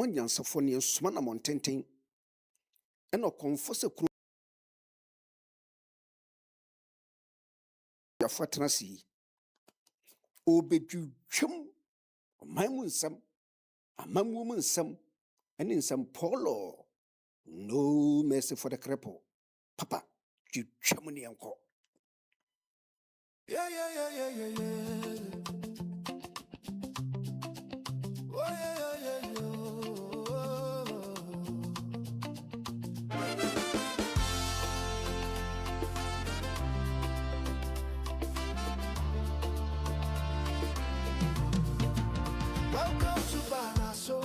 nyansafo ne suma na montenten eno konfo se kuro ya fatena si obedwudwam mamu nsam amamu mu nsam ene nsam polo no mercy for the cripple papa twudwam ne enko yeah. Oh yeah. Welcome to Banaso,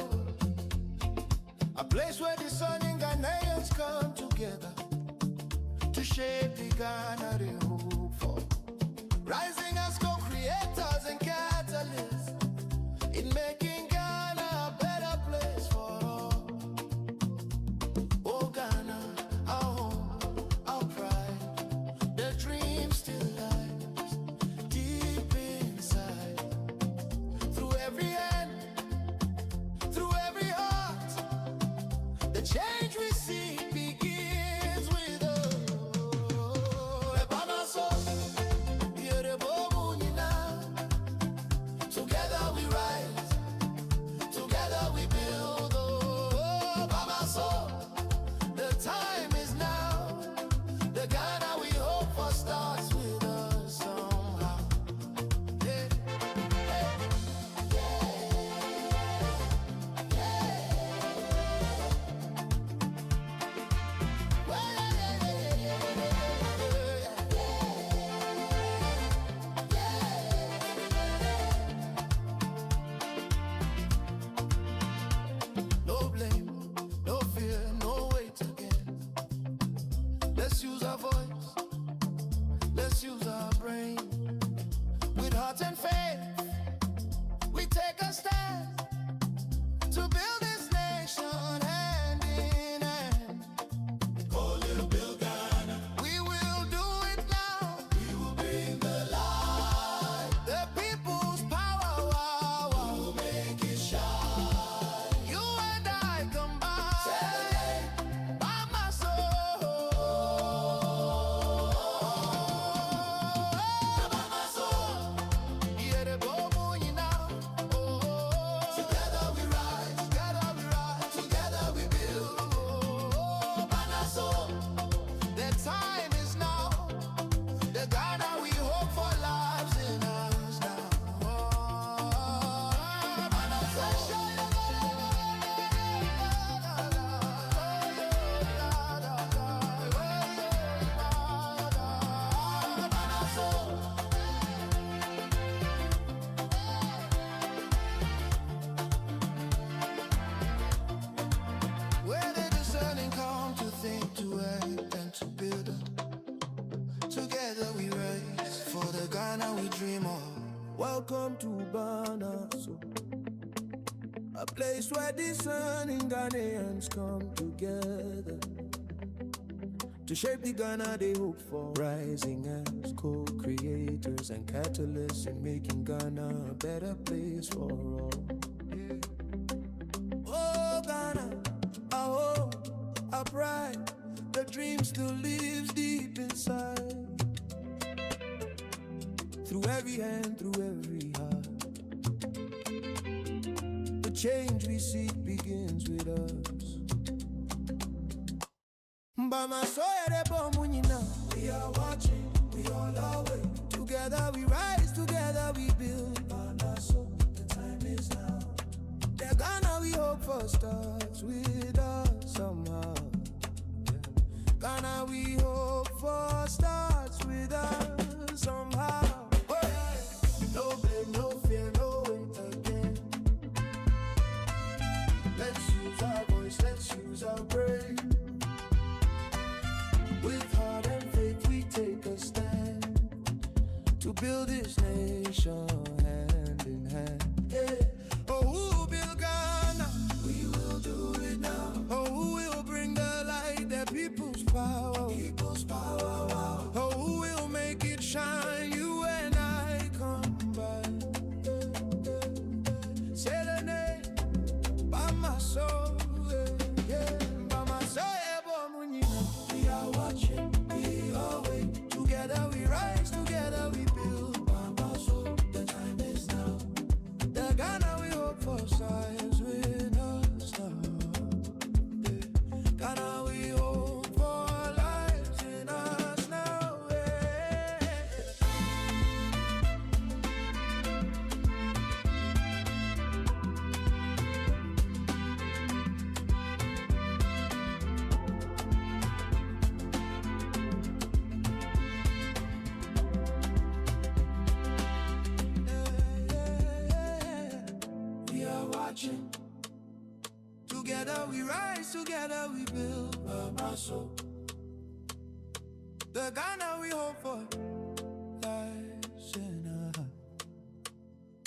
a place where the sun and Ghanaians come together to shape the Ghana they hope for. Rising as co-creators and catalysts in making Ghana a better place for all. Oh Ghana, our home, our pride, the dream still lies deep inside. Through every hand, through every heart, the change we see begins with us. Together we rise, together we build. Oh, Baba Soul, the time is now. The Ghana we hope for starts with us somehow. Yeah. No blame, no fear, no wait again. Let's use our voice, let's use our brain. With heart and faith, we take a stand to build this nation hand in hand. Oh, little Bill Ghana, we will do it now. We will bring the light, the people's power. Wow, wow. We will make it shine. You and I combine. Celebrate by my soul. By my soul. Yeah, the bobo, you know. Together we rise, together we build. Oh, by my soul. The time is now. The Ghana we hope for lives in us now. By my soul. Where the discerning come to think, to act, and to build. Together we rise for the Ghana we dream of. Welcome to Banaso, a place where discerning Ghanaians come together to shape the Ghana they hope for. Rising as co-creators and catalysts in making Ghana a better place for all. Oh Ghana, our home, our pride, the dream still lives deep inside. Through every hand, through every heart, the change we seek begins with us. We are watching, we all our way. Together we rise, together we build. The time is now. The Ghana we hope for starts with us somehow. Ghana we hope for starts with us somehow. Oh, yeah. No blame, no fear, no wait again. Let's use our voice, let's use our brain. With heart and faith we take a stand to build this nation hand in hand. Yeah. Oh, who will build Ghana? We will do it now. Oh, who will bring the light, the people's power? People's power, wow. Oh, who will make it shine? You and I combine. Say the name by my soul. watching. Together we rise, together we build Mama so. The Ghana we hope for lives in us.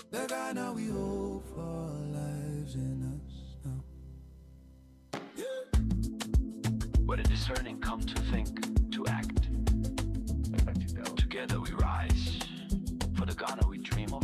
The Ghana we hope for lives in us now. Where the discerning come to think, to act. Together we rise for the Ghana we dream of.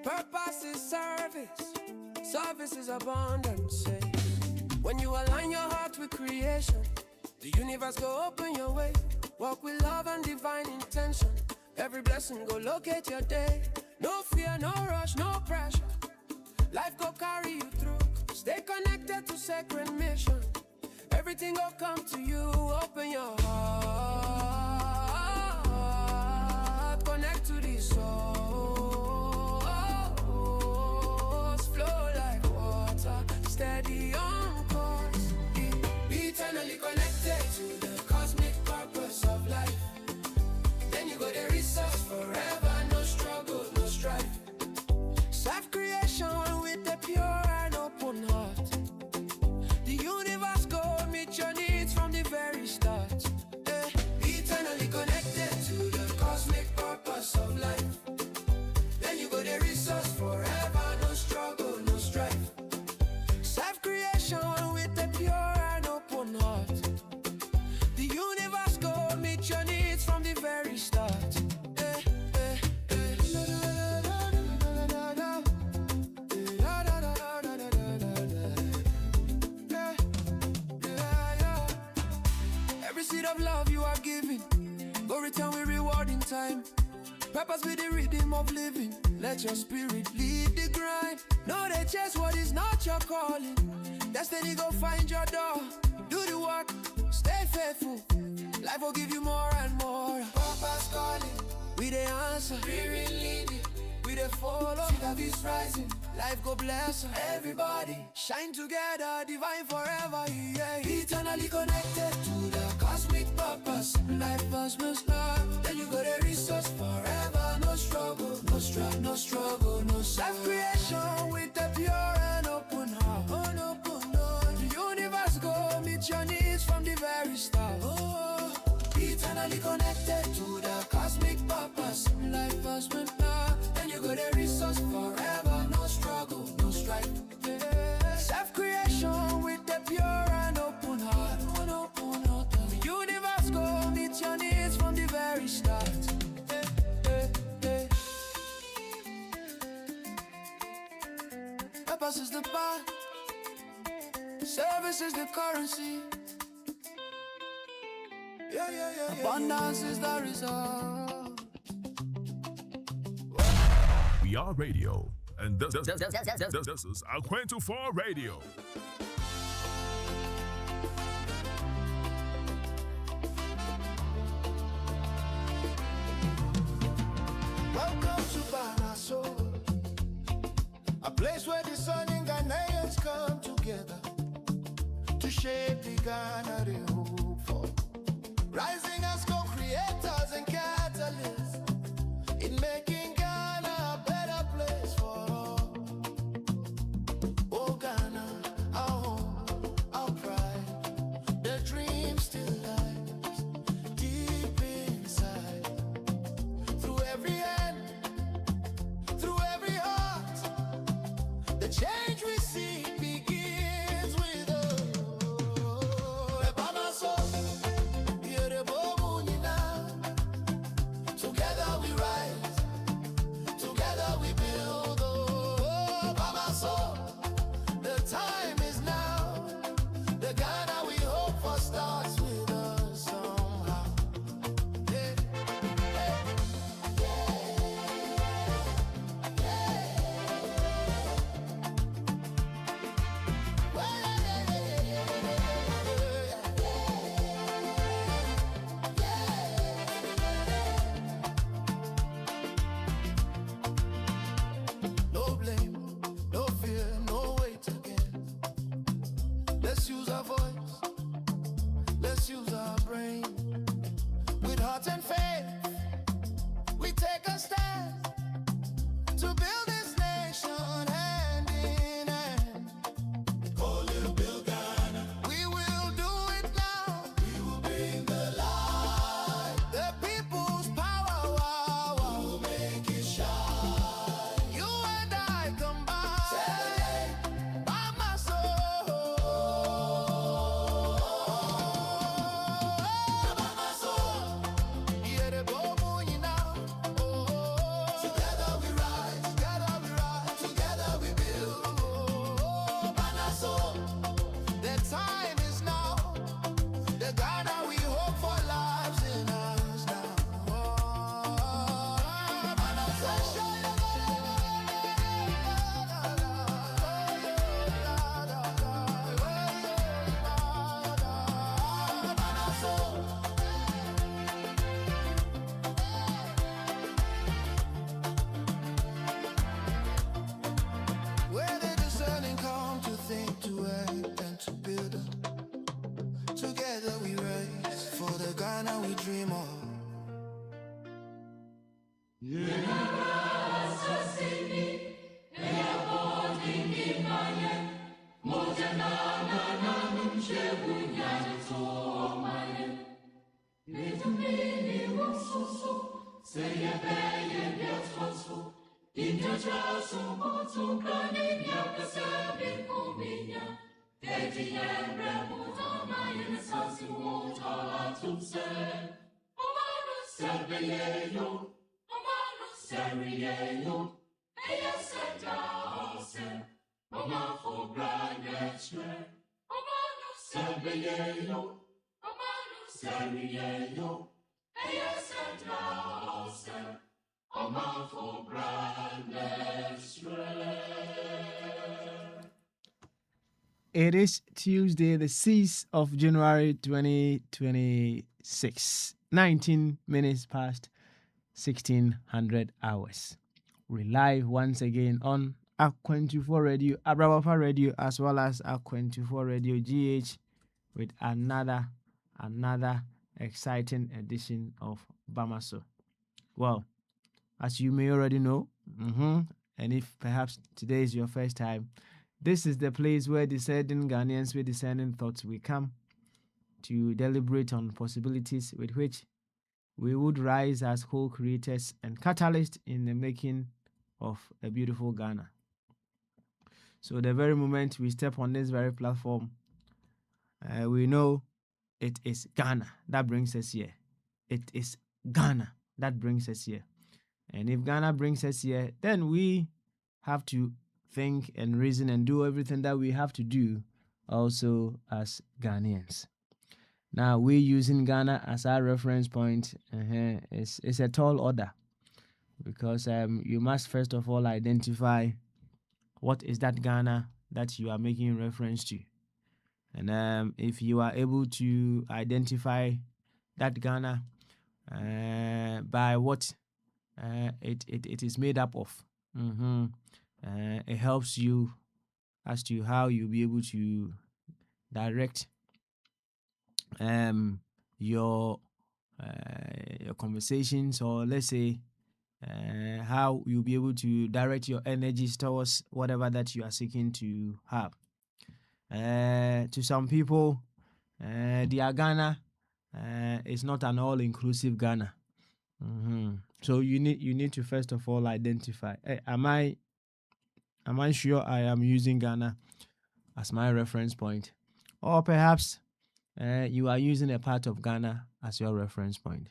Purpose is service, service is abundance. When you align your heart with creation, the universe go open your way. Walk with love and divine intention. Every blessing go locate your day. No fear, no rush, no pressure. Life go carry you through. Stay connected to sacred mission. Everything will come to you. Open your heart, connect to the soul. Steady on course, eternally connected to the cosmic purpose of life. Then you go the resource forever, no struggle, no strife. Self-creation with the pure and open heart. The universe go meet your needs from the very start. Eternally connected to the cosmic purpose of life. Then you go the resource forever, no struggle, no strife. With the pure and open heart, the universe go meet your needs from the very start. Every seed of love you are giving, go return with reward in time. Purpose with the rhythm of living. Let your spirit lead the grind. No, they chase what is not your calling. Destiny go find your door. Do the work, stay faithful. Life will give you more and more. Purpose calling, we the answer. Spirit leading, we the follow. See the beast rising, life go bless everybody. Shine together, divine forever, yeah. Eternally connected to the cosmic purpose. Life must love, then you got a resource forever. No struggle, no strife, no struggle, no self-creation with the pure and open heart. The universe go meet your needs from the very start. Eternally connected to the cosmic purpose. Life must love, then you got a resource forever. No struggle, no strife. Self-creation with the pure and open heart. The universe go meet your needs from the very start. Purpose is the path, service is the currency. Abundance is the result. We are radio, and this is Akwantufuo Radio. Welcome to Banaso, a place where the sun and Ghanaians come together to shape the Ghana they hope for. Rising as co-creators and catalysts in making Ghana a better place for all. Oh Ghana, our home, our pride, the dream still lies deep inside. Through every hand, through every heart, the change we see begins with us. Together we rise, together we build. Oh, Mama, so the time is now. The Ghana we hope for starts with us somehow. Yeah. heart and faith, we take a stand to build this nation hand in hand. Call it Build Ghana. We will do it now. We will bring the light. The people's power, wow, wow. We will make it shine. You and I combine. Celebrate by my soul. By my soul. Yeah, the bobo, you know. Together we rise, together we build. By my soul. The time is now. The Ghana we hope for lives in us now. By my soul. By my soul. Where the discerning come to think, to act, and to build. Together we rise for the Ghana we dream of. It is Tuesday, the 6th of January 2026, 19 minutes past 1600 hours. We're live once again on Akwantufuo Radio, Abrabafa Radio, as well as Akwantufuo Radio GH with another exciting edition of Bamaso. Well, as you may already know, and if perhaps today is your first time, this is the place where discerning Ghanaians with discerning thoughts we come to deliberate on possibilities with which we would rise as co-creators and catalysts in the making of a beautiful Ghana. So the very moment we step on this very platform, we know it is Ghana that brings us here. It is Ghana that brings us here. And if Ghana brings us here, then we have to think and reason and do everything that we have to do also as Ghanaians. Now, we using Ghana as our reference point is a tall order, because you must first of all identify what is that Ghana that you are making reference to. And if you are able to identify that Ghana by what it is made up of, it helps you as to how you'll be able to direct your conversations, or let's say how you'll be able to direct your energies towards whatever that you are seeking to have. To some people, their Ghana is not an all-inclusive Ghana. So you need to first of all identify, am I sure I am using Ghana as my reference point? Or perhaps you are using a part of Ghana as your reference point.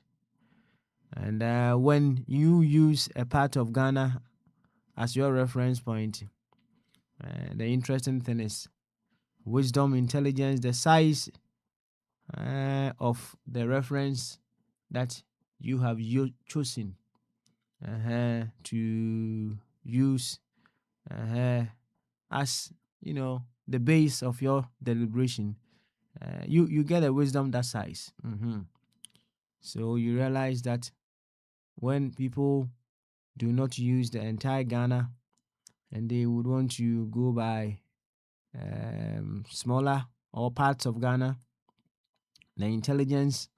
And when you use a part of Ghana as your reference point, the interesting thing is wisdom, intelligence, the size of the reference that you have chosen to use as the base of your deliberation, you get a wisdom that size. So you realize that when people do not use the entire Ghana and they would want to go by smaller or parts of Ghana, the intelligence,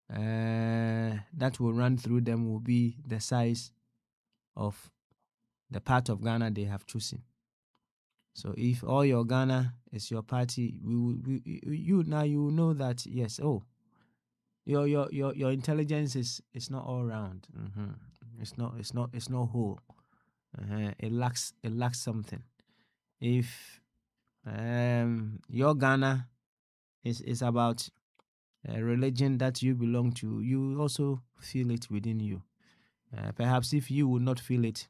the that will run through them will be the size of the part of Ghana they have chosen. So if all your Ghana is your party, you will know that yes, your intelligence is not all round. It's not whole. It lacks something. If your Ghana is about a religion that you belong to, you also feel it within you. Perhaps if you would not feel it,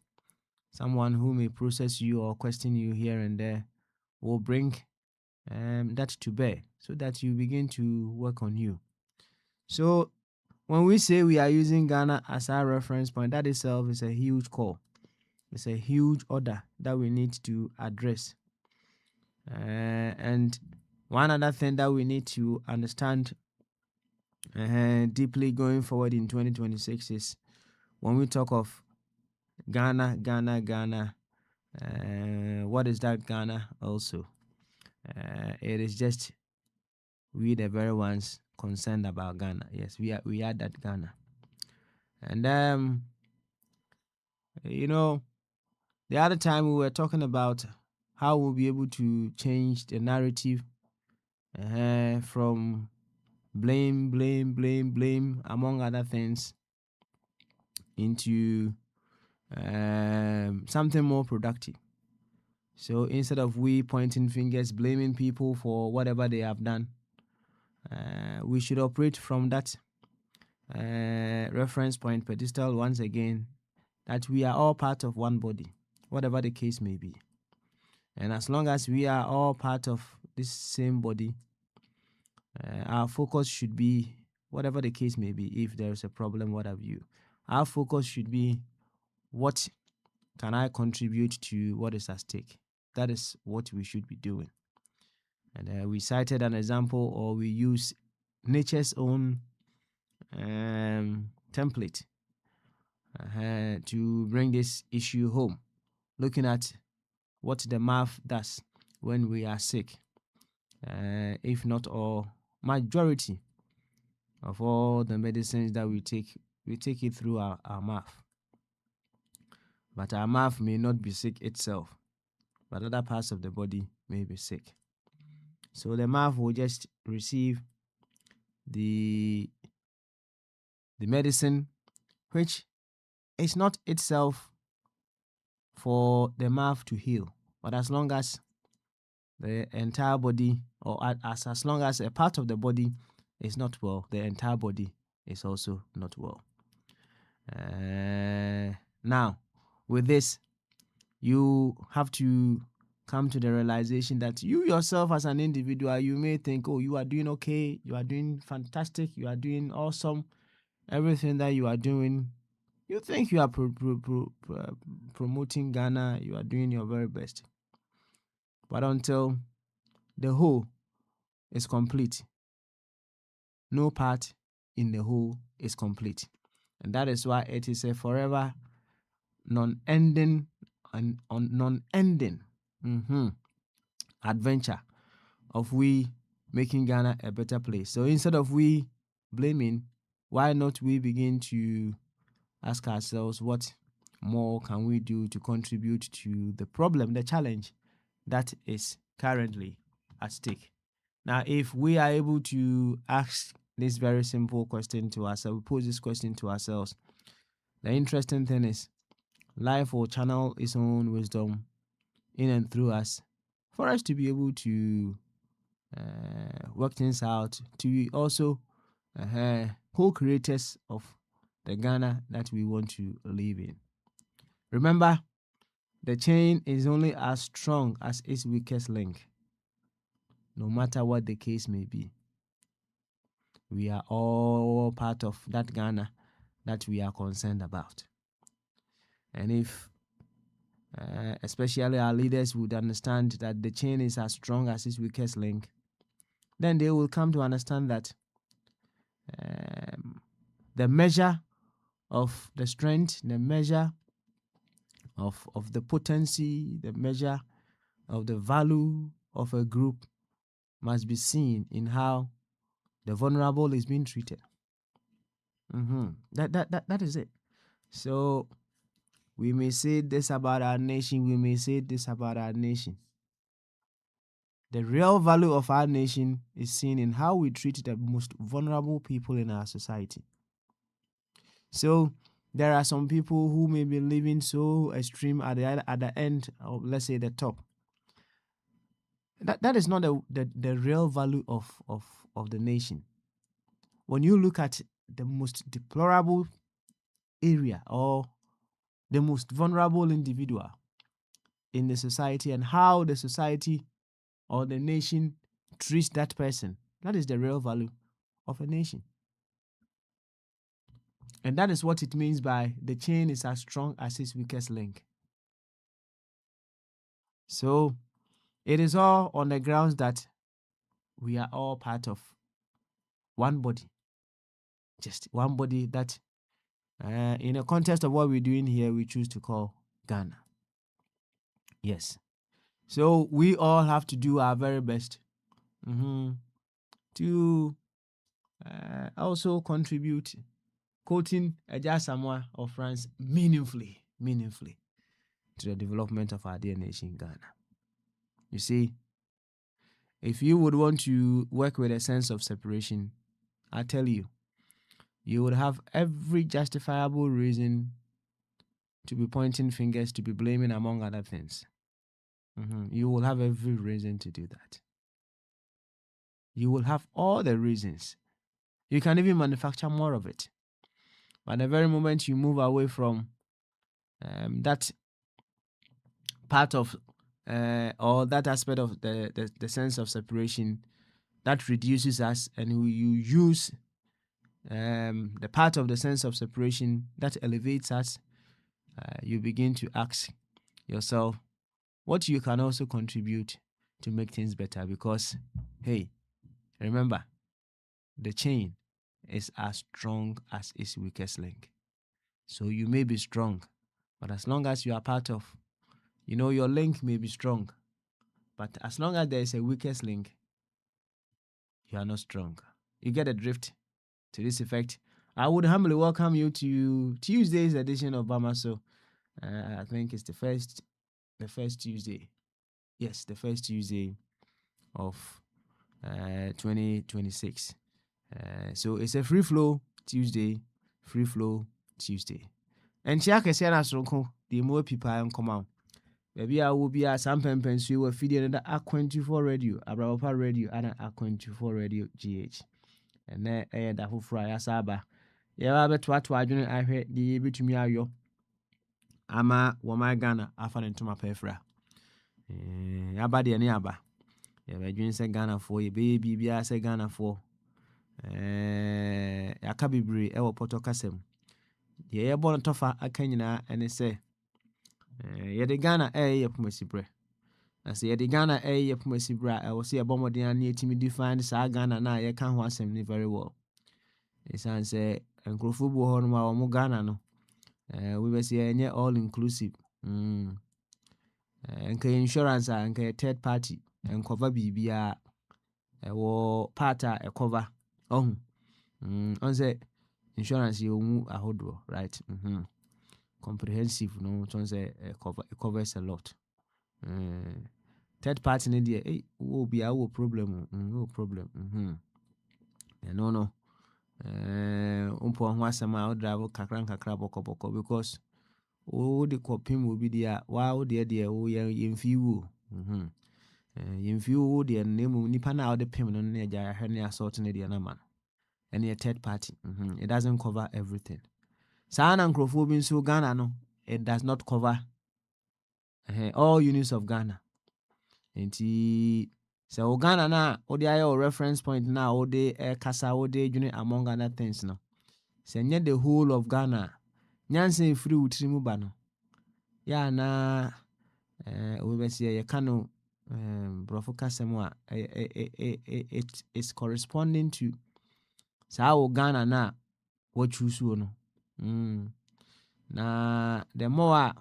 someone who may process you or question you here and there will bring that to bear so that you begin to work on you. So when we say we are using Ghana as our reference point, that itself is a huge call. It's a huge order that we need to address. And one other thing that we need to understand deeply going forward in 2026 is when we talk of Ghana, what is that Ghana also? It is just we the very ones concerned about Ghana. Yes, we are that Ghana. And the other time we were talking about how we'll be able to change the narrative from blame, among other things, into something more productive. So instead of we pointing fingers, blaming people for whatever they have done, we should operate from that reference point pedestal once again, that we are all part of one body, whatever the case may be. And as long as we are all part of this same body, our focus should be, whatever the case may be, if there is a problem, what have you, our focus should be, what can I contribute to what is at stake? That is what we should be doing. And we cited an example, or we use nature's own template to bring this issue home, looking at what the mouth does when we are sick. If not all, majority of all the medicines that we take it through our mouth. But our mouth may not be sick itself, but other parts of the body may be sick. So the mouth will just receive the medicine, which is not itself for the mouth to heal. But as long as the entire body, or as long as a part of the body is not well, the entire body is also not well. Now, with this, you have to come to the realization that you yourself as an individual, you may think, oh, you are doing okay, you are doing fantastic, you are doing awesome. Everything that you are doing, you think you are promoting Ghana, you are doing your very best. But until the whole is complete, no part in the whole is complete. And that is why it is a forever non-ending adventure of we making Ghana a better place. So instead of we blaming, why not we begin to ask ourselves, what more can we do to contribute to the problem, the challenge that is currently at stake? Now, if we are able to ask this very simple question to ourselves, we pose this question to ourselves, the interesting thing is, life will channel its own wisdom in and through us for us to be able to work things out, to be also co-creators of the Ghana that we want to live in. Remember, the chain is only as strong as its weakest link, no matter what the case may be. We are all part of that Ghana that we are concerned about. And if especially our leaders would understand that the chain is as strong as its weakest link, then they will come to understand that the measure of the strength, the measure of the potency, the measure of the value of a group must be seen in how the vulnerable is being treated. That is it. So we may say this about our nation, we may say this about our nation. The real value of our nation is seen in how we treat the most vulnerable people in our society. So there are some people who may be living so extreme at the end, or let's say the top. That is not the real value of the nation. When you look at the most deplorable area or the most vulnerable individual in the society and how the society or the nation treats that person, that is the real value of a nation. And that is what it means by the chain is as strong as its weakest link. So it is all on the grounds that we are all part of one body. Just one body that, in the context of what we're doing here, we choose to call Ghana. Yes. So we all have to do our very best to also contribute, quoting Eja Samoa of France, meaningfully to the development of our dear nation, Ghana. You see, if you would want to work with a sense of separation, I tell you, you would have every justifiable reason to be pointing fingers, to be blaming, among other things. You will have every reason to do that. You will have all the reasons. You can even manufacture more of it. But the very moment you move away from that part of or that aspect of the sense of separation, that reduces us, and you use the part of the sense of separation that elevates us, you begin to ask yourself what you can also contribute to make things better. Because, hey, remember, the chain is as strong as its weakest link. So you may be strong, but as long as you are part of, your link may be strong, but as long as there is a weakest link, you are not strong. You get a drift. To this effect, I would humbly welcome you to Tuesday's edition of Bamaso. I think it's the first Tuesday. Yes, the first Tuesday of 2026. So it's a free flow Tuesday. And Chiaka Sena Sonko, the more people come out. Maybe I will be at some pempens you were feeding another Akwantufuo radio, Abrapa radio, and Akwantufuo radio GH. And then that who fry asaba. Yeah, but what I heard the able to me ayo. Ama wama Ghana afan into my pefra. Abadi and yaba. Yeah, by doing say Ghana for you, baby, be say Ghana for. Yakabibri, ewa potokasem. Yeah, born tofa a Kenya and it say. Yeah, the Ghana pumesibre. I say the Ghana pumesibra. I will see a bomb de near to me define the Ghana na ye can't want me very well. It's answer and Krofubu Horma or Ghana no. We will say all inclusive. And insurance and third party and cover BBA or parta a cover. On say insurance you move a hodro, right? Comprehensive no it covers a lot. Third party in India, will be our problem. No problem. No. Umpo Wasama or drive kakranka craboko because the copim will be there. Wow, dear, in few. In few, the name Nipana out the payment on Naja, Hernia sorting the man. And a third party. It doesn't cover everything. San and Crofobin so Ghana, no, it does not cover all units of Ghana. And so Ghana na ODI reference point now, ODI Kasa, ODI unit among other things no. Send the whole of Ghana. Nyanse free utrimuba no. Ya na we be say kano brofo kasemo it is corresponding to sao Ghana na what choose no. Na the more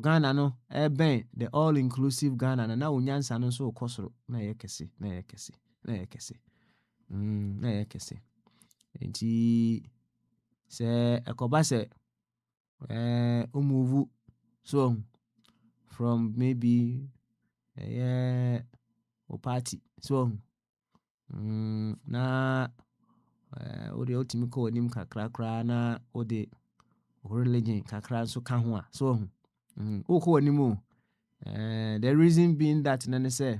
Ghana no ben the all inclusive Ghana na unyansa no so kosoro na yekese. Enti Say ekoba say move so from maybe or party so na ode otimi ko anim kakra na ode religion kakra so ka ho a so ko anim o the reason being that na say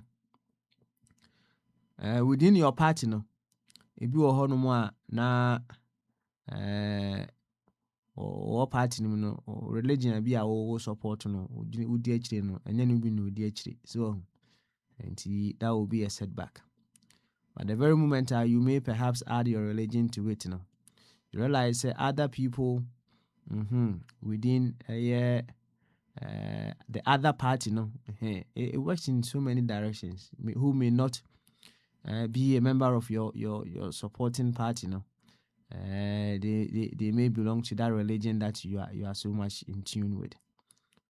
within your party no ebi wo ho no mo a na or party no religion bi a wo support no udi akire no enya no bi no udi akire so and that will be a setback. But the very moment you may perhaps add your religion to it, you realize other people within the other party, it works in so many directions. Who may not be a member of your supporting party, they may belong to that religion that you are so much in tune with.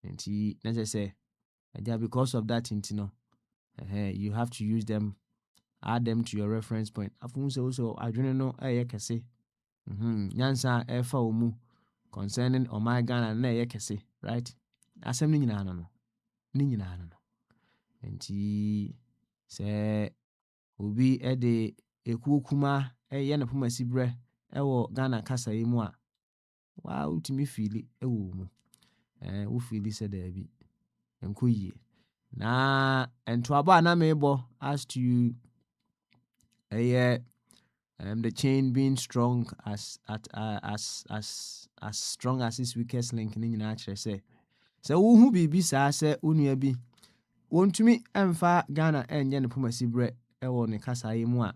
And as I say, because of that, you have to use them, add them to your reference point. Also, I don't know, I can say, Nyansa efa omu concerning my Ghana na ye kese, right? Asem ni nyina no. Enti se obi de ekuo kuma ye na poma sibre wo Ghana kasa yi mu a wa utimi feel wo mu. Wo feel se da bi. Enko yie. Na ento aba na mebo as to the chain being strong as strong as its weakest link ni nyina kire say wo hu bibi saa say onua bi wontumi emfa Ghana enye ne pomasi bre ewo ne kasa yi mu a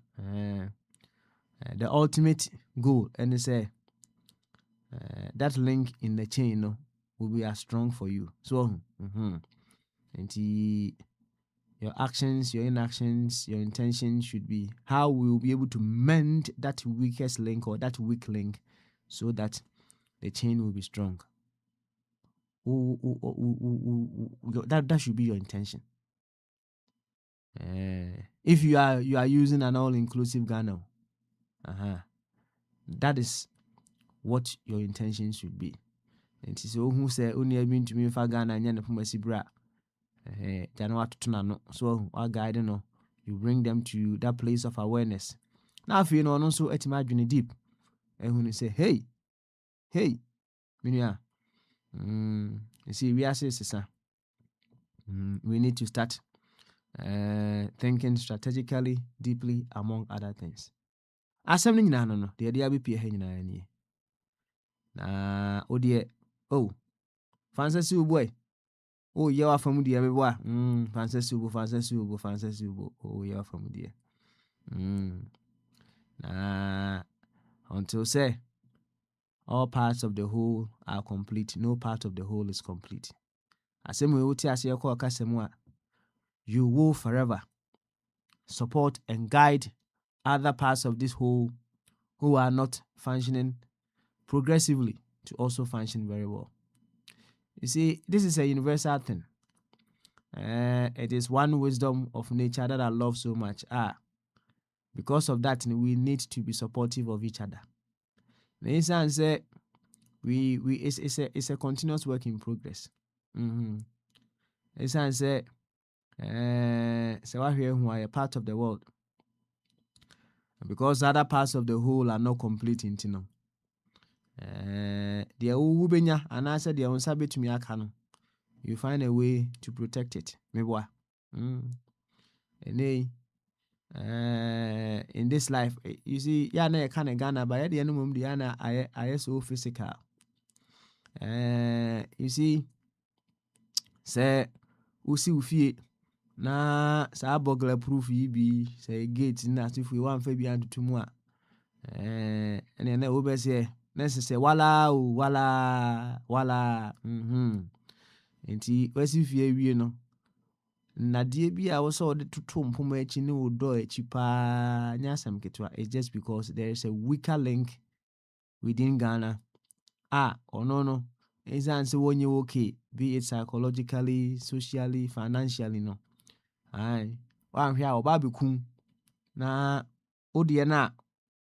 the ultimate goal and say that link in the chain no will be as strong for you. So and your actions, your inactions, your intentions should be how we will be able to mend that weakest link or that weak link so that the chain will be strong. That should be your intention. If you are using an all-inclusive Ghana, that is what your intention should be. And so who say only been to me for Ghana and Yanapumasi bra. So our guide you bring them to that place of awareness. Now if you know also at imagine deep and when you say hey minia you see we are saying we need to start thinking strategically deeply among other things. Asem ni nyina no de dia be pie ha nyina ni na odie fancy boy ye wa famu dia be boa fancy ubo ye wa famu dia na until say all parts of the whole are complete, no part of the whole is complete. Asem we uti ase ko kasem a you will forever support and guide other parts of this whole who are not functioning progressively to also function very well. You see, this is a universal thing. It is one wisdom of nature that I love so much. Because of that, we need to be supportive of each other. The instance say it's a continuous work in progress. Instance say we're here who are a part of the world. Because other parts of the whole are not complete in Tino. The Ubenya and I said the Onsabe to me akano. You find a way to protect it. Meboa. In this life, you see, yana kind of Ghana, but at the end of the Diana, I so physical. You see, say, ufi na sa burglar proof be say gate na if we want Fabian to tomorrow. And then over say, necessary wala. Enti wasi fie wie no na de bia wo so de toto mpoma echi ne odo echi pa nya asem ketwa. It's just because there is a weaker link within Ghana. No is answer when you okay, be it psychologically, socially, financially no. Wan hia oba bekum na odie na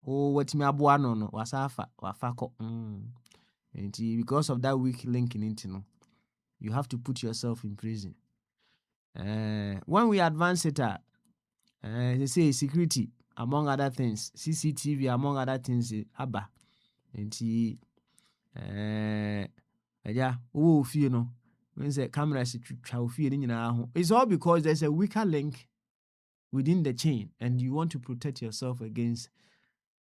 oh what me aboa no wasafa wafako. And because of that weak link in it, you have to put yourself in prison. When we advance it, they say security among other things, CCTV among other things, abba. And yeah, oh, you know, when the cameras it's all because there's a weaker link within the chain, and you want to protect yourself against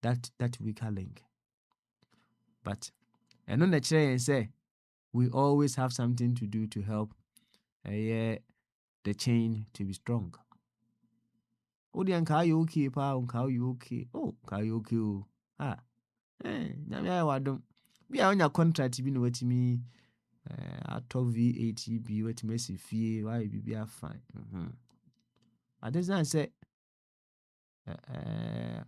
that weaker link. But and on the chain say we always have something to do to help the chain to be strong. Oh, the anka you okay, pa? Unka you okay? Oh, ka you okay? Oh, I don't. Be on your contract, you know what me. I talk VAT be what me see fee. Why be fine? But this I say,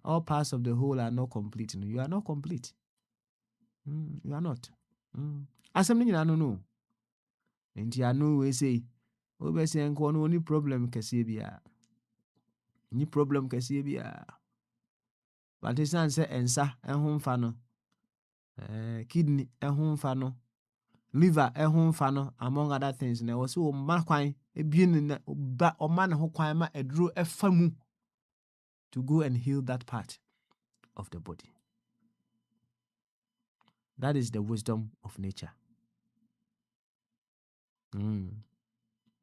all parts of the whole are not complete. You are not complete. You are not. As something I don't know. And I know we say, oh, we say only problem kasibia. Ni problem kasibia. But this answer ensa ehun fa no. Kidney ehun fa no. Liver ehun fa no, among other things. Na was so ma kwan ebien na ba o man ho kwan ma eduro efa mu to go and heal that part of the body. That is the wisdom of nature.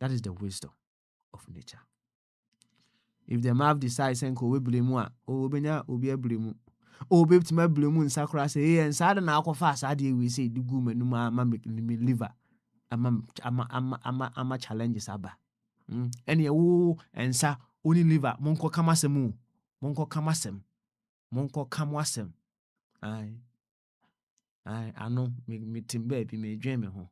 That is the wisdom of nature. If the mouth decides and we blame one, oh, benya obi blame, oh, babe to my blame sakura say, and sad na alcohol fast, I we say the goom and ma make me liver. I'm a challenge saba. And ye and sa only liver, monko kamasemu, monko kamasem, monko kamwasem. I know me timbe be me dream home.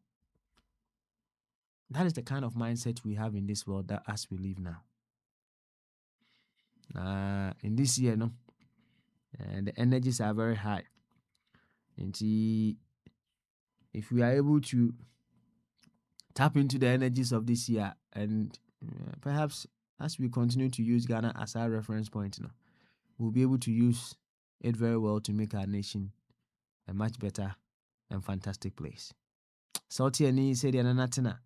That is the kind of mindset we have in this world that as we live now. In this year, no, the energies are very high. And if we are able to tap into the energies of this year, and perhaps as we continue to use Ghana as our reference point, we'll be able to use it very well to make our nation a much better and fantastic place. Salty and said Natina,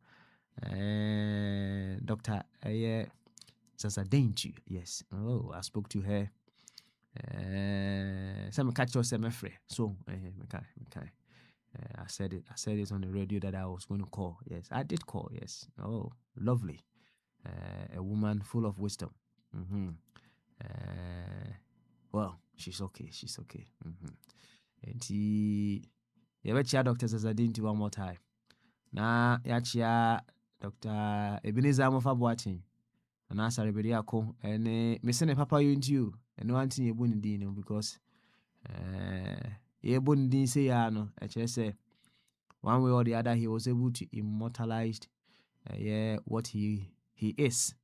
Dr. Sasa Dainty, yes. Oh, I spoke to her. Some catch us free. So I said it on the radio that I was going to call. Yes, I did call. Yes. Oh, lovely. A woman full of wisdom. Well, she's okay. And yeah, Dr. Zazadinti one more time. Na yachia Dr. Ebenezer Mofabuatin. And I said, Rebediako, and Missing Papa you into you, and one thing you wouldn't do, because you wouldn't say, no, I just say one way or the other, he was able to immortalize what he is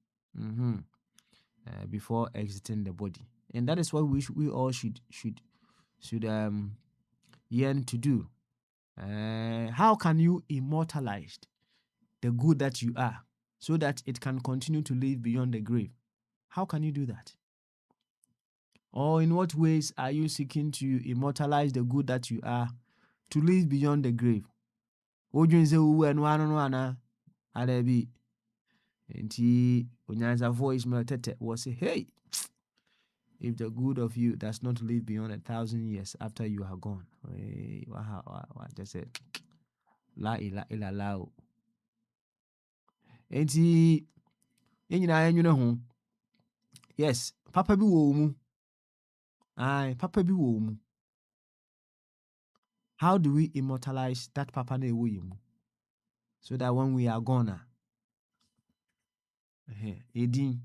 before exiting the body. And that is what we all should yearn to do. How can you immortalize the good that you are so that it can continue to live beyond the grave? How can you do that? Or in what ways are you seeking to immortalize the good that you are to live beyond the grave? Voice was say, hey, if the good of you does not live beyond 1,000 years after you are gone, just said, la ila ila lao. Enti enyina enwene ho. Yes, papa bi wo mu. Papa bi wo mu. How do we immortalize that papa na ewo yemu? So that when we are gone, edin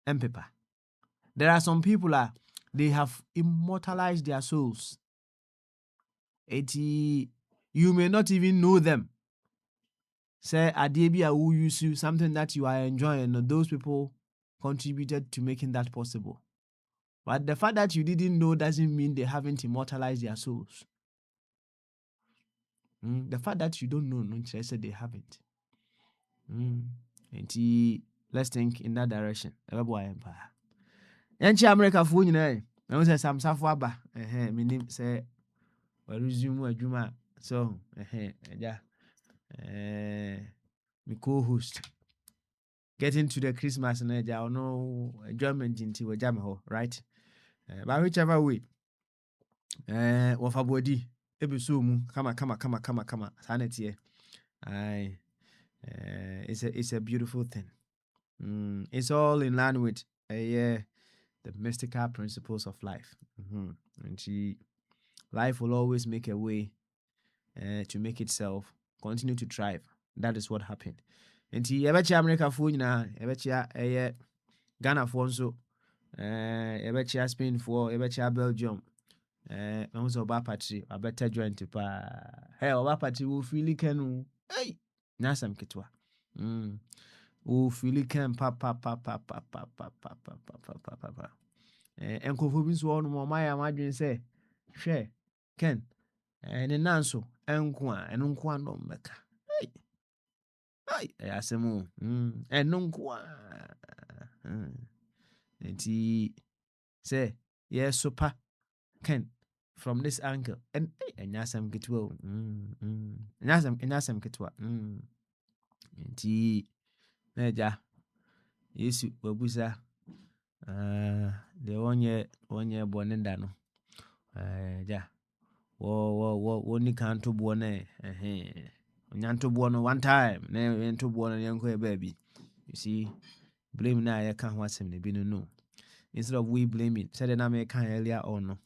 empepa. There are some people they have immortalized their souls. You may not even know them. Say Adebia who use you something that you are enjoying, and those people contributed to making that possible. But the fact that you didn't know doesn't mean they haven't immortalized their souls. The fact that you don't know, I said they haven't. And let's think in that direction. Enchi America fu nyina. I was some safwaba, meaning say, or resume a juma. So, yeah, my co-host. Getting to the Christmas and I know enjoyment into a jam hole, right? But whichever way, wafa body, ebisomu, kama, sanity. Aye, it's a beautiful thing. It's all in line with the mystical principles of life. And life will always make a way to make itself continue to thrive. That is what happened. And ebechi America fo nyina, ebechi Ghana for nso, ebechi Spain for, ebechi Belgium. Mahu sɛ ɔba apatri abɛtɛ joint paa. Ɔba apatri wo fili kanu. Hey, nyasɛm ketewa. Wo fili kan pa. Nkɔfo bi nso wɔ no ma ɔmayɛ amadwen sɛ hwɛ Ken ne nanso ɛnko a ɛno nko a no mmɛka. Ɛyɛ asɛm o. Ɛno nko a. Nti sɛ yɛso pa Ken from this angle and ɛnyɛ asɛm ketewa o. Ɛnyɛ asɛm ketewa. Nti na agya Yesu wabusa deɛ wɔnyɛ bɔne da no. Agya wɔni ka ntoboɔ no ɔnya ntoboɔ no one time na ntoboɔ no yɛnkɔ yɛ baabi. You see, blame na yɛka ho asɛm no bi no. Instead of we blaming, said the name earlier on, no.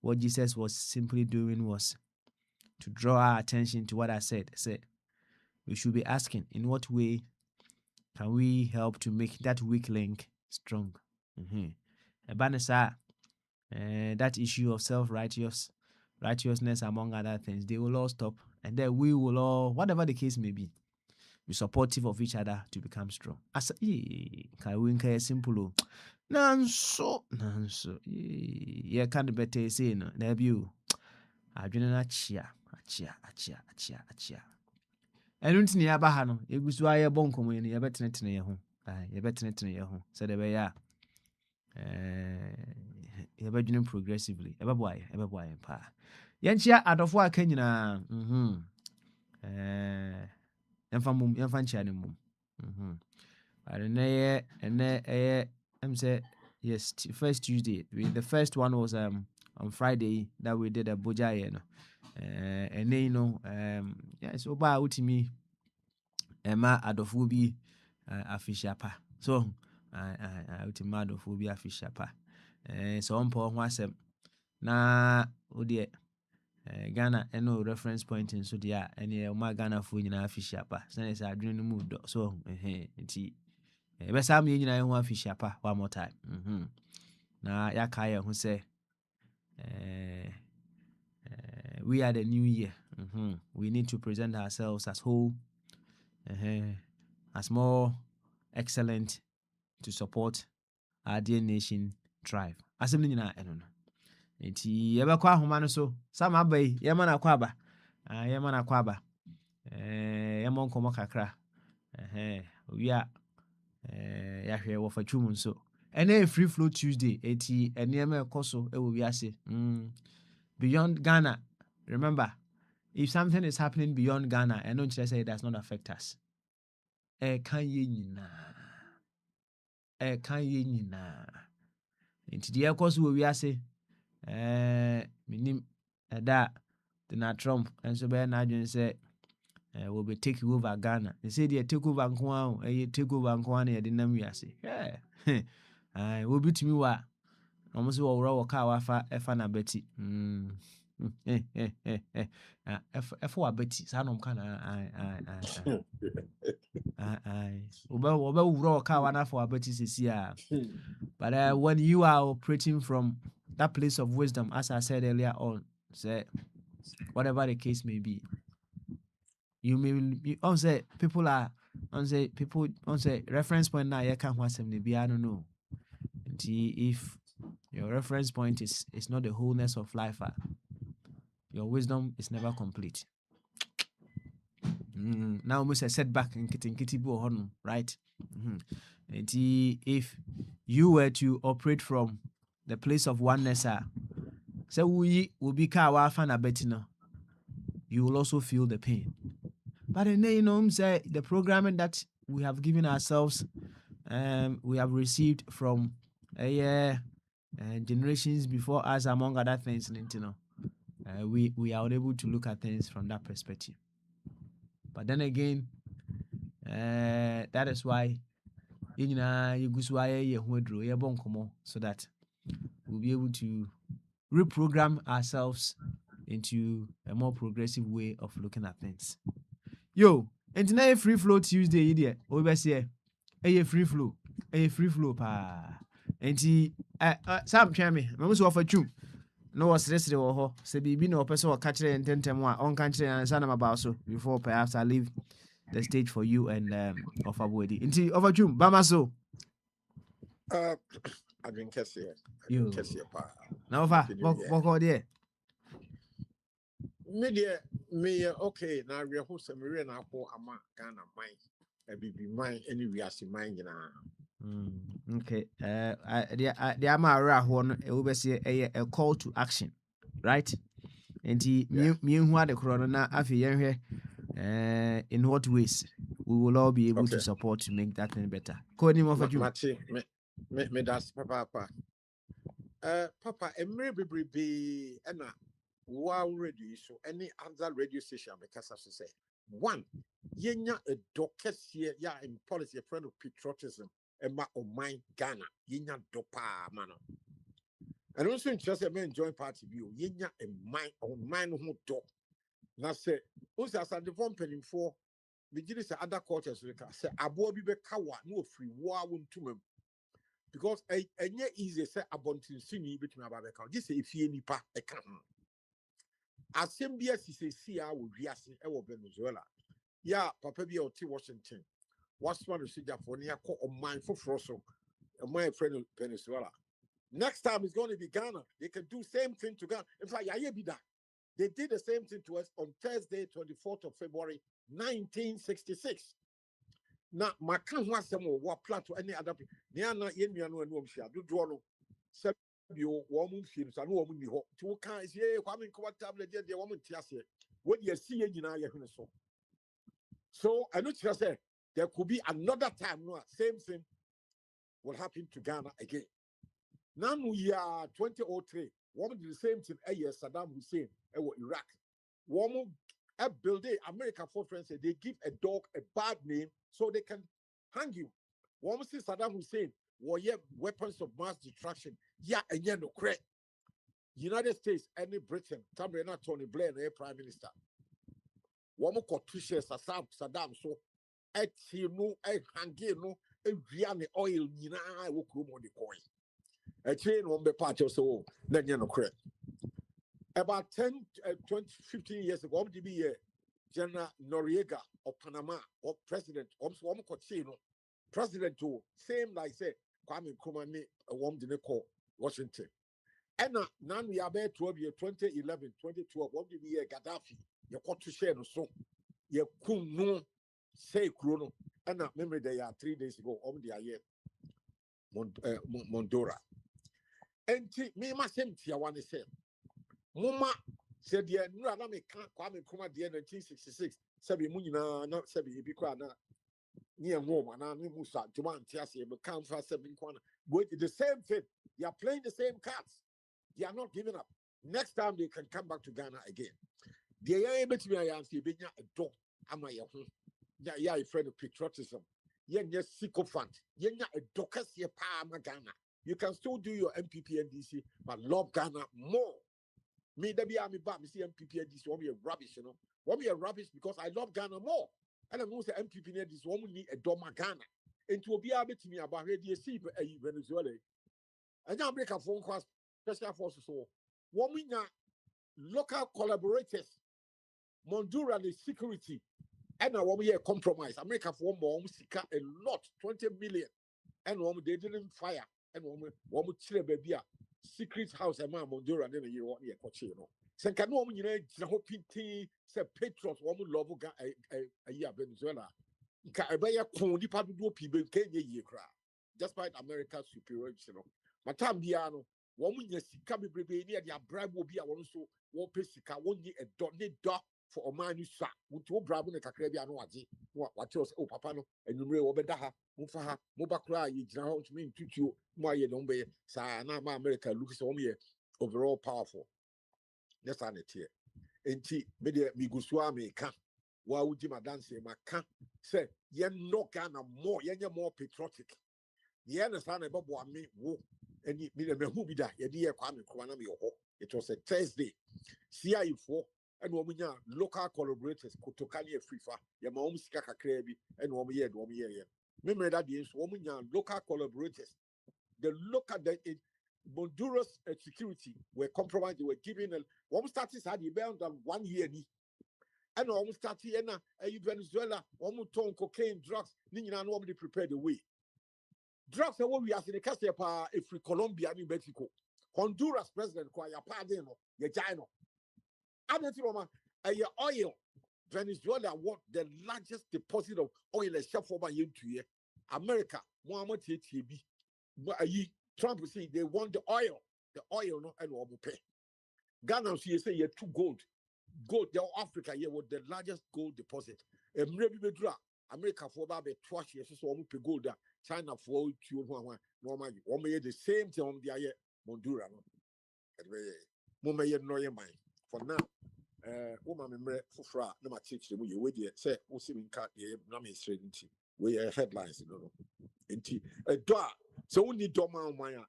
What Jesus was simply doing was to draw our attention to what I said. We should be asking, in what way can we help to make that weak link strong? That issue of righteousness among other things, they will all stop, and then we will all, whatever the case may be supportive of each other to become strong. As can we simple nanso ye can better say no there be adwene na achia enu ntini ya ba ha no egusu aye bonkomo ye ye betenetene ye ho said be ya ye bedwene progressively ebeboaye pa ye nchia adofo aka nyina yɛmfa nkyia ne mmom. I'm say yes, first Tuesday. The first one was on Friday that we did a boja, and then so by out me Emma Adofubi afishapa. So I ultima Adofubi afishapa. So on Paul wasem na odie Ghana no reference point in so dia any my Ghana fu nyina afishapa. Say adwene no mood so nti besa me nyina ho afishapa one more time. Na yakaya who say we are the new year. We need to present ourselves as whole, as more excellent to support our dear nation thrive. Assembly nyina eno no. Enti yebekwa ahoma no so sama abai yema na kwaba. Yema nkomo kakra. We are yahwe wo fatwum nso. Ene free flow Tuesday eti enema ekoso ewo wiase. Beyond Ghana. Remember, if something is happening beyond Ghana, I don't say it does not affect us. Can ye nyina. Enti the ekoso wo wiase minim da Donald Trump and so be na adwen say will be taking over Ghana. They say they take over Nko take over Nko na de nam wiase. Will be to me wa almost wo wura ka wafa efa na beti. Efa wa beti sa nom kana oba wura ka wa na fa wa beti sesia. But when you are operating from that place of wisdom, as I said earlier on, say whatever the case may be, you may on say people are on say reference point now you can't want them be I don't know. If your reference point is not the wholeness of life, your wisdom is never complete. Now almost a setback in kitty right? If you were to operate from the place of oneness. So we will be Kawafana Betino. You will also feel the pain. But then, you know, say the programming that we have given ourselves, we have received from generations before us, among other things, you know, we are able to look at things from that perspective. But then again, that is why so that we'll be able to reprogram ourselves into a more progressive way of looking at things. Yo, and tonight free flow Tuesday, idiot. Over here, free flow, pa. And Sam Chammy, I was offer you. No was yesterday or ho. Say be no person or catch it and 10 on country and son about so before perhaps I leave the stage for you and offer body. Inti over you, Bamaso. I drink Cassia. You Cassia pa. now what there? Media me okay now we are who's a marine apple ama Ghana mine. A baby mine any we are see mine Okay. The Amara one will say a call to action, right? And me who are the corona after in what ways we will all be able to support to make that thing better. Call him over you. Me that's papa. Papa, a very be and wow radio so any other radio station because as I say one yenya a doctors here in policy a friend of patriotism and my mind Ghana yenya dopa mano and also interested men join party view yenya a mind on mine who do na say also as the form penning for the gist other cultures say abo bi be kawa no free war won to mem because enye easy say abontin sini betumi ababeka just say if ye nipa e ka Assembly CCC will be as Venezuela. Yeah, Papa be out Washington. What's one to see that for near call on mine for Frosso, my friend Venezuela. Next time it's going to be Ghana. They can do same thing to Ghana. In fact, they did the same thing to us on Thursday, 24th of February, 1966. Now, my can't want some more plot to any other people. Niana, Yemiano, and Womshia, do draw no. You woman films and woman you hope to kinds here, woman co tablet, the woman tiasse. What you see in so. So I know just say there could be another time, no, same thing will happen to Ghana again. Now we are 2003, woman do the same thing a year Saddam Hussein, Iraq. Woman a building America for friends say they give a dog a bad name so they can hang you. Woman see Saddam Hussein. Weapons of mass destruction. Yeah, and yeah, no correct. United States, any Britain, Tamina Tony Blair, the Prime Minister. One more two shares Saddam, so at you know, a hanging no, a Riani oil, I will come on the coin. A chain won't be part of so, then you know correct. About 10, 20, 15 years ago, to be General Noriega of Panama, or President, one President to same like say Kwame Nkrumah a woman didn't call Washington. And now we are about 12 years, 2011, 2012, what did we Gaddafi? You got to share the song. You couldn't know say Chrono. And I remember they are 3 days ago, on the year Mondora. And me must say, I want to say, Mama said, yeah, no, I can't Kwame Nkrumah the 1966. Sabi Munina, not Sabi Bikwana. Near Roma, and I'm Musa, Juman Tiasi, but count for 7 corner. But the same thing. They are playing the same cards. They are not giving up. Next time they can come back to Ghana again. They are able to be a dog. Am I a friend of patriotism? Yes, sycophant. You're a docus, ye palm Ghana. You can still do your MPP and DC, but love Ghana more. Me, there be army back, me see MPP and DC, won't be a rubbish, you know. Won't be a rubbish because I love Ghana more. And I'm going to say MPP near this woman need a Doma Ghana. And to be able to me about radio see Venezuela. And now make a phone call, special forces. So, woman local collaborators, Mondura the security, and now we a compromise. America for one a lot, 20 million. And one they didn't fire. And one chile baby secret house and Mondura, then a year one year coach, you know. Sen can no woman, you know, hoping say patriots, woman love a year Venezuela. Kabaya Kundi Padu people came ye cry. Despite America's superiority, you know. Matambiano, Woman, yes, sika bebrebe near their bribe will be a one so one pay sika, one year a dot for a man you sack. Would you brabo ne kakrebi anoaji? What else? Oh, papa no, and you may obedaha, mufaha, mobakra, you know to mean to you, my don't be, sa na my America looks on me overall powerful. That's an it here. And tea, media miguswa me can. Why would you dance my can say, yen no Ghana more, yen more patriotic. The understand about what me wo and me the who be that ye dear Kwame Kwana me ho. It was a Thursday. CI4 and woman local collaborators kutokani free fa ya maum sika kakrebi and woman ye. Remember that is woman local collaborators. The local in Honduras security were compromised. They were giving a one started had the band than 1 year. And almost started Venezuela, almost ton cocaine, drugs, Nina normally prepared the way. Drugs are what we ask in the Cassia if we Colombia in Mexico. Honduras president, Quaya Padeno, Yajano. Adenoma, a oil. Venezuela want the largest deposit of oil and shelf over year. America, Muhammad TTB. Trump will say they want the oil no and will pay. Ghana say you two gold, the Africa here was the largest gold deposit. America for about 12 years so pay gold. China for 2 normal. One the same thing on the air Mondura no. No mind for now. Woman member for no my teach them you wait say Osiminka straight into we headlines a door. So only Doma Maya,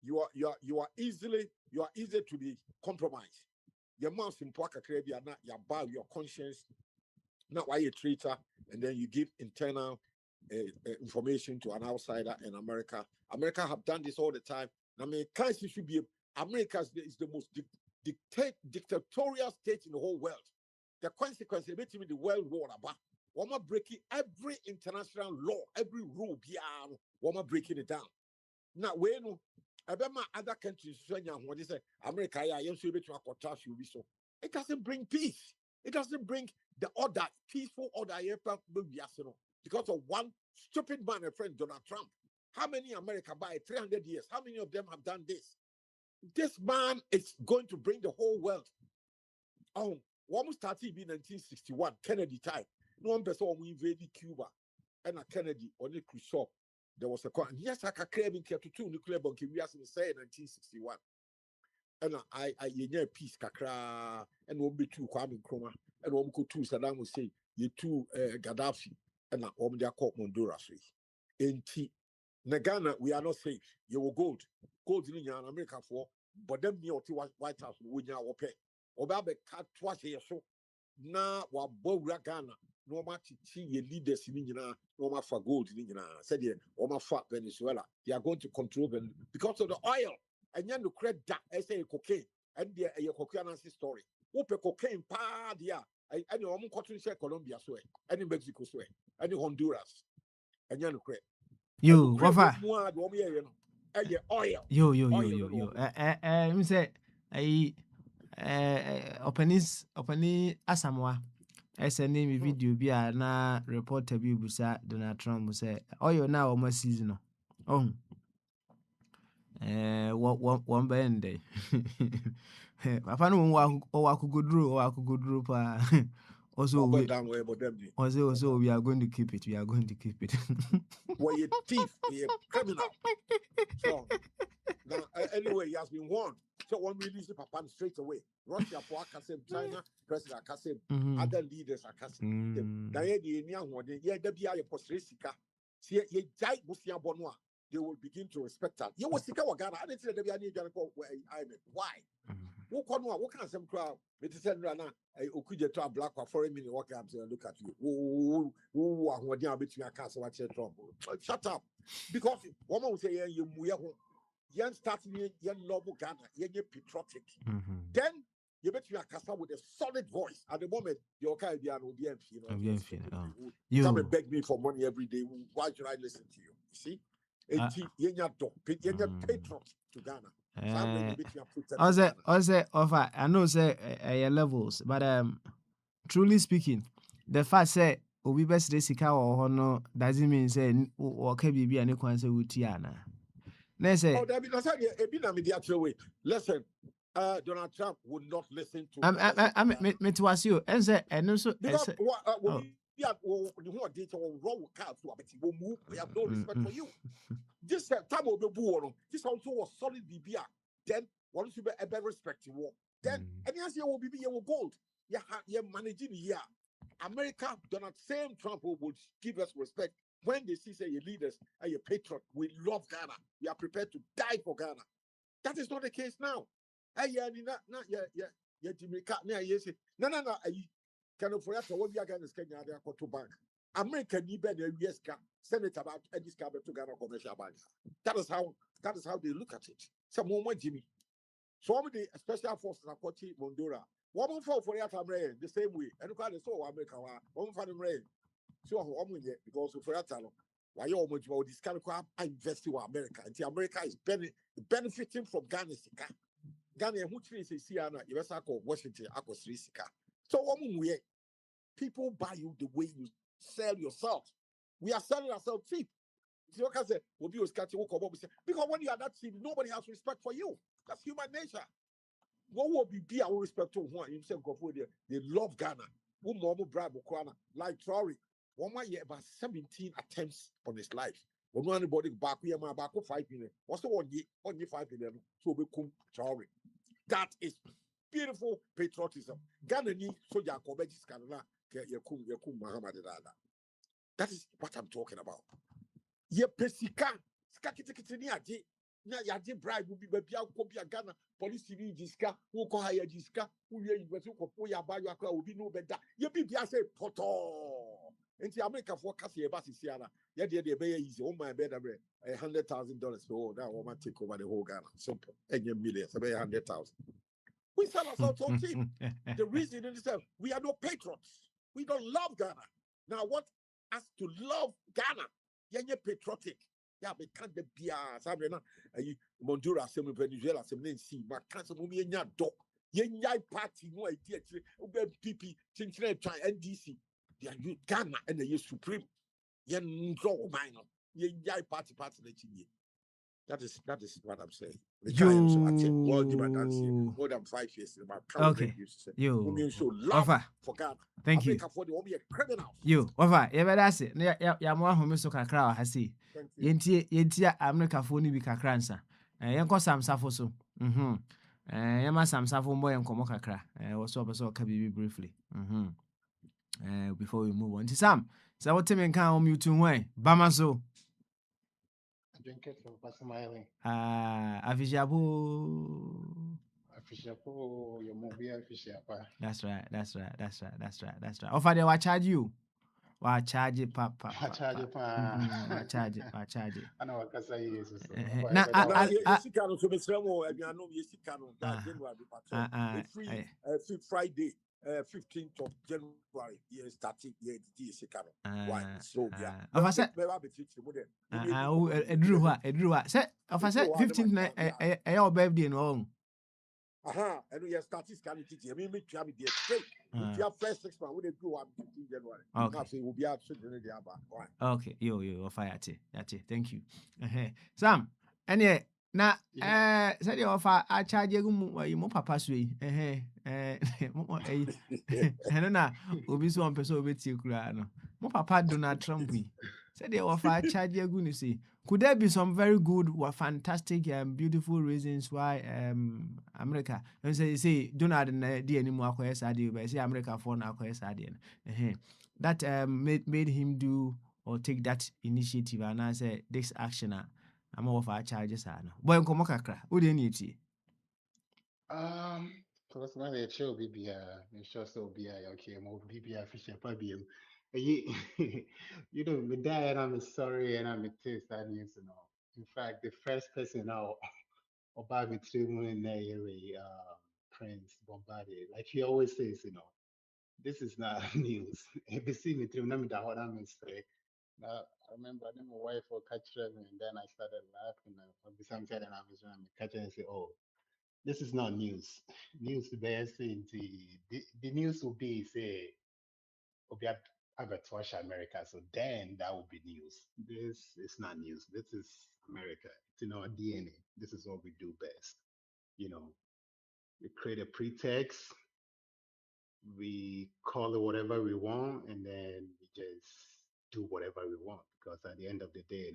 you are easy to be compromised. Your mouth in Poaka Caribbean, your bar, your conscience, not why you traitor, and then you give internal information to an outsider in America. America have done this all the time. I mean, Kaisi should be America is the most dictatorial state in the whole world. The consequence of it the world war about. We're breaking every international law, every rule, we're breaking it down. Now, we know about other countries, what they say, America, it doesn't bring peace. It doesn't bring the order, peaceful order, because of one stupid man, a friend, Donald Trump. How many America by 300 years? How many of them have done this? This man is going to bring the whole world. Almost started in 1961, Kennedy time. No one person we invaded Cuba and a Kennedy on the Khrushchev. There was a yes, I can claim in two nuclear bomb. We have say 1961. And I peace kakra and one be two Kwame Nkrumah and one go two Saddam Hussein, you two Gaddafi and one they are called Honduras. In Ghana, we are not safe. You will gold in America for, but them near White House we now pay. Obabe cut twice here so now wa Bogra Ghana. No matter your leaders in India, no matter for gold in India, said here, or for Venezuela, they are going to control them because of the oil. And then the credit that I say cocaine and the cocaine story. Open cocaine pa dia. And you almost cotton share Colombia swear, and in Mexico swear, and in Honduras. And you credit. You, Wafa. Oil. Yo. Say, Openi Asamoah. I send me video be a na reporter bi busa Donald Trump say oil now almost season. Oh. One bend day. Papa no wa kugudru pa. Also we are going to keep it. We are going to keep it. Well, you thief, you criminal. So now, anyway, he has been warned. So one release the Papa straight away. Russia for Akasim, China, President Akasim, other leaders Akasim. They will begin to respect that. You will see Ghana. I didn't say there be any why? What can some crowd? It is said Rana, Okuja to a black or foreign minute walk up and look at you. Who are between a castle at your trouble? Shut up. Because woman will say, young starting young noble Ghana, young patriotic. Then you bet you are cast with a solid voice. At the moment, your Caribbean will be empty. You come and beg me for money every day. Why should I listen to you? See? You're patron to Ghana. I know say levels, but truly speaking, the fact say we best sika or no doesn't mean say or can be any consequence with Tiana. Let's say, Oh, that be that's a media way. Listen, Donald Trump would not listen to. I'm to ask you, and say, and also, Because what oh. we are what data or wrong car to will move. We have no respect for you. This time will be born. This also was solid BBR. Then once you be a better respect you war. Then any as you will be your gold. You're managing here. America, Donald same Trump would give us respect when they see say your leaders and your patriot. We love Ghana. We are prepared to die for Ghana. That is not the case now. Yeah, yeah, Jamaica, yes, no. Can of forget what we are going to Kenya to bank. America need better US Senate about this cabin to Ghana commercial bank. That is how they look at it. Some more Jimmy. So the special forces are Kochi Mondora. One fall for the same way. And look at the so America. One for them rain. So I'm with it because for that why you almost about this kind of invest in America. And America is benefiting from Ghana. Ghana, which is a Siana, Yvesako, Washington, Akosrisika. So we people buy you the way you sell yourself. We are selling ourselves cheap. So I say, we'll be because when you are that cheap, nobody has respect for you. That's human nature. What will be our respect to one himself? They love Ghana. Who more bribe Okwana like Traore. 1 year about 17 attempts on his life. When anybody back, we are back 5 million. What's the 1 year? 5 million. So we come Traore. That is beautiful patriotism. Ghana ni soja Kobejis Canada. That is what I'm talking about. Ye pesika, skakiti aje. Na yaje bribe will be baby Ghana police TV diska, who call higher diska, who ye university for ya buy your car will be no better. Ye be say poto. And the America forecast ye basi siana. Ye de be easy. Oh my bed $100,000 for that woman take over the whole Ghana. Simple. And ye millions, about 100,000. We sell ourselves so cheap. The reason is that we are no patriots. We don't love Ghana. Now, what us to love Ghana? You're patriotic. Yeah, we can't be a Mondura, some Venezuela, some Nancy, my cancer, we are dog. Yay party, no idea. PP, Cincinnati, NDC. They are Ghana and the supreme. Yen draw minor. Yay party, that is what I'm saying. More than 5 years. Okay. You. So love for Ghana. Thank you. For the only criminals. You. Wafa. You better say. Ya mo ahome so kakra wa hasi. Yentie America fo ni bi kakra nsa. Yenko samsafo so. Yema samsafo mbo yenkomo kakra. Also obeso ka bibi briefly. Before we move on. Sam, so what time can on mute when? Bama so. Drink it from Pasamaile. Afijabu. Afishapo, your movie Afishapa. That's right. Offer they will charge you. Wa charge it, papa. I charge it, I charge it. I know what I say is. Now, free Friday, 15th of January, year starting year why? So yeah. I said, Drew. Say, if I said 15th, your birthday and all. And we are starting scanning teaching. I mean, make sure we straight. If you have first 6 months, we do 15 January. Okay. We'll be out to the other. Okay, yo, fire that's it. Thank you. Sam, and na said you offer I charge you mo papa sui. Na obi so on person obi ti kura no. Mo papa Donald Trump we. Said you offer I charge you go say. Could there be some very good or fantastic and beautiful reasons why America and say Donald and anymore acquires idea, but say America for now acquires idea. That made him do or take that initiative and I say this action I'm off our charges. Boy, come kakra. Who do you need to? Because my chill BBI, sure so be okay, more BBI Fisher Pabio. You know, with that, I'm sorry, and I'm taste that news, you know. In fact, the first person now about me through in Prince Bombarded, like he always says, you know, this is not news. If you see me through, let me that what I'm straight. Now, I remember I my wife for catching me, and then I started laughing. And sometimes I was catching and say, "Oh, this is not news. News to be saying the news will be say, Abattoirs America. So then that would be news. This is not news. This is America. It's in our DNA. This is what we do best. You know, we create a pretext, we call it whatever we want, and then we just do whatever we want. Because at the end of the day,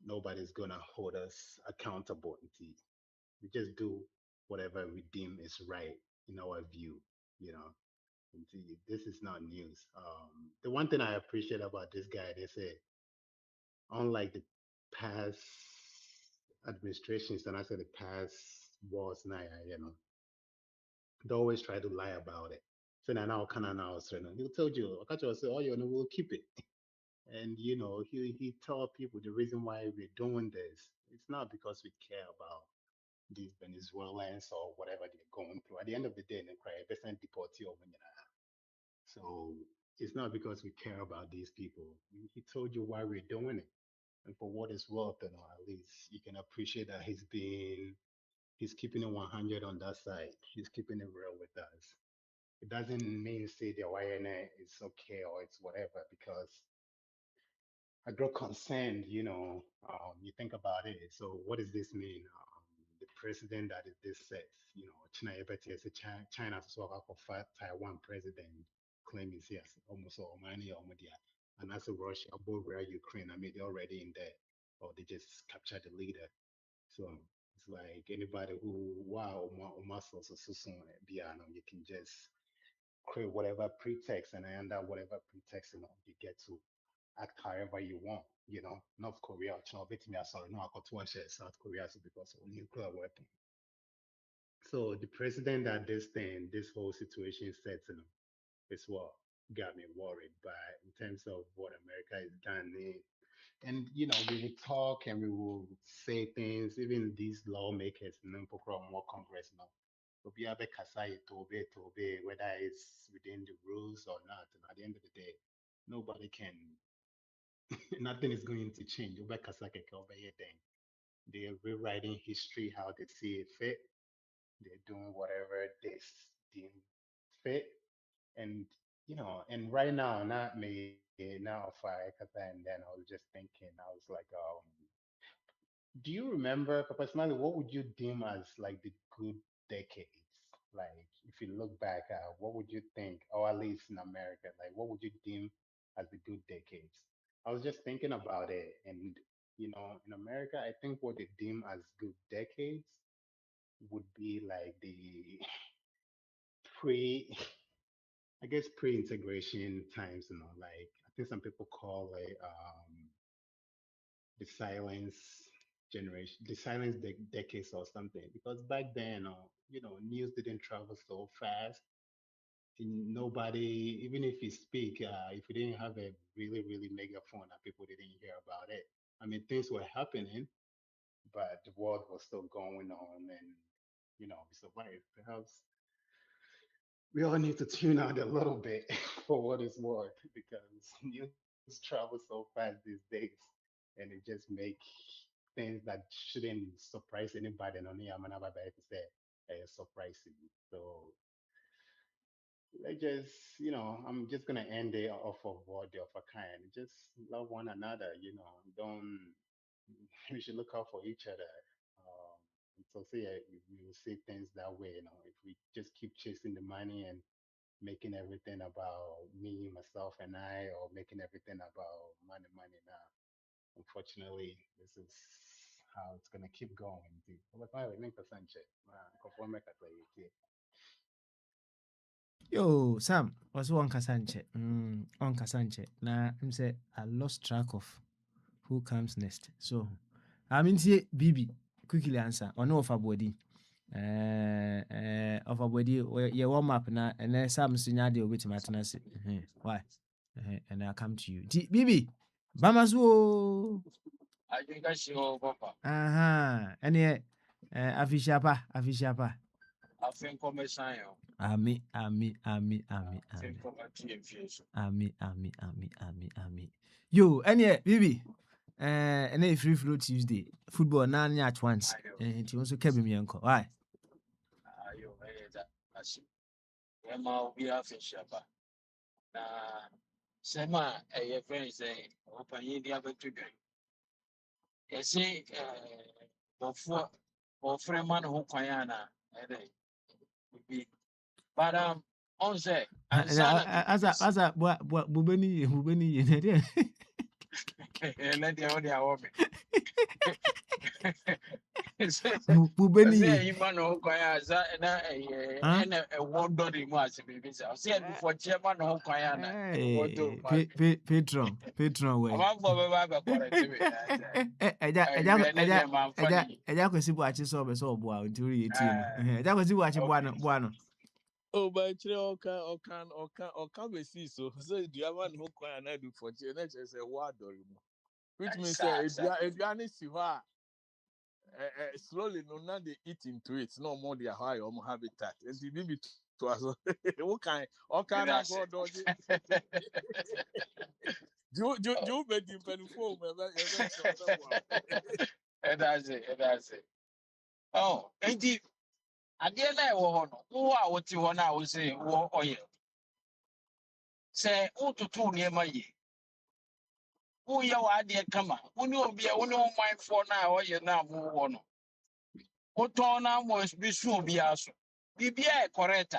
nobody's gonna hold us accountable. We just do whatever we deem is right in our view. You know, this is not news. The one thing I appreciate about this guy, they say, unlike the past administrations, and I said the past wars, now, they always try to lie about it. So now, can now, so he told you, I say, oh, we'll keep it. And he told people the reason why we're doing this. It's not because we care about these Venezuelans or whatever they're going through. At the end of the day, they cry, deportee over. So it's not because we care about these people. He told you why we're doing it. And for what it's worth, at least you can appreciate that he's keeping it 100 on that side. He's keeping it real with us. It doesn't mean say the YNA is okay or it's whatever, because I grow concerned, you think about it. So what does this mean? The president that is this set, China, China so for Taiwan president claiming yes, almost all money or media. And as a Russia, Bulgaria, Ukraine, I mean, they're already in there, or they just captured the leader. So it's like anybody who, wow, muscles or so you can just create whatever pretext, and under whatever pretext, you get to act however you want. North Korea, China, sorry, no, I got one share South Korea so because of nuclear weapon. So the president that this whole situation sets, is what got me worried. But in terms of what America is done, and we would talk and we will say things, even these lawmakers, more Congress, will be able to obey, whether it's within the rules or not. And at the end of the day, nobody can, nothing is going to change. They're rewriting history how they see it fit. They're doing whatever they deem fit. And, and right now, not me, now, and then I was just thinking, I was like, do you remember, Papa Smiley, what would you deem as like the good decades? Like, if you look back, what would you think, or at least in America, like, what would you deem as the good decades? I was just thinking about it, and in America, I think what they deem as good decades would be like the pre, I guess, pre-integration times. Like I think some people call it the silence generation, the silence decades or something. Because back then, news didn't travel so fast. And nobody, even if you speak, if you didn't have a really, really megaphone, that people didn't hear about it. I mean, things were happening, but the world was still going on, and we survived. Perhaps we all need to tune out a little bit for what it's worth, because news travels so fast these days, and it just make things that shouldn't surprise anybody. No, I'm not about to say surprising. So let's just, I'm just gonna end it off of what the of a kind. Just love one another. Don't. We should look out for each other. Um, so see, we will see things that way. If we just keep chasing the money and making everything about me, myself, and I, or making everything about money, money now. Unfortunately, this is how it's gonna keep going. But why we make a sunset? Conform make a play. Yo, Sam, was one Kasanche. On Kasanche. Now, I'm say I lost track of who comes next. So, I'm in here, Bibi. Quickly answer. Or no of a body. Of a body, you warm up now, and then some senior deal with Martinez. Why? And I come to you. Bibi, Bamazo. I think I see all Papa. Aha. And yeah, Afishapa. I think come sign. Ami. I think come TFS. Ami. Yo, and yeah, Bibi. And then free flow Tuesday. Football none at once. And he also kept me uncle. Why? Ayo, that's Emma, we have a shapa. Sema a friend say, open India to drink. You see, before or friend man who Kayana, but on say, and Sana, As a bubeni let the other woman. bubeni Say, you man who Kayana, and a word dotty was a baby. I said before Chairman who Kayana, what do Patron I'm way. out for a correct. Ẹja kwesị bụ achị sọ ọbẹ sọ ọbụ a ntụrụ ya eti no. Ẹja kwesị bụ achị bụ anọ. Oh, but you know, can we see so? So do you have one who can I do for you? Next is a word or more. Which means if you are see her slowly, no, now they eat into it. No more they are high or habitat. As you leave it to us, what kind? All kind of go dodgy. You bet him penny for That's it. Oh, indeed. At the end of one, who are what you want, I would say, war oil. Say, oh, to two near my ye. Who your idea come on? Who will be a one mind for now, or you now move on. What on now was be sure be also. Be a correct.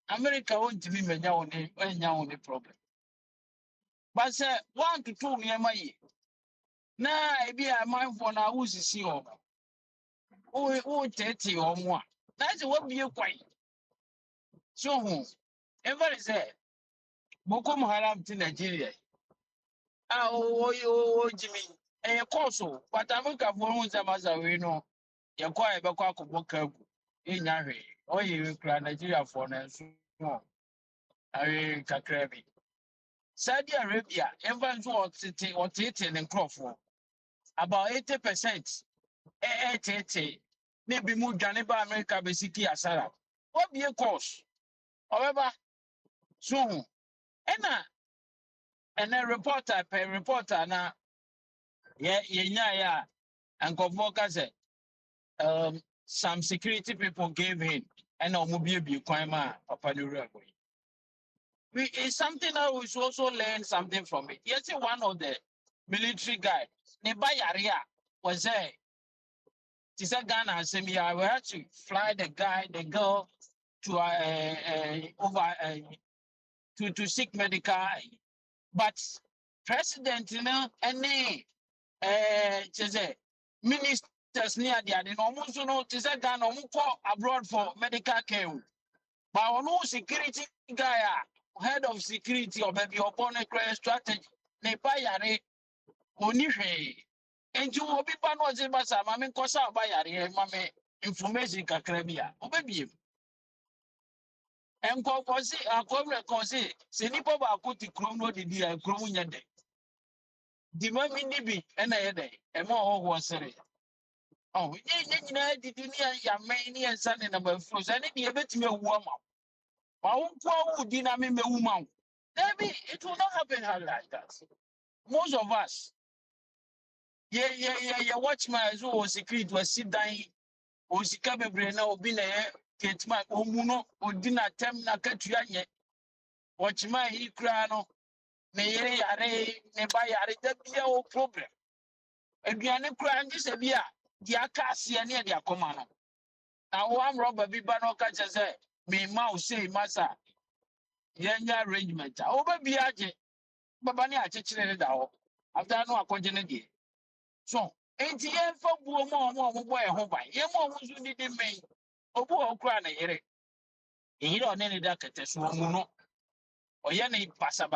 America won't be me now the problem. But say, 1 to 2 near my ye. Now, I be a mind for now, who's the see over. Oh, 30 or more. That's what be a quite. So, ever say, Boko Haram to Nigeria. Jimmy, a course, but I'm going to go to Maza, we know. You're quite a back of book in Yari, or you cry Nigeria for us. I can't. Saudi Arabia, everyone's what city or 80 and Crawford. About 80%. 80. Maybe more than America, basically, as Sarah. What be a course? However, so, and a reporter, pay reporter, now, yeah, and Kovoka said, some security people gave in, and Omobia Bukwama, Papa it's something that we should also learn something from it. Yes, one of the military guy, Nebayaria, was there. Ghana sent me. I had to fly the girl to over to seek medical. But president, any ministers near there, they almost know Ghana abroad for medical care. But on no security guy, head of security or maybe upon a strategy, Nepayare, Onihe. And you will be panos in Bassa, Mammy Cosa Bayari, Mammy information Cacrabia, Obebi. And Cocosi, a Cobra Cosi, Senipo Bakuti Chrono di Dia Chronia Day. The Mammy Nibi, and a day, and more was said. Oh, did you near Yamani and Sunday number four? I need to bet me a woman. My own poor dynamic woman. Maybe it will not happen like that. Most of us. Yeah. Watch my secret was sit down. Osika brain now be na get my omuno odina tem na katuanye. Watch my ikrano. Ne yare ne ba yare da bia o problem. Aduane kra nje se bia dia ka ase ne dia koma no. Na wo am roba bi ba no ka che me ma o say masa. Yenya arrangement. O ba bia age. Baba ne a chechire ne da ho. After no akonje ne die. So, enti ye fa buo mo boy ho ban. Ye mo nzu ni de men. Obu okra na yere. Yere one ne da kete so mu no. Oye ne basa.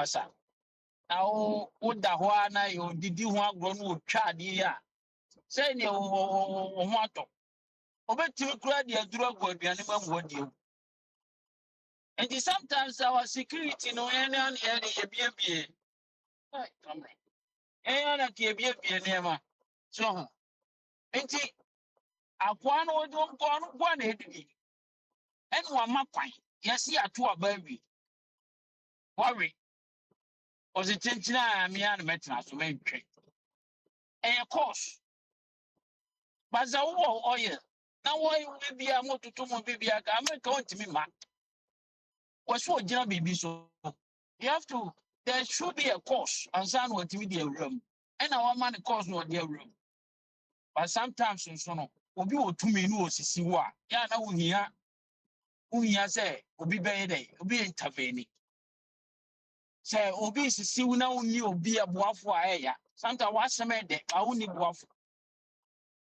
Na o da ho ana yo didi ho agro no otwa ade ya. Say ne o ho ato. Obetimi kura de aduru aguaduane ma mu odi. And sometimes our security no any ebie. Hey, come on. Ana ke ebie ne ma. So, enti Akwano don't go on one edgy. And one mapai, yes, ya to a baby. Worry. Was it tension? I mean, metra to make trade. And of course, but the oil. Now, why will be a motor to my baby? I'm going to me, man. Was what Jabby be so? You have to, there should be a course and some what with the room. And our man course not their room. But sometimes in sono, obi o to me no sisi wa. Ya na unia say obi be dey, obi intervene. Say obi sisi una uni obi aboafo a ya. Sometimes what some dey, I uni boafo.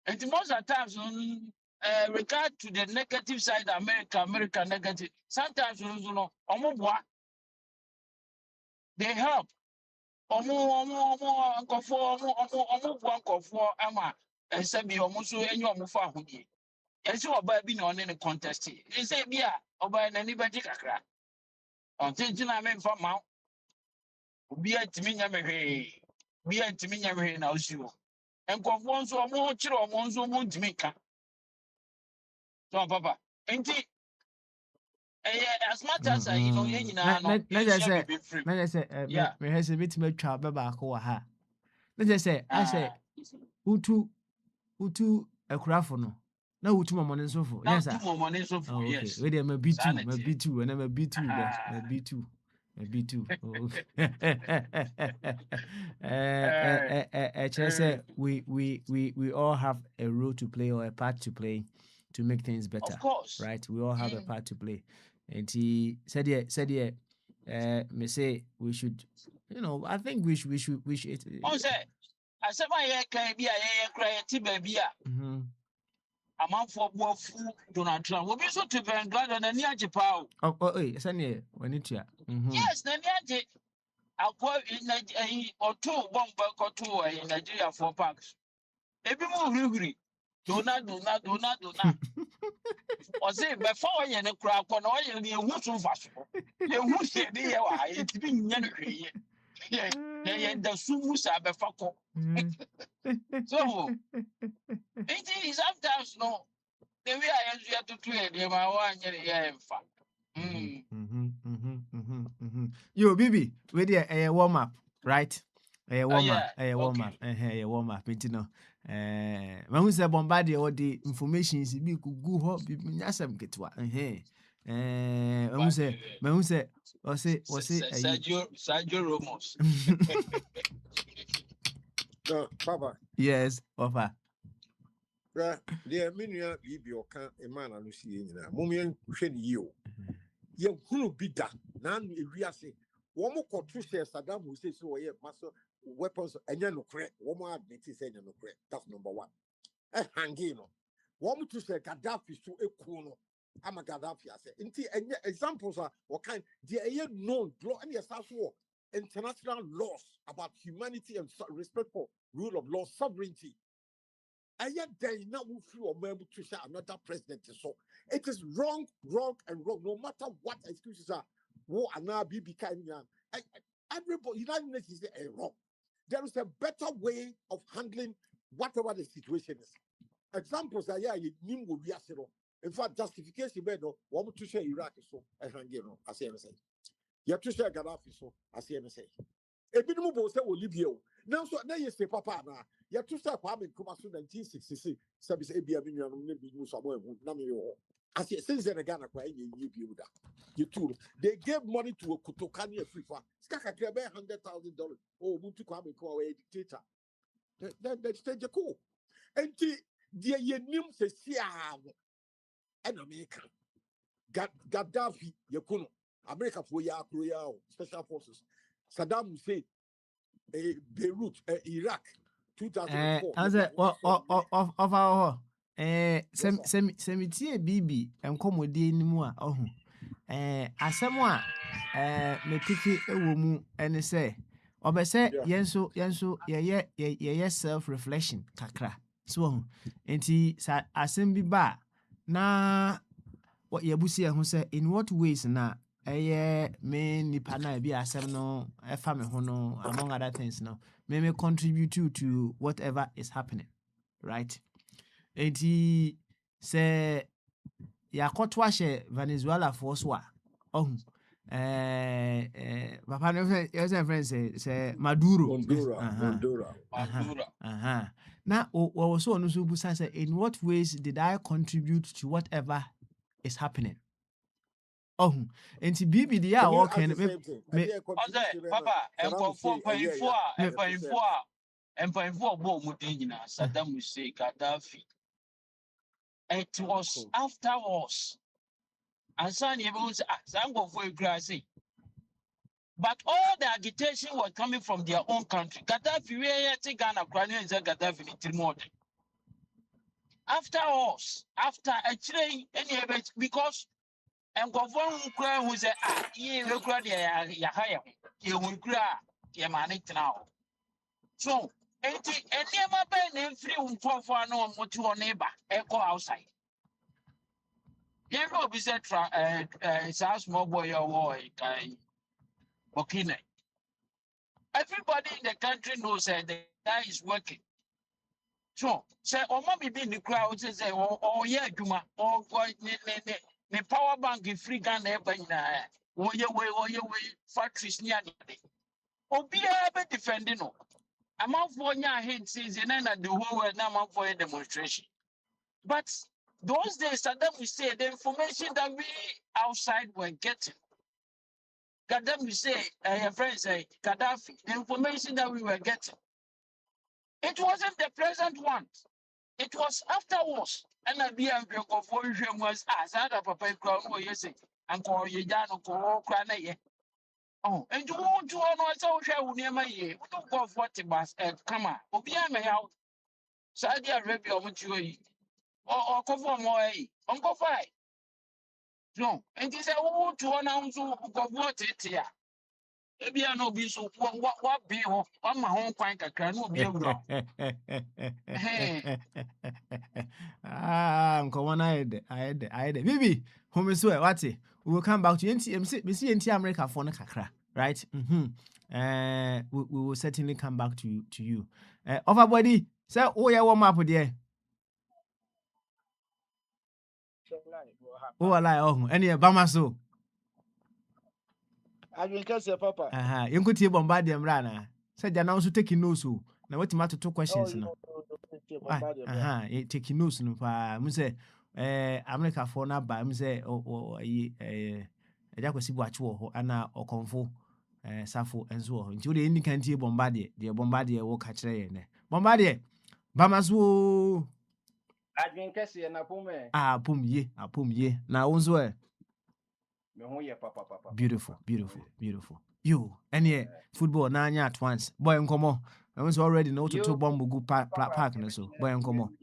And most of the times regard to the negative side, America negative. Sometimes you know, they help. Ama and said be almost any omufa hudi. And so by being on any contest. They say be or by anybody kakra. On thinking I mean for mount. Be a Timina be a Timina now you. And conform so more chiro monzo moon to make. So papa. Ain't it? As much as you know, you know, na say yeah. me has a bit me twa ba ba ko ha. Na say I say utu akurafo no. Na utu momone nsofo. Now Yes two sir. more money so for Okay. yes. We dey my B2, my Sanity. B2 and I'm a B2 there. My B2. My B2. Just say we all have a role to play or a part to play to make things better. Of course. Right? We all have a part to play. And he said me say we should, you know, I think we should On say I said my can be a cry baby. Mhm. A man for food Donald Trump. Will be so to Vanguard and near Japan. Sanya when it ya. Yes, the near I'll go in or two one back or two in Nigeria for parks. Every more hungry. Do not. Or say before you in a crowd on all you need who's so fast. You who say they are it's being angry. Yeah, the sumus are before. So it is sometimes no. The way I have to trade them, I want you Yo, Bibi, we there a warm up, right? A warm up, yeah, a warm up, a warm up. You know, when we say bombard all the information is be could go hop, nyasam ketwa. When we say, or say, Sergio Ramos. No, Papa. Yes, offer. Dear Minia, Bibi or can a man and see in a moment, you. You who be that? None we are saying. One more contrition, Saddam who says so, yeah, master weapons, and you're no correct. One more admit is no correct. That's number one. Hangino. One more to say Gaddafi to a corner. I'm a Gaddafi. I say, and examples are what kind, there are known law and yes, war, international laws about humanity and respect for rule of law, sovereignty. And yet there is now free or able to share another president. So it is wrong, and wrong. No matter what excuses are, war and now be kind. Everybody, United Nations is wrong. There is a better way of handling whatever the situation is. Examples are you will be in fact, justification bed no one to share Iraq so I hang you know as I say. You have to share Gaddafi so as I say. A bit more will leave you. Now, so now you say, Papa, now you have to start farming Kumasu 1966. Service ABM in your name, somewhere, Namio. As you since then, again, you build that. You too. They gave money to a Kutokani free for Skaka $100,000. Oh, Mutu Kwame call a dictator. That stage a cool. And the name says, and America. Gaddafi, Yakuno, America for Korea, Special Forces. Saddam Hussein, Beirut, Iraq, 2004. Answer of our semitie bibi enkomodi nimu a ohu asem a me piki ewo mu ene se obese yenso ye self reflection kakra so enti asem bi ba na what yebusi ehun se in what ways na me nipa na bi asem no efa me ho no among other things no may contribute to whatever is happening, right? Enti se yakoto ahye Venezuela for so a papa no yes friend say Maduro. Now we so no so busa say in what ways did I contribute to whatever is happening? Oh, and to BB the Can you hour ask can the same thing? I me did a Ɔsɛ contribution and papa Saddam mpɔnfoɔ Hussein a year, mpanyinfoɔ a yeah, 50 cents. mpanyinfoɔ a bɔ ɔmo den nyinaa Saddam Hussein Gaddafi. It was Cool. afterwards. And son, everyone said, "I'm going for a grassy." But all the agitation was coming from their own country. Gaddafi, we are taking Ghana, Ukrainian, and Gaddafi in Timor. After us, after actually any event, because and go for who say, ye will cry, ya hire, you will cry, ye man it now. So, and never been in free for no what to our neighbor, echo outside. You know, be said, small boy or boy, Burkina. Everybody in the country knows that the guy is working. So, say, or maybe be in the crowd, say, oh, yeah, Juma, or the power bank in free gun, oh, your way, factories near the oh, be a defending. I'm out for your hint season and the whole world now for a demonstration. But those days, Saddam Hussein, the information that we outside were getting. Gaddafi we say, your friend say, Gaddafi, the information that we were getting, it wasn't the present one. It was afterwards. And I be a was as other papa crown or you say, and call you down or call cry. Oh, and you won't do no so shall near my year. We don't go for what it was come on. Obia me out. Saudi Arabia won't you or cover more Uncle Five. No, and this I want to announce go what it here. Maybe I know be so what be on my home quite a can be a Ah, Uncle One, I had Bibi, whom is where what we will come back to NT, we see NT America for Nakakra, right? We will certainly come back to you. Overbody, so oh, yeah, warm up with you. Oh, I lie, oh, any Bamaso. I will catch your papa. You could see Bombardier Rana. Said you're now taking notes. Now, what matter two Oh, questions? you No, bombard taking notes. No, Muse, America for now, by Muse, or a Jacosy watch war, Anna or Confo, Safo, and so on. Until the Indian can't Bombardier, the Bombardier will catch there. Bombardier, Bamasu. I will catch you and a pume. Pum ye. Now, also. Papa. Beautiful. You, any football, nanya at once. Boy and come I was already know to bomb go park and so. Boy and come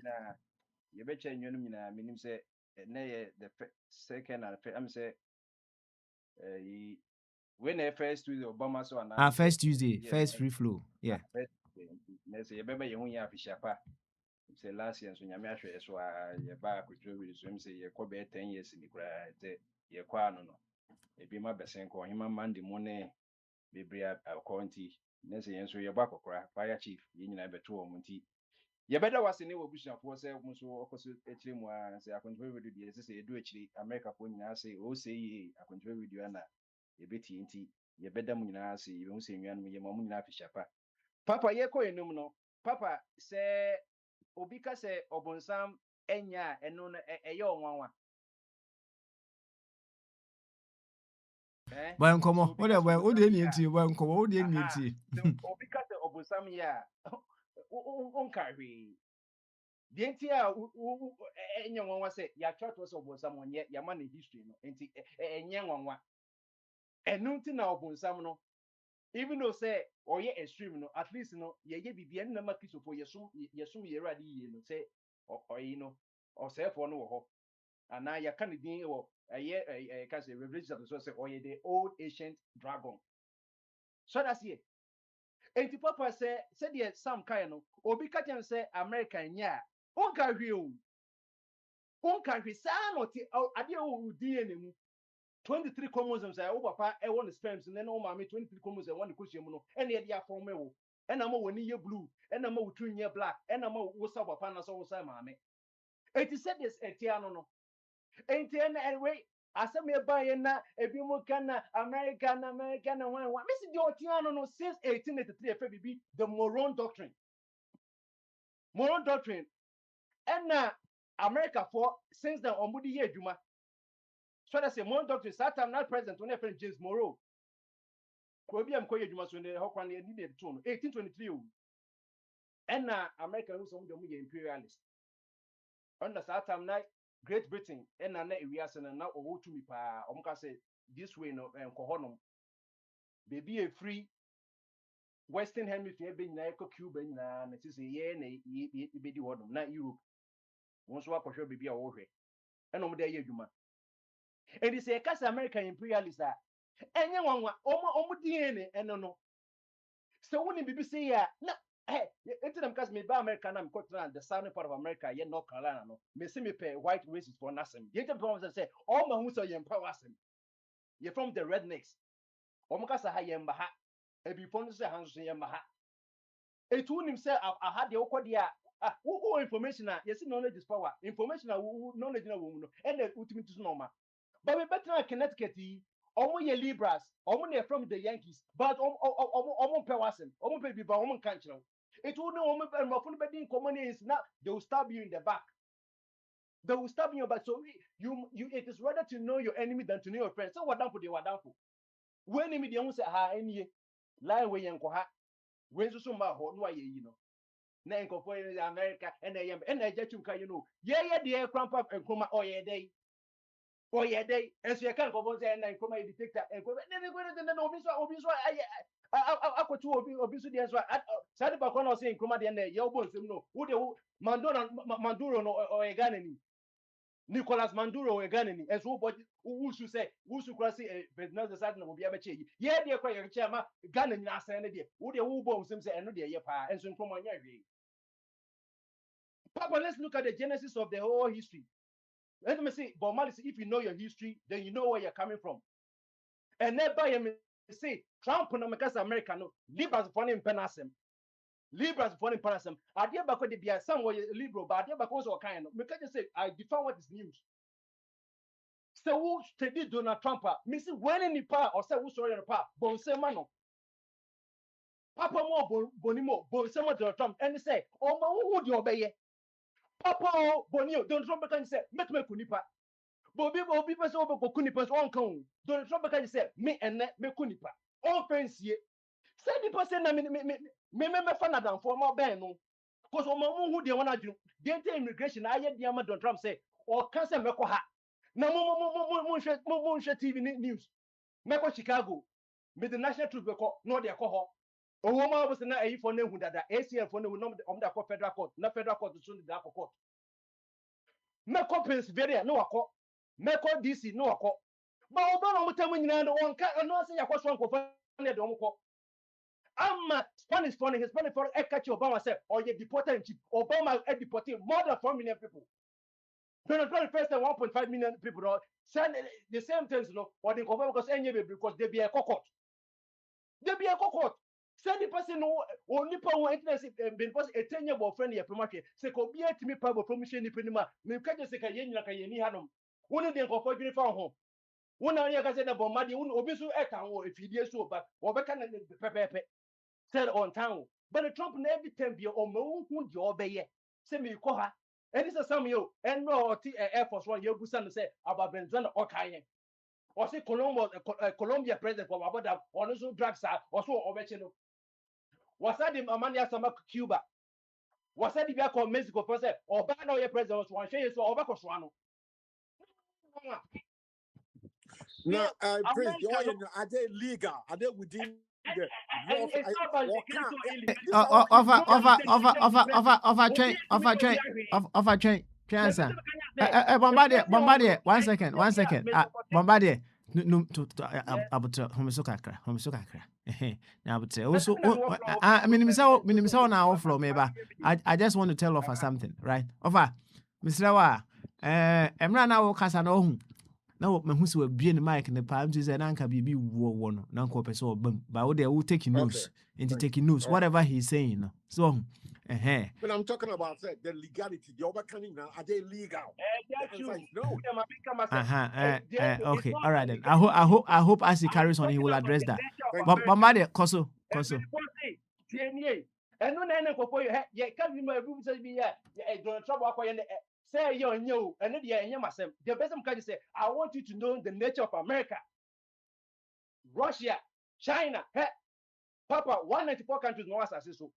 You bet you meaning say, nay, the second and I'm say, when the first Tuesday, Obama so and first Tuesday, first free flow. Yeah. Let's say, remember you only have a shapa. Say last year, so Yamisha, so I back with you, so say, you could be 10 years in the grade, you quano. A be my best and call him a man the money, be bria a county. Next year, so your back or cry, fire chief, you know, better monty. You better was in your bush for say, so actually, more say, I control with you, as I say, do actually, America for you, I say, oh, say, I control with you, Anna, a bit TNT, you better when I say, you don't say me and your mom in Afishapa. Papa, ye ko no. Papa say, Obika say, Obonsam, Enya, and no, a young one. Boy and come what do you need to? Boy and come what do you need to? Obika say, Obonsam, ya, carry. The entire anyone was say, your church was about someone yet, your money history, and young one. And nothing now upon some no, even though say, or ye extreme, no, at least no, ye be any number kiss for your soon, ye ready, you know, say, or you know, or say for no hope. And now you can't be or a year, a cast a revelation of the source, or ye the old ancient dragon. So that's it. And the papa said, yes, some kind of, or be cut and say, American, yeah, on you. On country, son or idea DNA 23 chromosomes. I over I want the sperms and then oh mammy 23 chromosomes and one cushion and the idea for me. And I'm one year blue and I'm two year black and I'm what's up upon us all time, mammy. It is said this etiano. Ain't anyway. I said me buying na a Bimokana, American, and one. Missing the Otiano since 1883 FBB, the Moron Doctrine. Moron Doctrine. And America for since the Omudi year Juma. So that's a more doctor, Saturn not present when friend James Morrow. Kobe am Koya Dumas when they Hawkwan needed to 1823. And America who's on the imperialist. Under Saturn night, Great Britain, and we are saying now or to me pa say this way no and Kohonum. Baby a free Western Hemisphere being like Cuba and it is a year and a baby water, not Europe. Once what for sure baby over. And over there you man. And it's a cast American imperialist that anyone almost DNA and no. So when you say yeah, no. Hey, it's them cause me by American I'm the southern part of America, yet North Carolina, no. Me see me pay white races for nothing. You can promise and say, all my who's are you empower them. You're from the rednecks. Omukasa ha yembaha. Ebi phone say hands yembaha. It wouldn't himself I had the okwadia. Who information yes, knowledge is power. Information knowledge no woman and the ultimate is normal. But we better Connecticut. Omo ye Libras, omo ye from the Yankees, but omo pewasen, omo baby, but omo can't. It will know omo bedin common is now they will stab you in the back. They will stab you, but so you it is rather to know your enemy than to know your friend. So what down for the what down for? When enemy they won't say any lie way and koha. When so ma ho no ye no. Na enko for America and I just you know. Yeah, the cramp up and coma or ye day. For your day, and so you can't go on and come a detector and go. Then go to I could to obviously as well. Sadi Bacono saying, come at the end, your bones, no, who Manduro or a Ganani. Nicolas Manduro or a Ganani, as who should say, who should cross it, but not the sudden will be a change. Yeah, dear, quite a chairman, Ganani, and idea. Who the who bones him say, and no dear, and so come on your way. Papa, let's look at the genesis of the whole history. Let me see, but Malice, if you know your history, then you know where you're coming from. And never you say Trump no because America no Libras for him penasem. Libras for him penasem. I dear back the be somewhere liberal, but I dear back also kind of because you say I define what is news. So who study Donald Trump? Me see when in the power or say who sorry in the power, bon say mano. Papa more bonimo, bon say Donald Trump, and say, oh my who do obey? Papa bonio, Donald Trump can say, make me kunipa. Bobby person over Kunipa's own cone. Donald Trump can say, me and me Kunipa. All friends here. 70% me Fanadan for more ban. Because on my who they want to do. The immigration, I had the Donald Trump say, or cancer Mekoha. No more TV news. Meko Chicago. With the national truth record, no, they call her. O woman was not a for name that ACL for no federal court, not federal court to soon the court. Meko Pennsylvania, no, Meko DC no ako. But Obama will tell me now one cat and not say I was wrong for I'm Spanish for Hispanic for a catch Obama said, or you deported Obama deported more than 4 million people. Donald Trump first 1.5 million people send the same things, you know, or the government because they be a cohort. They be a cohort. Send the person who only power interest been a 10-year friend here from market. Say, could be a timid power from Michelle Nipinima. Me catch a second yen like a yeni hanum. One of them go for uniform home. One of you guys said about Madi, one obviously if he did so, but or can pepe said on town. But the Trump every time be on my own who you obey. Say me call her. And this is some you and no Air Force One, your son say about Venezuela or Cayenne. Or say Colombia president for about that, or also drugs are also original. Was that the Amania Sama Cuba? Was that the Biaco Mexico president or Bano your president was one share so over Coswano? Now, Prince, are they legal? Are they within the offer train. Bombardier. 1 second. Bombardier. No, to abutra homisokakra. Now, but also, I mean, now flow, maybe. I just want to tell Offer something, right? Offer, Mr. Wa, Emra now Casano. Now, who's will be in the mic in the palms is an anchor BB one, non so boom. But they will take news into taking news, whatever he's saying. So, but I'm talking about the legality, the overcoming now, are they legal? No. Okay, all right then. I hope as he carries on, he will address that. Bombardier, Koso. And no, for you, can't be my room, say, Donald Trump, say yo nyo and the enya masem. The best can say I want you to know the nature of America, Russia, China, hey, Papa, 194 countries no as so.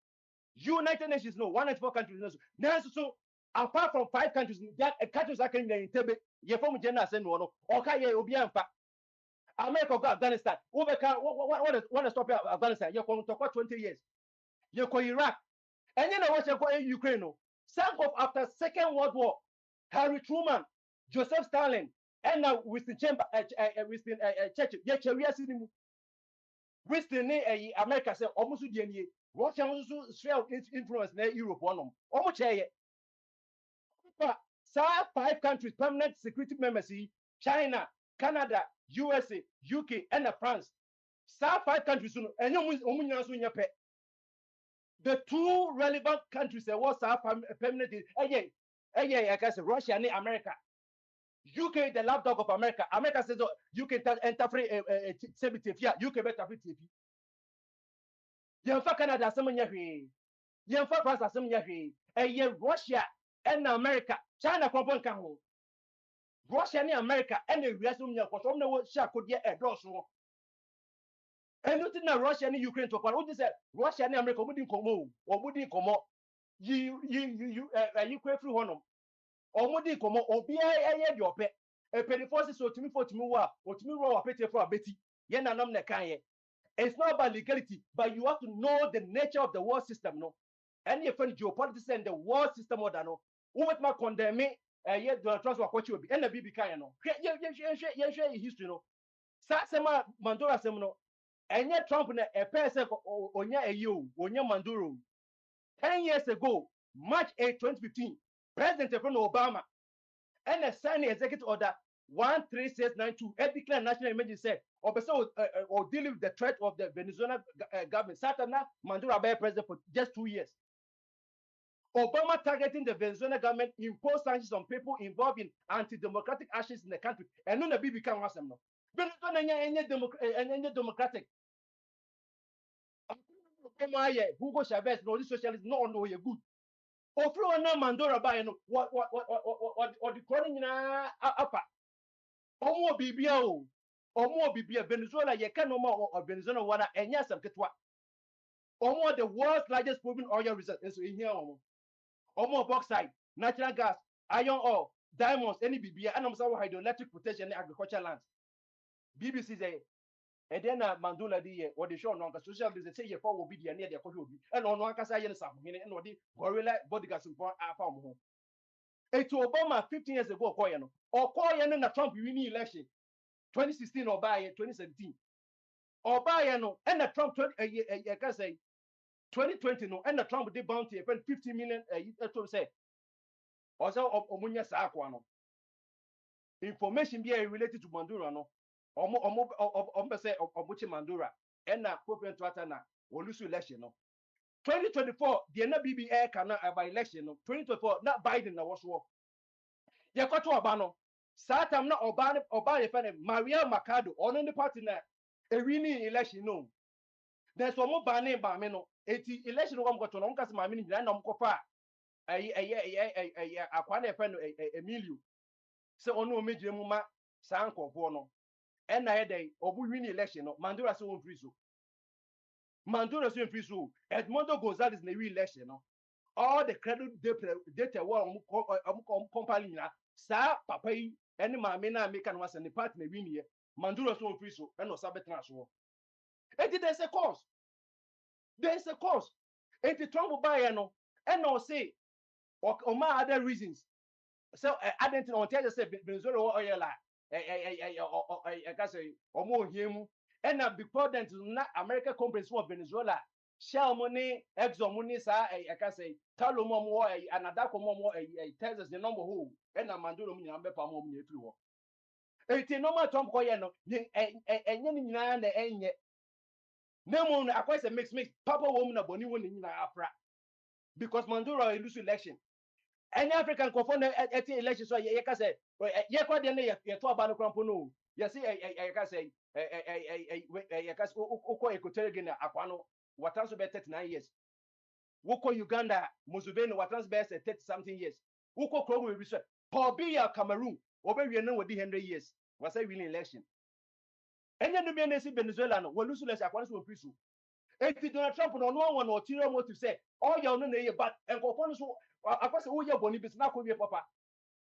United Nations no 194 countries no. Now so apart from 5 countries that countries are can in tebe ye from general say no okay ye obi amfa America go Afghanistan what is stop Afghanistan you come to 20 years you go Iraq and then what you go Ukraine no sank off after Second World War Harry Truman Joseph Stalin and now Winston Churchill ye cheriya sinimu Winston America say almost die Russia also share influence na Europe one almost chair but 5 countries permanent security members China, Canada, USA, UK, and France. 5 countries and the 2 relevant countries that was permanent I guess Russia and America. UK the lapdog of America. America says you can enter free UK better free. Yemfa Canada some nyahwe. Yemfa France some nyahwe. Russia and America. China kompon kan ho. Russia and America and the rest of them because no share could get a door so. And nothing na Russia and Ukraine to what say Russia and America wouldn't come or wouldn't come up. You Ukraine through honum. Or wouldn't come or be a your pet. A penny forces or to me or to me raw petty for a betty. Yen and it's not about legality, but you have to know the nature of the world system, no. And your friend geopolitics and the world system or no. Who would not condemn me? Yet the transfer what you will be and the BB kind no. Share history no. Sema Mandela semino. And yet Trump a person onya a you onya Manduro. 10 years ago, March 8, 2015, President Obama and a signing executive order 13692 declared national emergency or dealing with the threat of the Venezuelan government. Satana Mandela by president for just 2 years. Obama targeting the Venezuelan government imposed sanctions on people involved in anti-democratic actions in the country. And none of it became awesome. Venezuela democratic. Hugo Chavez, no, this socialist, no, you're good. Ofro na Mandora by no, what the calling na apa. Omo bibia o. Omo bibia Venezuela, ye can no more of Venezuela water and yes, I'm ketwa. Omo the world's largest proven oil reserve is in here. Omo bauxite, natural gas, iron ore, diamonds, any BBA, and hydroelectric protection and agricultural lands. BBC say, and then Mandula the or the show non social business say you will be near the coffee and on one casa and some and what the gorilla bodyguards in farm home. It to Obama 15 years ago, Koyano, or Koyan and Trump winning election 2016 or by 2017. Or Bayano and the Trump 2020 no and the Trump did bounty 50 million say. Also Omunya Saquano. Information be related to Mandura no. Say Obuchi Mandura and na Pope Twatana will lose election no. 2024 the BBA cannot by election no. 2024 not Biden na was war. Yakoto Obano. Satam na Obama Maria Mercado on the party na a winning election no. There's one more banning by me no. 80 election one got to no cause my meaning na mkofa Akwantufuo Emilio. So ono major muma sanko for no. And I had a winning election no. Mandura so on free so. Mandura so free so. Edmundo Gonzalez in the re-election no. All the credit data were compiling na sa papa any mamina American was in the party win here. Mandura so free so and no sabetra so. And there's a cause. There's a cause. And the Trump buy no and no say or my other reasons. So I didn't know tell you say Venezuela oil I can say more him and before then to not American companies from Venezuela Shell money, Exxon money, I can say Talomo more another more tells us the number who and a Manduro number per moment through. It's no more Trump Koyano and the no one acquires a mix Papa woman of Bonnie in Afra because Manduro lose election. Any African confond at the election, so you can say, yeah, quite the name you talk about the Crampono. You see, I can say, I can Oko Equatorial Aquano, what else about 39 years? Woko Uganda, Museveni, what else best at 30 something years? Uko Chrome will say, Paul Biya Cameroon, over we know what the 100 years was a winning election. And then the men see Venezuela, no, well, Lusulus Akwantufuo Prisu. And Donald Trump on one or two more to say, oh, you're not a but and go upon so I was all your bonnie business could be papa.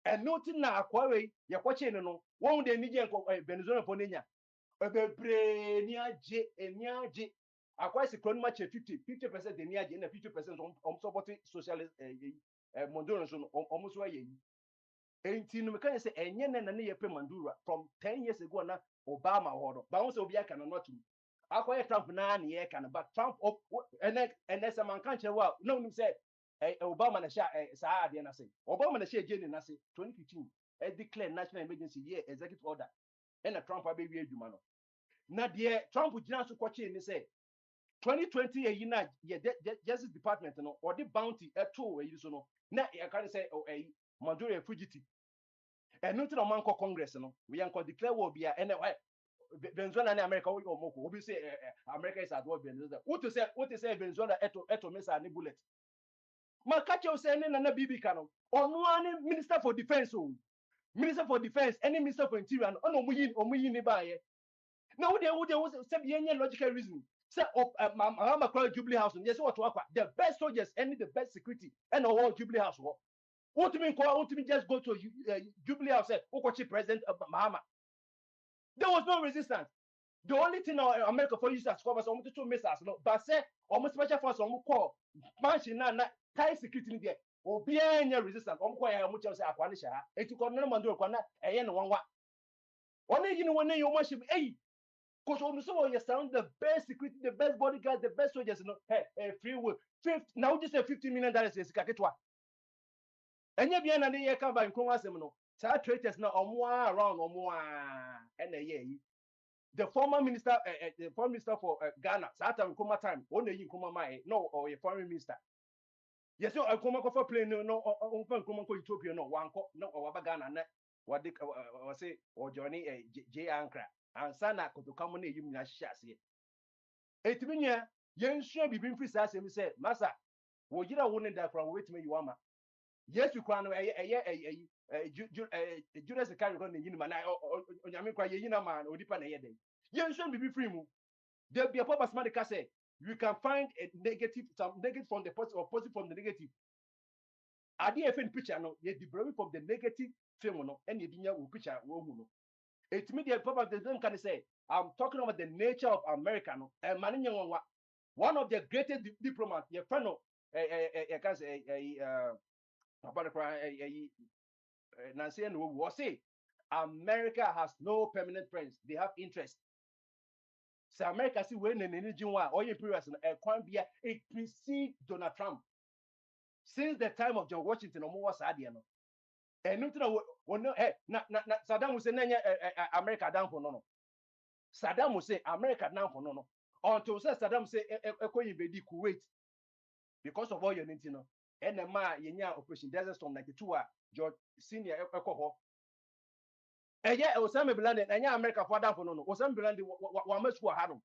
And nothing now, Quarry, you're watching, no, one day Niger Venezuela Ponina. A brain, J, and J. I quite a much 50% the near and 50% on supporting socialist Mondurans almost way. 18 mechanics say, and yen and near Mandura from 10 years ago now, Obama order. Bounce of Yak and not to. I quite Trump 9 year can, but Trump and as a man can't well, no, say Obama and a shot, and I say, Obama and a share Jenny, and I say 2015, declare national emergency year executive order, and a Trump baby, you man. Now, dear Trump would just watch it and say, 2020 a year, Justice Department, or the bounty at 2 you know. Now, I can't say, oh, a Mandura fugitive. And not a man called Congress, we are declare will be anyway. Venezuela and America, we say America is at war. Venezuela. What to say Venezuela eto miss any bullet. Makacho saying and a BB canon. On one Minister for Defense, Minister for Defense, any Minister for Interior, no muyin nearby. Now there was some logical reason. Say Mahama called Jubilee House, and yes, what the best soldiers, any the best security, and all Jubilee House. What do you mean? What do you mean? Just go to Jubilee House, say, President Mahama. There was no resistance. The only thing America for used as cover some 2 missiles, but say almost special force on call, mansion na tie security there. Or be any resistance. Much say Aquanisha. It took on no man do a one. Only you know when you want him, hey, because on so you sound the best security, the best bodyguards, the best soldiers, hey, free will. Now just a $50 million is Kaketwa. And you be an year come by in Congressman. So traitors now around and a year. The former minister for Ghana, Saturn Kuma time, only you Kuma my no or a foreign minister. Yes, so I come for plane no open Kuma Ethiopia no one no or Ghana what they say or Johnny J Ankra and Sana could come on you shasi. It mean yen should be being precise and say, Massa, would you not want that from wait me you ama? Yes, you can Judas carry on the Uniman or Yamika Yinaman or Dipan Yede. Yen should be free move. There'll be a purpose Madika say. You can find a negative, some negative from the positive or positive from the negative. I did picture no, yet the brave from the negative film no, and you didn't picture no. It means the purpose of them can say, I'm talking about the nature of America no, and one of the greatest diplomats, your friend, can say, Nancy and will say, America has no permanent friends, they have interest. So America see when an energy one or imperials and it precedes Donald Trump. Since the time of George Washington, or more Sadiano. And no, Saddam will say, America down for no. Saddam will say, America down for no. Until Saddam say, Kuwait. Because of all your Nintino. And the Yenya Operation Desert Storm 92, George Senior Echo. And yet, Osama bin Laden, and America for down for no. Osama bin Laden, one much for Harum.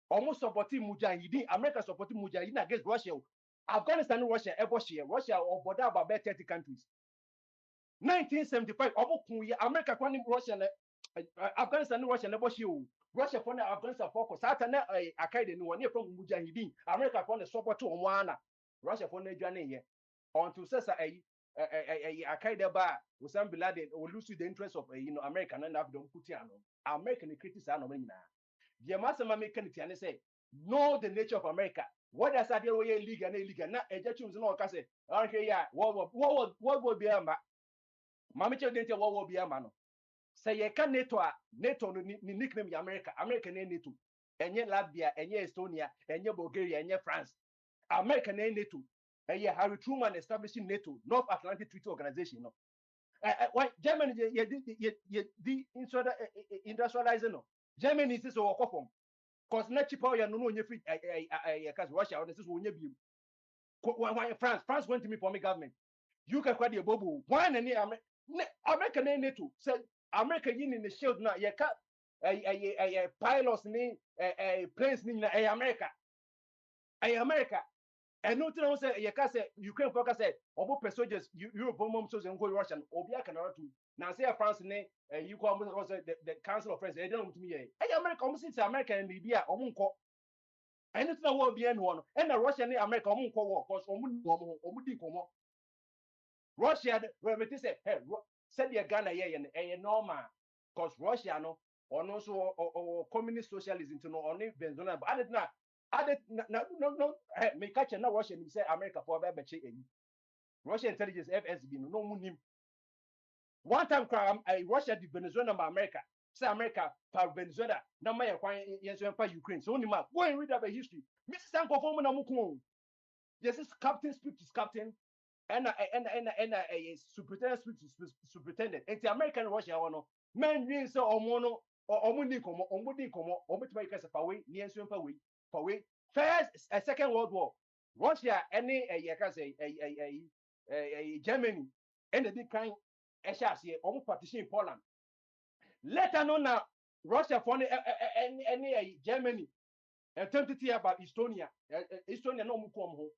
Almost supporting Mujahideen, America supporting Mujahideen against Russia. Afghanistan, Russia, Russia, or border about 30 countries. 1975, America, Russia, Afghanistan, Russia, Russia, for Afghanistan, for Satan, Akaid, and one year from Mujahideen, America, for the support to Oman, Russia, for Nigeria, on to Sessa, Akaida bar, Osama bin Laden, will lose the interest of American and Abdon Kutiano, American critics are no mean. The master American say, know the nature of America. What does that do? League and illegal? Not a judge no case. Okay, yeah. What will be a man? Mamicha didn't what will be a man. Say you can NATO nickname America, American NATO, and yet Latvia, and yet Estonia, and yet Bulgaria, and yet France. American NATO. And yet Harry Truman establishing NATO, North Atlantic Treaty Organization. No. Why Germany industrializing no. Germany is so welcome. Cause not cheaper you no free cause Russia this is when you France went to me for me government. You can quite the bubble. Why any American NATO say America in the shield now you can pilots ni planes ni America. America. And no thing say you can say Ukraine for say obo soldiers Europe mom soldiers go Russian obia can to now say France ne you come say the Council of Friends they don't to me eh America almost say America and Libya omunko anything that will be anyone and the Russia and America omunko war cause omudi komo Russia where me say hey said the Ghana here and normal cause Russia no or also or communist socialism to no only Venezuela but no me catch na Russia me say America for be check Russia intelligence FSB no munim one time crime Russia the Venezuela by America say America for Venezuela na my kwan yes for Ukraine so only go and read about history Mrs. Sanko for na muku yes is captain speak to captain and superintendent and the American Russia one men mean so omono omudi komo omutuma ikasa for way near so for way first a second world war Russia any you can say Germany and the big kind almost partition in Poland later on now Russia for any Germany and 20 about Estonia no mukom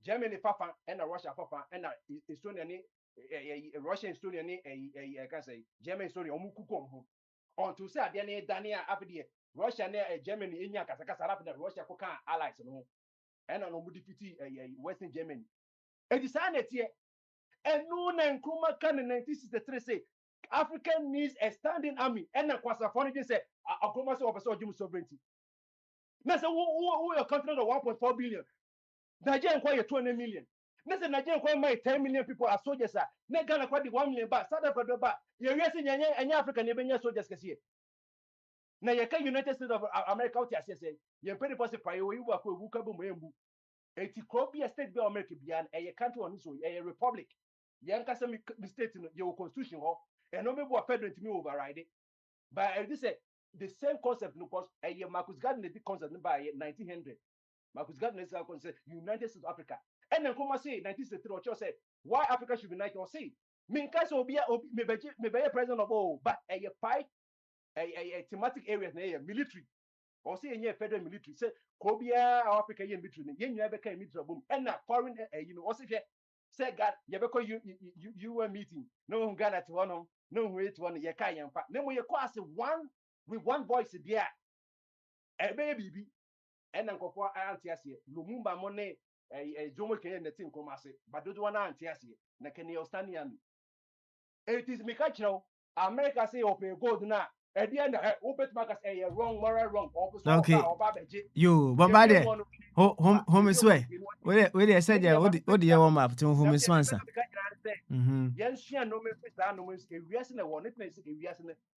Germany papa and Russia papa and Estonia Russia Estonia I can say Germany Estonia omukukom on to say the Dania after the Russia Germany in Yakasaka Russia Kokan allies no and on defeat Western Germany. A decided here and noon and Kuma can in 1963 say Africa needs a standing army and a Kwasafoni say a commercial of a sovereignty. Now, so who are country of 1.4 billion? Nigeria acquire 20 million. Now, Nigeria acquire 10 million people as soldiers. Ghana acquire 1 million baht. South Africa baht. You're guessing any African soldiers can see. Now, you can United States of America out here say, you're pretty possible priority work with Wukabu Mwembu. Eti Colombia state be America beyond a country on this way, a republic. Yanka some state in your constitution hall, and no member federal to me override it. But this is the same concept because a Marcus Gardner did concept by 1900. Marcus Gardner is concept United States of Africa. And then come say 1963 or say why Africa should be united or say Minkas will be a president of all, but a fight a thematic areas military. Or say any federal military say Kobia Africa military yen never came military boom and now foreign also say God you because you were meeting no Ghana to one no wait one ye can yampa no you call one with one voice there a baby and then go for antiasia Lumumba money a Jomo Kenya the team come say but those one antiasia na Kenya standing it is Mikacho America say open gold now. At the end, open markets a wrong, moral wrong. Okay. You, Bombardie. Home is way. Where they said, yeah, what do you want map to whom is Swanson? Yes, she no me no we are a one, it makes a we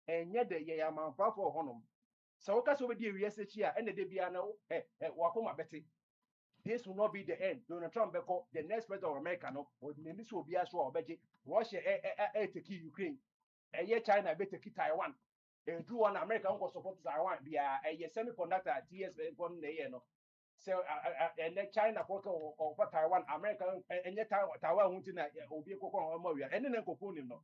and yet the Yaman for honum. So, that's over the we here and the Debiano, Wakoma Betty. This will not be the end. Donald Trump, the next president of America, or this will be as well. Russia, take Ukraine. A year China, better keep Taiwan. And do one America will support Taiwan. Be a semiconductor TS one day, no. So and then China for Taiwan, America, and yet Taiwan won't be a cocoa or more. And then go no.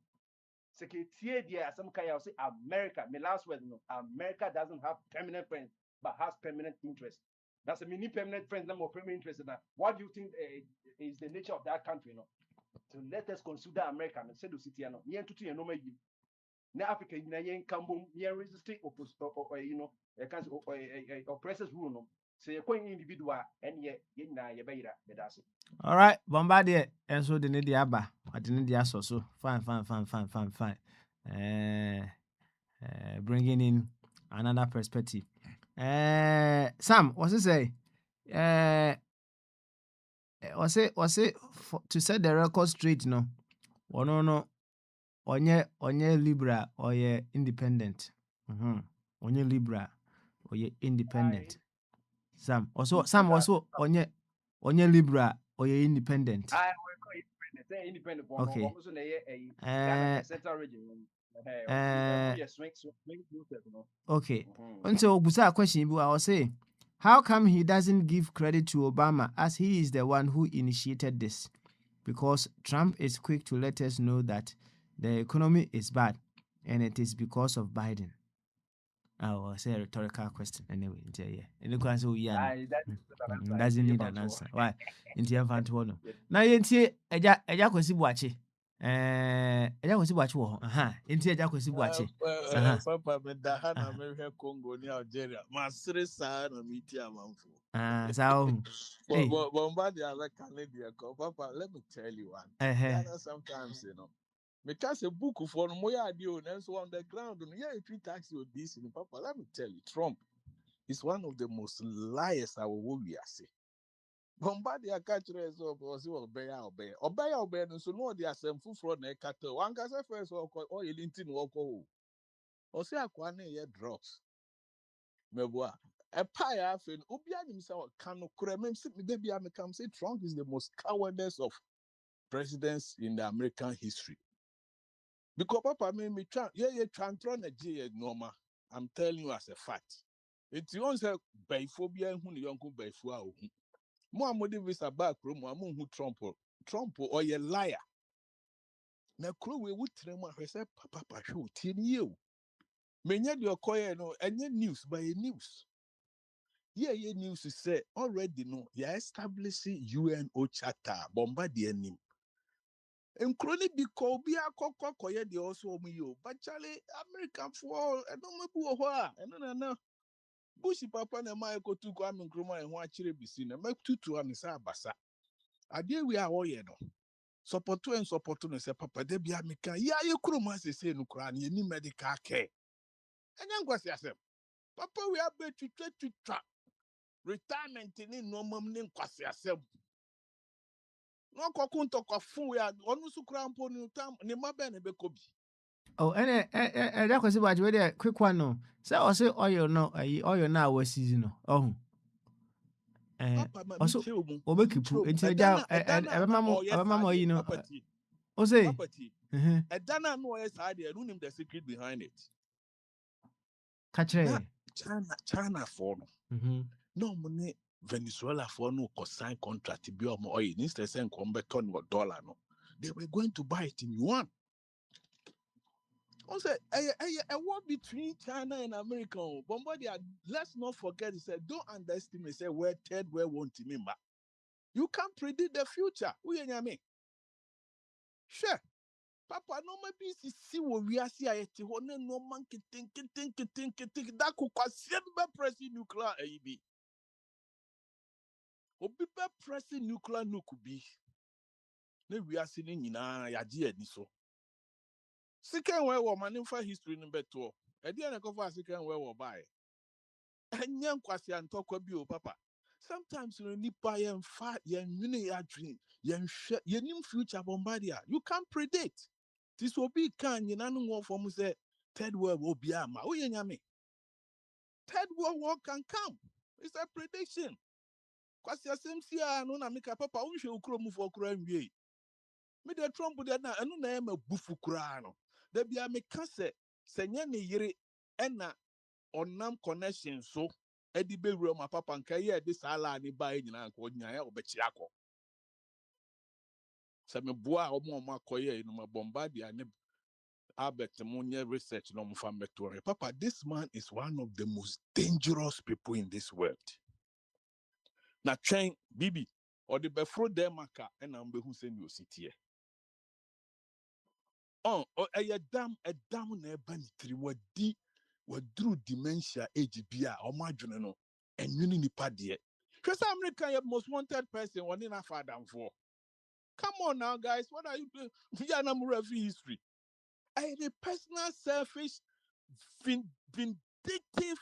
Secretary, some kind of say America, my last word, no. America doesn't have permanent friends, but has permanent interest. That's a mini permanent friends, no more permanent interest in that. What do you think is the nature of that country, no? So let us consider America and say the city, no. Yen to no maybe. Na Africa na yen kambom yen resist oppressors rule no say a coin individual and ye na ye beira bedase. All right, Bombardier and so the Nidiaba at the Nidia so fine. Bringing in another perspective. Sam, what's it say? Was it to set the record straight? No, or no. Onye Libra or ye independent. Onye Libra or ye independent. Sam also onye Libra or ye independent. I will independent. Okay. Central region. Okay. Until Busa question, I will say, how come he doesn't give credit to Obama as he is the one who initiated this? Because Trump is quick to let us know that the economy is bad and it is because of Biden. Oh, say a rhetorical question anyway. Yeah. And the question we That is not an answer. doesn't You need must an go. answer. Why? Into your fan to one. Yes. Now you see eja kwesi buachi. Eja kwesi buachi wo. Aha. Into eja kwesi buachi. Aha. Papa me da ha na me hwɛ Congo ni Algeria. Masere saa na me ti amanfo. So hey. Bomba de ala Canada ko. Papa, let me tell you one. Ghana sometimes, because a book for no more idea and so on the ground. Yeah, if you taxi or this, Papa, let me tell you, Trump is one of the most liars I will say. Bombardier catch result was obey. No, so no, they are some food for the cattle. One can say first or you didn't walk over. Or say, Aquane, yeah, drugs. Meboa. A pie half in Ubian himself can cremem sit me baby. I come say Trump is the most cowardice of presidents in the American history. Because Papa made me try, trying to normal. I'm telling you as a fact. It's once a biphobia who the uncle bifua. More visa back room, who Trump or a liar. Now, crew we would tell him, I said, Papa, shoot, you. Many your coy no, and news by news. Yeah, news is say already no, you're establishing UNO charter, bombardier him. Including because be a cocoa, the also me you, but Charlie, American for I don't know, no. Bushy papa and my go to go and groma and watch it be seen and make two and say basa. I dear we are all support and support to say papa de be American. Yeah, you could must say no cran, you need medical care. And young was yourself. Papa, we are better to trap retirement in no mum name quasi yourself. No cocoon talk of fool, we are almost cramp on you time, Nema Bene Becobi. Oh, and that kwesi buachi we there quick one no. Say also oil no, oil now was season. Oh. Papa, my Also Michel, obekipu enti eja ebema you know. O say property. A Dana no is hard, I don't know the secret behind it. Kachre. China for no money Venezuela for no sign contract to be on oil instead of saying come back on $1 no. They were going to buy it in yuan. Also, a war between China and America. Bombardier, let's not forget, he said, don't underestimate say where third world won't remember. You can't predict the future. Who you mean? Sure. Papa, no maybe see what we are seeing. No man can think that could cause pressing nuclear AEB. Obi be pressing nuclear no could be. Ne we are seeing in a dear so. Second world war man for history in better. A dear cover second world war by. And young kwasi and talk about papa. Sometimes you need buy and fat, you mini dream, you future bombardier. You can't predict. This will be can you know from say third world will be ama. Oh yeah, third world war can come. It's a prediction. Kwasi asemsia no na meka papa unhwe ukro mu for kura nwie. Me de Trump de na eno na e ma bufu kura no. Da bia meka se nya ne yire ena onam connection so edi bewura ma papa nka ye de sala ni ba nyina nka onya ya obechi akọ. Se me boa omo akoye no ma bombardier ne Albert Munye research no mfambeto. Papa, this man is one of the most dangerous people in this world. Na train Bibi or the befro demaka and ambe who send you city. Oh, a dam na banitri what drew dementia age bia or marginal and uni nipa dear. Because American most wanted person one in a father for. Come on now, guys, what are you doing? We are not history. A personal selfish vindictive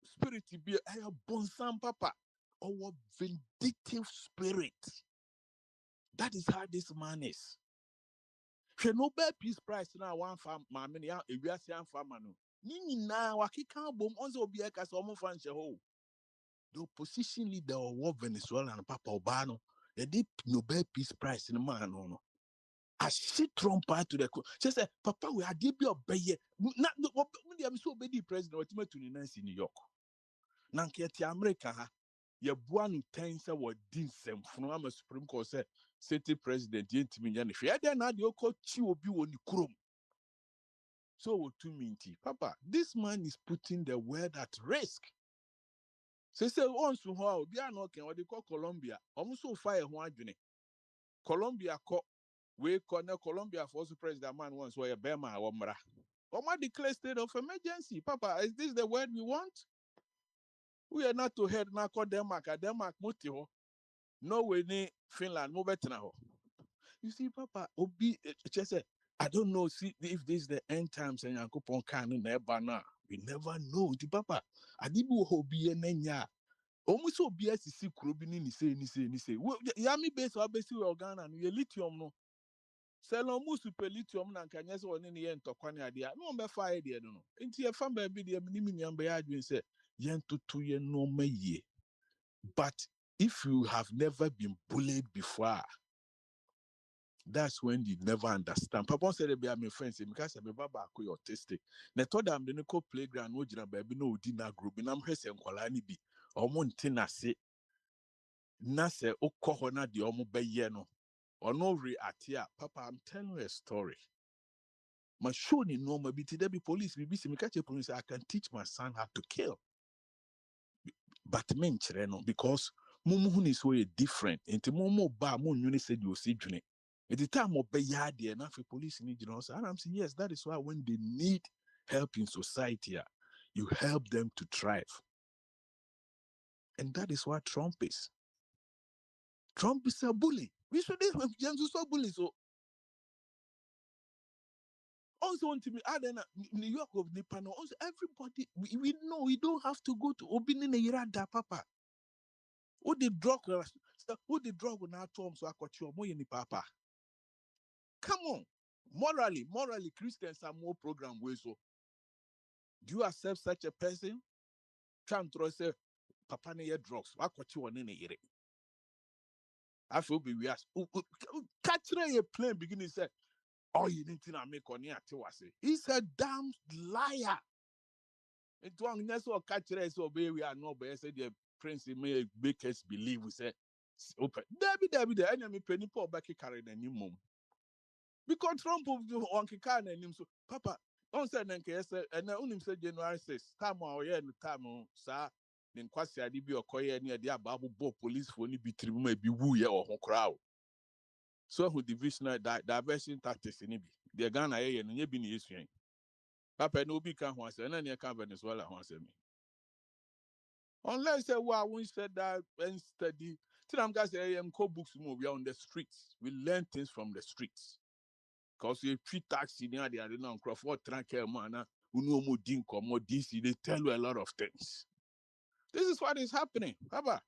spirit be a bonsam papa or vindictive spirit. That is how this man is. She Nobel Peace Prize now one farm mammy a Uyasian farmer no. Nini na wakika bom onzo obieka so mo fan ho. The opposition leader of war Venezuela and Papa Obano, they did Nobel Peace Prize in the man no. As she Trump to the she said, Papa, we are deep your bay. Not I'm so bad president ultimately in New York. Nanketi America ha. Ye buanu tense wa dinsem from a Supreme Court say city president yentimi yan hwe. Ya na de okọ chi obi woni kurom. So to minty, Papa, this man is putting the world at risk. Say once to how be an okay, what they call Colombia. Almost so fire one journey. Colombia we corner Colombia for president man once where Bema or Mra. Oma declare state of emergency. Papa, is this the word we want? We are not to head now call Denmark, Denmark Mutiho. Norway ni Finland, move better now. You see, Papa, Obi just said, I don't know see if this is the end times and Yankupon can never now. We never know. The Papa, Adibu Hobi and Nenya. Almost so BSC Krubini ni say. Yami base or base organ and we lithium no. Sell super lithium and can yes or any end to Quania idea. No be fire idea no. Into your fan baby the minimum by adwin say yen to 2 year no me ye. But if you have never been bullied before, that's when you never understand. Papa said, "Be my friends, because I'm a baba autistic." Na told them the no playground, no jina baby, no dinner group. I'm pressing Kolani be or Montina say, Nase Okohona di Omo Bayeno or no reatia. Papa, I'm telling you a story. My show ni no be there be police, be busy. Me catch a police. I can teach my son how to kill. But men no because mumu is way different. Into mumu ba mu nyuni said you see juni. At the time of Bayadi and for police need you know, and I'm saying yes, that is why when they need help in society, you help them to thrive. And that is what Trump is. Trump is a bully. We should have so bully. So also to me, New York of Nipano, also everybody we know we don't have to go to Obinin Irada Papa. Who the drug now Tom so I got your money Papa. Come on. Morally, Christians are more program ways. So do you accept such a person? Can't say Papa ne drugs. What you want in it? I feel be we ask. Catch a plane beginning say, oh, you need to make on here. He's a damn liar. It won't necessarily catch a so we are no, but I said the prince may make us believe we say open. Debbie, the enemy penny poor back carrying a new mom. Because Trump of the Uncle Khan and him so Papa. On said and I only said January 6th. Time or yeah, time, sir. Then Kwasi Adibi or Koya near the Babu Bo police for any be maybe woo ya or crowd. So who divisional diversion tactics in Ibi. The Ghana and Yabini is saying. Papa no be can once and any can Venezuela once me. Unless we said that and study. Till I'm guys co books move. We are on the streets. We learn things from the streets. Because you treat taxi near the arena and Crawford Tranker man, who know more dinko, more DC, they tell you a lot of things. This is what is happening. Papa,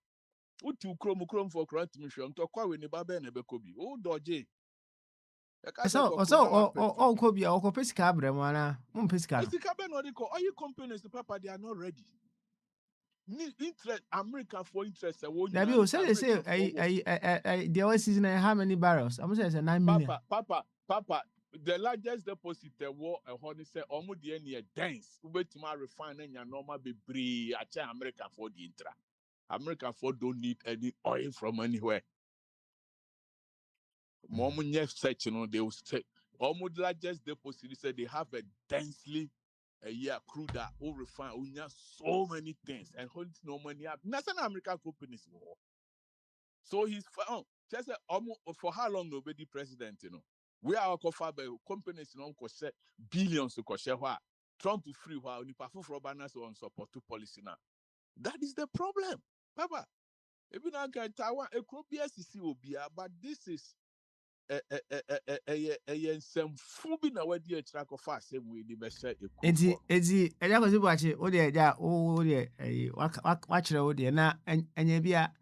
what you chrome for grant mission to acquire when the Baba and Bekobi. Oh, Dodgy. So, Kobe, or Copes Cabra, Mana, Mumpesca. It's the cabin or they call all your companies, the Papa, they are not ready. Interest, American for interest. They always season how many barrels? I'm saying 9 million. Papa, the largest deposit war a honey say almost the near dense. Ube to my refining your normal be bree at America for the intra. America for don't need any oil from anywhere. Mom search, you know, they will say almost largest deposit said they have a densely a year crude that will refine so many things and hold no money up. National American companies. So he's found just for how long nobody president, you know. We are covered by companies in billions to share what Trump to free while the powerful for banners on support to policy now. That is the problem, Papa. Even I can Taiwan a obia, but this is some food na where the track of fast same way the best say ezi eja ko sibuache o de ja o de wa kire o de na anya bia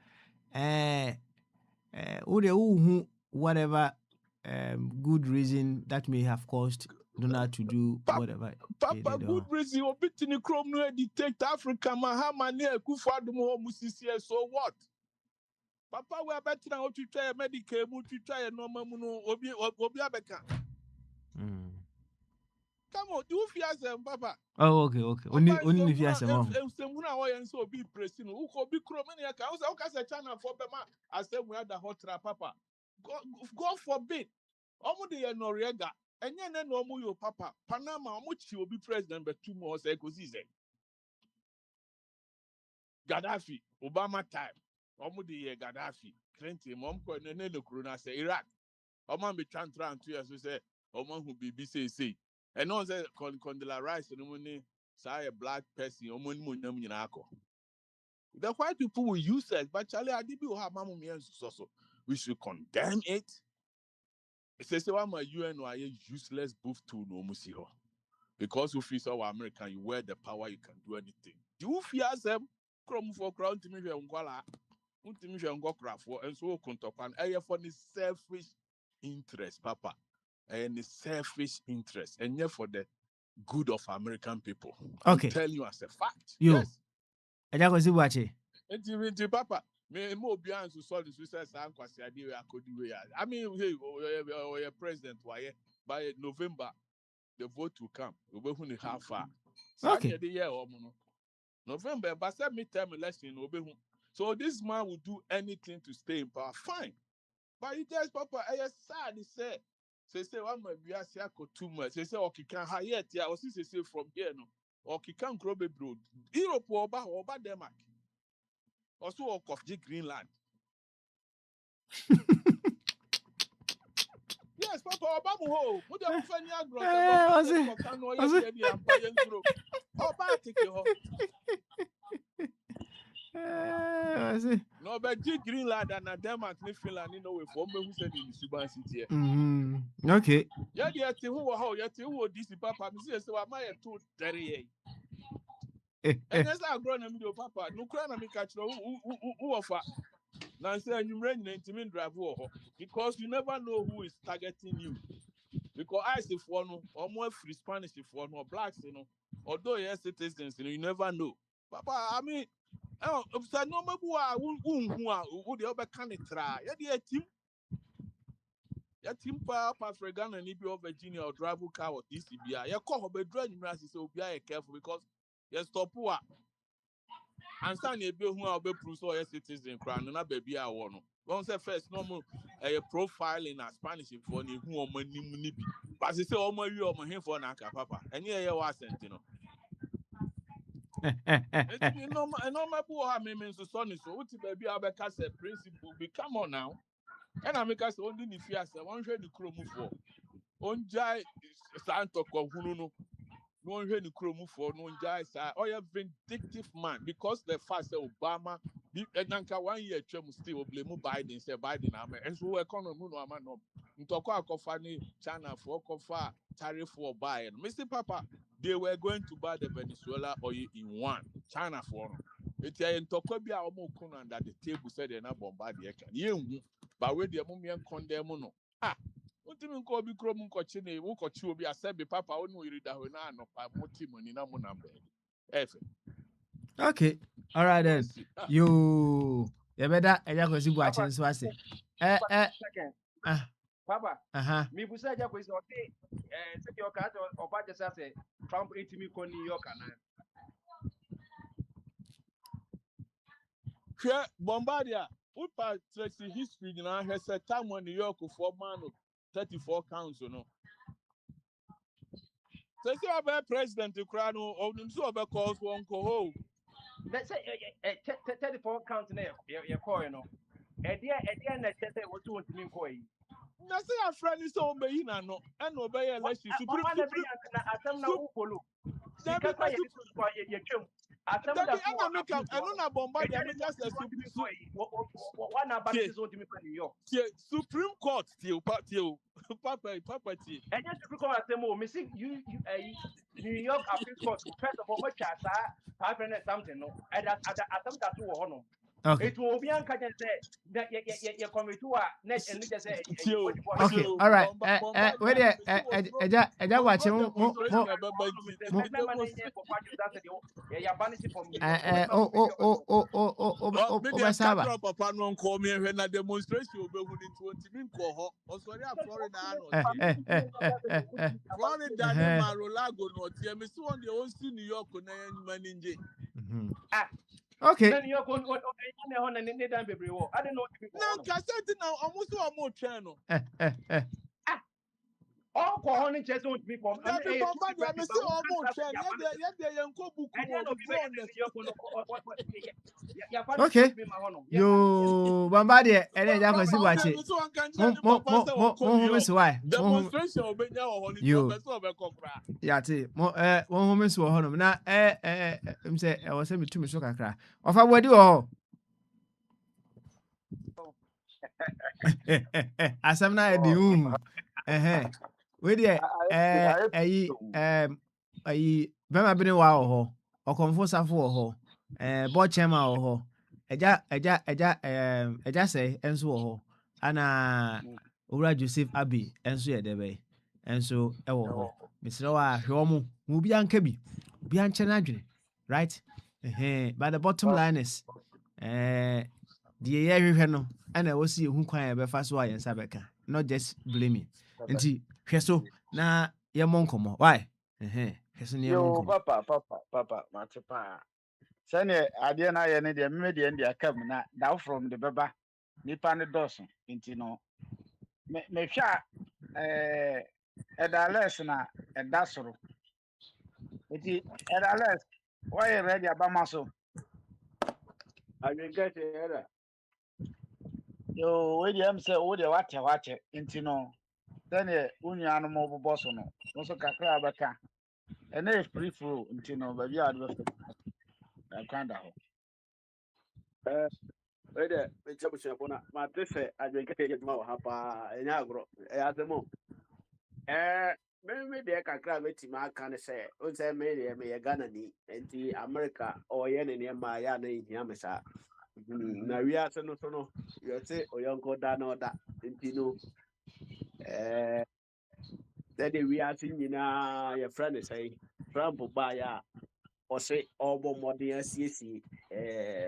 o de hu whatever good reason that may have caused Donald to do whatever. Papa, good reason or beating chrome no detect Africa Mahama near Kufadu Musisi. So what? Papa, we are better now to try a medical, to try a normal Obiabeka. Come on, do fear them, Papa. Oh, okay. Only if you ask them. So be pressing who could be chroming. I can't say China for Bema. I said we had the hot trap, Papa. God forbid. Almost the Noriega. And then no more your papa. Panama, much will be president, but 2 more seconds. Gaddafi, Obama time. Omudi Gaddafi, Clinton, Momko, and then the Corona say Iraq. Oman be trying 2 years, we say, Oman who be BCC. And no say, Condela Rice, and money, say a black person, Oman Munam Yanako. The white people will use it, but Charlie, I did have Mamma so. We should condemn it. It says, I'm a UN or a useless booth to no musiho. Because if you saw American, you wear the power, you can do anything. Do you fear them? Crom for crown to me, and so contopan air for the selfish interest, Papa. And the selfish interest, and yet for the good of American people. Okay. I'm telling you as a fact. You. Yes. I just go watch it. And Papa, me more beyond to solve the suicide and quasi idea I could do. I mean, hey, president, why by November the vote will come. We will have far. Okay. The year or November, but some midterm election will be. So this man will do anything to stay in power. Fine. But he just, Papa, I sad, he said. Say, one might be a too much. Say, okay, can hire it. I was say from here, no. Or he can't grow a broad. Europe or about Denmark. Also, or of Greenland. Yes, Papa, Obama ho. What the fuck Was it? No, but Greenland and Denmark, Finland, you know, with Ombe who said in the Suban City. Okay. Yeah, who are how you this Papa, Mrs. So am I too dirty? And as I grown up with Papa, no crown and me catch who offer. Now say you run into me drive because you never know who is targeting you. Because I say for no, or more free Spanish for no blacks, you know, although yes citizens, you never know. Papa, I mean, oh, so no matter who the other can try. Yeah, team. Yeah, team Papa for Ghana and Ibio Virginia or drive car or DCBI. Yeah, call her bedroom, so be careful because you stop what. And stand a bill who are be proof or citizen crown and a baby I want. One say first normal a profile in a Spanish for you who are money. But they say, oh, my, you are my hand for Naka, Papa. And yeah, you are sent, you know. And no, my poor means to son is so what baby I become a principle. Come on now. And I make us only if you ask, I want to the chrome for. On Jai Santo Cohuno. No one the chrome for no Jai side. Oh, you vindictive man because the first Obama, and Nanka 1 year term still blame Biden, say Biden, and so economy no man no. Ntoko akofani China for kofa tariff for buy. Mr. Papa, they were going to buy the Venezuela oil in one. China for it. Ntoko be our more under the table said they're not bombard the can. You, but where the moment condemn no. Ah, what do you call me? Chrome cochine, who coach you be a said Papa, only read that when I know more team in a number. Okay. All right then. You better I just go watching so I say. Second. Papa, me busa ja ko is okay. Say your card or ba just say Trump me ko New York na. Bombardier, we part history now has a time when New York for man 34 counts, you know. So say about President Ukraine or so about calls one co. Let's say 34 counts now. You call you know. Edia na say what you want to mean koi. Na say a friend is obey na no and obey election supreme atam na u follow. Sika kwa ye twem. Atam da ko I don't know bombard ya make us one about this what me New York. Supreme Court still papa. And just to come atem o me see you New York Appeal Court first of all what ya sa 500 something no. And atam that wo ho no. Okay. It will be unconscious that you come to a net and just say, okay, all right. Wait there. I watch him. Papa no call me when a demonstration will be in Florida, Mar-a-Lago, no, me so on the old New York managing. Okay. Then you're going on and I don't know. Now, cassette now almost one more channel. all cohon chest won't be from That be two Bamba, different I people. say Who almost can't trend. have Yeah, they yanko book and then more of be you on the. your father Okay. me my honor. You Bambadi and then Jacko Okay, Sibachi. so one can tell the papa say on call One you. miss why? Demonstration obenya on it. You. Person of a cocra. Yati. One miss wɔ hɔnom na say I was able to me so kakra. Ofa wadi wɔ hɔ. Asam na edi We dey bema bene wa wɔ hɔ. Ɔkɔmfo safo wɔ hɔ. Board chairman wɔ hɔ. Eja sɛ enso wɔ hɔ. Ana Owura Joseph Abi enso yɛ dɛbɛ. Enso ɛwɔ hɔ. Mesrɛ wa hwɛ ɔmo. Mo bi anka bi. Obi ankyɛ n'adwene. Right? But the bottom line is deɛ yɛhwehwɛ no ɛna ɛwɔ si ehu kwan a yɛbɛfa so a yɛn nsa bɛka. Not just blaming. Nti hwɛ so na yɛmmɔ nkɔmmɔ. Why? Hwɛ so na yɛmmɔ Yo, nkɔmmɔ. papa, mate Sane adeɛ na ayɛ ne deɛ meme deɛ ndi aka mu na daw from the beba nipa ne dɔso nti no mehwɛ a ɛda less na ɛda soro nti ɛda less wɔyɛ ready abama so I will get it. yo we deɛ m sɛ wo deɛ wate nti no sɛneɛ wo nuanom ɔbobɔ so no wo nso kakra a bɛka ɛnɛ yɛ free flow nti no baabi a wode bɛfa kwan da hɔ Wait there, it's a bishop on my prefer. I will get it more hapa in agro. At the moment, maybe I can grab it. I can say, on say, maybe I may a Ganani and the America or yen near my yana in Yamasa. Now we are no, you say, or young go down or that, you know. Then we are seeing your friend is saying, Trump by or say all modern CC,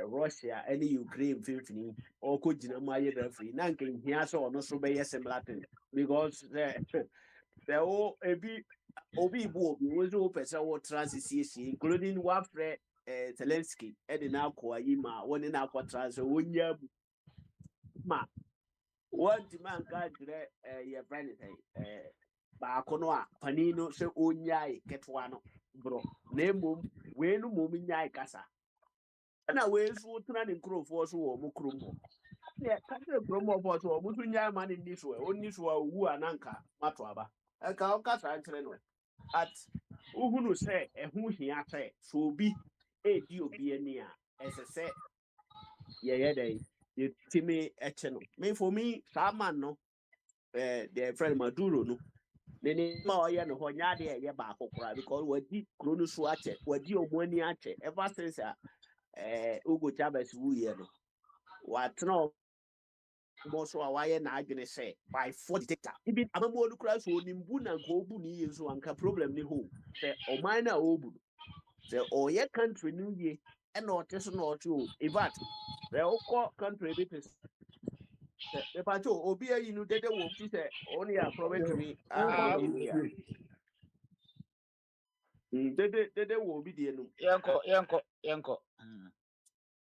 Russia, any Ukraine 50, or could you know my referee? Nanking here so no so be similar thing because the all a bit obi book was open so transit CC, including one friend Zelensky, and now Koima, one in our trans, one year ma. One demand card, your friend baako no a panin no sɛ ɔnyae ketewa no borɔ na mmom wei no mmom nyae kasa ɛna wei nso tena ne nkurɔfoɔ so wɔ ɔmo kurom hɔ neɛ ka kyerɛ kurom hɔfoɔ so ɔmo nso nyae ma ne nni so ɛ ɔnni so a owu a na nka mato aba ɛka ɔka saa nkyerɛ no at wohunu sɛ ɛho hia sɛ sɛ obi ɛdi obi ani a ɛsɛ sɛ yɛyɛ dɛn yɛtumi ɛkye no me for me saa man no deɛ friend Maduro no ne ma ɔyɛ no hɔ nya de ɛyɛ baako koraa because wadi kuro no so akyɛ wadi ɔmo ani akyɛ ever since a Hugo Chavez wuyɛ no watena ɔmo so a wayɛ n'adwene sɛ by 4 dictator even amamuo no koraa so onimbu na nka obu ne yie nso anka problem ne ho sɛ ɔman na obu no sɛ ɔyɛ country no yie ɛna ɔte so na ɔte o in fact sɛ ɔkɔ country bi te Epacho, obi ayi no dede wo ti sɛ ɔne yɛ akorɔ bɛtumi akɔ ne yie a dede wo obi die no yɛnkɔ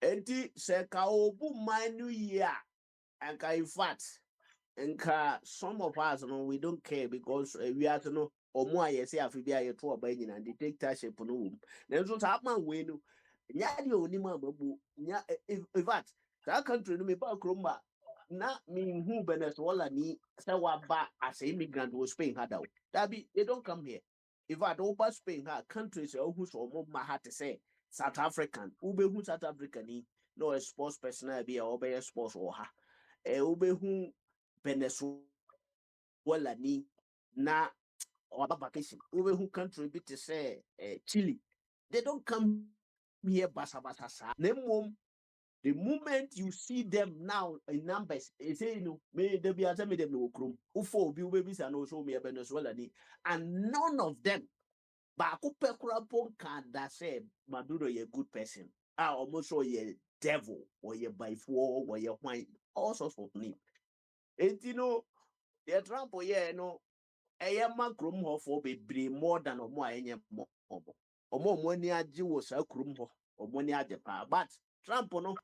enti sɛ ka obu man no yie a anka in fact nka some of us no we don't care because we are to know ɔmo a yɛsɛ afi bi a yɛto ɔba nyina dictatorship no wom nanso saa man wei no nya deɛ onim amabu nya in fact saa country no meba kurom a na minhu Venezuela ni sɛ waba as an immigrant wɔ Spain ha da o dabi they don't come here in fact over Spain ha countries ohu so ɔmo ma ha te sɛ South African wobɛhu South African ni na ɔyɛ sports personal bi a ɔbɛyɛ sports wɔ ha wobɛhu Venezuela ni na ɔba vacation wobɛhu country bi te sɛ Chile they don't come here basa saa na mmom the moment you see them now in numbers, say you know, may there be a time them no krum. Ufo bi babies and also me Venezuela ni, and none of them. Ba kupe kurapon can that say Maduro ye good person. Ah, almost so ye devil or ye by four or ye wine, all sorts of name. And you know, the Trump ye no, a man krum ho for be more than or more any more. Or more money a Jew was a krum ho or money at the power, but Trump no.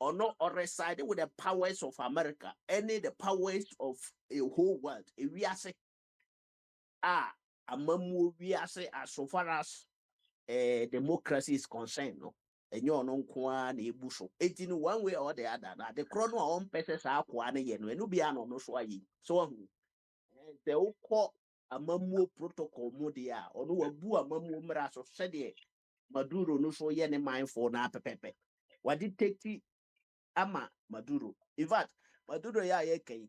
Or not or residing with the powers of America, any the powers of a whole world. If we are amamu wiase as so far as democracy is concerned, no. And you're no kwa na ebuso. Eti one way or the other. Na the chrono on pese sa kwa na ye no. Enu bia no so ayi. So the ukọ amamu protocol mu dia. Ono wabu amamu mra so sede Maduro no so ye ne mindful na pepepe. Wadi take ama Maduro. In fact, Maduro ya ye kai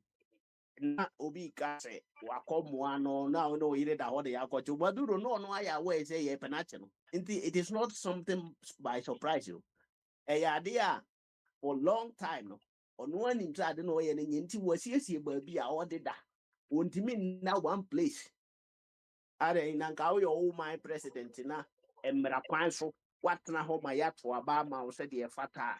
na obi ka se wakomoa no na no ire da ho de yakocho Maduro no aya we say ye penache no. It is not something by surprise you. Ya dia for long time no. Ono ani try de no ye ne nti wasiesie ba bi a odeda. Wontimi na one place. Are na nka wo my president na emra kwan so watna ho ma ya to aba ma wo se de fata.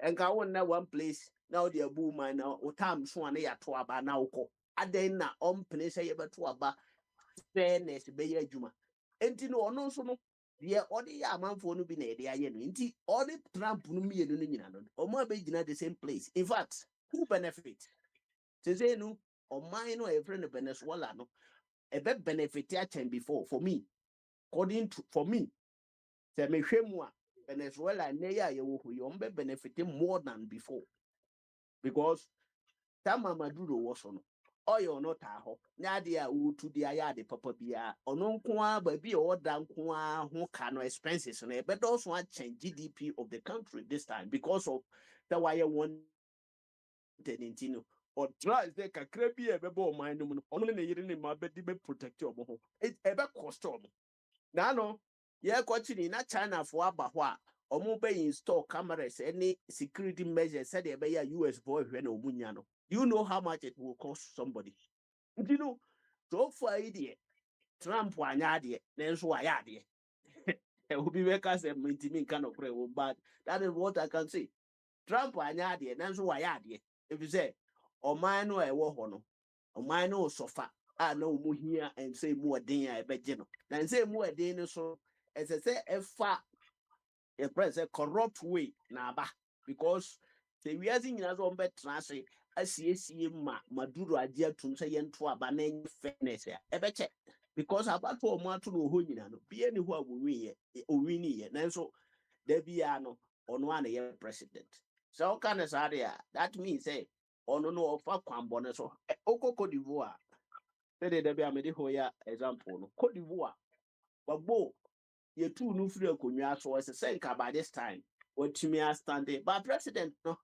Enka wo na one place na wo de abu man na wo tam so na ya to aba na wo aden na ompene se ye beto aba fairness be ye adwuma. Enti no ono so no de odi ya amanfo no bi na de aye no. Enti odi Trump no mienu no nyina no. Omo abegina the same place. In fact, who benefit? Say no oman no e friend Venezuela no a bit benefit before for me. According to for me, say me hwemu a Venezuela na ya ye wo yo mbe benefiting more than before. Because Tama Maduro was on oil no taho. Nadia to the ayade papa bia ono kwa baby or dan kwa who can expenses on it, but also want change GDP of the country this time because of the wire one tenintino. Or tries they can creepy a bebo mind only in my bed protect your home. It's ever cost of Nano, yeah, coaching in China for Abahua. Or move install cameras, any security measures, said they a US boy when Omunyano. You know how much it will cost somebody. You know, so for idiot, Trump wanyadi, then so I had it. It will be because a mintiming kind of gray, but that is what I can say. Trump wanyadi, then so I had it. If you say, or mine no a war hono, or mine no sofa, I know more here and say more din I bet you. Then say more din so as I say, a far a press a corrupt way na ba because the we are seeing as on bet translate as Maduro adia tum say yento aba na fairness ya ebeche because about to ma to no ho nyina no be any who we win ye nanso da bia no ono an ye president so can say that means say ono no ofa kwambo ne so okoko divoa say da bia me de ho ya example no Cote d'Ivoire wagbo ye two no free akonwa so say by this time what me stand but president no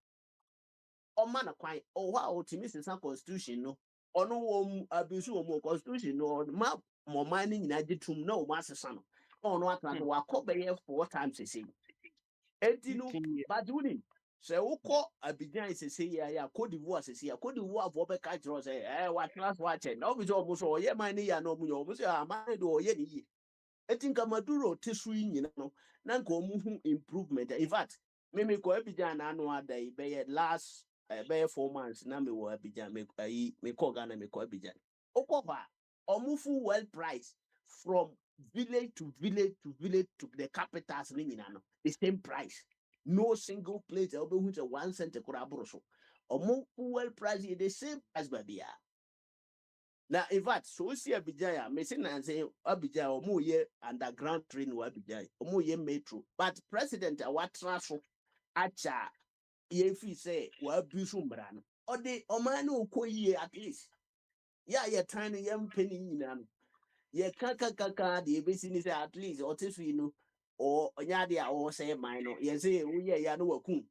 o man kwan o wa o timi sensa constitution no ono wo abisu wo constitution no ma mo man ni nyina gitum na o ma sesa no ono atra so wa ko be 4 times say no but wuni say wo ko Abidjan say ya Cote d'Ivoire say ya Cote d'Ivoire for be catch ro say what class watch no bi so mo so ye man ni ya no mu yo mo say man do ye ni Etinka Maduro tesu nyina no na nka omuhu improvement. In fact, me ko Abidjan na anu ada be last be 4 months na me wo Abidjan me ko Ghana me ko Abidjan. Okoba omufu well price from village to village to village to the capitals ni nyina no the same price. No single place obe hu 1 cent kura aboro so. Omufu well price the same price babia. Now, in fact, so we see Abidjan, me say na say Abidjan omo ye underground train wa Abidjan, omo ye metro. But president wa transfer acha ye fi say wa abusu mbra no. O de oman no ko ye at least. Yeah, ye trying to yam penny nyina no. Ye kaka de besi ni say at least o te fi no or onya de a o say mine no. Ye say wo ye ya no wakum.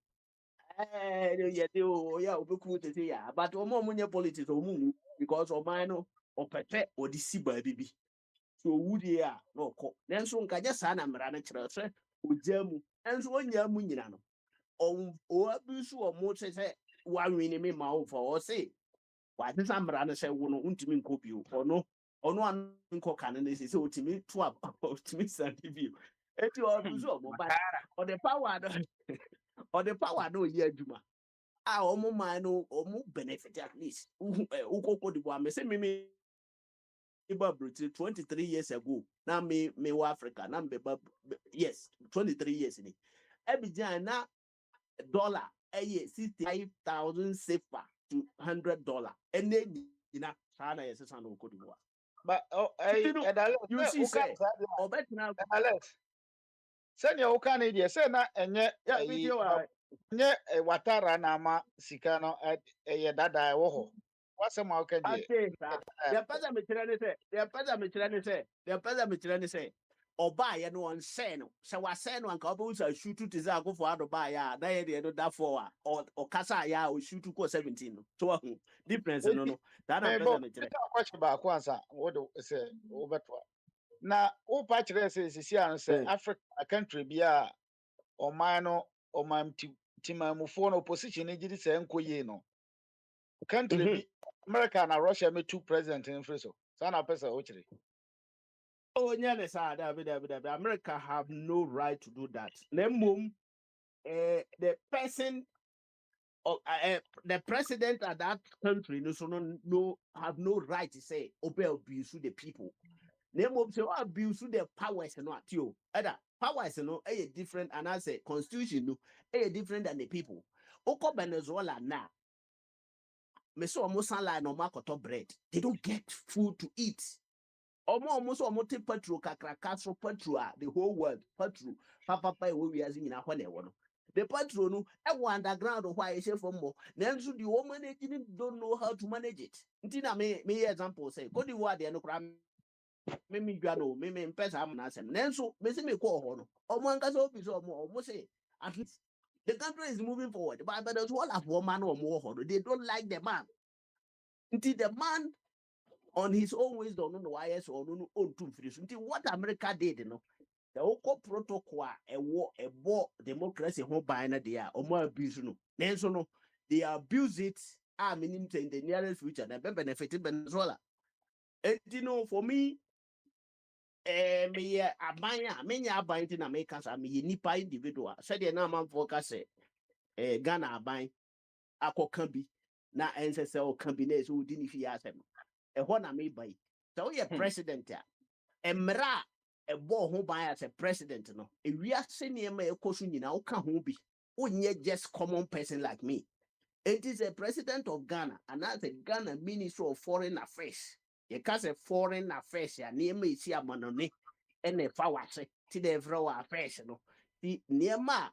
Ye de o ya obeku te say ya. But omo munye politics omo because oman no or pete or the sea baby. So would ya no co. Then so nka just sana mrana chere o jamu. And so on yamu nyina no. O abusu o mo say wa wini me ma o for or say. Why this amrana say wono untimi nkobi o no ono an nko kan na say otimi to up otimi sandi bi. Eti o abusu o mo but or the power or the power no ye adwuma. Omo man no omo benefit at least. Ukoko di bo me say me Iba 23 years ago. Now me Africa. Now yes, 23 years in it. Abidjan na dollar 65,000 safer to $100. And then China yes san Cote d'Ivoire. But You know, you see, say, or better now, Alex. Send your Okane idea. Say na enye yeah, video, nye watara na ama sika no dada ewo ho. What's my okay I there? say, the person me trying say, the person me trying say, the person me trying say, or buy no one say no. So what say no, and couple shoot to say go for other buy ya, na ye no that for or kasa ya or shoot to go 17. So difference no. That a person me trying. Question ba ko ansa. What do say obetwa. Na o pa kire say sisi an say Africa country bia oman no oman timamufo no opposition ni gidi say enkoye no. Country bi America and Russia me two president in free so. Sana pesa o kire. Oh, yeah, America have no right to do that. The person or the president of that country no have no right to say abuse the people. Name say abuse the powers and not you. Other powers no different and I say constitution no different than the people. Oko Venezuela now. Me so almost like no makoto bread. They don't get food to eat. Almost take petrol kakra so petrol the whole world petrol papa we as in the petrol no underground why I say from more then so the woman don't know how to manage it. Ntina me example say go the word no kram me dwano me pesa am na sem then so me say me call ho no omo anka so bi so omo say at least the country is moving forward but there's all of woman or more they don't like the man until the man on his own wisdom, no wires or no own two finish. Until what America did, you know, the Oko protocol, a war, a war democracy, home by there, or more abuse, no. Then so no, they abuse it. I mean, in the nearest future, they benefited Venezuela. And you know, for me, me abaya, many abaya in America, I mean, nipa individual. Said the name focus, Ghana abaya, ako kambi, na ancestor or combination who didn't fear them. A one me by. So you're president ya. Emra a bo ho by as a president no. If we are senior me ekosu nyina o ka ho bi. Onye just common person like me. It is a president of Ghana and as a Ghana Minister of Foreign Affairs. You can say foreign affairs ya near me see amanone and a fawase ti the fro affairs no. The near ma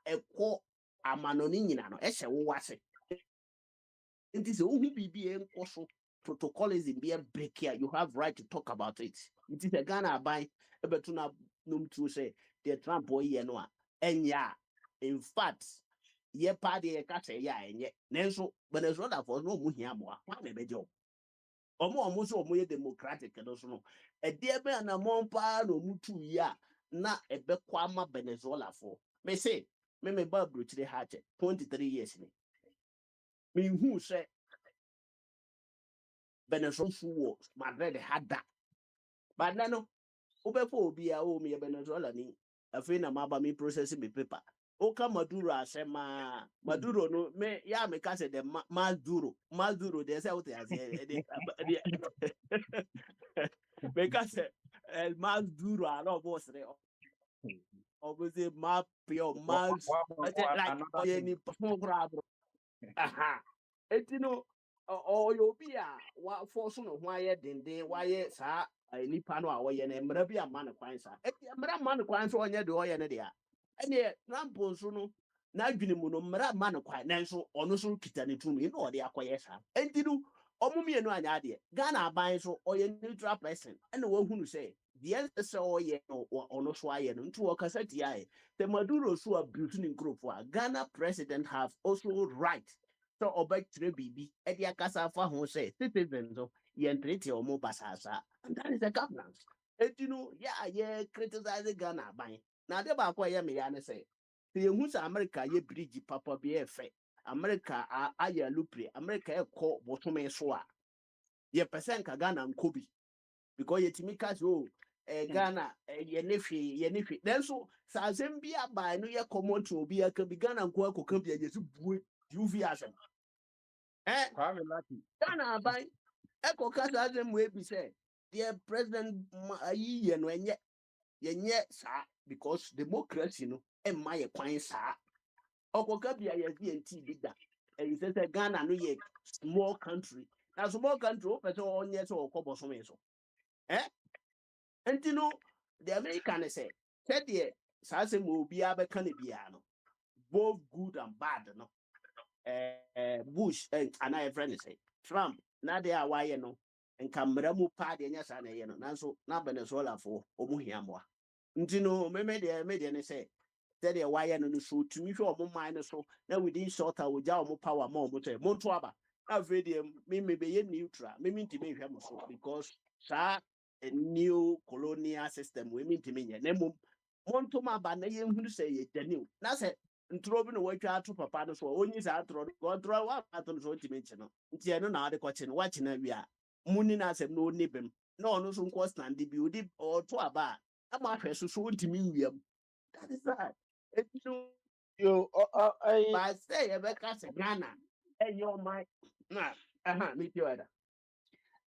a ko amanoni nyina no. Ese wo wase. It is a UBBN also protocolism being break here. You have right to talk about it. It is a Ghana by a betuna num to say the Trump boy no and yeah. In fact, ye party a cat ya and yet Nenso Venezuela for no muhiamwa. What a bejo. Almost more democratic and also no. A dear man a monpa no mutu ya na a bequama Venezuela for. May say, me Barbara to the hatchet 23 years. Me who say Venezuela war Madrid had that. But no, Ubefo be a me Venezuela ni a fin of maba processing me paper. Oka Maduro asema Maduro no me ya me kase de Maduro they say out there me kase el Maduro a no boss re obviously map your mouth like any program. Aha. Etino or you be a what force no why dende why sa nipa no a woye na mra bi amane kwan sa mra amane kwan so onye de oye ne dia ene rampo so no na adwene mu no mra amane kwan nanso ono so kita ne tumi no ode akoye sa entinu omumie no anya de Ghana aban so oye neutral person ene wo hunu say the se oye no ono so aye no ntu okasa ti aye the Maduro so abuse in group for Ghana president have also right. So obey bibi edi akasa fa ho say citizens so ye treat your mo basasa and that is the governance. And you know yeah criticize Ghana ban na de ba kwa ye me ya ne say the hu sa America ye bridge papa be efe America aye lupre America e ko botome so a ye percent ka Ghana nkobi because ye timika so Ghana ye nefi then so sa asem bia ba no ye common to obi aka bi Ghana nko akoka bia ye su bue UV asem Kwame Lucky. Ghana ban eko kasa asem we bi say the president ayi no enye sa because democracy no emma ye kwan sa okoka bia ye DNT bigda and say Ghana no ye small country na small country o person onye so okobo so me so Eh? And you know, the American say, said the Sasa will be able to both good and bad. No, Bush and I friend say Trump. Now they are why no, and Camera mu party and yes, and Nanso, not Venezuela for Omuhiamwa. You know, me media say. Tell you why no so to me for more minus so now within short I will jaw more power more Montuaba. I've read me be neutral, me mean to me so because sa a new colonial system we mean to me nemo Montuma ban who say it the new. That's it. And throwing away to papa so only is out go draw up at the road to mention. Tiano now the question watching we are mooning as a no nibim. No some cost and the beauty or to a bar. I'm not so to me. That is that. Yo, But say Rebecca Ghana and your mind. Nah, meet you other.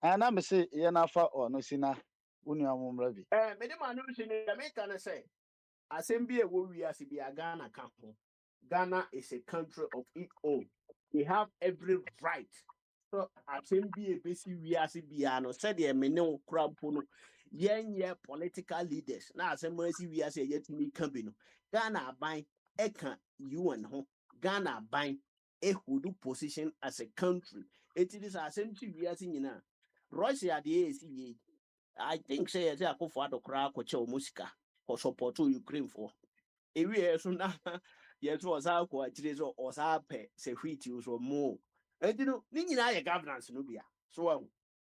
ana me se ye na fa ono sina unu amumra bi. Medema no she American say, Assembly will we as be a Ghana campo. Ghana is a country of its own. They have every right. So Assembly basic we as be ano said the meno crampono. Yen political leaders. Now Assembly we as a yet me company. Ghana buy eka UN home. Ghana buy a hudu position as a country. It is Assembly we as in Russia the AC. I think say I go for the crowd musika for support to Ukraine for. If we so now, yes, was our quaches or sape, say wheat use or more. And you know, Nina governance Nubia. So,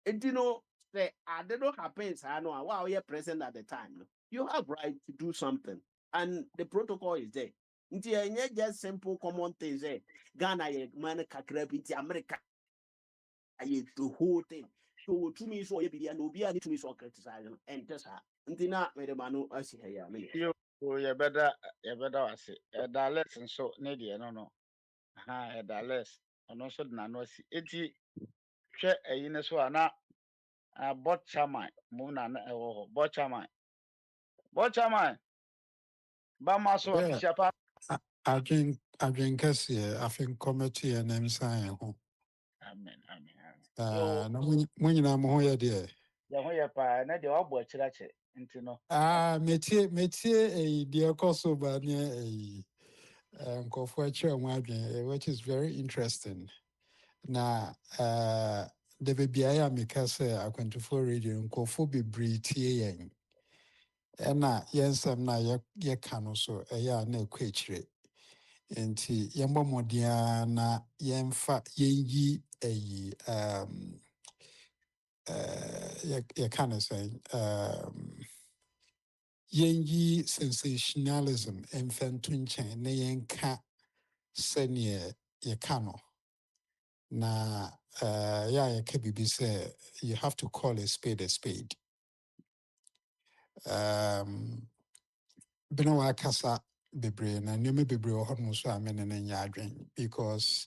and you know, say, I don't know happens. I know, wow, you're present at the time. No? You have right to do something, and the protocol is there. Until just simple common things, eh? Ghana, man, kakrep, America, the whole thing. So to me, so you be no be any to me so criticize and just Ntina made manu asi here. Yo, ye better wase. E da lesson so ne de no. Ha e da less. Ono so na no si. Eti hwe eyi ne so ana bot chairman mu na na ewo ho. Bot chairman. Bot chairman. Ba ma so Yeah, official pa. adwen kɛseɛ afe nkɔmɛto yɛ nam san yɛn ho. Amen, amen, amen. Yo, Na mo nyinaa mo ho yɛ deɛ. ye ho ye pa na de obo akirache. Nti no. Metie deɛ ɛkɔ so ba ne nkɔfoɔ akyerɛ ho adwen, which is very interesting. Na da bebiara a meka sɛ Akwantufuo radio nkɔfoɔ bebree tie yɛn. Ɛna yɛn nsɛm no a yɛka no so ɛyɛ a na ɛkɔ akyire. Nti yɛmbɔ mmɔden ara na yɛnyi yɛka no sɛn yɛnyi sensationalism ɛmfa nto nkyɛn na yɛnka sɛneɛ yɛka no. Na yɛ a yɛka biribi sɛ you have to call a spade a spade. Bena wakasa bebree na nneɛma bebree wɔ hɔ nom so a mene no nyɛ adwen, because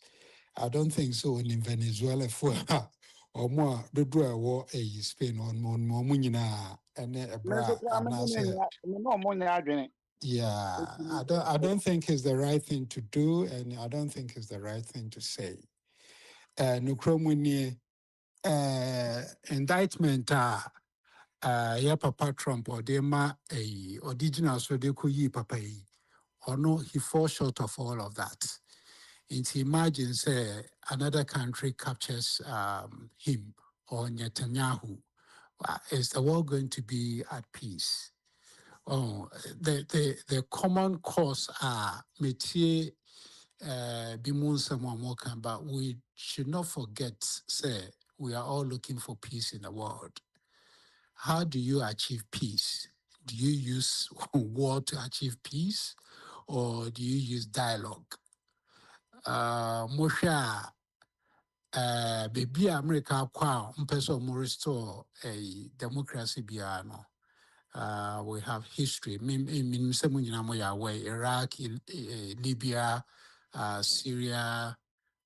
I don't think so in Venezuela for ɔmo a dodoɔ a ɛwɔ Spain ɔmo nyinaa ɛne ɛberɛ a anaasɛ yeah, I don't think it's the right thing to do, and I don't think it's the right thing to say. Nokura mu nie indictment yeah, Papa Trump or de ma original so de ko yi papa yi. Or no, he falls short of all of that. And imagine say another country captures him or Netanyahu. Is the world going to be at peace? Oh, the common cause are métier bimun but we should not forget, say, we are all looking for peace in the world. How do you achieve peace? Do you use war to achieve peace, or do you use dialogue? Mosha, baby, America, more restore a democracy biano. We have history. Iraq, Libya, Syria,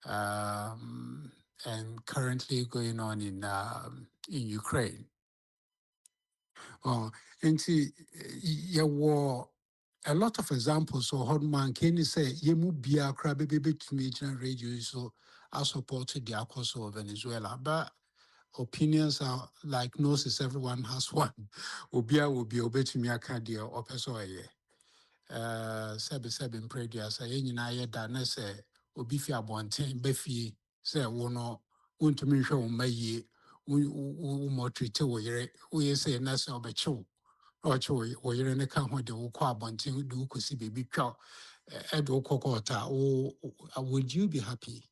and currently going on in Ukraine. And see, war. A lot of examples. So, how man can you say, "Yemu biya krabe bebe to me radio so I supported the Acoso of Venezuela," but opinions are like noses, everyone has one. Obia will be obey to me a cardia or pesoye. Sebi predia say any na ye da na say obi fi abonten befi say wono untumi hwe wo maye wo mo treat wo yere wo say na say obechew or chew wo yere ne ka ho de wo kwa abonten de wo kosi baby twa e de wo kokota would you be happy?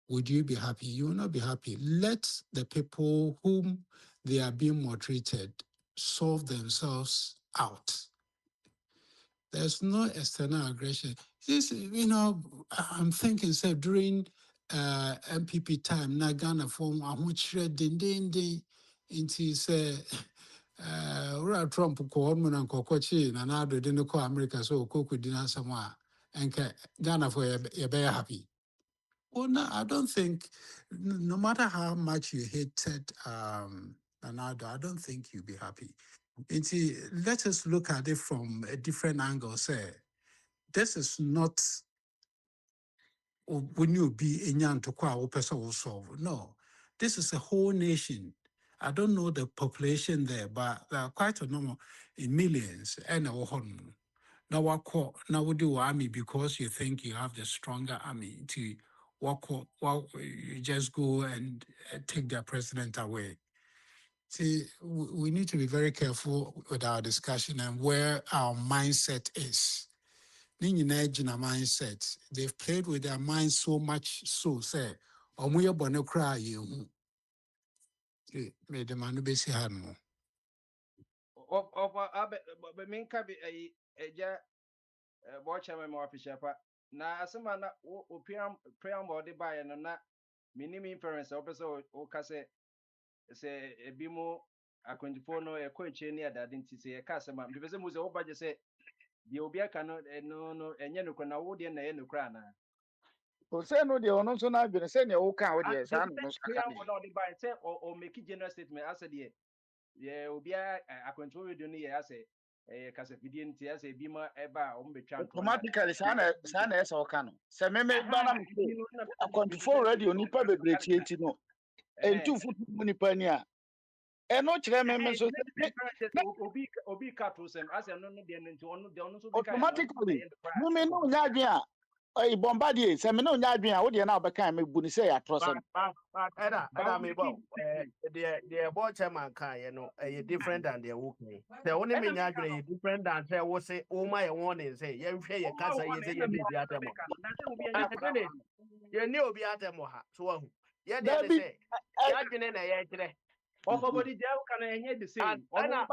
Would you be happy? You will not be happy. Let the people whom they are being maltreated solve themselves out. There's no external aggression. This, I'm thinking, say, during MPP time, na Ghana form, ding, into say, Trump ko on and kokochi, and I didn't call America, so Coco dinner somewhere, and Ghana for you be happy. Well, no, I don't think, no matter how much you hated Ronaldo, I don't think you'll be happy. And see, let us look at it from a different angle. Say, this is not when you be in Yanto person will solve. No, this is a whole nation. I don't know the population there, but there are quite a number in millions. And now would do army because you think you have the stronger army to you just go and take their president away. See, we need to be very careful with our discussion and where our mindset is. Mindset. They've played with their minds so much so say, Omuya bono cry you. Made the man be see hano. But me can be a watch my more official. Na asema na o preamble de buy no na minimum inference opeso o kase se ebimo Akwantufuo no e kwanche ni adade nti se e ka asema be se mu se wo baje se de obi aka no no enye no na wo de na ye no kra na o se no de ono so na adwene se ne wo ka wo de sa no so aka preamble no de buy say o make general statement as de ye obi Akwantufuo radio ni ye ase kasa fidie nti ase bi ma eba o mbetwa nto automatically sa na esa wo ka no se me ba na me Akwantufuo radio nipa bebre tie nti no entu futu mu nipa ni a eno kire me so obi ka to sem ase no no de nti ono so bi ka automatically mu me no nya adwen a bombardie se me no nya adwen a wo de na obeka me bu ni se ya tro sem Eda me bo the board chairman kan ye no different than the work me say woni me nya adwen ye different than say wo say o ma ye warning say ye hwe ye kasa ye say ye bi atemo ye ni obi atemo ha so wahu ye de say ya adwen na ye kire Everybody there can enye the same. Oma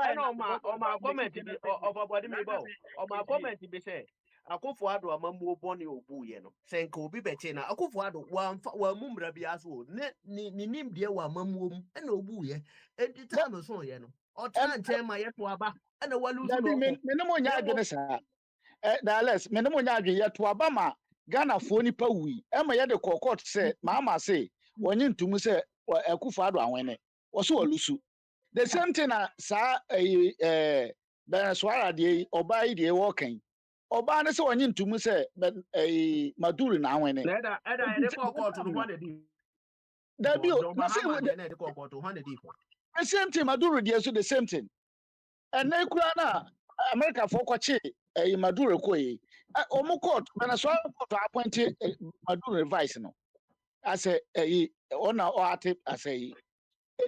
comment bi everybody me bo. Oma comment bi say Akwantufuo amamu boni obu ye no. Se nka obi beche na Akwantufuo wa mumra bi aso ne nim de wa amamu mu e na obu ye. Enti time so ye no. O tan chen ma ye to aba e na walu so no. Me no mo nya adwene sa. Dallas me no mo nya adwene ye to aba ma Ghana fo nipa wi. E ma ye de kokot se ma say wonye ntumu se Akwantufuo anwene. Also olusu the same thing sa Venezuela de oba de working oba ne se onye ntumu se Maduro na anwene Eda de kokot to one dey da bi o na say de kokot to one dey the same thing Maduro de so the same thing and na kura na America for kwache Maduro ko yi omo court Venezuela court appoint Maduro vice no as ona o ate as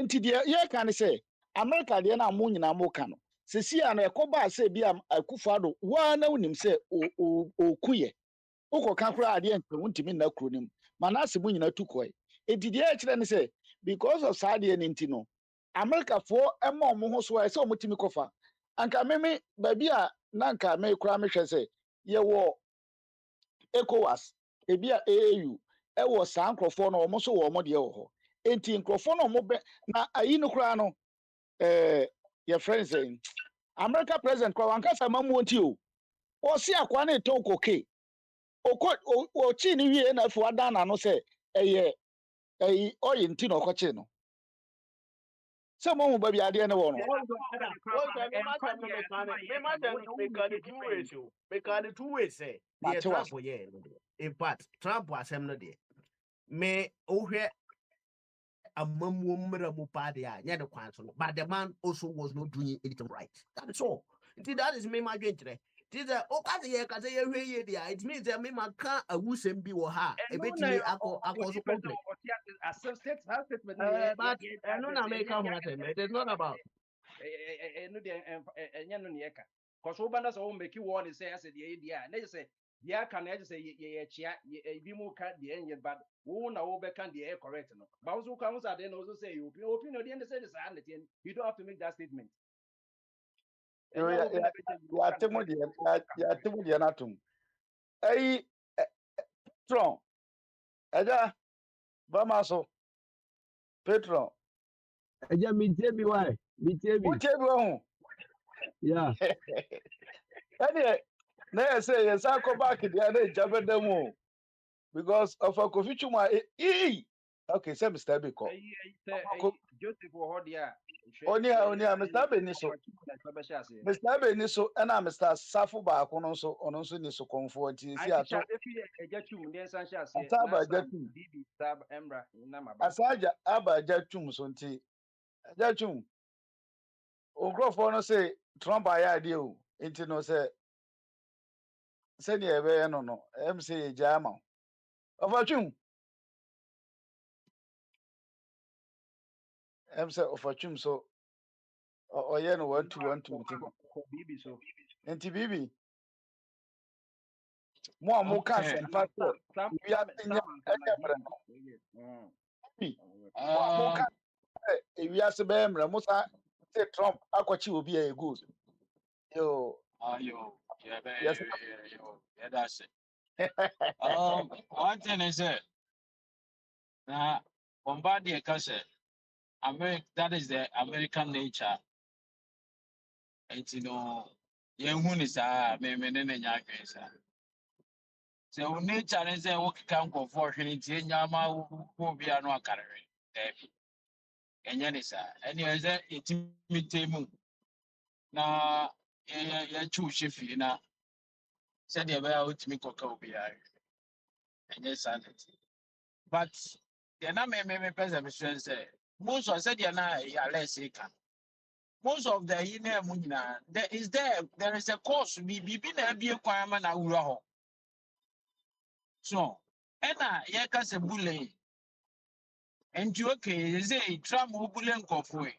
enti de ye kan say America de na mo nyina mo ka no sesi a na ekoba say bi Akufo-Addo wa na unim say o kuye ukoka kura ade ntwe untimi na kuro nim mana ase mo nyina tukoi enti de ye kire ne say because of sade ne enti no America fo ema omo ho so say omo timi kofa anka meme ba bi a na anka me kura me hwe say ye wo ECOWAS ebi a AAU e wo sa nkrofo na omo so wo omo de wo ho enti nkrofo no mo be na ayi no kura no your friends saying America president kwa wankasa mamu onti o si akwa na eton koke o chi ni wie na fu ada na no se oyi nti no koche no se mo mu ba bi ade ne wo no me two ways say the Trump in part Trump asem no de me ohwe a mamu party, yeah, the council, but the man also was not doing anything right. That is all. That is me, my drink today. It means that me man can't a wusem be or ha. A bit me, I call so complex. But I don't know, make come it is not about. No ɛnyɛ no ne yɛka because wobɛna sɛ wo make wɔ ne sɛ ɛsɛ deɛ ɛdi a na gye sɛ deɛ aka na ɛgye sɛ yɛkyia ebi mu ka deɛ ɛnyɛ bad wo na wobɛka deɛ ɛyɛ correct no but wo so woka wo sɛ adeɛ na wo so sɛ yɛ opinion deɛ ɛne sɛ de saa ne teɛ you don't have to make that statement yɛate mu deɛ no atom ɛyi patron ɛgya bama so patron ɛgya metie bi wae metie bi wotie bi wahu yeah ɛneɛ na yɛ sɛ yɛsa kɔ back deɛ na ɛgya bɛda mu o because of a coffee chuma okay sɛ Mr. B kɔ Joseph wɔ hɔ deɛ a oni a Mr. B ni so Mr. B ni so ɛna Mr. Safo baako no nso ɔno nso ni so kɔnfoɔ nti si aso asaja aba agya tum so nti agya tum nkurɔfoɔ no sɛ Trump ayɛ adeɛ o nti no sɛ sɛdeɛ ɛbɛyɛ no no ɛm sɛ yɛgya ama wo ɔfatwum ɛm sɛ ɔfatwum so ɔyɛ no 1-2 nti bibi mo a mo ka asɛmpa sɛ wiase nya ɛnyɛ mmerɛ no mo a mo ka sɛ ewiase bɛyɛ mmerɛ mo sa sɛ Trump akɔkye obi a ɛgu yo yes yeah that's it one thing is Bombardier can that is the American nature. And you know, young is so nature is a work camp of fortune in Yama who be a no carry. And Yanisa, and you are it now, you choose Shifi now. Said you about to me cocoa and yes, sanity. But the name person say most of said you're not less most of the Munina there is a course be a requirement now. So and can say bully and you okay say tram who bullying coffee.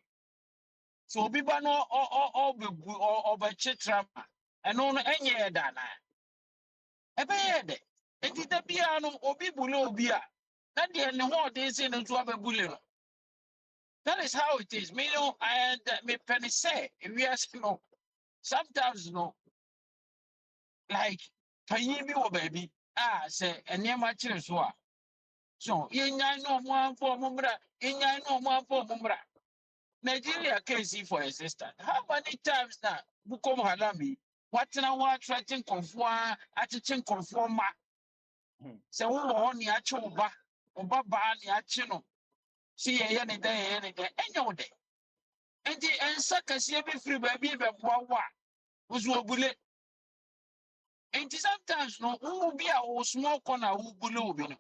So people no all be over chitram and on any dana. Ebeyede etita bia no obi bulo bia na de ne ho de say no to abule no. That is how it is. Me no and me penny say we are no sometimes no like panyin bi wo baby say enema kire so a so yenya no mo amfo mo bra yenya no mo amfo mo bra Nigeria case for a sister how many times now bukom halami what na what threatening konfo atchen konfo ma se wo ho ni ache oba ba ni ache no si ye ne de enya wo de enti ensa kase be free ba bi be boa wo obule enti sometimes no wo bi a wo small corner wo bule obi no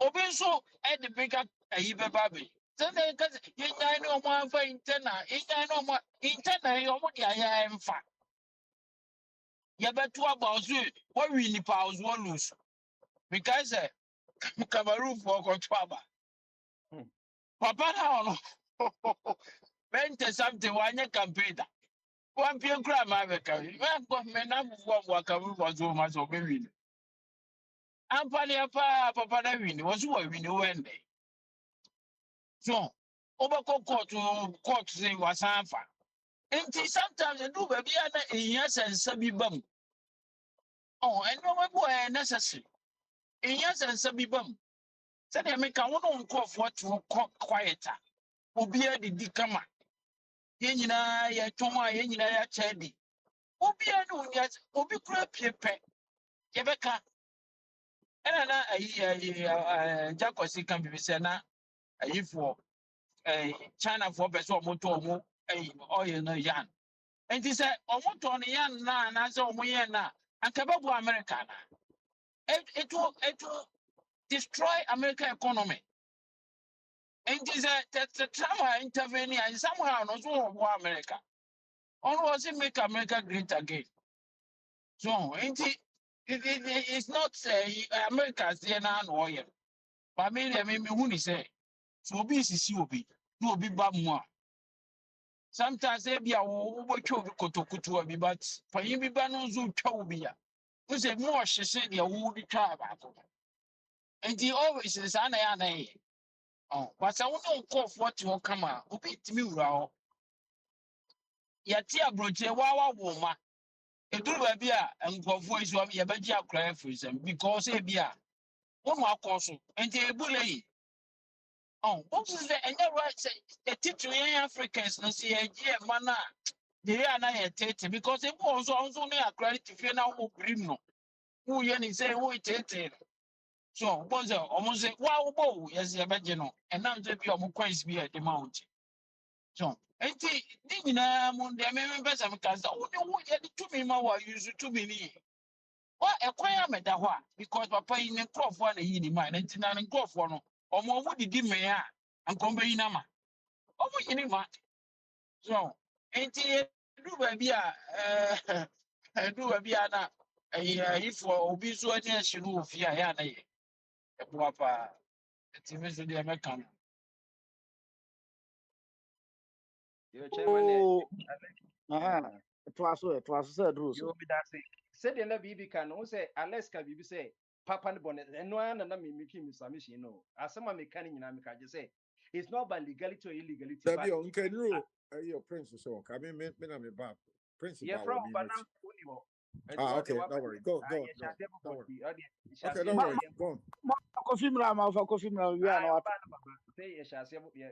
obi nso e de bigger ayi be ba be so they ka ye nyan no mo afa interna ye nyan no mo interna ye mo dia ya emfa ye beto aba so wo wi ni pa wo lose because Cameroon for Akwantufuo. Papa now no. Bente something one campaign. One pion crab America. When got men up what Cameroon was so much of win. Ampani papa that win was who win when day. So over court say was half. And sometimes I do baby and yes and sabi bum. Oh, and no boy necessary. Yes and sabi bum. Said I make a one call for to quieter. Obia di kama ye nyina ye twon ye nyina ya chedi obia no nya obi kura piepe ye beka ena na ayi jakosi kan bi se na ayi fo China for person omoto omo ayi oil no yan enti se omoto no yan na se omo ye na anka babu America na it will destroy American economy And it is a trauma intervening and somehow not war America. All was it make America great again. So it's not America's DNA warrior. But maybe who say so be obi no be bad more. Sometimes they be a wobocho kotokutu bi but for you be banonzo chawbia. You say more she said the would try about. And he always is an ane. Oh, but I won't call for what you come out. Obi to me raw. Yatia broche wawa woma. A do babia and go voice of your bagia cry for them because a beer. One more course and a bully. Oh, what is the and right say a teacher Africans no see a year mana. They are not a because it was also near credit if you now bring no. Who yen say who it. So, was almost say, wow, yes, a bagino, and now they be almost quite be at the mount. So, I think, Dina Monday, I remember some cars, oh, no, yet to me, my wife used to be. What a quiet matter, because Papa in a crop one in mind, and Tina and crop one, or more would he give me, and come by Nama. Oh, we any mat. So, ain't it do baby, do a biana, if for obese one, she will fear, Yana, Papa. It's the American. Your chairman, Oh, it was said, Russo. you be that say. Said the BB can also say, unless can be say, Papa and Bonnet, and no one and I mean, making submission. No, as some mechanic in America just say, it's not by legality or illegality. That be on can you your princess so I mean me me bad principal Yeah, from Banam. okay, don't worry. Go. Don't worry. Okay, don't Ma worry. Go on. Coffee Mram of a coffee Mram, we are not say a shall say, yeah,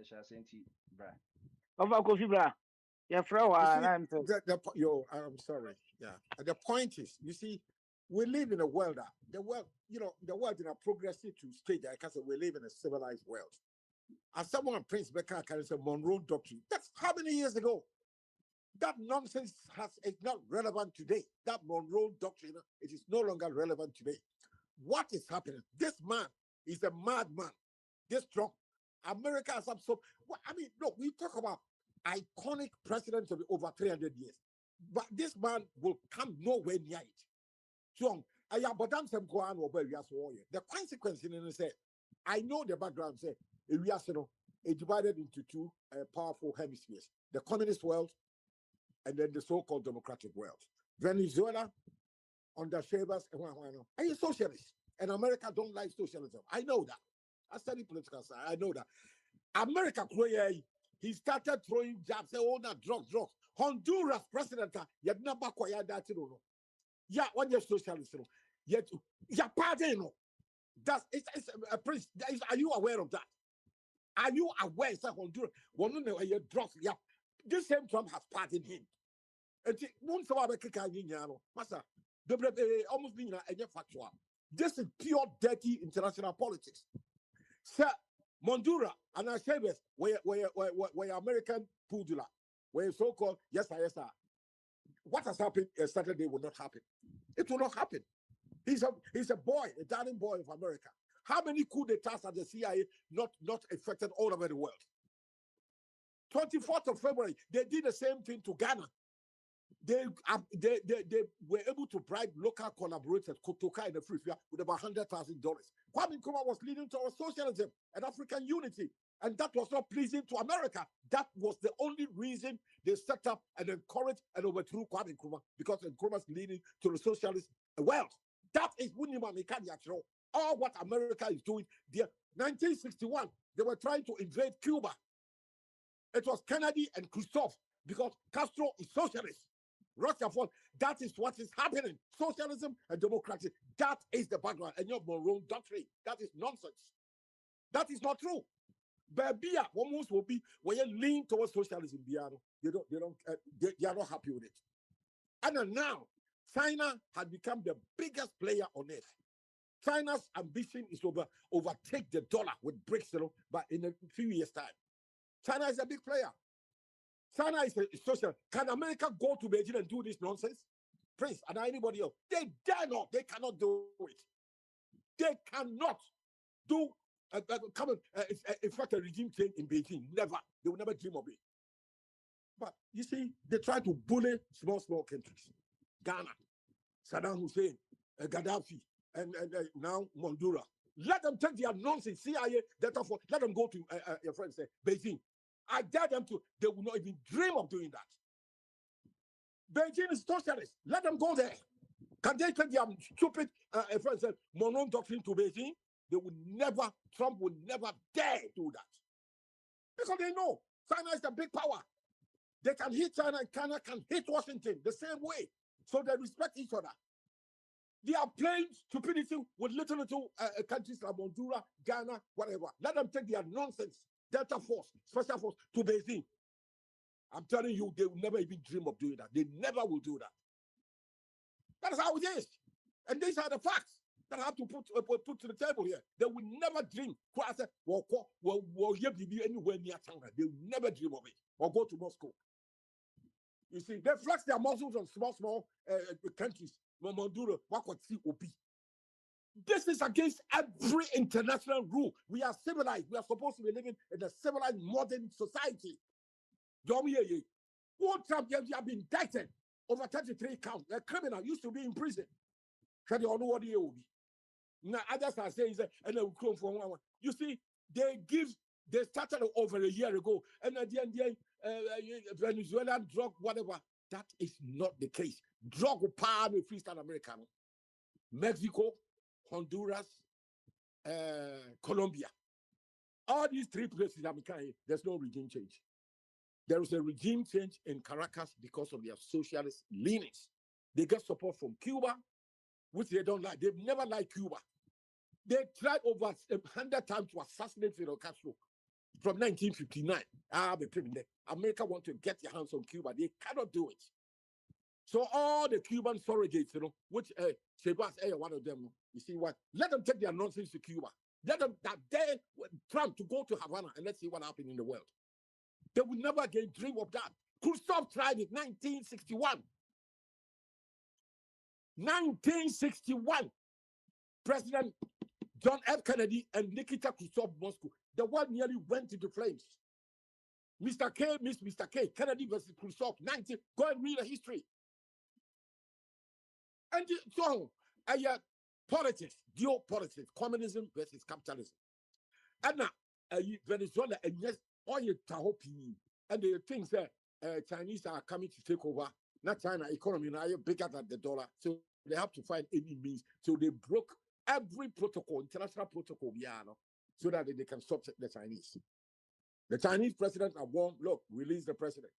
shall say, bra. of a coffee bra. Yeah, Frau, You and see, I'm I'm sorry. Yeah. And the point is, you see, we live in a world that the world, the world in a progressive to stage. I can say we live in a civilized world. As someone Prince Becker can say Monroe Doctrine. That's how many years ago? That nonsense is not relevant today. That Monroe Doctrine, it is no longer relevant today. What is happening? This man is a madman. This Trump, America has absorbed. Well, I mean, look, we talk about iconic presidents of over 300 years, but this man will come nowhere near it. So, the consequence in it say, I know the background. Say, it divided into two powerful hemispheres: the communist world and then the so-called democratic world. Venezuela under Chavez and you socialists, and America don't like socialism. I know that. I study political science. I know that. America, he started throwing jabs. Say, oh, not drugs. Honduras president, you never acquired that. Yeah, when you're socialist, yet party, that's it's a prince. Are you aware of that? Are you aware that Honduras one of your drugs? Yeah, this same Trump has pardoned him. And once Master, almost being a factual. This is pure dirty international politics. Sir, Mondura and Chavez were American Pudula, were so-called yes sir. What has happened Saturday will not happen. It will not happen. He's a boy, a darling boy of America. How many coup d'etats has the CIA not affected all over the world? 24th of February, they did the same thing to Ghana. They were able to bribe local collaborators, Kotoka in the free with about $100,000. Kwame Nkrumah was leading towards socialism and African unity, and that was not pleasing to America. That was the only reason they set up and encouraged and overthrew Kwame Nkrumah, because Nkrumah's leading to the socialist world. That is all what America is doing. 1961, they were trying to invade Cuba. It was Kennedy and Khrushchev, because Castro is socialist. Roosevelt, that is what is happening. Socialism and democracy, that is the background. And your Monroe Doctrine, that is nonsense. That is not true. Baby, almost will be when you lean towards socialism, they are not happy with it. And now, China has become the biggest player on earth. China's ambition is to overtake the dollar with BRICS, but in a few years' time. China is a big player. China is social. Can America go to Beijing and do this nonsense? Prince and anybody else? They dare not. They cannot do it. They cannot do come on, in fact, a regime change in Beijing. Never. They will never dream of it. But you see, they try to bully small countries. Ghana, Saddam Hussein, Gaddafi, and now Mondura. Let them take their nonsense, CIA, data for, let them go to, your friend say, Beijing. I dare them to, they will not even dream of doing that. Beijing is socialist. Let them go there. Can they take their stupid, friend said, Monroe doctrine to Beijing? They would never, Trump would never dare do that. Because they know China is a big power. They can hit China and China can hit Washington the same way. So they respect each other. They are playing stupidity with little countries like Honduras, Ghana, whatever. Let them take their nonsense, Delta Force, Special Force to Beijing. I'm telling you, they will never even dream of doing that. They never will do that. That is how it is. And these are the facts that I have to put to the table here. They will never dream. Anywhere near China. They will never dream of it. Or go to Moscow. You see, they flex their muscles on small countries. Monduro, this is against every international rule. We are civilized. We are supposed to be living in a civilized modern society. One time you have been indicted over 33 counts. A criminal used to be in prison. Now others are saying, you see, they started over a year ago, and at the end, Venezuelan drug, whatever. That is not the case. Drug power in Freestyle America, Mexico, Honduras, Colombia. All these three places, there's no regime change. There is a regime change in Caracas because of their socialist leanings. They get support from Cuba, which they don't like. They've never liked Cuba. They tried over 100 times to assassinate Fidel Castro from 1959. America want to get their hands on Cuba. They cannot do it. So all the Cuban surrogates, which Sebas one of them, you see what? Let them take their nonsense to Cuba. Let them Trump to go to Havana and let's see what happens in the world. They will never again dream of that. Khrushchev tried it 1961. 1961. President John F. Kennedy and Nikita Khrushchev, Moscow. The world nearly went into flames. Mr. K, Mr. K, Kennedy versus Khrushchev, 19. Go and read the history. And so, politics, geopolitics, communism versus capitalism. And now, Venezuela, and yes, all your Tahopi, and the things that Chinese are coming to take over. Not China economy now bigger than the dollar, so they have to find any means. So they broke every protocol, international protocol, so that they can stop the Chinese. The Chinese president have won. Look, release the president.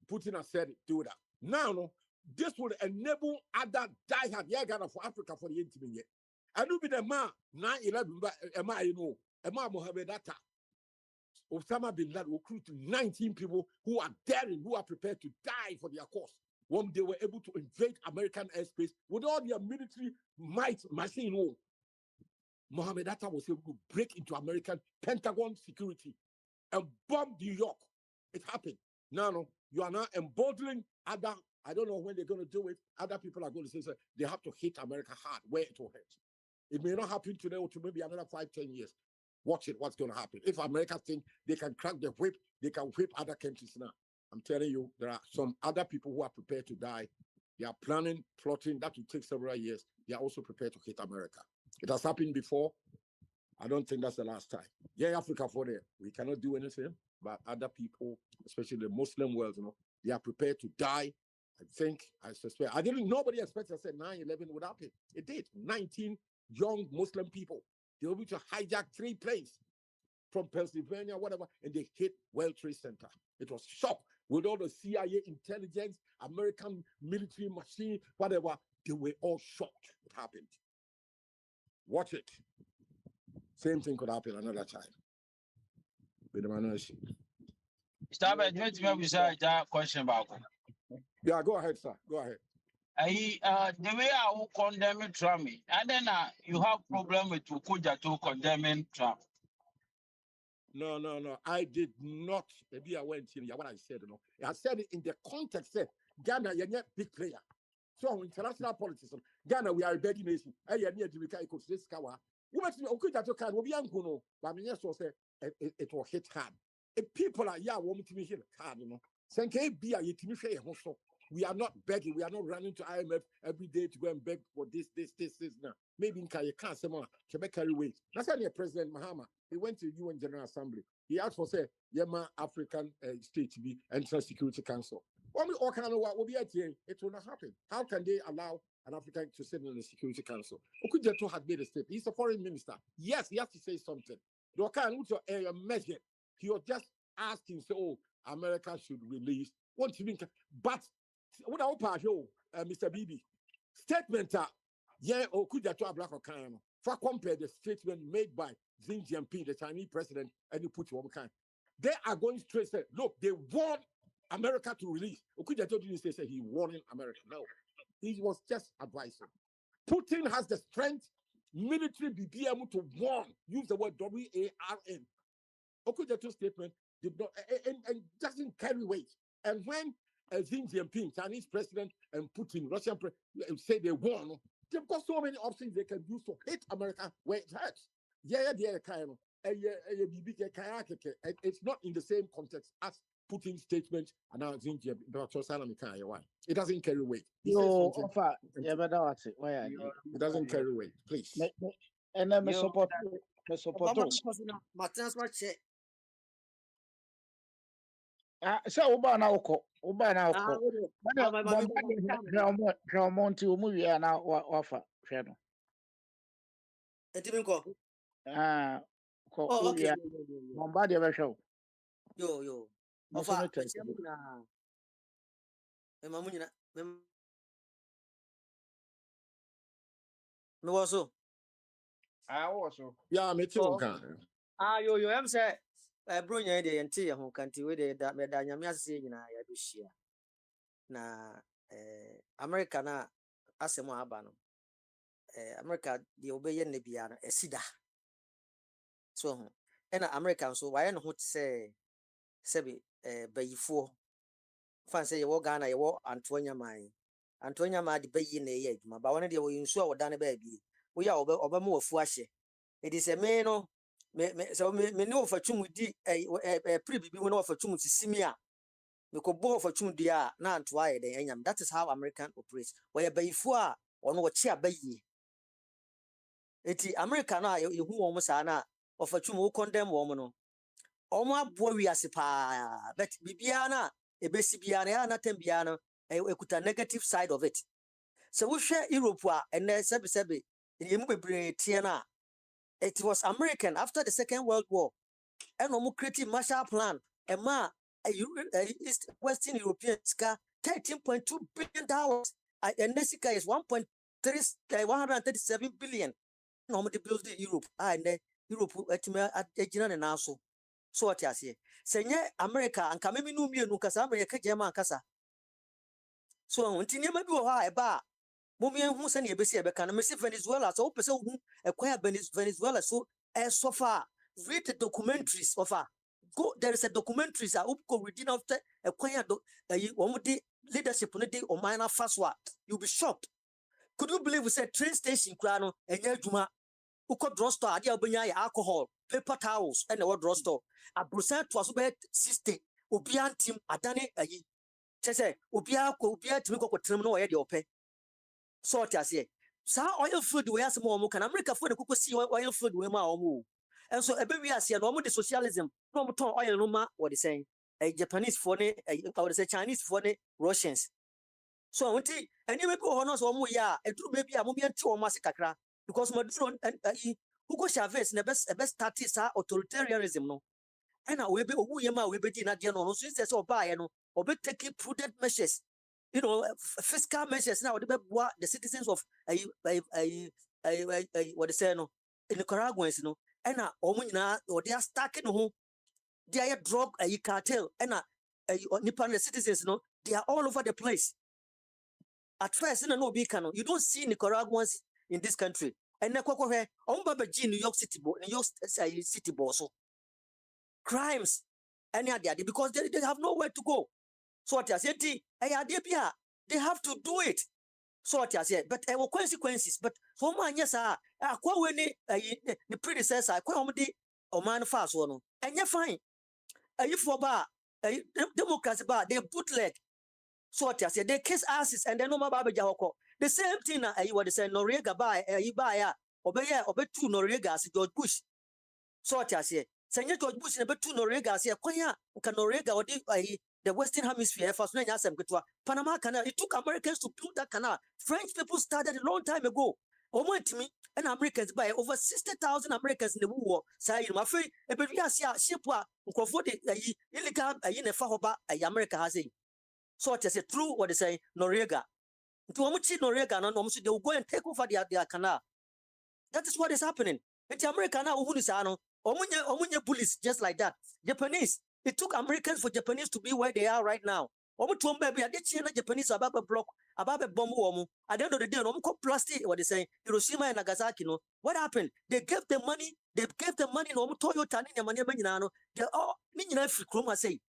Putin has said it, do that. Now, this will enable other diehard Ghana for Africa for the intimate. And will be the man 9/11, Mohammed Atta. Osama bin Laden recruited 19 people who are daring, who are prepared to die for their cause. When they were able to invade American airspace with all their military might, machine, Mohammed Atta was able to break into American Pentagon security and bomb New York. It happened. Now, you are now emboldening other, I don't know when they're going to do it. Other people are going to say they have to hit America hard where it will hurt. It may not happen today or to maybe another 5-10 years. Watch it, what's going to happen. If America think they can crack the whip, they can whip other countries now. I'm telling you, there are some other people who are prepared to die. They are planning, plotting. That will take several years. They are also prepared to hit America. It has happened before. I don't think that's the last time. Yeah, Africa for there. We cannot do anything, but other people, especially the Muslim world, they are prepared to die. I suspect. Nobody expected that 9/11 would happen. It did. 19 young Muslim people. They were able to hijack 3 planes from Pennsylvania, whatever, and they hit World Trade Center. It was shock with all the CIA intelligence, American military machine, whatever. They were all shocked. It happened. Watch it. Same thing could happen another time. With the management. Stop at 20 minutes that question about. Yeah, go ahead, sir. Go ahead. The way I will condemn Trump, and then you have problem with Ukuja to condemning Trump. No. I did not. Maybe I went in what I said. I said it in the context. Ghana, you're not big player. So international politics, Ghana, we are a begging nation. I near Jamaica, this Kawa. We must be okay to can be uncle, but I so say it will hit hard. If people are want to be here hard, Sanke be a yetimife hoso. We are not begging, we are not running to IMF every day to go and beg for this now. Maybe in Kaya can't say more, carry weight. That's why President Mahama, he went to UN General Assembly. He asked for say, Yema African state to be enter Security Council. What we all kind of what will be at here, it will not happen. How can they allow an African to sit in the Security Council? Okujeto had made a statement. He's a foreign minister. Yes, he has to say something. The kind of measure, he was just asking, so America should release. What you mean? But what I pass you, Mr. Bibi, statement yeah, Okujeto a black or kind. For compare the statement made by Xi Jinping, the Chinese president, and you put one kind. They are going straight. Say, look, they want America to release. Okujeto didn't say he warning America. No, he was just advising. Putin has the strength, military BBM to warn. Use the word WARN. Okujeto's statement did not and doesn't carry weight. And when Xi Jinping, Chinese president, and Putin, Russian president, say they warn, they've got so many options they can use to hit America where it hurts. It's not in the same context as Putin's statement announcing it doesn't carry weight. He says No, something. offer. Yeah, but that's it. Why are you? It doesn't carry weight, please. And then me support. Me support. So uba na uko. Monti umuwi na wafa. Shano. Ko okay. Bombadi ebe show. Yo. Ofa. Mamunyina. Me waso. Also. Yeah, me too. Yo. I'm say bro nya de yente ye ho kanti we de da me da nyame ase nyina ya do hia. Na America na asemo aba no. America de obeye ne bia no esida. So and American so why no ho say sebi bayifo fan say ye Ghana ye Antonia ma de bayi na ye adwuma ba wona de wo yinsu a woda ne ba bi wo ya oba ma wafu ahye it is a me no me no fatwum di pre bibi wo no fatwum sisimi a me ko bo fatwum di a na anto aye den anyam. That is how American operates. Wo ye bayifo a ono wo chi abayi eti America na ye hu wo mo sa na ofatwum wo condemn wo mo no omo abo wiase pa but bibia na ebesi bia na ya na tem bia no ekuta negative side of it. So we share Europe and sebe yemu bebre tie na it was American after the Second World War and omo create Marshall Plan ema East Western European ska $13.2 billion and Nesika is 137 billion no de build Europe and Europe etima agina na naso. So what you say? Senye America and kamemi no mienu kasa America jema kasa. So unti niema bi wo ha eba momi hu se na ebesi ebeka na mesi Venezuela so pese hu ekwaya Venezuela so so far read the documentaries of go there is a documentaries go reading after ekwaya wo di leadership no di o minor faswa you'll be shocked. Could you believe we said train station kra no enya adwuma uko drugstore ade obenya ya alcohol paper towels and the drugstore a percent was about 60 obia team adane ayi chese obia timi ko trim no ye de ope sort ase sa oil food we asem o mo kan America food ko si oil food we ma o mo and so ebe wi ase no mo de socialism no mo ton oil no ma what they saying Japanese for ne I would say Chinese for ne Russians so unti any me ko hono so mo ya eduru be bia mo bi enti o ma se kakra because mo duro Hugo Chavez na best start sa authoritarianism no and we be owu yema we be di na de no so say oba ye no obe take prudent measures fiscal measures now the citizens of what they say no in Nicaraguans no and omu nyina o they are stacking ho they are drug cartel and Nipan citizens no they are all over the place. At first no be can you don't see Nicaraguans in this country. And na kwakwa baba New York City boss crimes any idea because they have nowhere to go. So what I said they have to do it. So what I say, but there were consequences. But for my yes, I quite when the predecessor, I quite the man fast one, and you're fine. If for bar, democracy bar, they bootleg. So what I say, they kiss asses and then no more baby jahoko. The same thing you what they say, Noriega buy, you buy, obey two Noriega, George Bush. So what I say, Senator George Bush and two Noriega, say, Koya, Norega or the Western Hemisphere, first name Panama Canal. It took Americans to build that canal. French people started a long time ago. To me, and Americans by over 60,000 Americans in the war. Say, my friend, a baby, I see a ship, illegal, America has it. So what I say, true what they say, Noriega. To Omuchi Noriega, no, they will go and take over their canal. That is what is happening. In America now, Omunye bullies just like that. Japanese, it took Americans for Japanese to be where they are right now. Japanese about a block, about a bomb. At the end of the day, plastic, what they say, Hiroshima and Nagasaki. No, what happened? They gave them money. They gave them money. No, Toyota, they all say.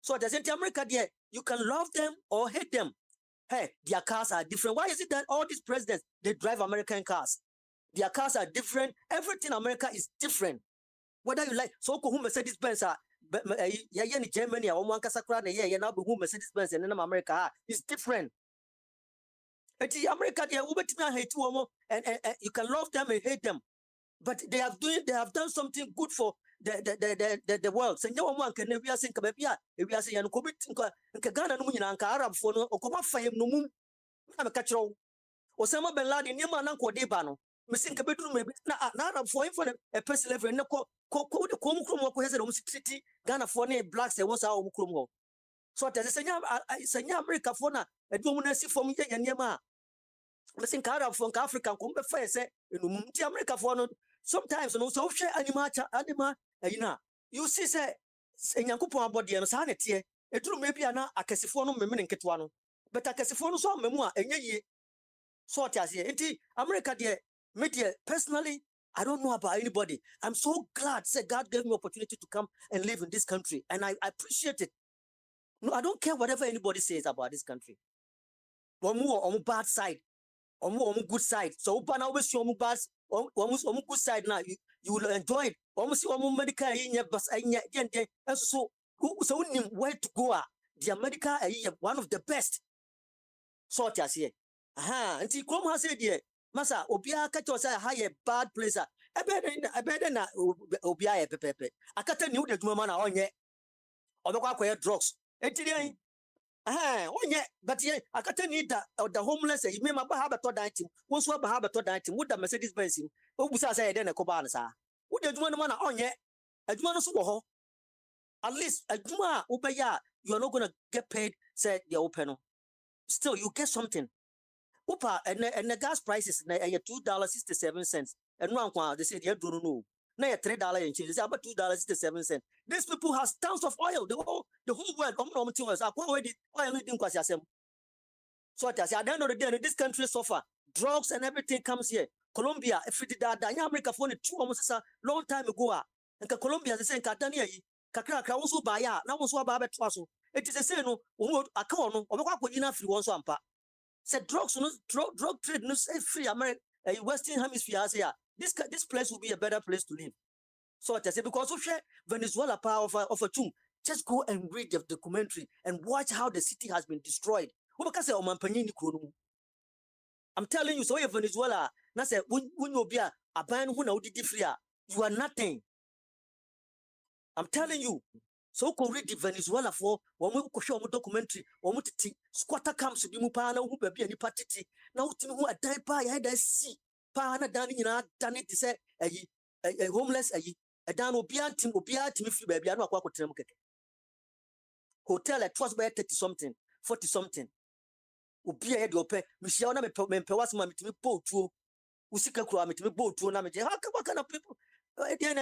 So does in America there, you can love them or hate them. Hey, their cars are different. Why is it that all these presidents they drive American cars? Their cars are different. Everything in America is different. Whether you like, so who Mercedes Benz are, in Germany, or one Casacra, now who Mercedes Benz and America is different. But in America, they are hate you, and you can love them and hate them. But they have done something good for the world. So no one can never say Kababia, if we are saying Ghana, Arab for no Fahim no moon. I'm a catcher. Osama bin Laden, Yaman Uncle Debano. Missing bedroom, Arab for him for a person level. No, the Kumkrum has a city, Ghana for blacks, there was our Mukrumo. So as a Sanya America for a woman see for me and Yama. Missing Arab from Africa, come before say, in America for sometimes no so share anima, you see, say, Yankupo body and sanity. It will maybe a Cassifono meaning Ketwano, but a Cassifono saw memoir and ye. So as here, America, dear, media, personally, I don't know about anybody. I'm so glad, say, God gave me opportunity to come and live in this country, and I appreciate it. No, I don't care whatever anybody says about this country. One more on bad side, on good side. So, but now we see on bad, on good side now. You will enjoy it. Almost on medical in your bus, and so where to go. The America, one of the best. So as here. And he come has said, yeah, Massa, Obia Kato say high bad place. I better not Obia Pepe. I can't tell you the woman on yet. Or the drugs. But yeah, I can't need that the homeless. You may have a thought that once we have a thought that would the Mercedes Benz. Who was I say then a Cobanasa? Would the woman on yet? A woman so at least a Juma Ubaya, you are not going to get paid, said the open. Still, you get something. Upa and the gas prices $2.67. And one they said you don't know. Now $3 and change. It's about $2.67. These people have tons of oil. The whole world, oil didn't cause yourself. So at the end of the day, this country suffer. Drugs and everything comes here. Colombia, if it did that, America for almost a long time ago. And Colombia, they say Catania, Kakra, also buy ya, now was what Babette was. It is a say no, a corner, or what enough you want some. Said drugs, drug trade, no say free America, Western Hemisphere. This place will be a better place to live. So I say because of Venezuela power of a tomb. Just go and read the documentary and watch how the city has been destroyed. I'm telling you, so if Venezuela, na say when you be a ban who did free, you are nothing. I'm telling you. So go read the Venezuela for one we show documentary, one squatter comes to be mupana who be any party. Now to who a die by I see pana done in a done it to say a homeless a down obian team if you baby. I know what hotel at was by 30 something, 40 something. Ubia head open, Michelle was my boat to Usika Kram to boat to Namage. What kind of people? Human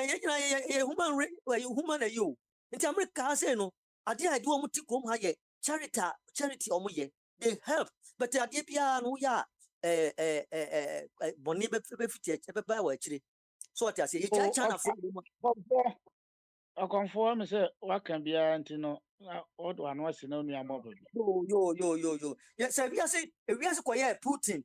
are you? In America, say no. I did do a come higher charity or they help, but they are Dipia no ya Boniba actually. So what I say, China I conform say what can be antino What one was in only a mobile. Yo. Yes, we are quiet Putin.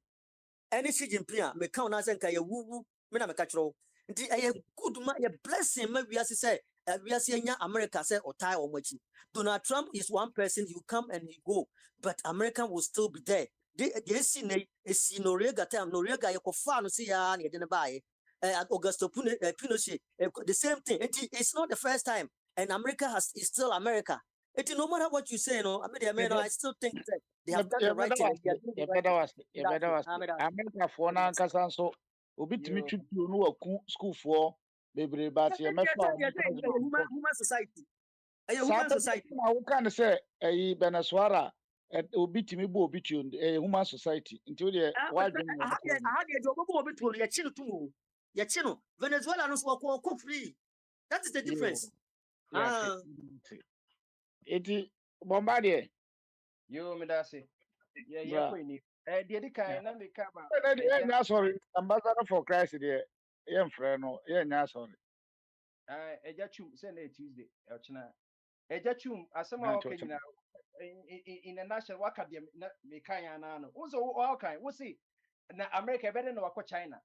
Any Xi Jinping, me count as a woo, me na me catch roll. A good man, a blessing, maybe as I say, we are seeing America say or tie or much. Donald Trump is one person, you come and you go, but America will still be there. They see Noriega time, Noriega, you can see ya, and you didn't buy. Augusto Pinochet, the same thing. It's not the first time, and America is still America. No matter what you say, I still think that they have done the right thing. They are doing the right thing. You better was America for now, Cassan so Obit me to know a school for baby, but you may human society. Human society. Who can say a Venezuela at Obit me bo between a human society until the wide. I had a job between your children. Your children. Venezuela knows what free. That is the difference. It Bombardier. Yo, me that's it. Yeah, Queenie. The kind of me come. Sorry, ambassador for Christ, dear. Young friend, yeah, sorry. Ejachum, send it Tuesday, Elchina. Ejachum, as some of in a national work academy, me kayana. Also, all kind, we'll see. Now, America better know what China.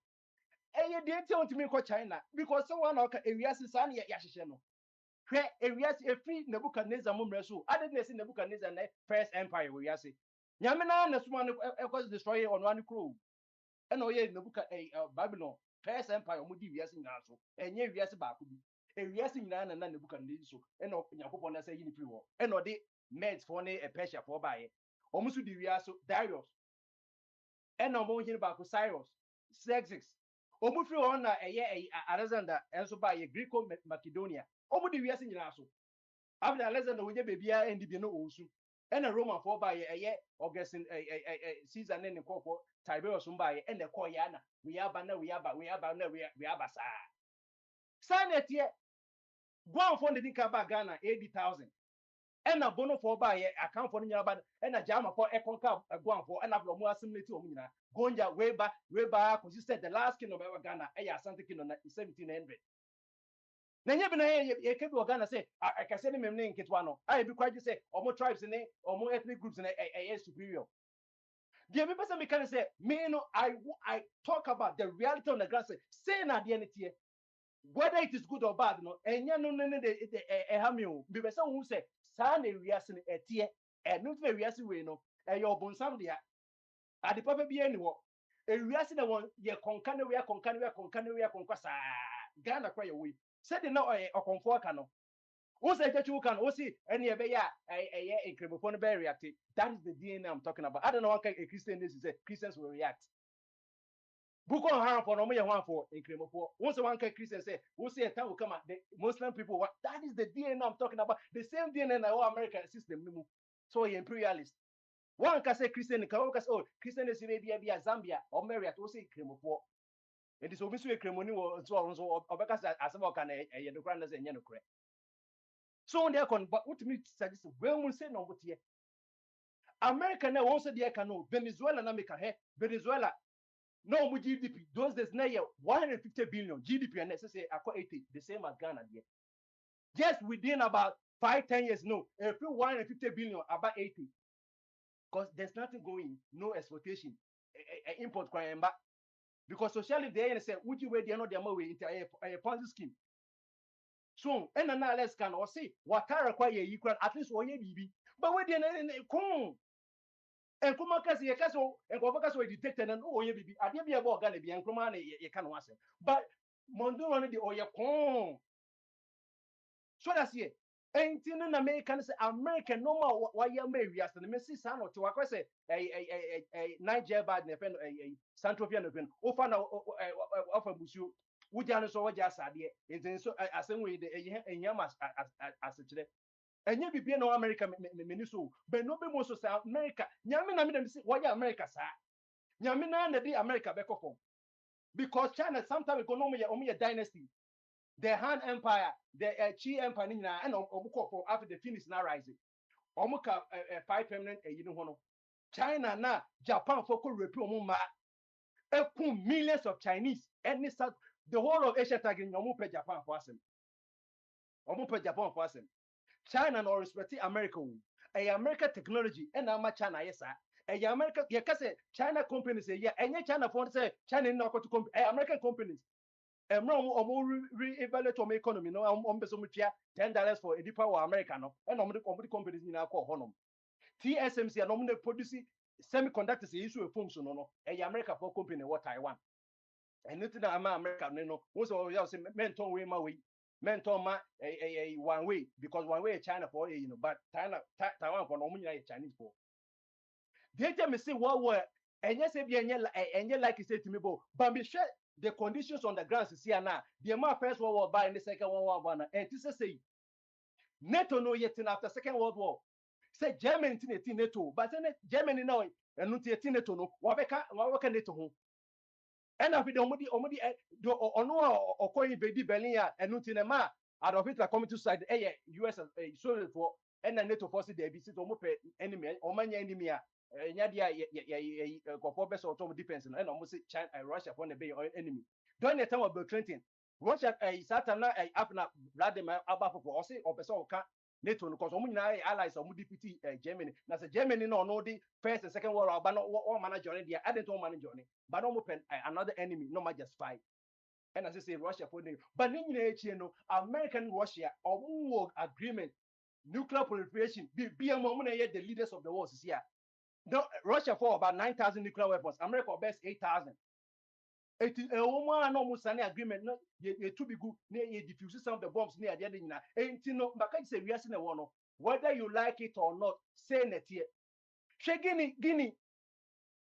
You didn't tell me what China because someone of a yes is on Yashino. Areas a free Nebuchadnezzar Mumresu. I didn't see Nebuchadnezzar first empire, we are saying. Yamina, and one was destroyed on one crew. And oh, yeah, Nebuchadnezzar, Babylon, first empire, Mudi, yes, in Naso, and ye, yes, Bakubi. A yes in Nan and Nebuchadnezzar, and of Yakupon as a uniform, and no, they made for a pesha for by it. Almost to the Riaso, Darius, and no more here about Cyrus, Sexix. Omufri on a year Alexander, and so by a Greco Macedonia. Omo the wiase nyina so after Alexander we baby and the no osu and a Roman for by a year Augustine Caesar and Coco Tiberius by and the Koyana we are basa sign it here go on for the Dikaba Ghana 80,000 and a bono for by account for Nyaban and a jama for a conca a go on for an ablomo assembly to Omina Gonja Weber consisted the last king of Ghana a Santa King on 1700. Nanya bina ye kebi Ghana say I can send him name Kitwano. I be quite say or more tribes in it or more ethnic groups in a superior. The other person me can say me no I talk about the reality on the ground say na the end here whether it is good or bad no enya no the hamio be person who say sa na wiase no etie e no fe wiase we no e your bonsam dia ade papa bi ani wo e wiase na won ye konka na we konka sa Ghana kwa ye we said no or comfort cano. Who said that you can see any a cremophone react. That is the DNA I'm talking about. I don't know what a Christian is Christians will react. Book on harm for no one for a cremophone. Once one Christian say, we'll see a time will come out. The Muslim people that is the DNA I'm talking about. The same DNA in our American system. So imperialist. One can say Christian, Christian is maybe a Zambia or Marriott, we'll say cremophone. It is obviously a cremoni or so because as a can a grand as a yanocre. So on there, but what me suggest when we say no, what here America now also the canoe, Venezuela, America, Venezuela, no GDP, those days now 150 billion GDP and necessary 80, the same as Ghana there. Just within about 5-10 years, no, a few 150 billion, about 80. Because there's nothing going, no exploitation, import crime back. Because socially they say, would you wait? They're not their way into a Ponzi scheme. So, and analysis can or say, what I require equal at least 1 year, BB. But wait, come and come across a castle and go back as detected and oh, yeah, BB. I didn't be about Ghana be and come on, you can't answer. But Mondo on the Oya Kong. So that's it. Ain't in American American no more why you may be as the Messi son or to a Niger bad a Santropian open, Ofana of a Musu, Ujana so just idea. It's so as same way the Yamas as today. And you be no America Minisu, but no be most of America. Yamina why America, sir. Yamina and the America back home. Because China sometimes economy only a dynasty. The Han Empire, the Chi Empire, and for after the finish now rising. Omuka 5 permanent, you know, China now, Japan for Repuma, millions of Chinese, and the whole of Asia tagging Omupe Japan for us. Omupe Japan for us. China no respect America. America technology and ama China yes America you can say China companies say yeah China for say China no to company American companies re-evaluate our economy no $10 for a deeper America no and companies in our honum TSMC and produce semiconductors issue a function no America for company what Taiwan and nothing that America no most of you say mentor way my way mentor ma one way because one way China for but Taiwan for no Chinese for they tell me say what were and yes if you like you say to me but me share the conditions on the ground see now the amount first world war by in the second world war and this say NATO no yet after second world war say Germany tin NATO but Germany now and no tin NATO no wa beka NATO ho and after the omudi ono okoyin bedi Berlin and no tin ma Adolf Hitler coming to side US Soviet for and NATO force dey be sit omo pe enemy omanya enemy nya dia go best auto defense and almost say China Russia for the enemy during the time of Bill Clinton Russia Satana apna Vladimir Abafo or say or person can NATO because omunyina allies or defeat Germany na say Germany no the first and second world war but no all manage on there added to manage on but no open another enemy no just fight and as I say Russia for the but no American Russia or agreement nuclear proliferation be the leaders of the world is here. No, Russia for about 9,000 nuclear weapons. America best 8,000. It is a woman almost an agreement. No, you too be good. You diffuse some of the bombs near the end. And you know, but I say we are seeing one. Whether you like it or not, say it here. She Guinea.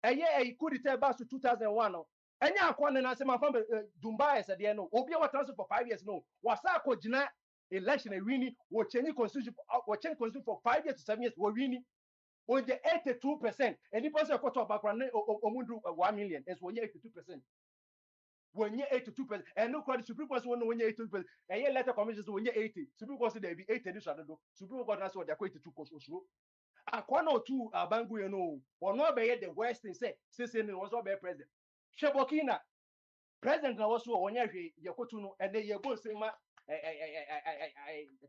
A year I could tell back to 2001. And yeah, I say my family Dubai said, no, Obi was transferred for 5 years. No, was I Jina election a winning, or change constitution for 5 years to 7 years, we're winning. On the 82%, and the person who talk about 1 million is when you're 82%. When you're 82%, and no credit Supreme Court when you're 82%, and your letter commissions when you're 80. Supreme Court there be 80 this do. Supreme Court that's what they're going to 2 course. Akwana or 2 Bangu, you know, or not be the West and say, since it was not be president. Shebokina, president was so when you're and then you go say, I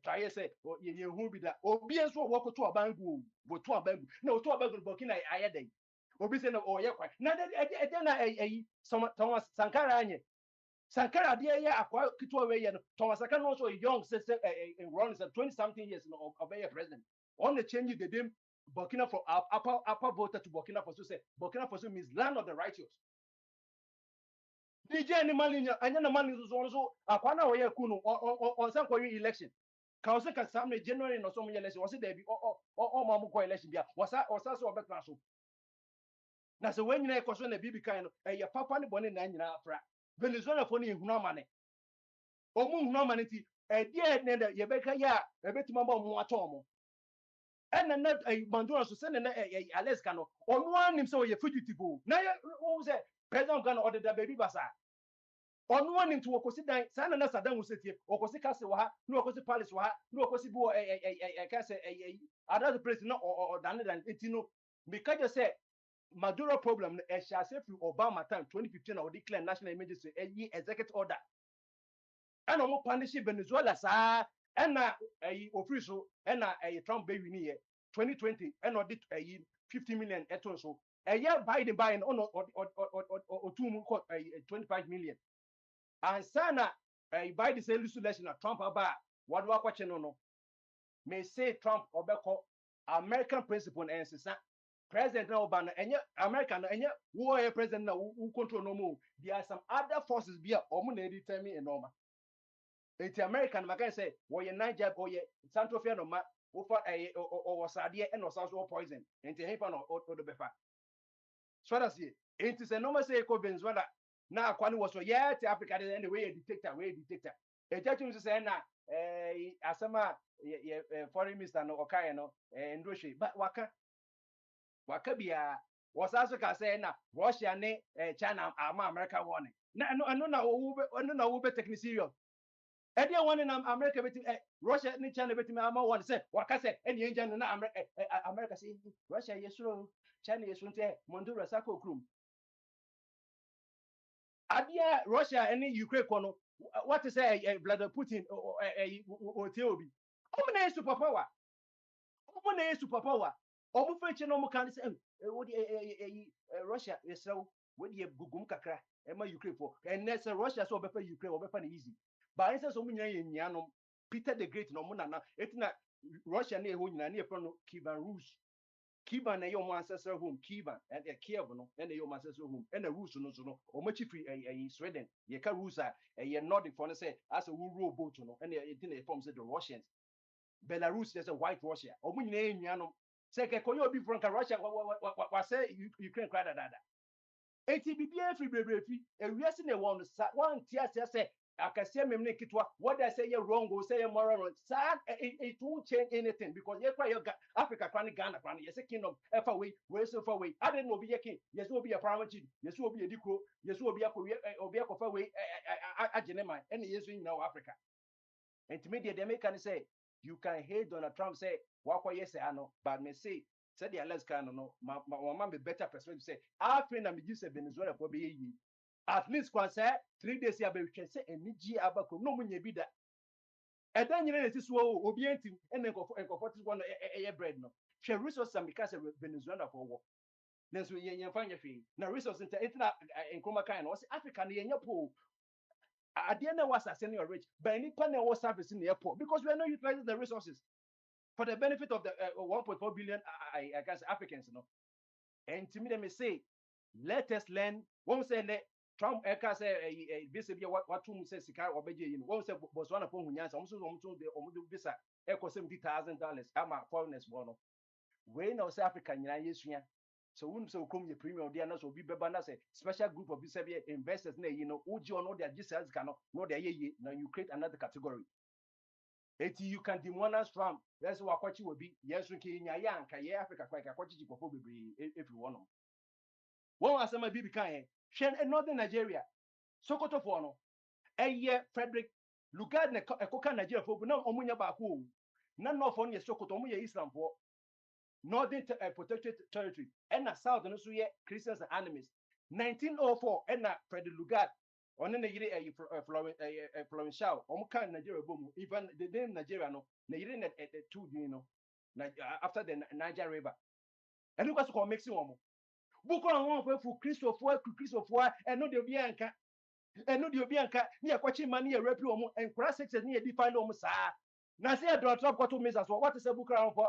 try to say, you who be that. Obi and so walk to a bangu, go to a bangu. No, to a bangu, Burkina, I had day. Obi said, oh, yeah, quite. Now that some Thomas Sankara, Sankara, dear, yeah, quite away. Thomas Sankara also a young sister in Ron is 20 something years of a president. On the change the name Burkina for upper voter to Burkina Faso say Burkina Faso means land of the righteous. DJ any money and the money is also Akwana or Yakunu on some election. Council can summon January or some election was it there be or Mamuko election was that or so about Naso. Now so when you question the BB kind of a papa bonnet and Afra Venezuela for no money. Omu no money a dear nether Yebeka ya a bit mama Muatomo. And then a Mandura to send a Alescano or one himself a fugitive. Now who said President Ghana ordered the baby basa. On one into Okosi Sana Saddam Hussein, Okosi Castle, no Okosi Palace, no Okosi Bo, another place, or than 18. Because you say Maduro problem, as shall say through Obama time 2015 or declare national emergency, a executive order. And I'm punishing Venezuela, sir, and a official, and a Trump baby near 2020, and audit 50 million at so. A year Biden buying on or 25 million. And Sana, by the same legislation of Trump about what we're watching on, may say Trump or American principle and President Obama and American and yet who are president who control no more. There are some other forces be or determine normal. It's American, I can say, or your Niger or your Santo Fianoma, or Sadia and or South poison, and to happen or the Befa. So that's it. It is a normal say Venezuela. Now, Kwani was so yeah, to Africa, anyway, a detector. A judge was saying, Asama, foreign minister, no, Okayano, and Rushi, but Wakabia was also saying, Russia, China, America warning. I don't know who better serious. Anyone in America, Russia, and China, bet me, I'm one say, Waka said, any engine in America, say, Russia, yes, China, yes, Mondura, Sako, Krum. Adia Russia and Ukraine, what to say, Vladimir Putin or Theobi. Omuna superpower. Omuna superpower. Omu French no mo kan say what Russia yes what the gugum kakra e ma Ukraine for and next Russia so obefa Ukraine obefa na easy. But instead so munya yenya no Peter the Great no mo na na etina Russia na eho nyina na e no Kievan Rus. Kievan na your ancestral home Kievan and Kiev no and your ancestral home and the Rus no so no omachi free Sweden ye ka Rus ye Nordic for say as a rule boat no and it didn't form say the Russians Belarus there's a white Russia omu nyina enua no say ke koyo obi from Russia wa say Ukraine cry that enti bibia free brebrefi ewiase na won one tia say akase memne kitwa what I say you wrong go say you moral wrong it won't change anything because you cry Africa cry Ghana cry yes kingdom efa we so far way I don't know be king yes will be a paramount yes will be a diko yes will be a obi akofa we agenema and yes in now Africa and to me they make can say you can hate Donald Trump say wako yes I know but me say said the Alaska no my be better perspective say after na me just Venezuela for be yi at least kwa say 3 days ya be hwe say eniji abako no munye bi da edan nyina na tisuo obi antim ene nkofo tisuo no bread no hwe resources am because Venezuela for wo na so yen fanya hwe na resources inter enkoma kan no say Africa na yenya po at the end of was ascending rich, but any panel was service in the airport because we are not utilizing the resources for the benefit of the 1.4 billion I guess Africans, you know. And to me, they may say, let us learn. Won't say that Trump say basically what two says Sika or Beji, you know, won't say Botswana upon Hunyans, almost the visa echo $70,000. I'm a foreigners one. We know South African, yes, so when so come your premium, they are not so be better say special group of investors, you know, who you know their GSS cannot know their now you create another category. You can demand us from that's what you will be. Yes, we can ya Africa quite a quantity for if you want them. One was some baby kind, Shen and Northern Nigeria, Sokoto Fono, a year Frederick Lugard a coca Nigeria for no Omunya Baku, none of on your Sokoto Muya Islam for Northern protected territory, and a southern Christians and enemies. 1904, and Frederick Lugard. On the year a provincial, Omuka Nigeria boom, even the name Nigeria no, Nigeria at 2, you know, after the Niger River. And look what's called Mexico. Book on one for Christopher, and no the Bianca, and no the Bianca, near watching money a repu and cross sex near define almost. Now say a draw top got to miss us. What is a book around for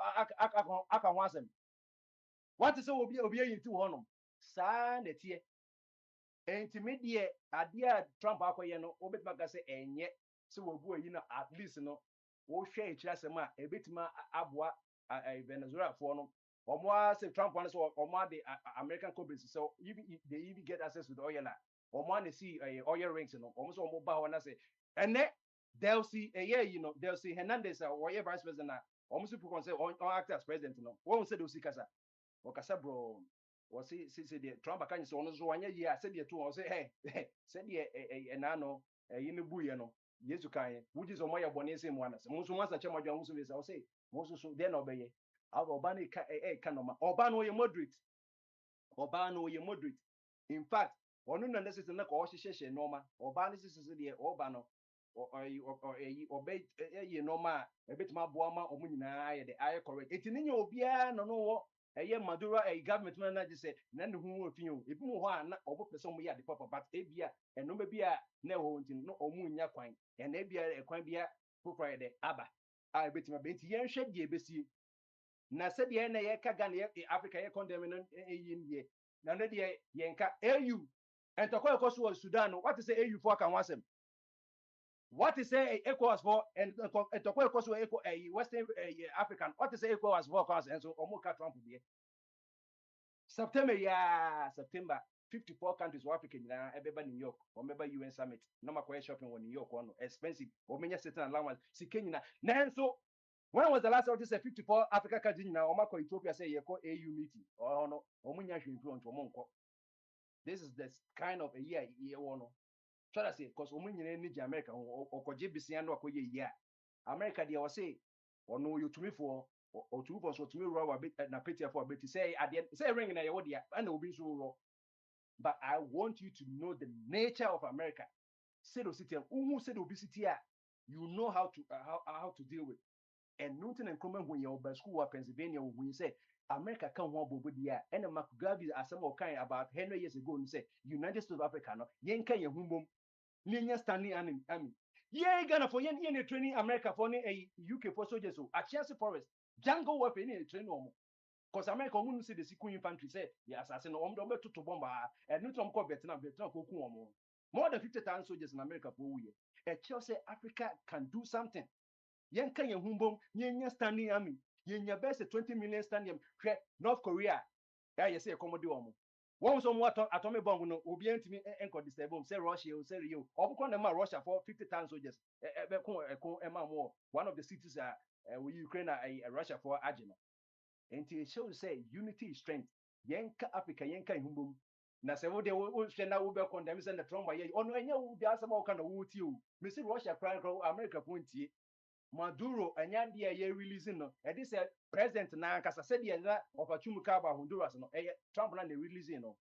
Akawasem? What is a will be into honor? San the tear. Intermediate idea Trump akoye no obet maka say enye so wobu yi no at least no wo hwe echi asema ebetima aboa Venezuela for no omo say Trump one so omo the American companies so they even get access to the oil na omo na see oil rings no omo so omo ba ho na say ene they'll see you know they'll see Hernandez or vice president na omo so people say on act as president no one say they'll see kasa okasa bro was the Trump can so on so one year said the two say hey said the nano in buye no yesu kan which is on my bonus in one so most once a chama jwa musu be say most so then obey obani ka no ma obano ye moderate in fact onu na necessary na ko hyehyehye normal obani sisi the obano obey ye normal ebetima boama omunyina ye the eye correct etininye obia no Maduro a government man just say none who if you want or person we are the papa but abia and no maybe a no no omunya kwan and abia a kwan bia Friday aba I bet my bent yen shed ye besi na said ye na ye kagan Africa ye condemn in ye na no de yenka AU and to call Sudan what is AU for can want them what is say ECOWAS for and to call a Western African what is ECOWAS for and so omuka Trump there September 54 countries were African now everybody New York or maybe UN summit no matter shopping in New York one expensive or many certain allowance see Kenya now so when was the last time say 54 Africa countries now or Ethiopia say you call AU meeting or no or influence this is the kind of a year one try to say because need America or JBC and what year America they will say or no you to me for or two of us to me raw bit na pity for bit say at the end say ring na your dia and will be so raw but I want you to know the nature of America say the city who said obesity you know how to deal with and Newton and Crummon when you're school of Pennsylvania when you say America can want Bobudia and a McGravi as some kind about 100 years ago and say United States of Africa no Yenka Yahumum Linya Stanley Army. Yeah, Ghana for yen training America for a UK for soldiers so at Chelsea Forest Django weapon in train because America wouldn't see the Siku infantry say yes as an to bomber and Newton call Vietnam more than 50,000 soldiers in America for a Chelsea Africa can do something. Yenka Yahumbom, Yenya Standing Army, Yenya best 20 million standing North Korea. Yeah, you say a commodity. One somewhat atomic bomb no obedient to me and could disturb say Russia, say you, or Russia for 50,000 soldiers. One of the cities Ukraine Russia for Agino. And it shows say unity is strength. Yenka Africa, Yenka Humbum. Na se wo de wo hwe na wo be condemn say the Trump ye ono enya wo bi asem o kana wo ti o me say Russia cry America pontie Maduro enya de ye releasing no e say president na kasa say de na opportunity ka ba Honduras no Trump na releasing no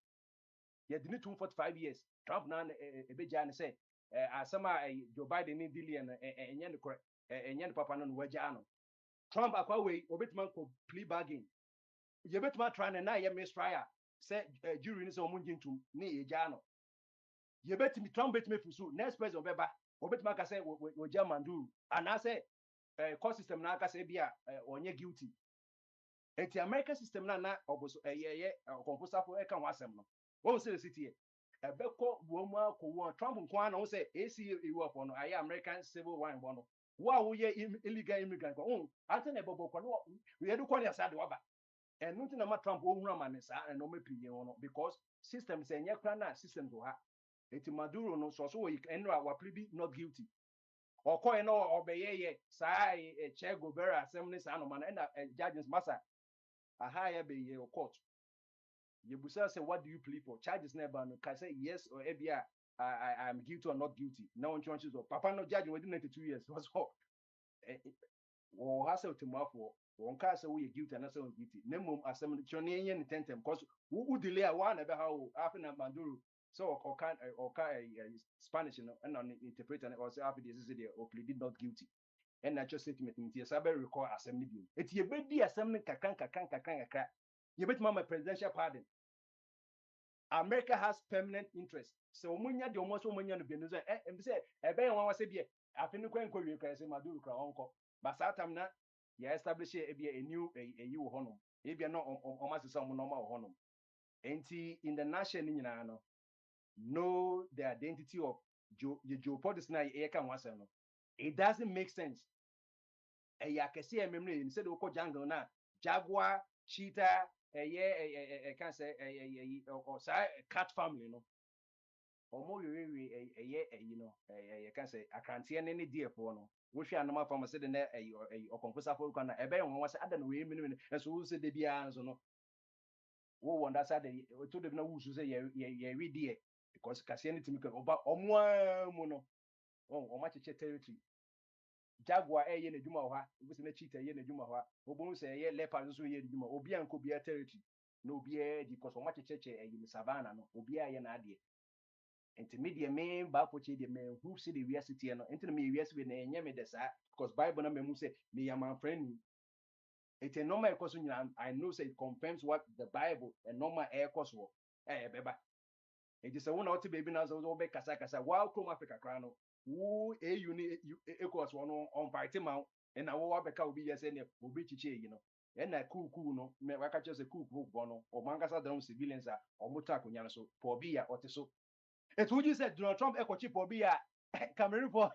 ye de 245 years Trump na e be ja ne say asem a Joe Biden ni dillion enya ne kore enya ne papa no wagya no Trump akwa we obetima ko plea bargain ye betima try na ye mistrial say jury ni say omunjintum ni ye ja no ye betimi Trump betimi fusu next president obeba obetima ka say we Manduru and I say court system na aka say bia onye guilty enti American system na oboso composer for e kan wasem no won say the city ebeko wo mu akowo Trump nko ana won say AC EU for no aye American civil wine bono wo ye illegal immigrant ko antene bobo ko no we edu ko ne asade waba and nothing na Trump wo hura man sa and no mepinye wono because system say nye kra na system to ha enti Maduro no so we eno wa plead not guilty okoye no obeyeye sai Che Guevara assembly sa no man and judges massa a higher be ye court you busa say what do you plead for charges never no can say yes or ebia I am guilty or not guilty no one chances of papa no judge within 92 years was all or has to for one case we guilty and so guilty name assembly chone yen tentem because who delay one ebe how after Maduro so or can Spanish no and on interpreter or say after this is the or pleaded not guilty and natural statement in the sabe record assembly bill it ye be di assembly kakan ye bet my presidential pardon America has permanent interest so munya de almost munya no benu say say ebe yan wan say bi afinu kwen ko wi kan say Maduro kra onko but satam na ye establish a new you honum ebia no o ma sesa mo no ma honum enti in the nation ni nyina no know the identity of geopolitics na ye kan wasem no it doesn't make sense ya kese e memre ni say de ko jungle na jaguar cheetah can say or say cat family no omo we you know you can say akantie ne ne die for no wo hwe anoma fam say de na okonfosa for kan na ebe yon wa say ada no we mini so wo say de bia so no wo wonder say de to de na wo so say ye we die because kase ne timi kan oba omo amu no o ma cheche territory jaguar ye na dwuma ho ha wo say na cheetah ye na dwuma ho ha obo say ye leopard so ye dwuma obi anko bia territory no bia di because o ma cheche savannah no obi ye na ade intermediate me ba ko che de me who see the university no into me university na enye me de sa because bible na me mu say me am my friend it's a normal course I know say it confirms what the bible and normal air course wo beba it is a one out baby na so be kasa wow come Africa kra no wo uni course one on party ma and na wo be ka obi yes ne obi chiche yi no and na cool no me waka che say cool no o mangasa down civilians a o muta akonya so for bi ya oteso it would you said Donald Trump echo chip or be a Cameroon for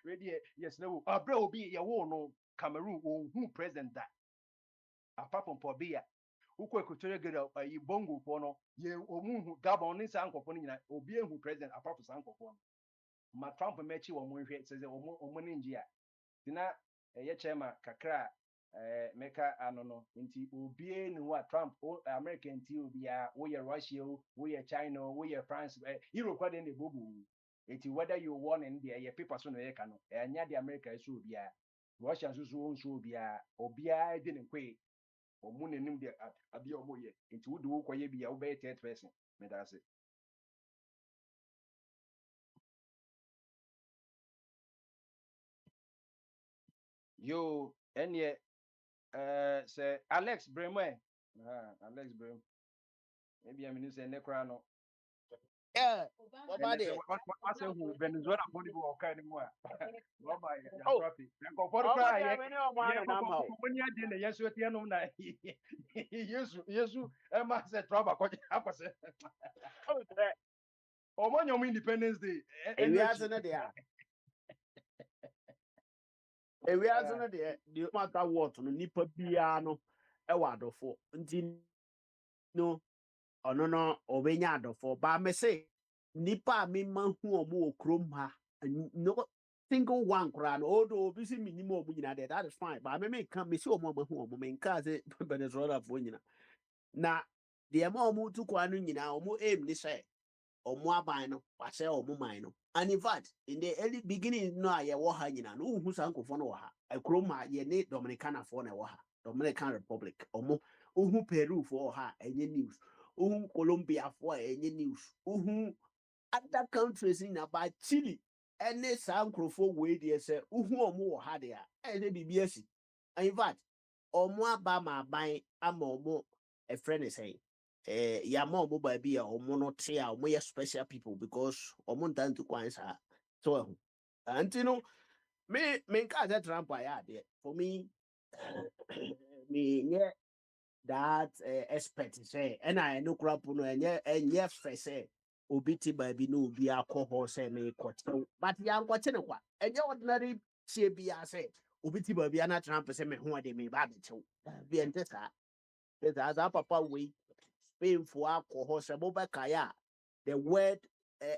ready yes no bro be your no Cameroon who president that apart from Pobia who equatorial get a bongo for no ye omu Gabon in Sanko for obi who president apart from Sanko for ma Trump mechi wo mo hwe says omo ninja dina ye chairman kakra meka anono nti obie ni wa Trump American ti obia wo ye Russia wo ye China wo ye France Europe kwa den bobu nti whether you want in there ye paper so no ye kano anya the America so obia Russia so obia de ne kwe omu nenim de ade omo ye nti wo de wo koye bia wo be third person me da se Yo, any say Alex Bremwe. Alex Brem. Maybe I'm in say Necrano. Yeah, And about they say it. what say who Venezuela body go kind of more. What by your Oh, traffic? And go for the oh, but cry. there are many of Yeah, them now. when you're dinner, yes, you're the na. Yes, Emma said trouble. I say, Oh, that. oh, man, your Independence Day. We are in there. We are in there. The matter what no nipa piano. Ewadofo. Nti no. Ono no obenya adofo. But me say nipa me man hu omo okrom ha. No single one crown. Although obi see minimum omo nyina there. That is fine. But me can me see omo hu omo me nka say Venezuela fo nyina. Na the ma omo tu kwa no nyina omo aim ni say omo aban no wase omo man no. And in fact, in the early beginning no aye wo ha nyina no hu sankofo no wo ha. Ekrom ha ye ne Dominicana fo na wo ha. Dominican Republic. Omo uhu Peru fo ha enye news. Uhu Colombia for any news. Uhu other countries in about Chile. Any sankrofo way they say uhu omo ha there. Any BBS. In fact, omo ba ma ban ama omo a friend is saying. Ya omo ba bi a omo no tia omo ye special people because omo ntan to kwansa. So you know me nka that Trump ya there. For me me yeah that expert say and I no crap no and fresh say obi ti baby no obi alcohol say me kote but ya nkote ne kwa enye ordinary tie bia say obi ti baby na Trump say me ho de me ba be chew bi ente sa as a papa we Spain for alcohol say bo ba kaya the word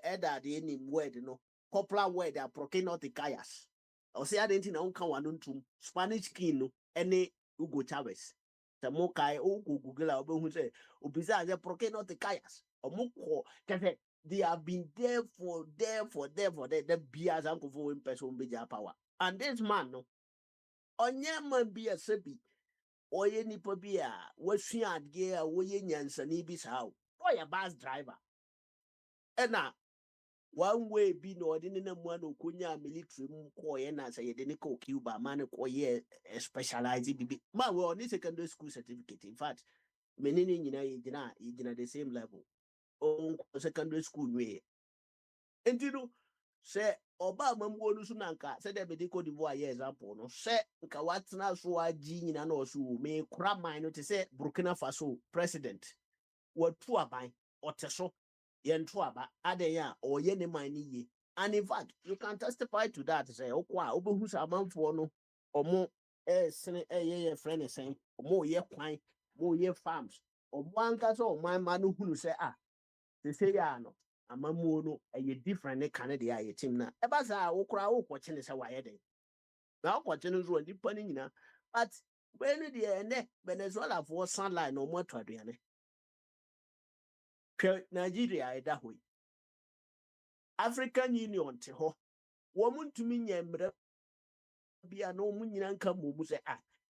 either the any word no popular word are prokenoticias o say adenti na unka wanu ntum Spanish king no any Hugo Chavez the mokai o Google or who say Ubiza the prokenoticias or moko cafe they have been there for the beers uncle for in person bija power and this man no onye man be a sebi oye nipa bi a wasua ade a woye nyansani bi saa o oye bus driver ena one way bi no ordinary na mu na okonya military mu ko ye na say de ne ko Cuba man ko ye specialized bibi ma we on secondary school certificate in fact menene nyina ye gina the same level on secondary school we entino say oba mamwo no so nanka say de be de Cote d'Ivoire ye example no say nka watena so agi nyina na so me kura man no te say Burkina Faso president watu aban oteso yentu aba adeya oye ne man ni ye and in fact you can testify to that say okwa obehu sa amanfo no omo sene ye friend say omo ye kwan mo ye farms omo anka so man man no hunu say they say ya no amamuo no different ne Canada aye team na e ba sa wokra wokwoche ne say waye den na wokwoche no zo nipa ni nyina but when the ne Venezuela for sunlight no mo twaduane Nigeria eda hoy African Union te ho wo muntumi nyemre bia no mu nyina nka mu se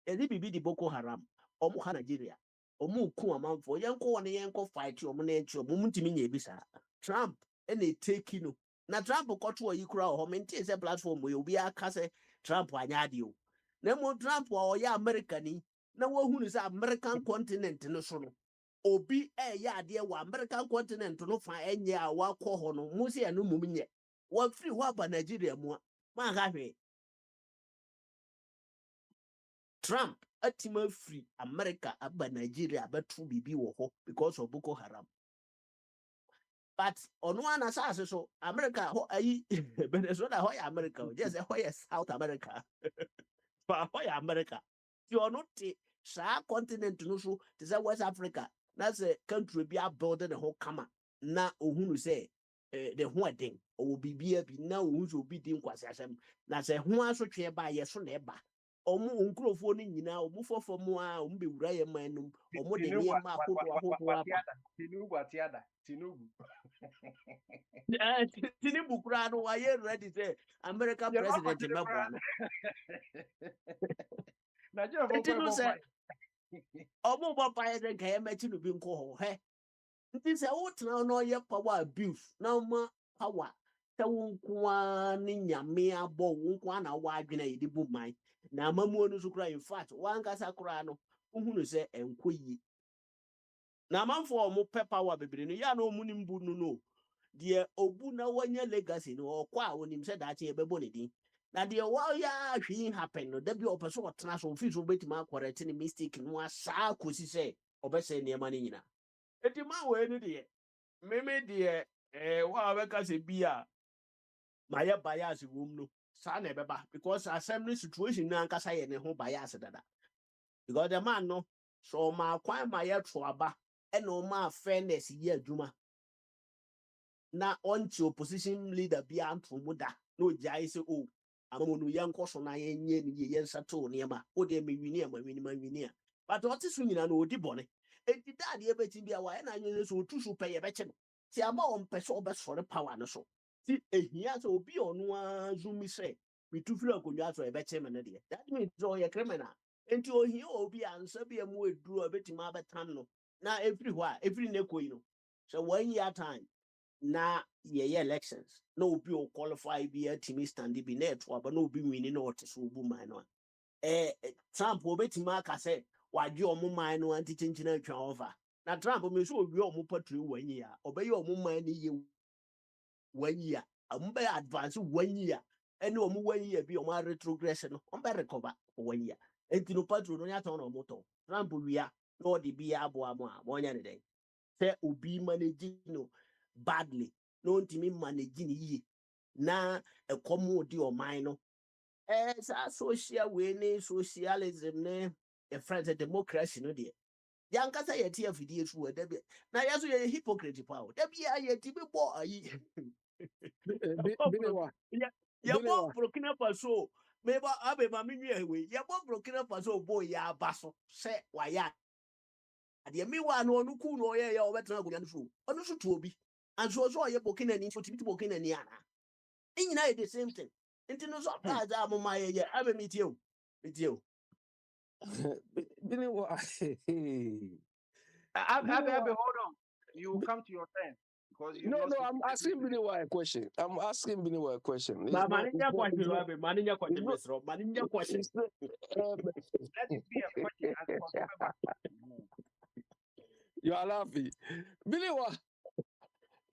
edi bibi di Boko Haram omu ha Nigeria omu ku amanfo yenko wona yenko fight omu na enchi omu muntumi nya ebisa Trump ene take no na Trump koto yi kura ho menti se platform we obi aka se Trump anya ade o na mo Trump o ya America ni na wo hunu se American continent no so no obi ya ade wa American continent no fa enye a wakọ ho no mu se eno mum nye wa free wa ba Nigeria mu ma ga hwe Trump atima free America aba Nigeria betu bibi wo ho because of Boko Haram but ono ana sa so America ho ayi Venezuela ho ya America just ho ya South America fa ho ya America ti ono ti sa continent no so ti say West Africa that's a country be building the whole kama na ohunu say the ho den o bibia bi na ohunu so bi din kwase asem na say ho asotwe ba ye so na eba omu nkrofo ni nyina omu fofo mu a omu be wura ye manum omu de ne ma ahodo apa Tinubu Tinubu kura no wa ye ready say American president mebo no Nigeria for omu bo pa ye den ka ye mechi no bi nko ho he nti se wotra no ye power abuse na ma power te wonkwa ni nyame abo wonkwa na wa adwena ye di bu man na amamuo no so kura in fact wankasa kura no uhunu se enko yi na amanfo omo pɛ power bebre no ya na omu nim bu no de obu na wanya legacy no okwa a onim se daakye ebebo ne din na de wa ya hwin happen no da bi opeso otena so ofi so betima correct ne mistake no asa kosi se obese niema ne nyina enti ma we no de meme de wa beka se bia maya bias wom no sa na ebeba because assembly situation na ankasa ye ne ho bias dada because the man no so ma kwan ma ye to aba e no ma fairness ye adwuma na onti opposition leader bi anto mu da na ojai se o amamu no yanko so na ye nye ni ye nsato ne ma o de me wini ama wini ma wini a but what is nyina no odi bone enti dad ye beti bia wa na anyo so otu so pe ye beche no ti ama on pe so obesore power no so ti ehia so obi onu a zumi se bitu fira akonwa so e beche me ne de that means so ye criminal enti ohia obi ansa bia mu eduru obetima abetam no na every nekoi no so 1 year time na ye elections na obi o qualify bi atimi stand bi na eto aba na obi wini na ote so obu man no Trump obetima aka say wagye omo man no anti chinchina atwa over na Trump me so obi omo patri 1 year obeye omo man ni ye 1 year ambe advance 1 year ene omo 1 year bi omo retrogression no ombe recover 1 year enti no patri no nya ton no moto Trump wia na odi bi abo amo a monya ne den say obi manage no badly no ntimi manage ni yi na ekomo di oman no sa social way ne socialism ne a friend democracy no de yankasa ye tie afidie so da bi na yaso ye hypocrite pa o da bi ye ti bi bo ayi ye bo Burkina Faso me ba abe ma me nwie we ye bo Burkina Faso bo ya abaso se wa ya ade mi wa no onu ku no ye obetena agonya no so onu so to obi and so ye Burkina ni so ti Burkina ni ana nyina ye the same thing nti no so ta ja mo ma ye abe mi tie o Abe, hold on. You come to your turn because you No, I'm asking Biniwa a question. I'm asking Biniwa a question. Ba maninya question abe maninya question mesro maninya question. Let it be a question as possible. You are laughing. Biniwa,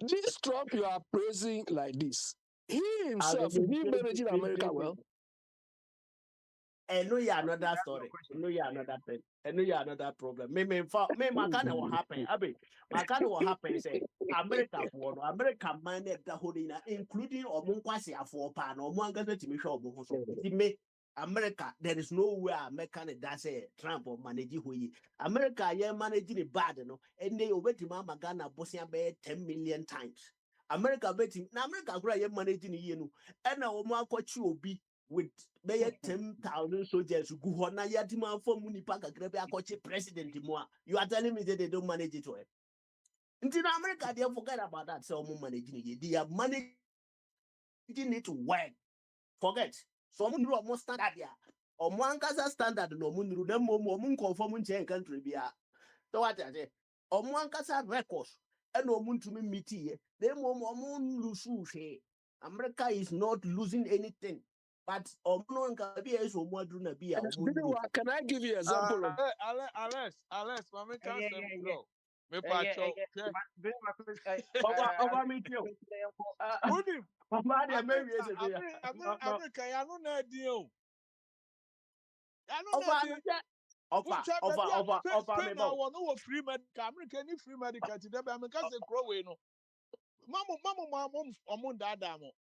this Trump you are praising like this, he himself, is he managing America well? And no, yeah, another story. No, yeah, another thing. And no, yeah, another problem. Me, my kind of what happened. Abi, my kind of what happened. Say, America for no, America minded the whole thing, including Omunkwasi for pan or Mwanga to me show. Me, America, there is nowhere America does say Trump or manage who America, yeah, managing it bad, no, and they over to Mama Ghana, Bosnia Bay 10 million times. America betting, now America, yeah, managing you, and now Omunkwasi be. With may 10,000 soldiers who go on a yatima for Munipaka Grebe Akoche president. You are telling me that they don't manage it well. In America, they forget about that. So, managing it. They are managing it to work. Forget. So, Munro almost standard there. Or Mwankasa standard no Munru, them Mun conform chain country. So, what I say? Or Mwankasa records. And no Mun to me meet here. Them Mun lose. America is not losing anything. But Can I give you an example of Alex, Mama can't say no. Me Over me too. America, I don't know deal. I don't know free medical. America need free medical today. America say grow no. Mama,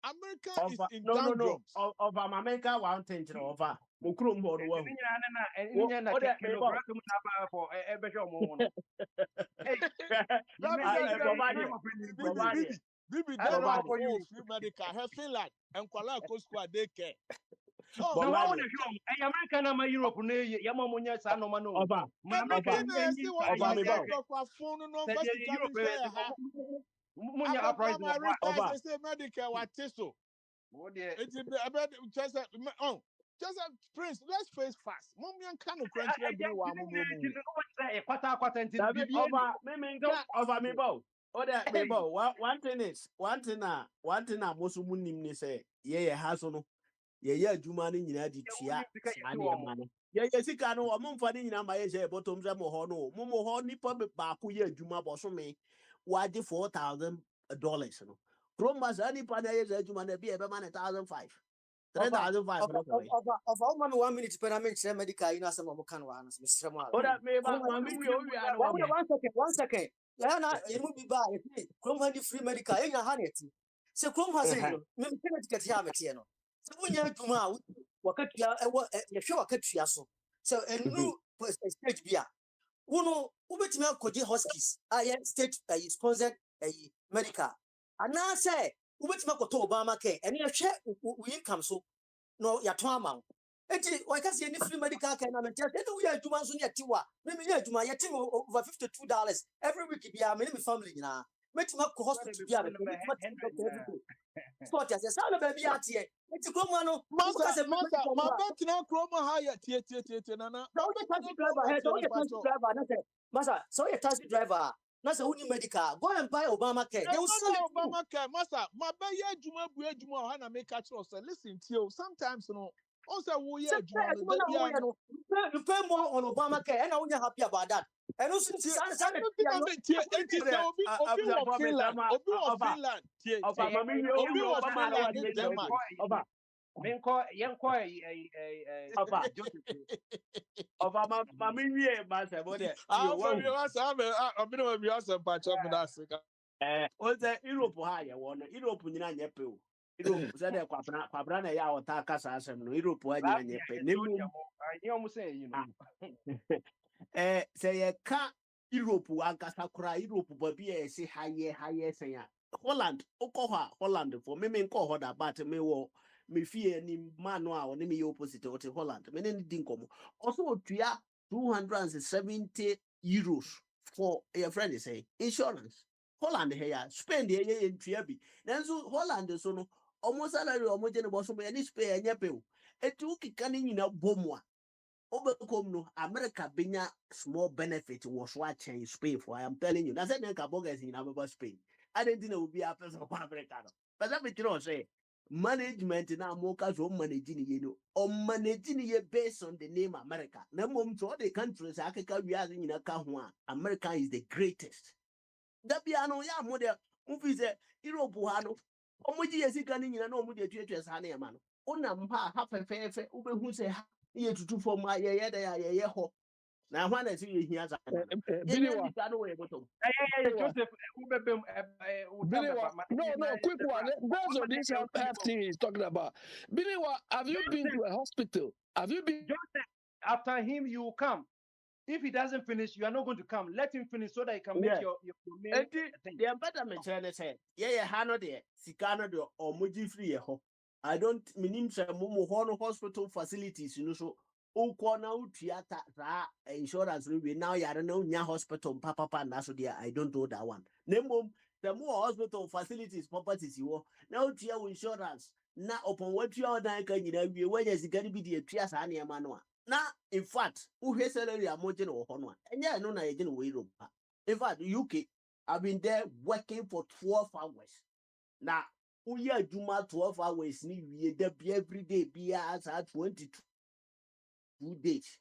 America is in downdrams. Of America, one thing over. Mukrum Bodo. Bibi, that's not for you. Free medical. Have Finland and Kuala Koskwa daycare. Oh, no, I want to show American and Europe. Yamamunya Sanomano. Prince, let's face fast. Mommy and kind of crunch over me bow. One thing Mosumunim say, yeah, has on yɛyɛ adwuma no nyinaa de tua saa nneɛma no yɛyɛ sika no ɔmomfa no nyinaa ma yɛhyɛ bɔtɔm sɛ mo hɔ no mo hɔ nipa baako yɛ adwuma bɔsome wagye $4,000 no kuroma saa nipa no ɛyɛ saa adwuma no bi ɛbɛma ne 1,500 3,500 no kɔwɛ of all man 1 minute per mention medical you know some of can one Mr. Mal. ɔda meba ma me wie owie 1 second. Yana you will be by Chrome handy free medical in your hand. So Chrome has a me get here met no. So when you tuma wakatua you sure wakatua so a new stage beer. Uno ubetimi akɔgye hospice ayɛ state sponsored medical anaasɛ ubetimi akɔtɔ Obamacare ɛne ɛhwɛ wo income so no yɛatɔn ama wo enti wɔka sɛ yɛne free medical care na mente ɛne woyɛ adwuma nso ne yɛte wo a meyɛ adwuma yɛte me over $52 every week biara me ne me family nyinaa mɛtumi akɔ hospital biara sport yɛsɛ saa na baabi ateɛ enti kuroma no masa mabɛtena kuroma ha yɛ tie nana taxi driver na sɛ masa so you're taxi driver na sɛ woni medical go and buy Obamacare they will sell it Obamacare masa mabɛyɛ adwuma bu adwuma ha na make kyerɛ sɛ listen to you sometimes no also we are adwuma you pay more on Obamacare and I won't happy about that and also Europe said kwabra na ya ota kasa asem no Europe anya nye pe ne mu say ye ka Europe ankasa kura Europe babi e se haye sen ya Holland okoha Holland for me nko ho da but me wo me fie ni manu a oni me opposite o te Holland me ne di nkomo also otua €270 for your friend say insurance Holland here Spain de ye ntua bi nanso Holland so no almost salary almost in the boss of any spare and yapel. A 2 kicking in a bomb. Overcome no America benya small benefit was watching Spain for I am telling you. That's a bogus in our Spain. I didn't know would be a person of America. But that we say management in our mockers or managing you or managing ye based on the name America. No mom to other countries Africa we are in a Kahua. America is the greatest. That be ano ya model movies Europe hano. Omuji yesikani nyina na omuji etuetue sa na yema no onam ha fefefe ubehu se ha ye tutu fom ayeye da ye ho na hwa na si ye hia za na Biliwa no we bottom Joseph ubebem no quick one based on this thing he's talking about Biliwa have you been to a hospital have you been Joseph after him you will come. If he doesn't finish, you are not going to come. Let him finish so that he can make your main thing. The better me tell say, yeah, hano de, sikano de, or muji free ho. I don't mean say mumu hono hospital facilities, you know, so o kona utiata za insurance we now ya no nya hospital papa and that's there. I don't know that one. Name the more hospital facilities properties you now tia insurance na upon what you are na kan nyina wie when is going to be the tia sa na ma na in fact who salary amount no hono enya no na ye no we Europe. In fact UK I've been there working for 12 hours na we are juma 12 hours ni wie there every day be as 22 days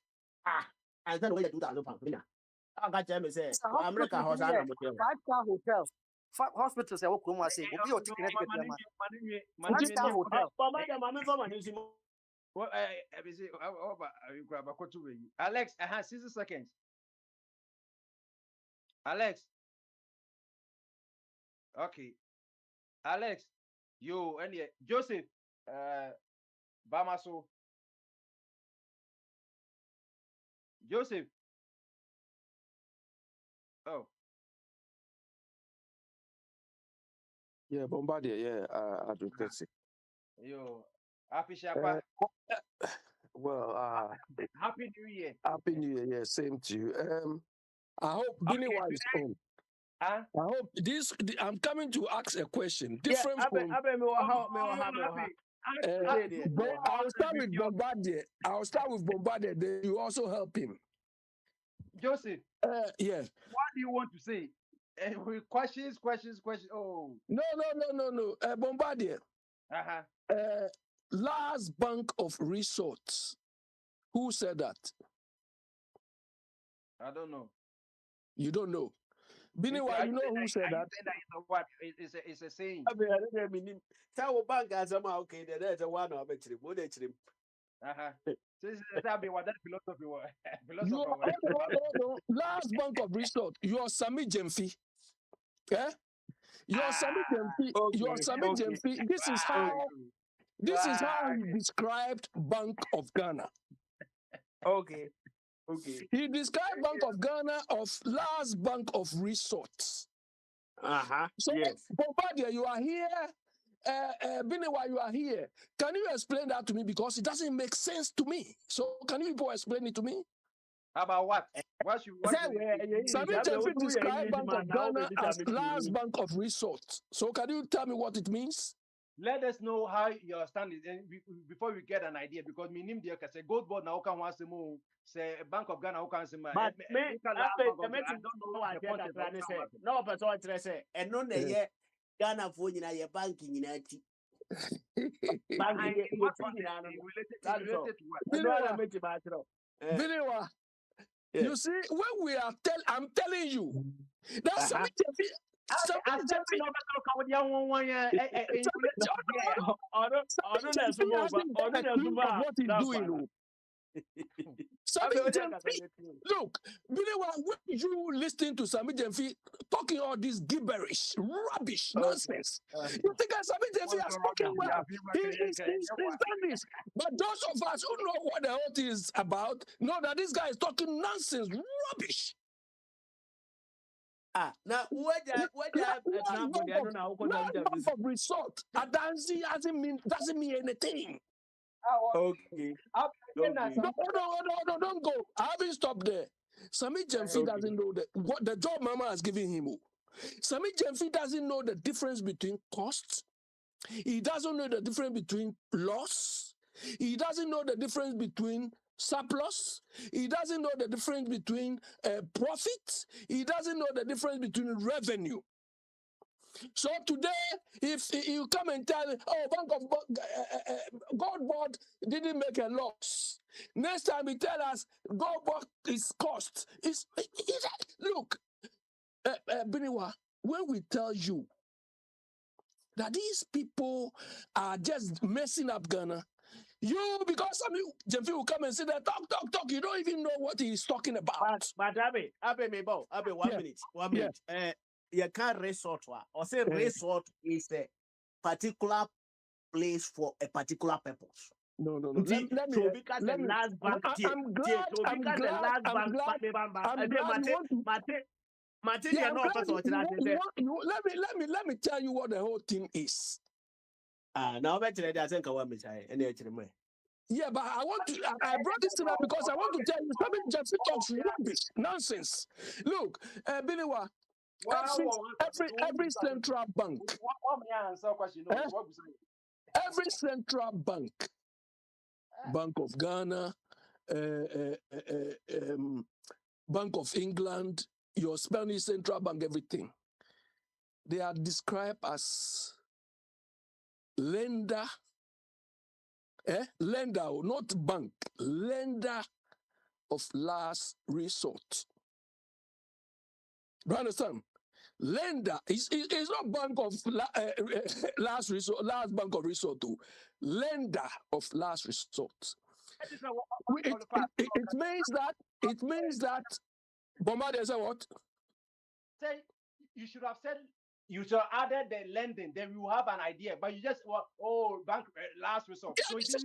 and then we £2,000 I got them say America house na motel 5-star hotel hospitals e wo krom ase obi o ticket get ma 5-star hotel baba dem am for money well, Alex, 60 seconds. Alex. Okay. Alex, you and Joseph, Bamaso. Joseph. Oh. Yeah, Bombardier, yeah, advocacy. Yo, happy Shapa. Well, Happy New Year. Happy New Year, yeah, same to you. I hope Billy White is on. I hope this. I'm coming to ask a question. Different from. I'll start with Bombardier. Then you also help him. Joseph. Yeah. What do you want to say? Questions. Oh. No. Bombardier. last bank of resorts. Who said that? I don't know. You don't know. Biniwa, you know who said that? It's a saying. Tell bank as I'm okay, there's a one of it. This is what that philosophy was. Last bank of resort. Your Sami Jemfi. Eh? Your Sami Jemfi. Your Sami Jemfi. This is how he described Bank of Ghana. Okay. He described Bank of Ghana of last bank of resorts. So, yes. Bombardier, you are here. Biniwa, you are here. Can you explain that to me? Because it doesn't make sense to me. So, can you people explain it to me? About what? Sami Jemfi described Bank of Ghana as last bank of resorts. So, can you tell me what it means? Let us know how your stand is before we get an idea. Because me name can say gold board now can want to move. Say Bank of Ghana can say but me I don't know what I say. No, but what I say. And no, Ghana for you your banking in IT. Biniwa, you see, when we are I'm telling you, that's something. Look, when you listen to Sami Jemfi talking all this gibberish, rubbish, nonsense, you think that Sami Jemfi has spoken well. He's done this. But those of us who know what the whole thing is about know that this guy is talking nonsense, rubbish. Now what of resort doesn't mean anything. Okay. No, don't go. I haven't stopped there. Sami Jemfi doesn't know what the job Mama has given him. Sami Jemfi doesn't know the difference between costs. He doesn't know the difference between loss. He doesn't know the difference between surplus. He doesn't know the difference between profit. He doesn't know the difference between revenue. So today, if you come and tell me, Bank of Gold Board didn't make a loss. Next time he tell us Gold Board is cost. Look, Biniwa, when we tell you that these people are just messing up Ghana, because Jemfi will come and say that talk. You don't even know what he's talking about. But Abe, 1 minute. You can't resort or say resort is a particular place for a particular purpose. No. Let me. I'm glad. Let me tell you what the whole thing is. Now I think I want to yeah, but I brought this to that because I want to tell you something just talks rubbish, nonsense. Look, Biniwa, every central bank, every central bank, Bank of Ghana, Bank of England, your Spanish central bank, everything, they are described as lender, not bank, lender of last resort. Do you understand? Lender is not bank of last resort, last bank of resort to lender of last resort. It means that Bombardier said what? Say you should have said you should have added the lending, then we will have an idea. But you just bank last resort. Yeah, so this is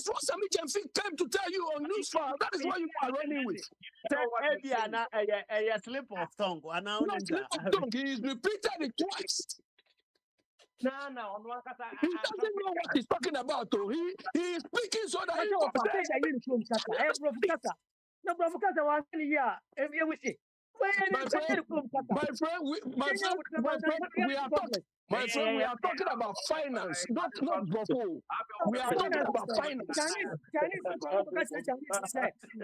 what Sami Jemfi came to tell you on Newsfile. That is what you are running with. A slip of tongue. No slip of tongue. He's repeated it twice. No. He doesn't know what he's talking about. Though. He is speaking so that he My friend, we are talking about finance, not brothel. We are talking about finance.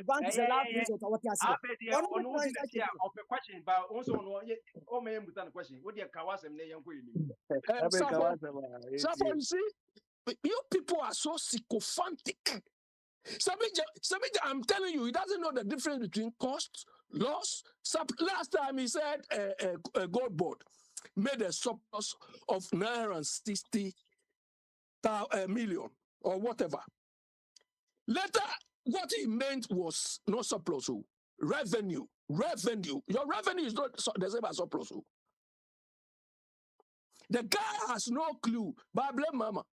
Bank is the last resort of what you are saying. Of a question, but also question. What do you Safo, you see, you people are so sycophantic. I'm telling you, he doesn't know the difference between cost, loss. Last time he said a gold board made a surplus of 960 million or whatever. Later, what he meant was not surplus, revenue. Revenue. Your revenue is not the same as surplus. The guy has no clue, but I blame Mama.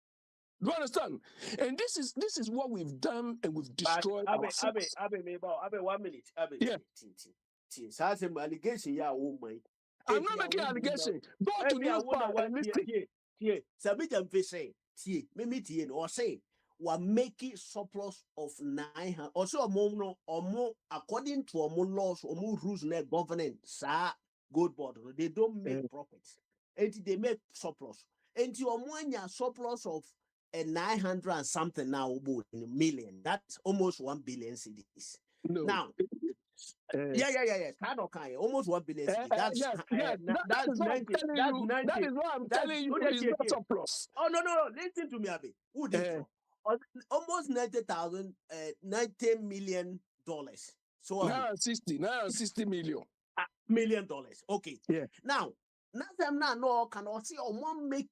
Do you understand? And this is what we've done, and we've destroyed ourselves. Abe, 1 minute. Abe, Yeah. Some allegation, yeah, woman. I'm not making allegation. Go to newspaper and listen. Sabi Jamfi say, Mimi Tien, or say, we're making surplus of 900. Also, a more, according to a more laws or more rules in their governance, sir, good board, they don't make profits. And they make surplus. And you are surplus of a 900 and something now in a million. That's almost 1 billion cedis. No. Now, yeah. Kind of almost 1 billion cedis. That's that is what I'm telling you. That is what I'm telling you. It's not surplus. Oh no! Listen to me, Abi. Who did almost $90 million. So $960 million. $million. Okay. Yeah. Now no can also see one make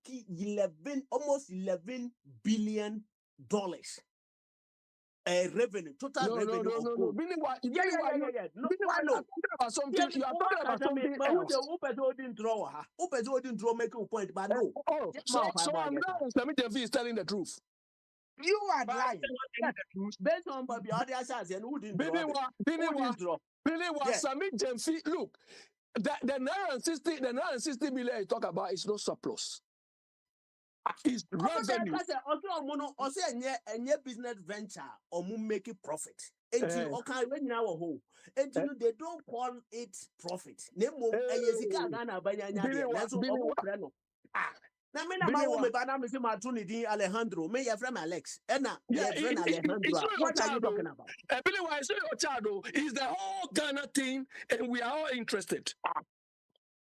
almost $11 billion revenue, total revenue. No. Meaning what? Yeah. No. You are talking about something else. Who didn't draw make a point, but no. So I'm not. Sammy Jamfi is telling the truth. You are lying. Based on the other side, and who didn't draw? Sammy Jamfi, look. The 960 million you talk about is no surplus. It's revenue. Also, any business venture or make it profit. And they don't call it profit. Alejandro, may your friend Alex. Alejandro. What are you talking about? Is the whole Ghana thing, and we are all interested.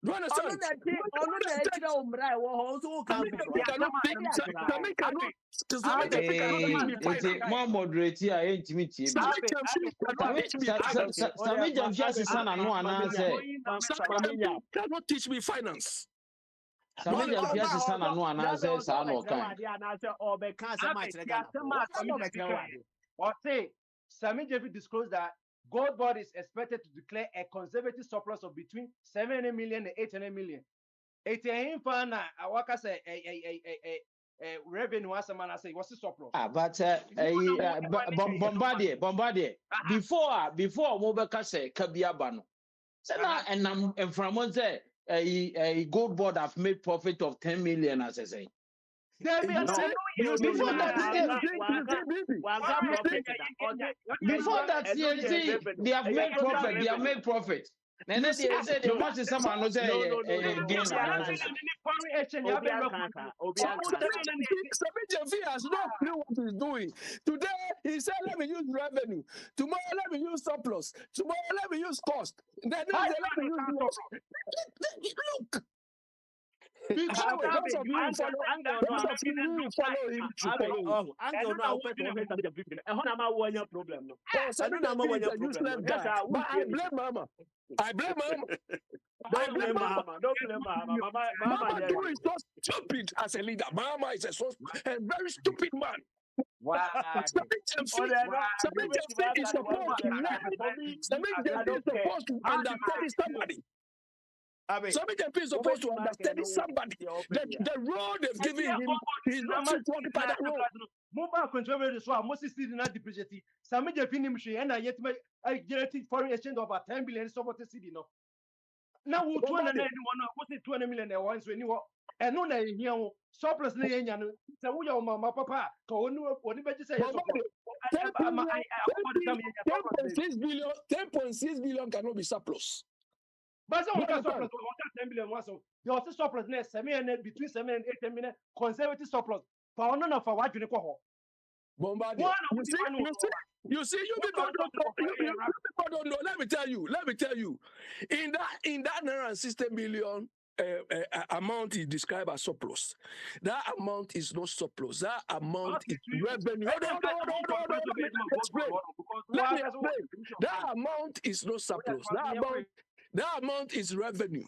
Do you understand? Cannot teach me finance. Sammy Jamfi disclosed that Gold Board is expected to declare a conservative surplus of between 700 million and 800 million. 80 fana awaka say revenue as a man say what's the surplus? But Bombardier. Before Mobeka say Kabiabano. And from one say a Gold Board have made profit of 10 million, as I say. Before that, they have made profit. And then they said they want to someone who say Jamfi has no clue what he's doing. Today he said let me use revenue. Tomorrow let me use surplus. Tomorrow let me use cost. Then let me use loss. Look. But I blame Mama. Don't blame Mama. Mama is so stupid as a leader. Mama is a very stupid man. Wow. Sammy Jamfi is supposed to understand somebody. Sammy Jamfi is supposed to understand somebody. The role they've given him, he's not fit to occupy that role. Mobile control so Moses did not depreciate. Sammy Jamfi nimshi and yet generating foreign exchange of about 10 billion support city no. Now we 220 million once when you and no na surplus na yenya no say wo your mama papa ka oni beji say 10.6 billion cannot be surplus. But some surplus 10 billion once so there was surplus na between 7 and 8 million conservative surplus for none of our dwene ko Bombardier. You see, you people don't know. Let me tell you. In that 960 million, amount is described as surplus. That amount is not surplus. That amount is revenue. Hold on. Let me explain. Let me explain. That amount is not surplus. That amount is revenue.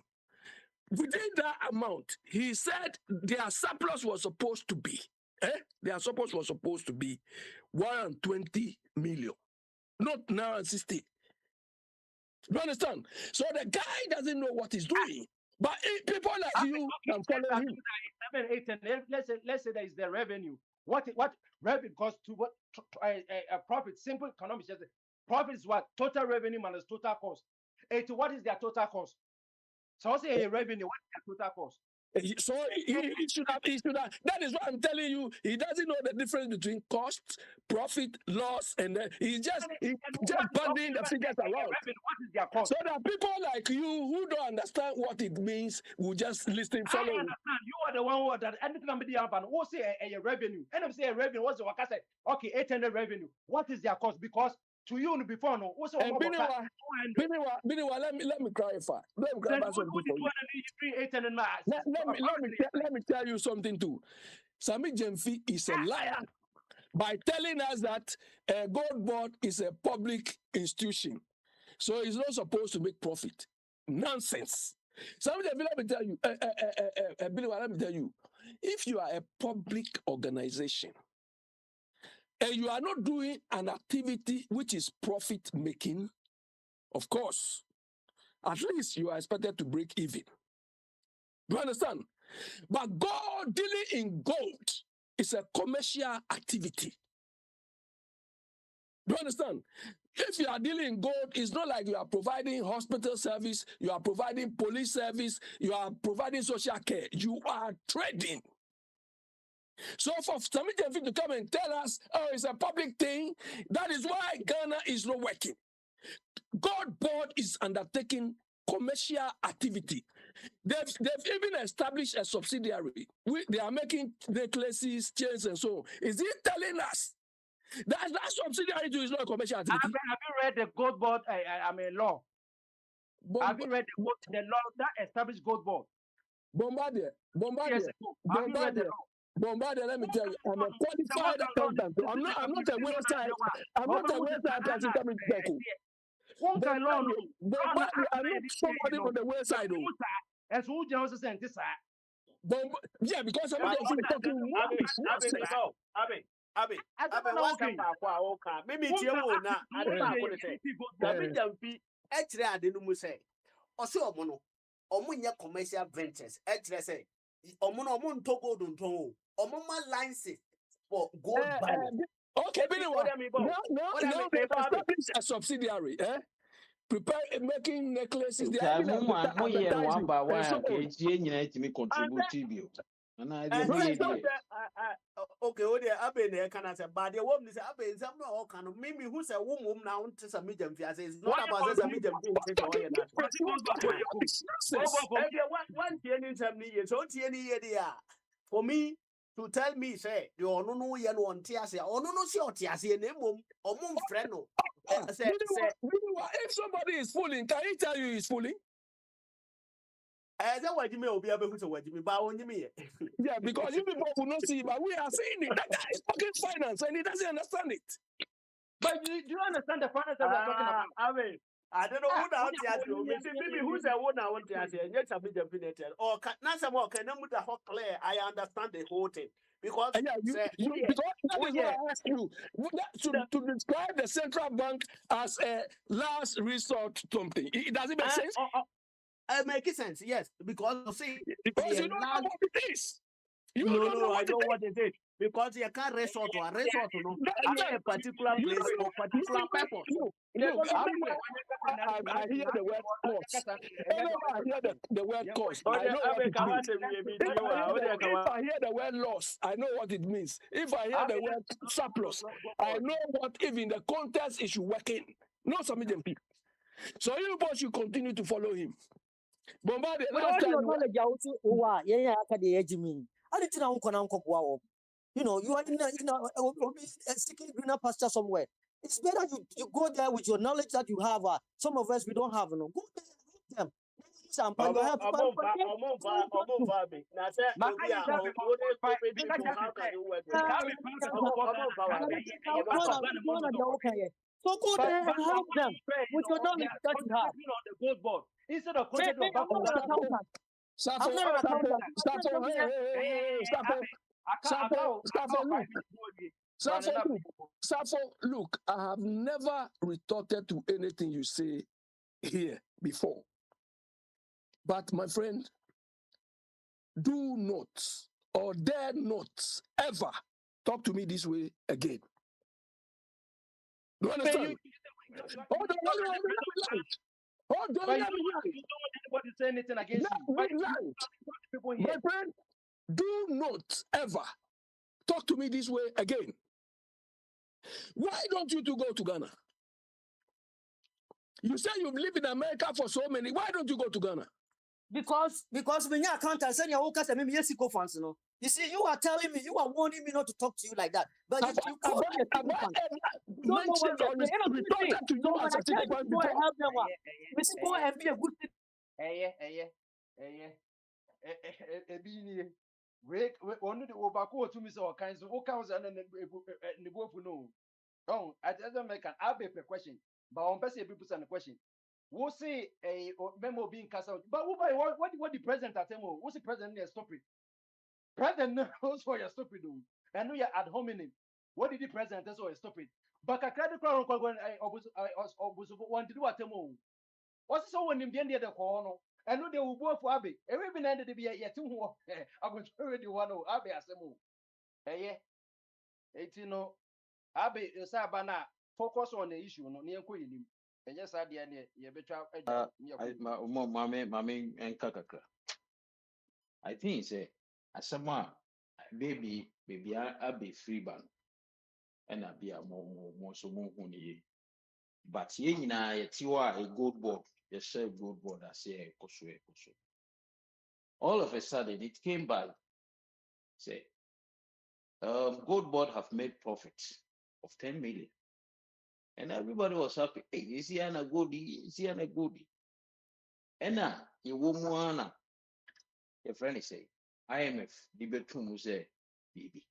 Within that amount, he said their surplus was supposed to be, their surplus was supposed to be 120 million, not 960. You understand? So the guy doesn't know what he's doing. But people like you can follow him. 7, 8, and let's say that is the revenue. What revenue costs to what a profit? Simple economics. Profit is what? Total revenue minus total cost. What is their total cost? So I say a revenue. What is their total cost? So he should have. That is what I'm telling you. He doesn't know the difference between cost, profit, loss, and then he's just banding the figures around. What is their cost? So that people like you who don't understand what it means will just listen, follow. I understand. You are the one who that anything I'm the and who say a revenue. And if say a revenue, what's the worker say? Okay, 800 revenue. What is their cost? Because to you before no. What's let me clarify. Let me tell you something too. Sami Jemfi is a liar by telling us that Gold Board is a public institution, so it's not supposed to make profit. Nonsense. Sami Jemfi, let me tell you, let me tell you, if you are a public organization and you are not doing an activity which is profit making, of course, at least you are expected to break even. Do you understand? But gold, dealing in gold is a commercial activity. Do you understand? If you are dealing in gold, it's not like you are providing hospital service, you are providing police service, you are providing social care. You are trading. So for Sami Jemfi to come and tell us, oh, it's a public thing, that is why Ghana is not working. Gold Board is undertaking commercial activity. They've even established a subsidiary. They are making necklaces, chains, and so on. Is he telling us that subsidiary is not a commercial activity? Have you read the Gold Board law? Have you read the law that established Gold Board? Bombardier, let me tell you, I'm a qualified accountant. I'm not a website. I'm not a website person coming to talk. I'm not somebody on the website. As who just sent this? Yeah, because I'm talking Abi, what's up? Maybe you will not. I don't know what to say. Sami Jemfi, actually, I didn't say. Also, Omunya commercial ventures. Actually, say, Omun Togo don't know. Omuma license for gold buying. Okay, no, establish a subsidiary, prepare making necklaces. They are even one by one. Okay, Abe can answer, but the woman is Abe, some no can maybe who's a woman now to Sami Jemfi. It's not about Sami Jemfi. One year, so for me to tell me, say, you are no yen one tiasia, or no tiasia, name or mum friend. If somebody is fooling, can he tell you he's fooling? As a what you may be able to what you bow on me. Yeah, because you people will not see, but we are seeing it. That guy is talking finance and he doesn't understand it. But do you understand the finance that we're talking about? I don't know who now maybe who's a one I want to answer, and yet Sami Jemfi or not some more can with the hot clear. I understand the whole thing. Because because that is what I asked you. To describe the central bank as a last resort something. Does it make sense? It makes sense, yes. Because see, because you don't know what it is. I know what it is. Because you can't resort to a resort, no. A particular place for particular purpose. I hear the word cost. I hear the word cost. I know what it means. If I hear the word loss, I know what it means. If I hear the word surplus, I know what if in the context it should work in. No Sami Jemfi. So you both should continue to follow him. Bombardier, last time you know, you are in a seeking greener pasture somewhere. It's better you go there with your knowledge that you have. Some of us, we don't have. Go there, them. Sampa, you have How okay. So go there and help them with your knowledge that you have. On the gold board instead of I'm concentrating not on an accountant. I'm not an accountant. Look, I have never retorted to anything you say here before. But my friend, do not or dare not ever talk to me this way again. Do you understand? Hold on, let me land. Hold on, let me land. You don't want anybody to say anything against you. Let me land. My friend, do not ever talk to me this way again. Why don't you two go to Ghana? You say you've lived in America for so many. Why don't you go to Ghana? Because when you accountant send your workers and maybe yes go funds, you know. You see, you are telling me, you are warning me not to talk to you like that. But you call me a people fan. You don't know what you're saying. So when I tell you to go and help them out, we see go and be a good thing. One the Obako to me so kinds of accounts and the both no. Oh, I doesn't make an abe per question, but on person people send a question. We'll say a memo being cast out. But what the president at home? What's the president there? Stop it. President knows what you're stupid doing. I know you're ad hominem. What did the president that's why you stop it? But a credit card when I want to do at home. What's so when in the end of the corner? I know they will work for Abbey. Every been ended to be a yet two. I'm going to already want to Abbey as a move. Hey, 18 no Abbey Sabana focus on the issue no near Queen. And yes, I did you better. Mame and Kakaka. I think say as someone baby I be free ban and I be a more so more honey. But ye na ye tiwa a good board, you share good board as ye koso. All of a sudden it came by say good board have made profit of 10 million. And everybody was happy. Hey, is he an a goodie? Is he an a goodie? And now you woman your friend is say IMF the bedroom say baby.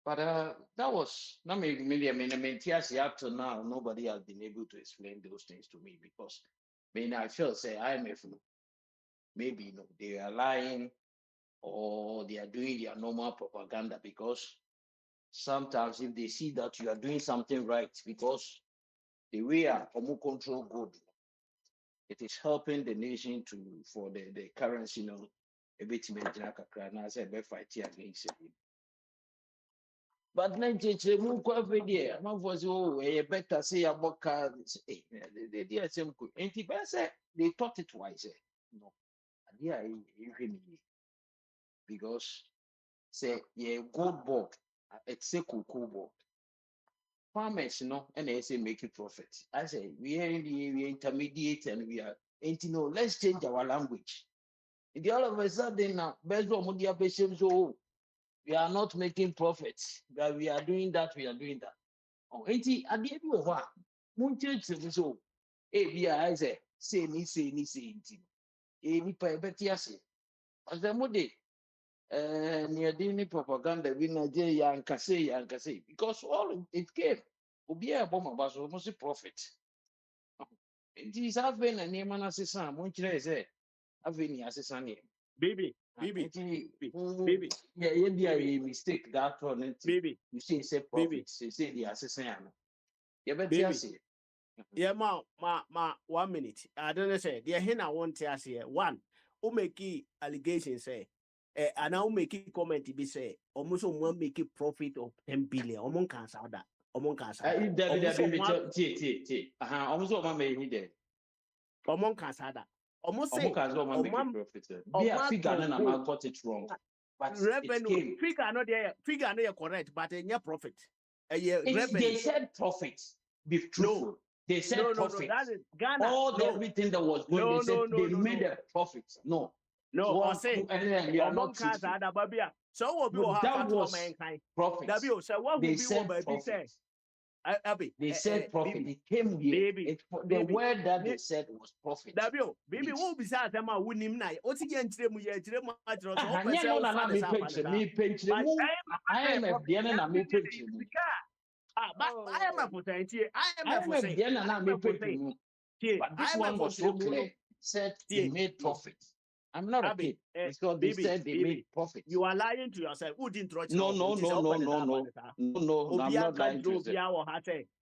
But that was not maybe I mean up to now nobody has been able to explain those things to me because I feel say IMF maybe they are lying or they are doing their normal propaganda because sometimes if they see that you are doing something right because the way our control good, it is helping the nation for the currency, a bit fight against it. But then move every day. My voice, better say about cards. They same good. And they thought it wise. No, yeah, because say gold board, it's a cocoa board. Farmers, and they say make it profit. I say we intermediate and we are, and let's change our language. And all of a sudden now, so we are not making profits, but we are doing that. Oh, at the end of what? So, I say, any payabetiasi. As the mode, near dini propaganda, we Nigeria and Kase, because all it came. Ubia bomb was almost a profit. It is having a name and assistant, which is having assistant. Baby. Yeah, a mistake that one. Baby, you say profit, say the assistant. Yeah, but yes, Yeah, ma 1 minute. I don't know say the hen I want to ask here. One, who make allegations say and now make comment be say almost one make profit of 10 billion. Omon can say that. Omon can say that. Almost what may need there. Omon can say that. Almost say profit. Be a figure and I got it wrong. But revenue figure not there, figure not correct, but a profit. They said profit. Be truthful. They said profit. That is Ghana. Everything that was going, they made a profit. No, I say among cars are the babia. So what be that was profit. So what will be what baby say? Abi, They said profit. Bibi, It came here. Bibi, The Bibi, word that they Bibi, said was profit. Dabio, Bibi, Please. who besides them are winning night? What's again, Tremu, so Hanya no na me pentre mu IMF deɛ no na me pentre mu. IMF was saying, IMF was IMF deɛ na me pentre mu. But this one was so clear. Said they made profit. I'm not okay because they said they made profit. You are lying to yourself. Who didn't trust No, I'm not lying to yourself.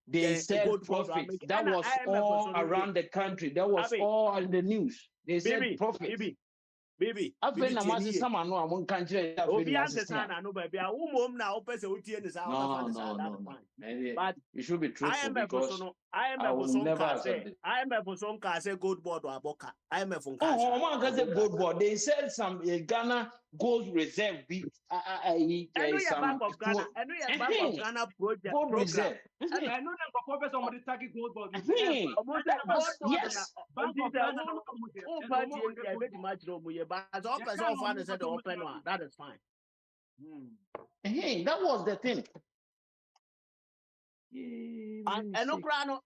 They said profit. That was all around the country. That was all in the news. They said profit. Baby, afei na masi sama no amon kanjire ya obi ansesa na no baby a umom na opese otie ni sa but you should be truthful because IMF so nka say gold board or aboka IMF nka oh man ka say gold board they said some Ghana gold reserve be some Bank of Ghana project gold reserve I know them for purpose somebody target gold board yes Bank of Ghana but all person of fund said the open one. That is fine. Hey, that was the thing. And Enokrano,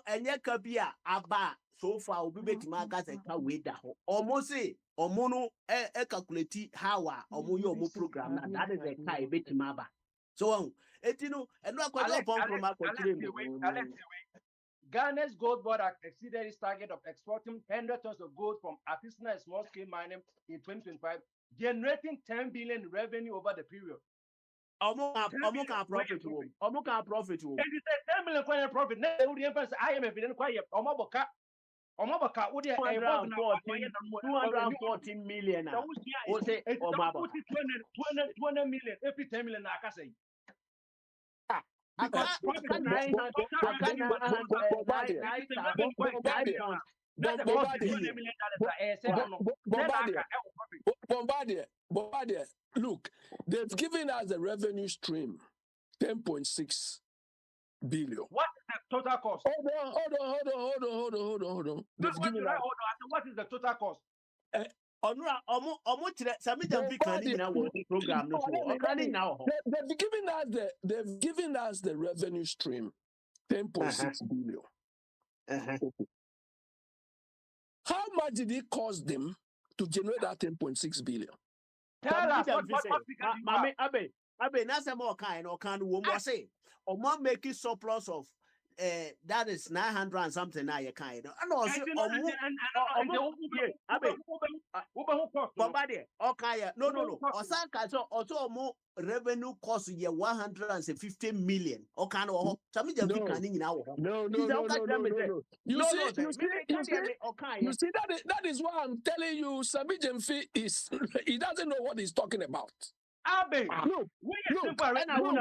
and Yakabia, Abba, so far, will be to my gas and car with that. Almost say, or mono, a calculate how or Muyo program. That is a tie bit maba. So, etino, and not quite upon Ghana's gold board exceeded its target of exporting 100 tons of gold from artisanal and small-scale mining in 2025, generating 10 billion in revenue over the period. Omoka profit. And you said 10 million profit. Now they would emphasize IMF didn't quite Omoboka, would 214 million. 20 million, every 10 million. I can say. Bombardier, look, they've given us a revenue stream, 10.6 billion. What is the total cost? Hold on. What is the total cost? They've given us the revenue stream, 10.6 billion. How much did it cost them to generate that 10.6 billion? Tell us what Abe, that's a more kind or can woman say, or mom making surplus of that is 900 and something now you kind of and also okay no Osaka so also more revenue cost you 150 million or kind of some of them can now no you see that is why I'm telling you Sabi Jemfi is he doesn't know what he's talking about. Abe, look, but total revenue,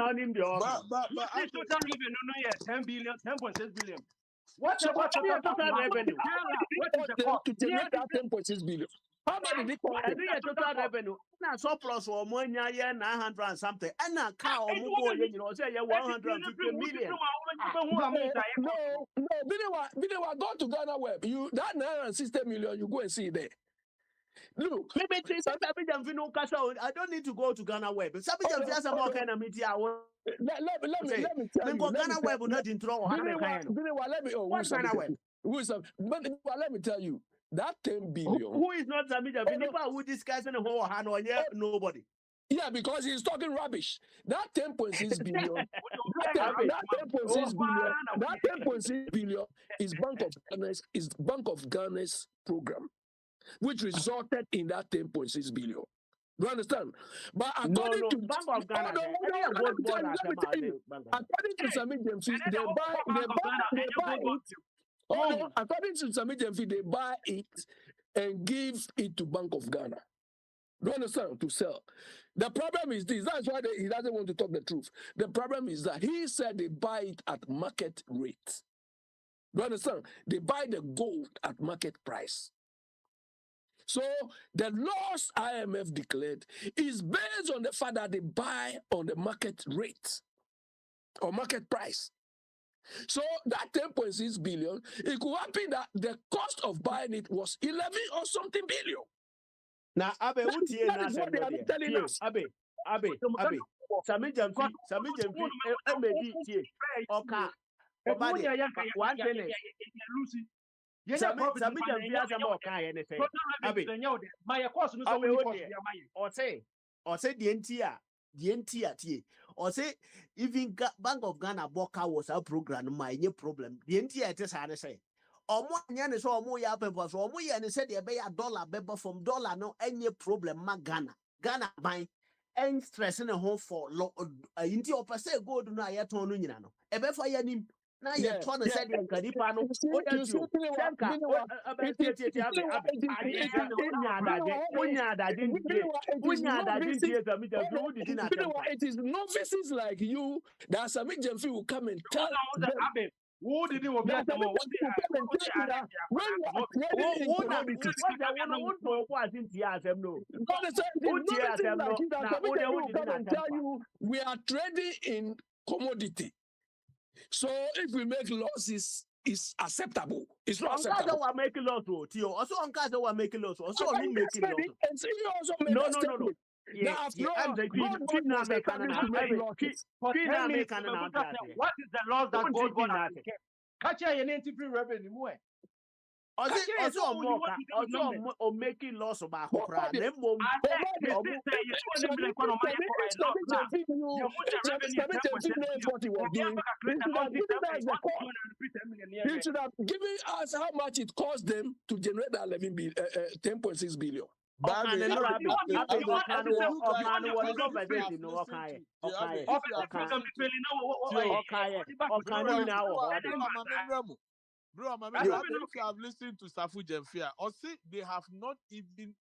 10 billion, 10.6 billion. What's the total revenue? What is the cost to generate that 10.6 billion? How much did it cost? Total revenue. Now surplus or 1 year 900 and something. And a car or more, say 150 million. No, Binewa, go to Ghana Web. You that 960 million, you go and see there. Look, maybe I don't need to go to Ghana Web. Let me tell you. Ghana Web will not intro. Let me tell you that 10 billion. Who is not Zambia? Who discussing the whole Hanoi? Nobody. Yeah, because he's talking rubbish. That 10.6 billion. that 10.6 billion is Bank of Ghana's program, which resulted in that 10.6 billion. You understand? But according to Bank of Ghana, according to Sami Jemfi, they buy it and give it to Bank of Ghana. You understand? To sell. The problem is this. That's why he doesn't want to talk the truth. The problem is that he said they buy it at market rate. You understand? They buy the gold at market price. So the loss IMF declared is based on the fact that they buy on the market rate or market price. So that 10.6 billion, it could happen that the cost of buying it was 11 or something billion. Now, Abe, that is what they are telling us. Abe, Sami Jamfi, MAD, Oka, Obade, one thing is, Sami Jamfi has a more kind of thing. My course, Or say, the NTIA, or say, even Bank of Ghana Boka was a program, my problem. The NTIA is say. Or more yan so more ya people so more yan said they pay $1 beba from dollar no any problem ma Ghana buy and stressing a home for law inti opese go do na yet on nyina no e be fa yanim na ye to no said yan kadipa no o da ti o senka it is novices like you that Sami Jamfi will come and tell them. Who did you When we are trading in commodity. So if we make losses, it's acceptable. It's not acceptable. Also making loss, also on cars that were making loss, also making loss. And so you also made no. What is the loss that God has? Catch your free revenue. Also making loss about you should have given us how much it cost them to generate that 10.6 billion. Bro, if you have listened to Safu Jemfia, or say they have not even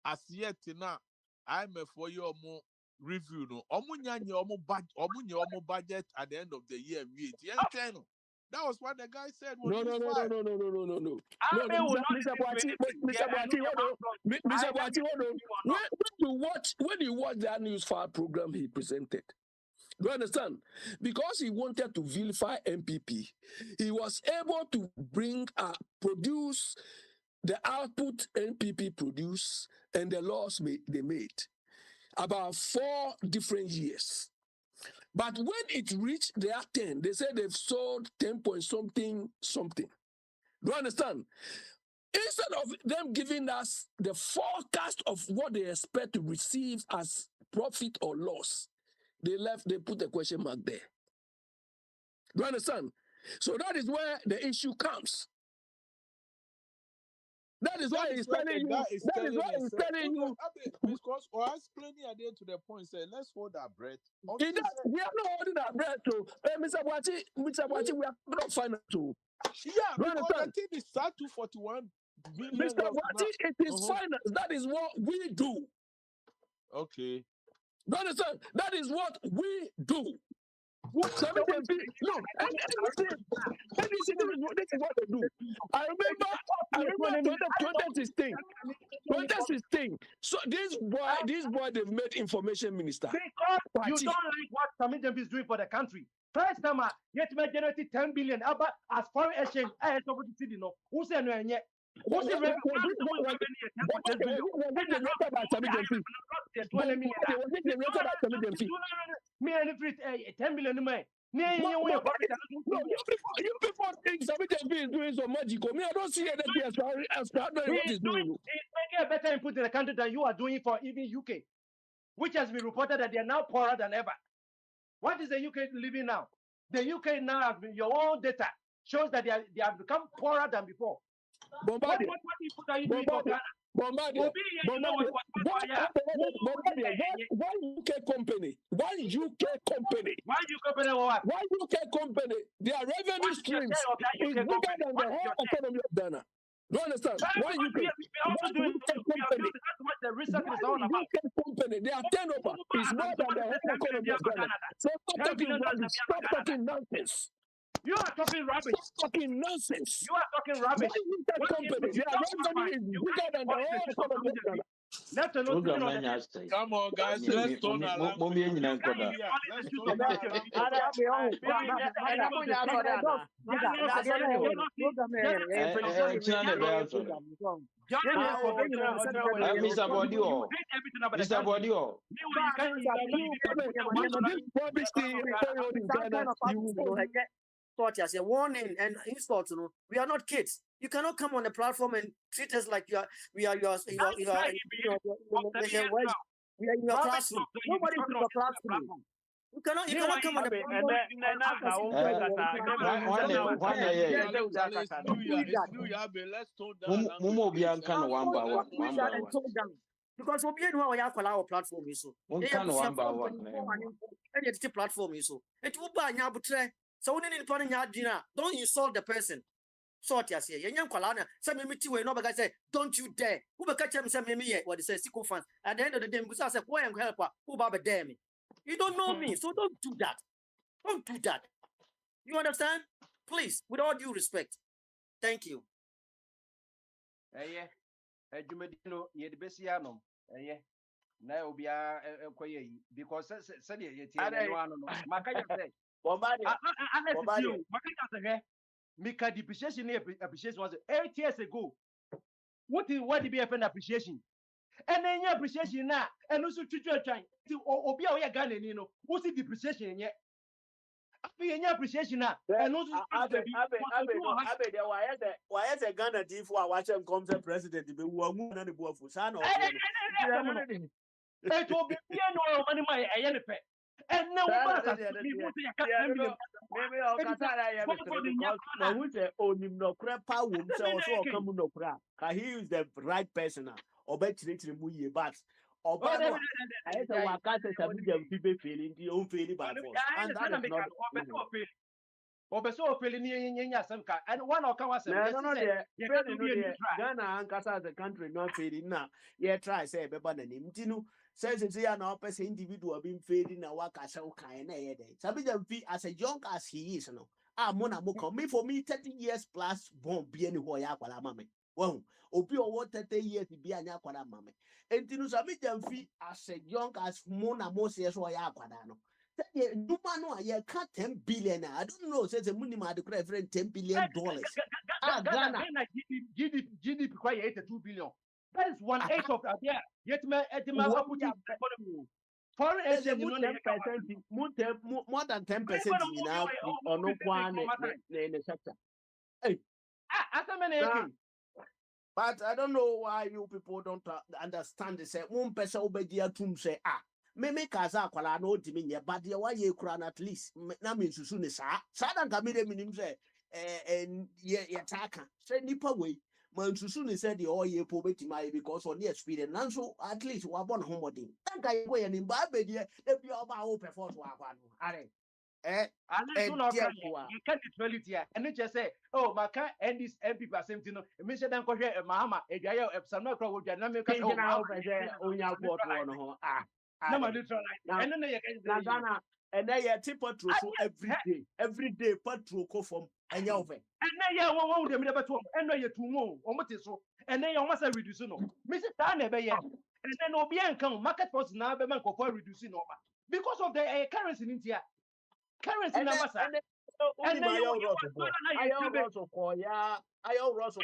as yet now. I'm a 4-year more review. No, budget at the end of the year. That was what the guy said. No. Mr. Bwati, when you watch that news file program he presented, do you understand? Because he wanted to vilify MPP, he was able to produce the output MPP produced and the loss they made about 4 different years. But when it reached their 10, they said they've sold 10 point something. Do you understand? Instead of them giving us the forecast of what they expect to receive as profit or loss, they put a question mark there. Do you understand? So that is where the issue comes. That is why he's telling you. That is why he's telling you. Because or explaining again to the point, say, let's hold our breath. We are not holding our breath, too. Mr. Bwati, we are not final too. Yeah, because the thing is start 241 billion. Mr. Bwati, it is final. That is what we do. Okay. Do you understand? That is what we do. Look, this is what they do. I remember 2016. So this boy, they made information minister. Because you don't like what Sami Jamfi is doing for the country. First time, yet may generate 10 billion as foreign exchange. I have to see no. Who said no yet? What's the revenue? Me and if 10 billion money. You people think Sami Jamfi is doing so magic. I don't see anything as what he's doing. He's making a better input in the country than you are doing for even UK, which has been reported that they are now poorer than ever. What is the UK living now? The UK now has been, your own data shows that they have become poorer than before. Bombardier. What are you doing for Ghana? Bombardier. One UK company. One UK company. Their revenue streams is bigger than the whole economy of Ghana. Do you understand? One UK company. Their turnover is more than the whole economy of Ghana. So stop talking nonsense. You are talking rubbish. Stop talking nonsense. You are talking rubbish. Company, their revenue is bigger than the whole economy of Ghana. Let alone sitting Program on the man has say. Come on, guys, let's turn our lamp. Mommy We nyina are nkoda. here. Let's turn the our question. lamp. China ne be out. John here for being Mr. Body o. Mr. Body o. Thought as a warning and insult. We are not kids. You cannot come on the platform and treat us like we are we are in your classroom. Nobody is in your classroom. You cannot come on the platform. Let's turn down. Mumo bianca no one by one. Because we know how our platform is so. One can one by one. And it's the platform is so. It will buy nyabutre. So when in putting your dinner, don't insult the person. Sort ya say, young Kalana, some mimiti way, no, say, don't you dare. Who will catch him some mimi what they say, sick fans. At the end of the day, because I said, why am helper? Who baba dare me? You don't know me, so don't do that. Don't do that. You understand? Please, with all due respect. Thank you. Jumedino, ye the Bessiano, now be a because said it, Makaya said, Mika depreciation appreciation was 8 years ago. What did be an appreciation? And then your appreciation now, and also to trying to obey our Ghana, what's the depreciation yet? Any appreciation now, and also why is a Ghana thief for watching come the president to be one and the boy for son? It will be no money, my pay. And now, maybe I'll cut because who's the only no crap power, so come no crap. He is the right person now, or bet literally muy but. Obama, I had a wakata some people feeling the own feeling by force. And that is not. Obeso feeling in some kind, and one or come Ghana and Casa as a country not feeling now. Yeah, try say, Beban and Tinu says it's here now, person individual being fading a waka so kind of day. Some fee as a young as he is, no. Mona Moko, me for me 30 years plus won't be anywhere. Mammy. Well, Obi or 30 years to be an aqua mammy. And Tinu Sabit fee as a young as Mona Moses or Aquadano. No man, I can't 10 billion. I don't know, says a minimum friend $10 billion. Ghana GDP quite 82 billion. That is 1/8 of that. Yeah, yet foreign exchange more than 10% in our or no one in the sector. Hey, but I don't know why you people don't understand this. One person obey to say, me kaza kwala no ntimi nye but ye wa ye kura na at least na me susu ne saa dan ka me de minim say ye taka say nipa we man susu ne say de o ye po betima because on the experience nanso at least wa bon homodin dan ka ye we ni ba be de e bi oba wo perform wa kwa no are you can't neutrality here and it just say oh maka and this MP same thing no me say dan ko hwe mahama e dwa ye some no kra wo dwa na me ka o onya port no ho no man neutralize and then you can Ghana and then you tip patrol every day patrol ko from and you over and then you won dem dey beto and no you too mo o mate so and then you want to reduce no me say ta na be ye and then obi enkan market force na be man ko for reduce no because of the currency in here currency na masa and then you also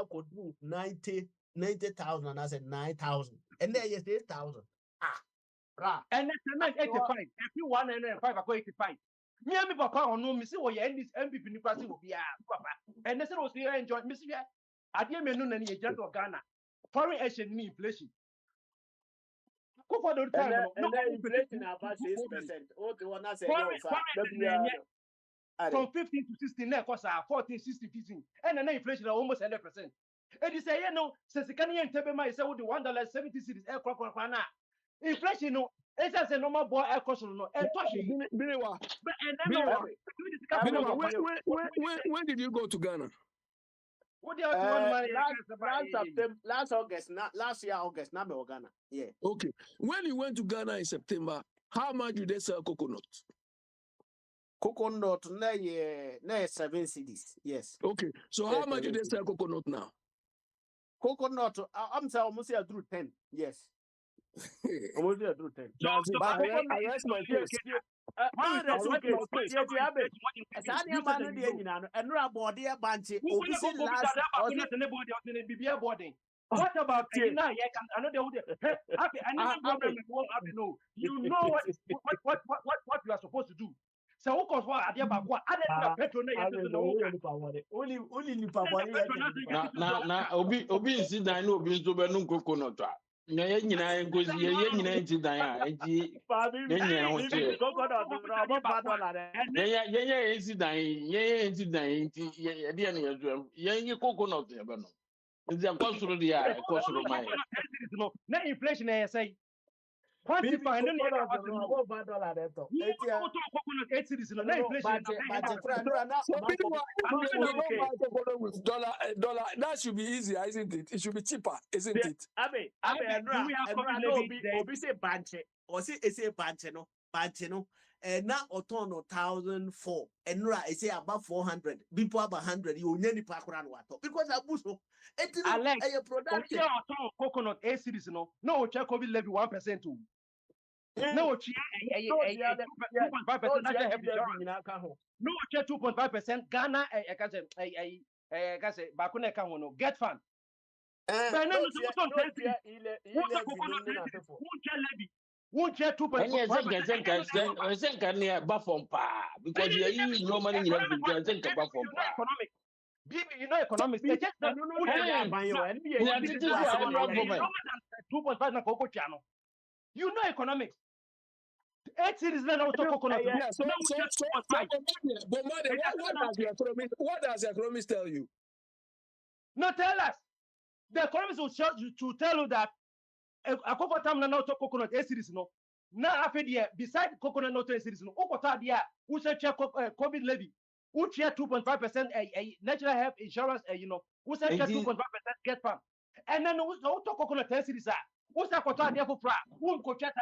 could do 90,000 as a 9,000 and then you say 8,000 and then 85 if you 105 I go 85 me and me papa on no me see what this MPP ni kwase obi papa and they say was here enjoy me see ade me no na ni agent of Ghana foreign exchange ni inflation go for the time no inflation about 6%. What the one I say from 15 to 16 na cost 14 16 15 and then inflation almost 100%. And you say you know since the Canadian table my say with the $1.70 cities na inflation no it's as a normal boy air cost no and when did you go to Ghana? What do you last year August now Ghana. Yeah. Okay. When you went to Ghana in September, how much did they sell coconut? Coconut na 7 cities. Yes. Okay. So how much did they sell coconut now? coconut. I'm saying almost here through 10. Yes. Almost here through 10. That's it. But I rest my case. Not I the rest suitcase. my case. Yeah, Sanya man the engine and no about the bunch. Obisi last What about Kenya? I know they would. Happy, I know problem. No, you know what you are supposed to do. So who caused what? Idea about what? Other petrol. Only Nipa Boni. Na obi nsi dan na obi nso bɛnu coconut a. Na yɛn nyinaa nkosi yɛn nyinaa nti dan a enti yɛn nyinaa ho kyerɛ. Yɛn nsi dan nti yɛde yɛn yɛn yɛn coconut yɛbɛno. Nti akɔsoro deɛ a ɛkɔsoro man yɛ. Na inflation ɛyɛ sɛ. Quantify and then you have $5 that. coconut 8 cities in the inflation. Dollar. That should be easier, isn't it? It should be cheaper, isn't it? Abe, Obi say banche, or say banche no. And now oton 1,004, and ra say about 400. People about 100. You need to pack around water because abuso. It is a production. Coconut 8 cities no check COVID levy 1% too. No, 2.5%. No, 2.5%. Ghana, I can say, Bakune Kahono, get fund. Won't share 2.5%. I think I near Buffon Pa because you are no money in I think about economic. You know economics. They just don't know 2.5 na Coco Channel. You know economics. 8 cities then also coconut. What does economics tell you? No, tell us. The economists will tell you that a coconut time not coconut 8 cities no. Now after the beside coconut not 8 cities no. Okota dia who say check COVID levy. Who share 2.5% natural health insurance who say 2.5% get farm. And then who talk coconut 10 cities are. What's that for there for fra? Who could chat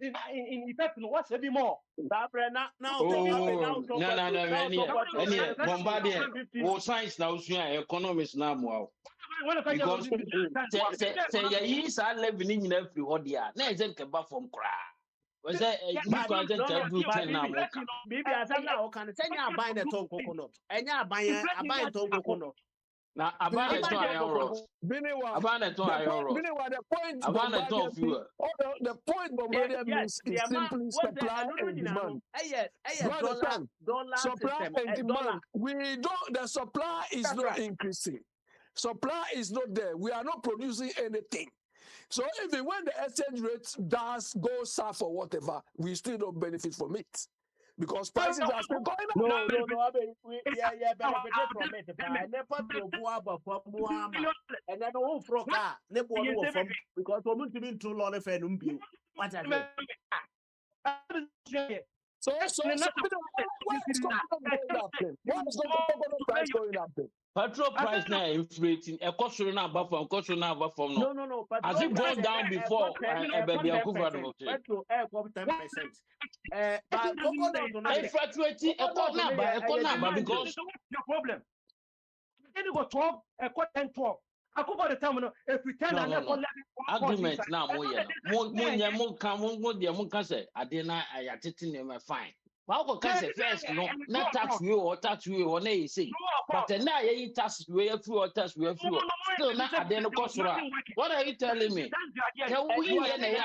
in effect? What's a bit more? No, Bombardier. Oh, science now, economics now, wow. Because say years are living in every hodia. No, it's a kebab from cry. Was that you can't do 10 now? Maybe I said now, can I buy the tongue coconut? And you buy a tongue coconut. Now, about the point Bombardier means is simply supply and demand. Supply and demand. The supply is not increasing. Supply is not there. We are not producing anything. So even when the exchange rate does go south or whatever, we still don't benefit from it. Because prices are still going up. No, we benefited from it. And then all from car, because we want to be too long if I don't be. What I So what's going up then? Petrol price now inflating. A cost now above from No. Has it gone down before? Baby, petrol 10%. But infatuating a corner because the problem. Then you go 12, a quarter and 12. I could go the time if we tell agreement now more say I didn't I attend fine. How can say first no not tax you or na you say but now you tax we through still not at the end of cost. What are you telling me? Can we maybe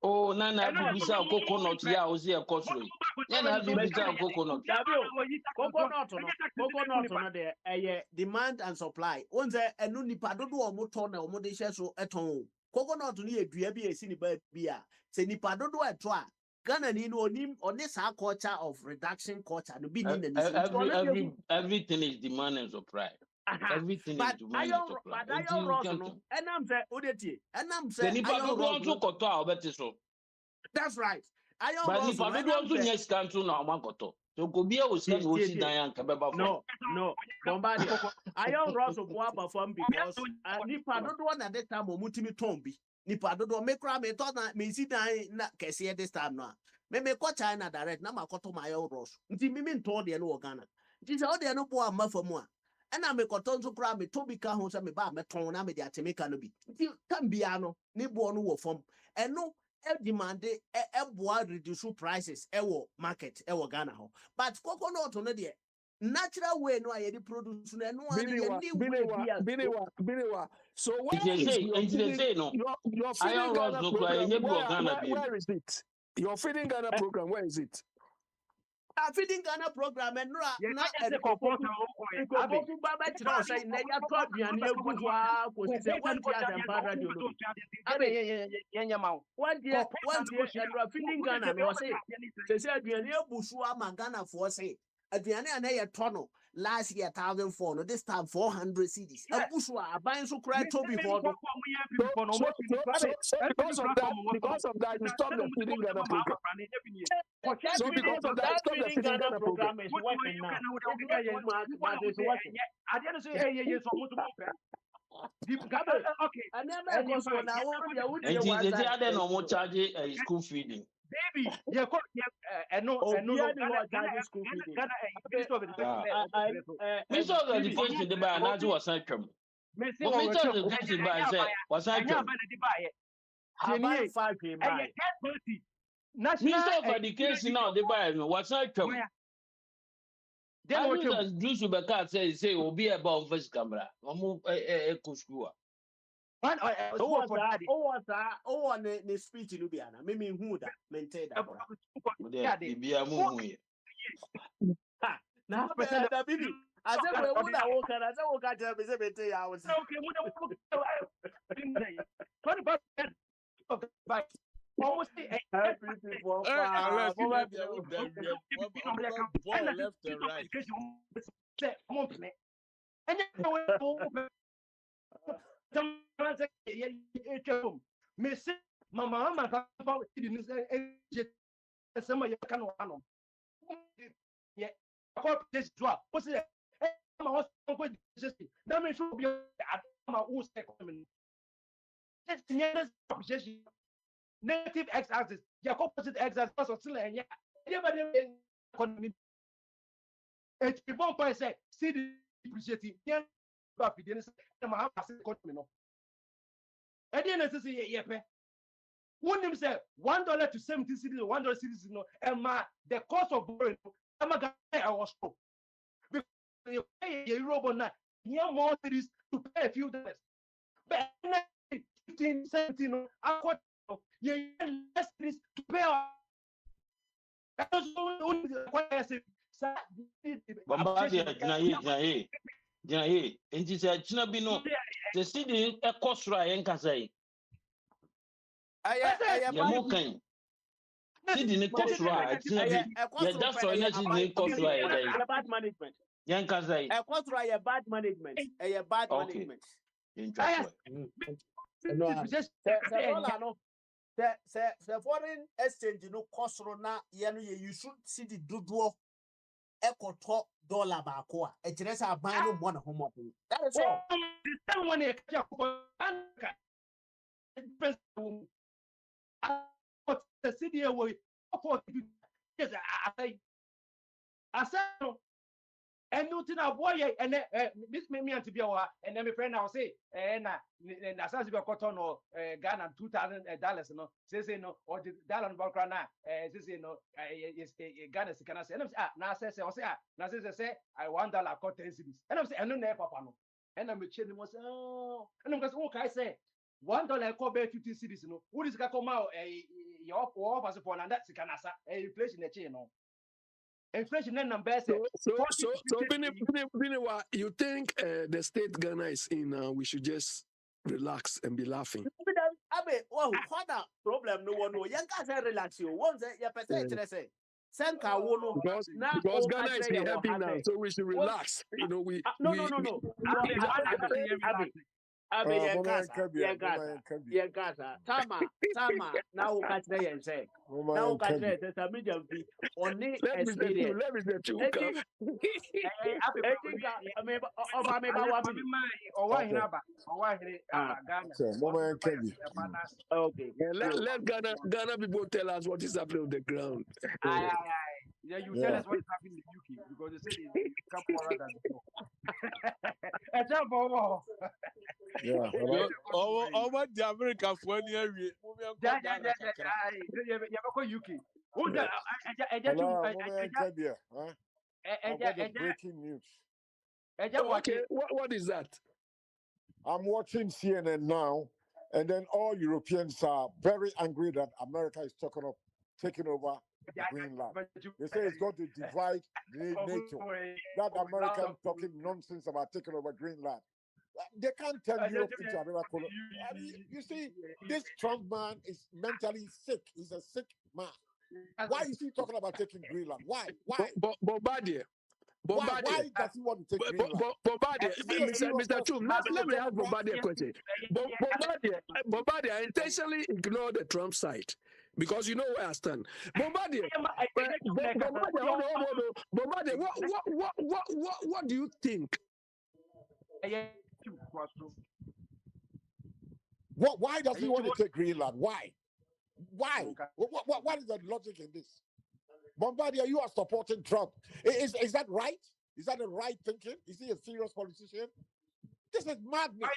oh nana bisa coconut ya ozi e cost na bisa coconut no there demand and supply on the enu nipa dodo o mo ton na o mo de hye so eton coconut ni edua bi esi ni ba bia se nipa dodo eto a Ghana ni no oni sa culture of reduction culture no bi ni na everything is demand and supply. Everything is demand and supply. But I no enam say odeti enam say nipa dodo nso koto a obeti so. That's right. But nipa dodo nso nyɛ sika nso na ɔmakoto. So go be o sika no si dan anka beba for. No. Bombardier. Iron Ross of Boa perform because nipa dodo na that time omutimi ton bi. Nipa dodo me kra me to na me si dan na kese this time no. Me ko China direct na makoto my Iron Ross. Nti me nton de no Ghana. This all the no boy for more. And I make a ton to cry me Toby Cahoon and me bar me ton na me the Atemeka no be. Can be ano, ni born wo form. And no demand e boy reduce prices market Ghana ho. But coconut on the natural way no I produce no Biniwa. So where They is say, your and they feeding, say no. your I feeding am Ghana Ross program? Ghana Where is it? Your feeding Ghana program, where is it? I feeding Ghana program and Yeah, na I just support her. Nkopoku baba kyerɛ sɛ na ya tɔ aduane agu hɔ a kɔsi sɛ wantie asɛmpa radio no bi abe wantie ɛnura feeding Ghana no ɔse sɛ sɛ aduane abu so ama Ghanafoɔ se aduane a na yɛtɔ no last year 1,004 no this time 400 cedis abu so a aban so kora tɔ bi hɔ do So because of that, you stop the feeding Ghana program. So because of that, stop the feeding Ghana program. Is working now. It's not too much, but it's working. I didn't say, hey, so much okay. And then because when I want and they say I don't know charge school feeding. Baby, yeah, I know, school feeding. Minister of Education, the buy and was not come. Minister of Education, buy say was not come. I buy 5 Minister of Education now the buy was not come. Then what Juice Ubeka say will be about first camera. Omo school. One on the speech in Lubiana. Maybe who that maintain that. Now, baby. I said, I walk and I said, walk at the hours. Okay, almost left and right. Miss Mama, some of your canoe. Yeah, this drop. What's it? That means you'll be at my own second. Negative x-axis, your opposite x-axis or still and economy. It's people by say, see the depreciating, yeah, but we didn't say, I'm economy. At the end of the day, yeah, one name said $1 to 70 cities, $1 cities, and the cost of borrowing, I was broke. Because you pay a euro now, you have more cities to pay a few dollars. But 15, 17, you less cities to pay off. And she said, Chinabino, the city a cost right and Casay. I am okay. City cost right. That's why you cost right. Bad management. Yankasay. A cost right, a bad management. A bad management. The foreign exchange, cost na you should see the doodle echo top dollar bacoa. A dress are buying one home. That is all. The city away. Yes, I said, and nothing a boy, and this made me to be our, and then my friend I'll say, and as I got cotton or Ghana $2,000, no, says no, or the dollar Balcana, says no, Ghana, can I say, now says, now says, I $1 cut 10 cities, and I'm saying, I don't know, Papa, and I'm a chin was, oh, and I'm going to say, $1 call 50 cities, no, what is going to come out, your offers upon, and that's Canasa, a inflation the chain, no. Inflation number. So, Biniwa, you think the state Ghana is in, we should just relax and be laughing? What a problem? No one know. Young guys relax you. Once you percent, because Ghana is happy now, so we should relax. You know, no. Tama. Now catch there and say. Now catch there. There's a medium fee. Only experience. Let me say two. Okay. Let Ghana people tell us what is happening on the ground. Yeah, you tell us what is happening in the UK because they say they become poorer than before. Example, Yeah. Over the American for any area. UK. Hello, I've got the breaking news. Okay, what is that? I'm watching CNN now, and then all Europeans are very angry that America is taking over Greenland. They say it's going to divide NATO. That American talking nonsense about taking over Greenland. They can't tell Europe into another colony. You see, this Trump man is mentally sick. He's a sick man. Why is he talking about taking Greenland? Why? Bombardier. Why does he want to take Greenland? Bombardier, Mr. Chum, let me ask Bombardier a question. Bombardier intentionally ignore the Trump side because you know where I stand. Bombardier, what do you think? Why does he want to take Greenland? Why? What is the logic in this? Bombardier, you are supporting Trump. Is that right? Is that the right thinking? Is he a serious politician? This is madness.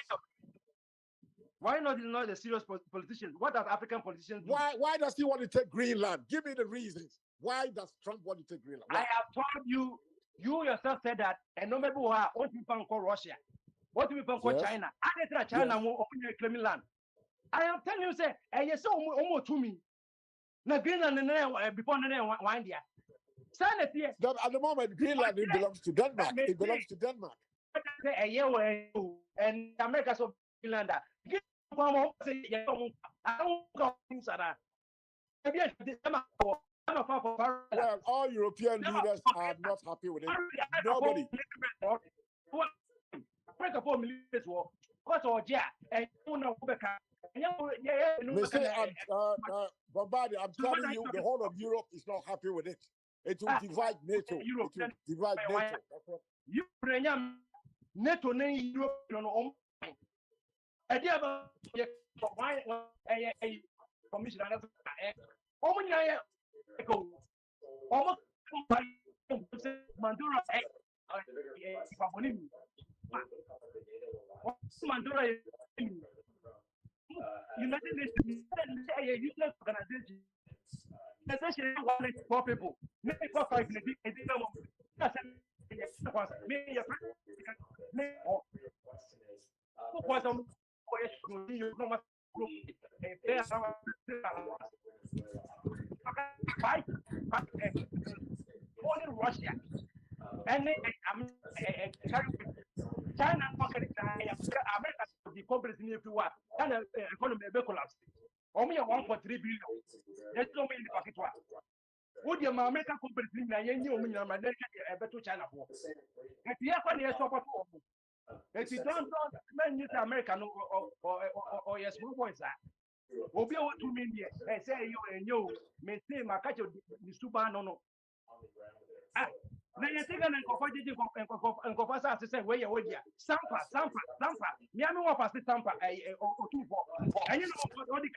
Why not? He's not a serious politician. What does African politicians do? Why does he want to take Greenland? Give me the reasons. Why does Trump want to take Greenland? Why? I have told you, you yourself said that, and no matter what people call Russia, what people call China, I China will claiming land. I am telling you, say, yes, almost to me. Now Greenland before one year. At the moment, Greenland belongs to Denmark. It belongs to Denmark. And America so Greenland. Well, all European leaders are not happy with it. Nobody. Bombardier, I'm telling you, the whole of Europe is not happy with it. It will divide NATO. It will divide NATO. That's what. NATO Europe. United Nations a useless organization. Essentially, one four people. Maybe 4 5 only Russia and China America the company everywhere and economy collapse. Only 1.3 billion. There's no money in the pocket. Would your American company na yenye omunyama na beto China for? If you have any support, if you don't man use America or yes small boys are. Obi o 2 million. Say you me say ma catch the super no. Ah, na yetega na nkofajiji nkofasa say where you dia. Sampa. Me am wa pass Sampa otufo. And you know what the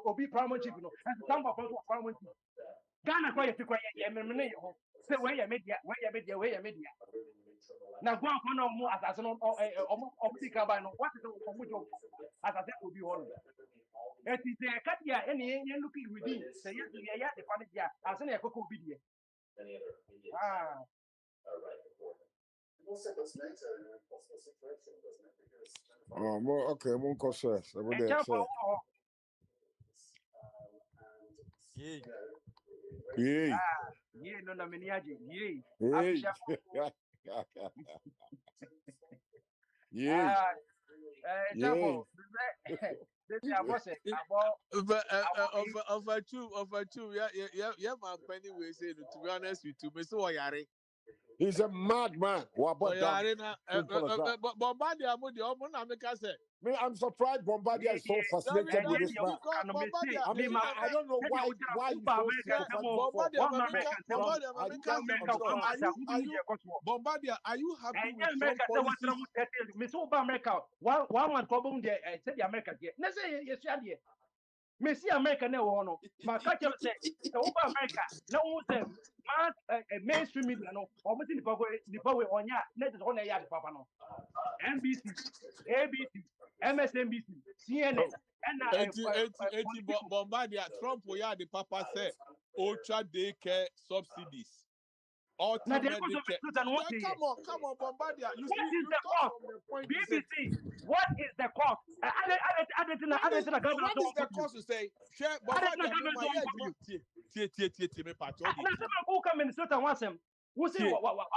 obi paramount chief no. And Sampa paramount chief. Ghana kwa yefi kwa yemene ho. Say where you media. Na go on no mu asase no omutika ba no. What is omujo asase obi ho. It is a katia any looking within. Say yes, the panic. As an echo video. Ah. Oh, more okay, more cautious. Over there, sir. Yeah. Yeah, no, no, miniaji. Yeah. Yeah. Over two. Yeah, my penny will say to be honest with you, Mr. Oyare. He's a madman. I'm surprised Bombardier is so fascinated with this man. I don't know why he's so Bombardier, are you happy with Trump policies? One problem there, said the America here. Let's say yes, Me see America ne wo no. Ma ka tell say e wo ba America na wo say mass mainstream media no. O mo ti nipa we onya na just on ya papa no. NBC, ABC, MSNBC, CNN, and Bombardier Trump we had the papa say ultra daycare subsidies. now the Ultra come on, Bombardier. You what see, is you the talk cost? from the point BBC, what is the cost? what is the cost to say? Share Bombardier, me patch all now some who come Minnesota wants him. Who say what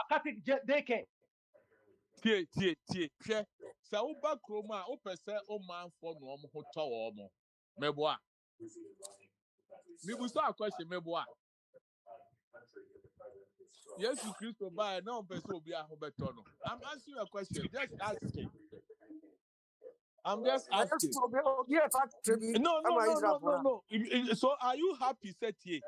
daycare? Share. So uba chroma, upese o man for no ho to wo mo. Meboa. Me buso a question meboa. Yes, you Christo buy now person obi a ho beto no. I'm asking you a question. Just asking. I'm just asking. No. So are you happy, set here?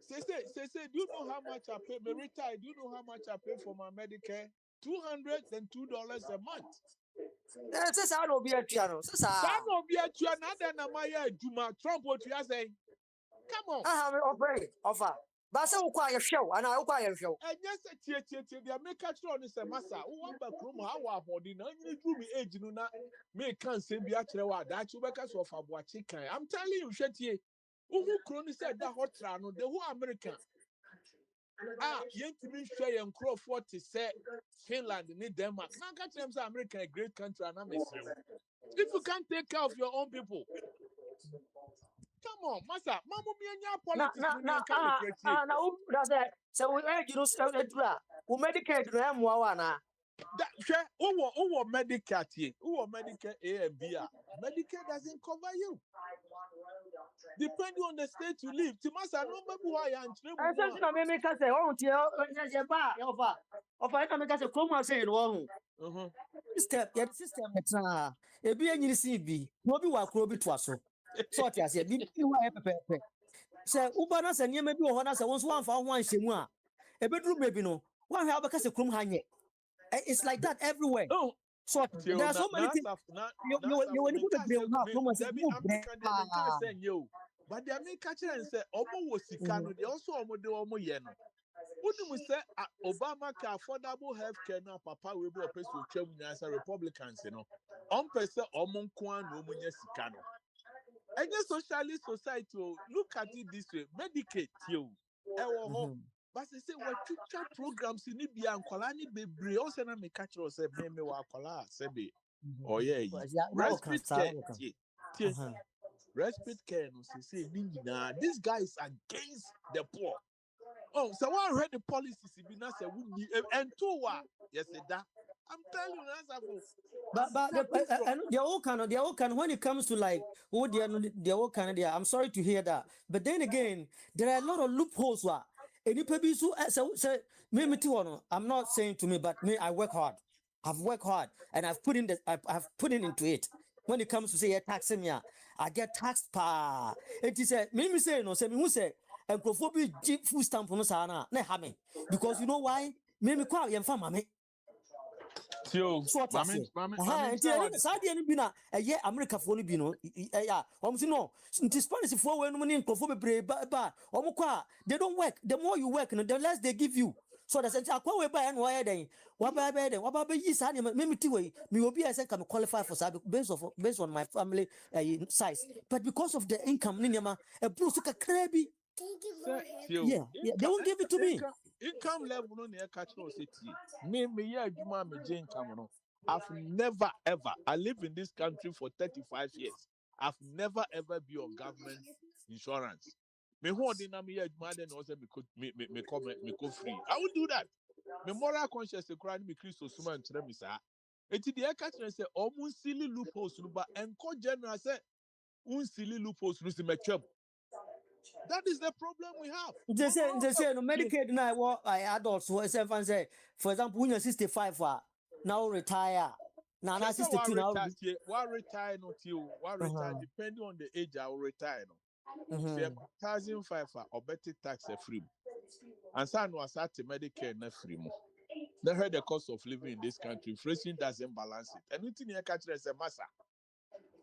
Say, do you know how much I pay? Me retire. Do you know how much I pay for my Medicare? $202 a month. That's how no be a piano. That no be a piano. Then my Juma Trump what you are saying? Come on. I have an offer. But I require show, and I require show. And yes, they make a show on this massa. Who want back room? How are body? Now you do me age, you know. Me can't say be actually what that you make us of a watching. I'm telling you, shit here. Who crony said that hot rano, the whole American. Yet to be share and crow 40 say Finland and Denmark. Now catch them say America a great country and I'm a if you can't take care of your own people. Come on, Massa, Mamma be politics. Now, that's it. So we urge you to start the draft. Who medicate them, Wawana? That share who Medicare who Medicare A and B. Medicare doesn't cover you. Depending on the state you live, Timasa, no matter why I'm I said, I make us say, oh, dear, of I can make us a coma saying, oh, step, yet system, a be any CB, no be what will be to us. So I said, be say, Ubanas and Yemi Honas, I once one for one shimwa. A bedroom maybe no, one have a case of crum hanging. It's like that everywhere. Oh, so there are so many things. You when you put a bill now, but they make catcher and say, Omo was Sikano, they also Omo Yeno. Wouldn't we say Obama can affordable health care now, Papa will be a person to as a Republicans, you know. Person Omon Kwan, no Munya Sikano. And the socialist society, look at it this way, Medicaid, you. But they say, what teacher programs in Libya and Kolani be also na me catch us, me wa kola, sebe. Oh, yeah, respite care. Respite care, no, say, this guy is against the poor. Oh, so I read the policies, and two, yes, that. I'm telling you, but they're all kind of when it comes to like oh they're all kind of I'm sorry to hear that, but then again there are a lot of loopholes. And you probably so me too. I'm not saying to me, but me I work hard. I've worked hard and I've put in I've put into it. When it comes to say taxing me, I get taxed pa. It is a me say no say me who say and profobi food stamp no sana na ha me because you know why me kwa yem fa mame. So what I say? Saudi any bina yeah America for no bino yeah no Spanish for when money ba they don't work. The more you work, the less they give you. So that's akwa we buy and why then what ba yi sa me way me obi I say can qualify for Saudi based on my family size, but because of the income ninyama a bruce ka krabi yeah they won't give it to me. Income level no near catch no city. Me yeah juma me income no. I've never ever I live in this country for 35 years. I've never ever been on government insurance. Me who ordinary me yeah juma then also me come free. I will do that. Me moral conscience the cry me Christo suma and tell me sir. Eti the catch and say almost silly loopholes no but enco general say un silly loopholes no se me trouble. That is the problem we have. They say no Medicaid now what adults who say for example when you're 65 now retire. Now 62 now. What retire not you? What retire depending on the age I will retire no. 1,005 or better tax free. And so no start Medicare na free mo. They heard the cost of living in this country. Inflation doesn't balance it. Anything you catch as a massa.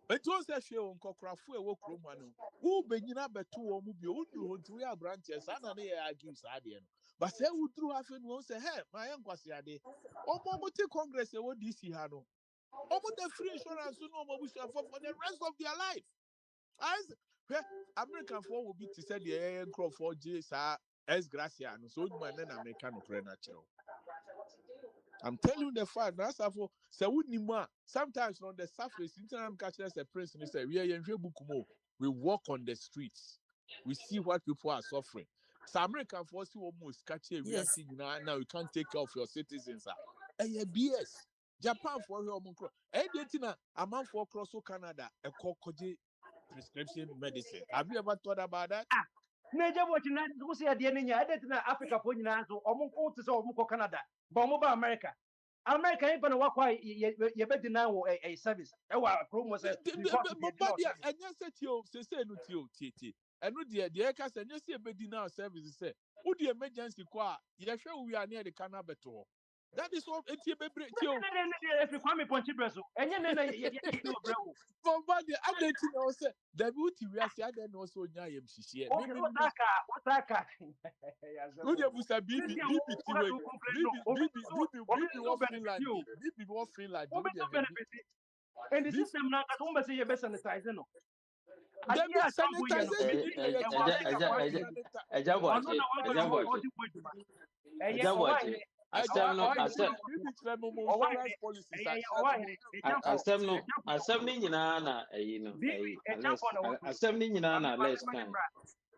It was a show on Cockrafu, a walk room one. Who benyina betu or mubi, who do three branches, and I argue Sadian. But say who drew half and won't say, hey, my uncle Siade. Or Momote Congress, a what DC Hano. Or the free insurance, no more for the rest of their life. As American for will be to say the air crop for J. S. Gracia, and so my then American natural. I'm telling you the fact. That's for sometimes on the surface, I'm catching us a prince and say, we walk on the streets, we see what people are suffering. So American force you almost catch a Yes. now you can't take care of your citizens. BS. Japan for your micro. A man for across Canada, a cocoji prescription medicine. Have you ever thought about that? Major watching that who say at the end, I didn't Africa for you now, or Moko to Canada, Bomoba America. America ain't gonna walk why you better now a service. Our promo says, And yes, say no TT. And with the Ekas and yes, a bed now services say, would the emergency qua? Yes, we are near the Canabeto. That is what it's a baby. If you call me Ponchibreso, and you know, from what the updating also, the beauty we are saying, then also Nyam Shishi. Otaka. Who the Busa BB was Finland. And the system now at home say you're best sanitizing.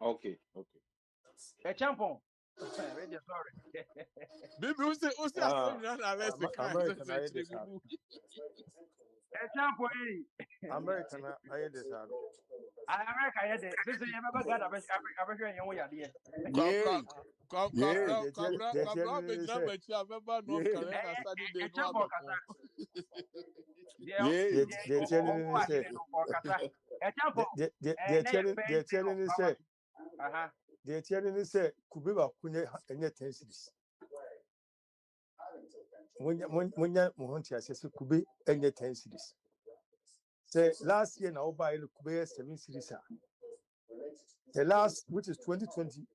Okay. A champon. Sorry. Baby, who say American, I this American, I this America, I did. This is never got America, you know, yeah. They're telling us, Kubiba Kunya and yet 10 cities. When Montia says Kubi and yet 10 cities. Say last year now by Kubea 7 cities. The last, which is 2020,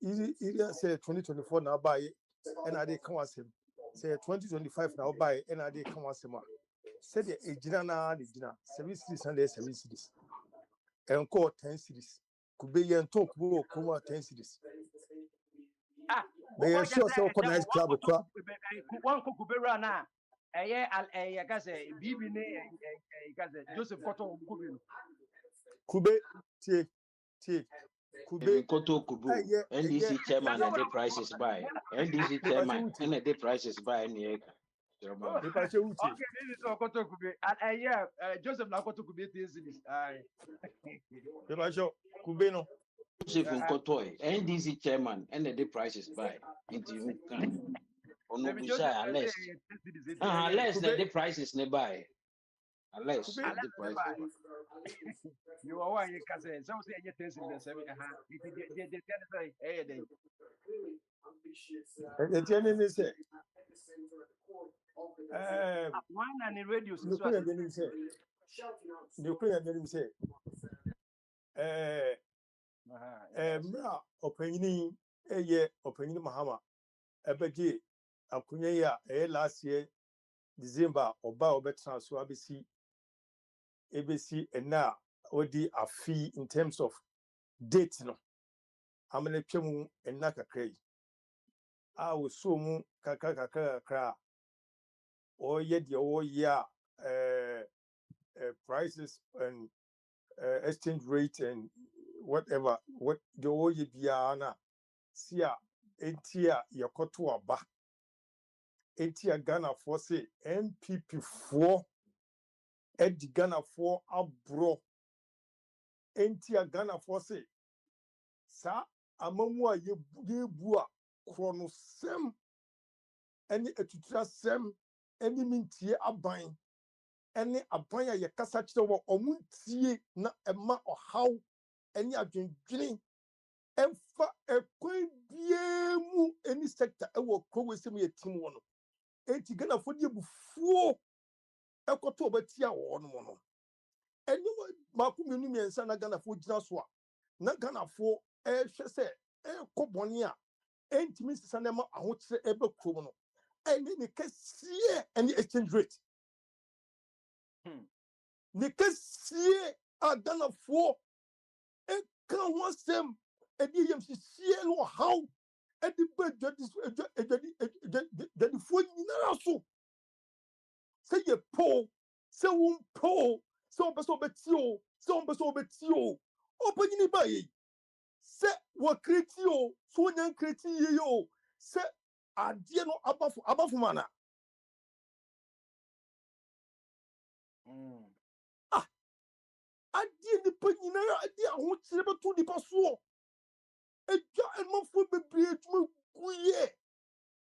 say 2024 now by and I come as him. Say 2025 now by and I come as him. Say the Ejina, 7 cities and 7 cities. And call 10 cities. Could be and talk more, come 10 cities. May I sure so nice club of crap. One could be run now. A Bibi, Joseph Cotton Kube, T. Kube Koto Kubu, NDC chairman and the prices by NDC chairman and the prices by near. Okay, this is Okoto Kube. And Joseph Nakoto Kube is Kubeno. Joseph Nkotoi, NDC chairman and the prices by into you can. Unless the prices nearby. Unless the price. You are one you can say, some say you test in the 7. The tenant is one and the radio. You couldn't say, opinion, a year, opinion Mahama, Abedi, Akunya, last year, December, or Bao Betran, so ABC, and now, already a fee in terms of date. No, I'm going to Pemu and Naka Cray. I was so kaka, or yet the whole year prices and exchange rate and whatever, what the whole year biana, Sia, Etia, Yakotua Ba, Etia Ghana for say MPP4, Eddie Ghana for Abro, Etia Ghana for say, Sa, Amamua ye bua, chronosem, any etutra sem, any mintie abain, any abaya ye kasachita wa omuntie na ema or how any adwendwene emfa ekwen biemu any sector ewo kwesem ye tim wono enti Ghana for die bufuo ekoto obatia wo no no eni baako mmienu mmiɛnsa na Ghanafoɔ gyina so a na Ghanafoɔ ɛhwɛ sɛ ɛkɔ bɔne a ɛntumi nsesa na ma ahokyerɛ ɛbɛ kurom no ɛne ne kɛseɛ ɛne exchange rate ne kɛseɛ a Ghanafoɔ ɛka ho asɛm ɛde yam hyehyɛ no ɔhaw ɛde bɛ adwadifoɔ nyinara so sɛ yɛ po sɛ wompo sɛ wopɛ sɛ wobɛtie o sɛ wompɛ sɛ wobɛtie o ɔpanyini ba yɛ sɛ wɔkreti o sɛ wonya nkreti yie o sɛ adeɛ no abafo mana adeɛ nipa nyinara adeɛ ahokyerɛ bɛto nipa soɔ adwa ɛmanfoɔ bebree adwuma guyɛ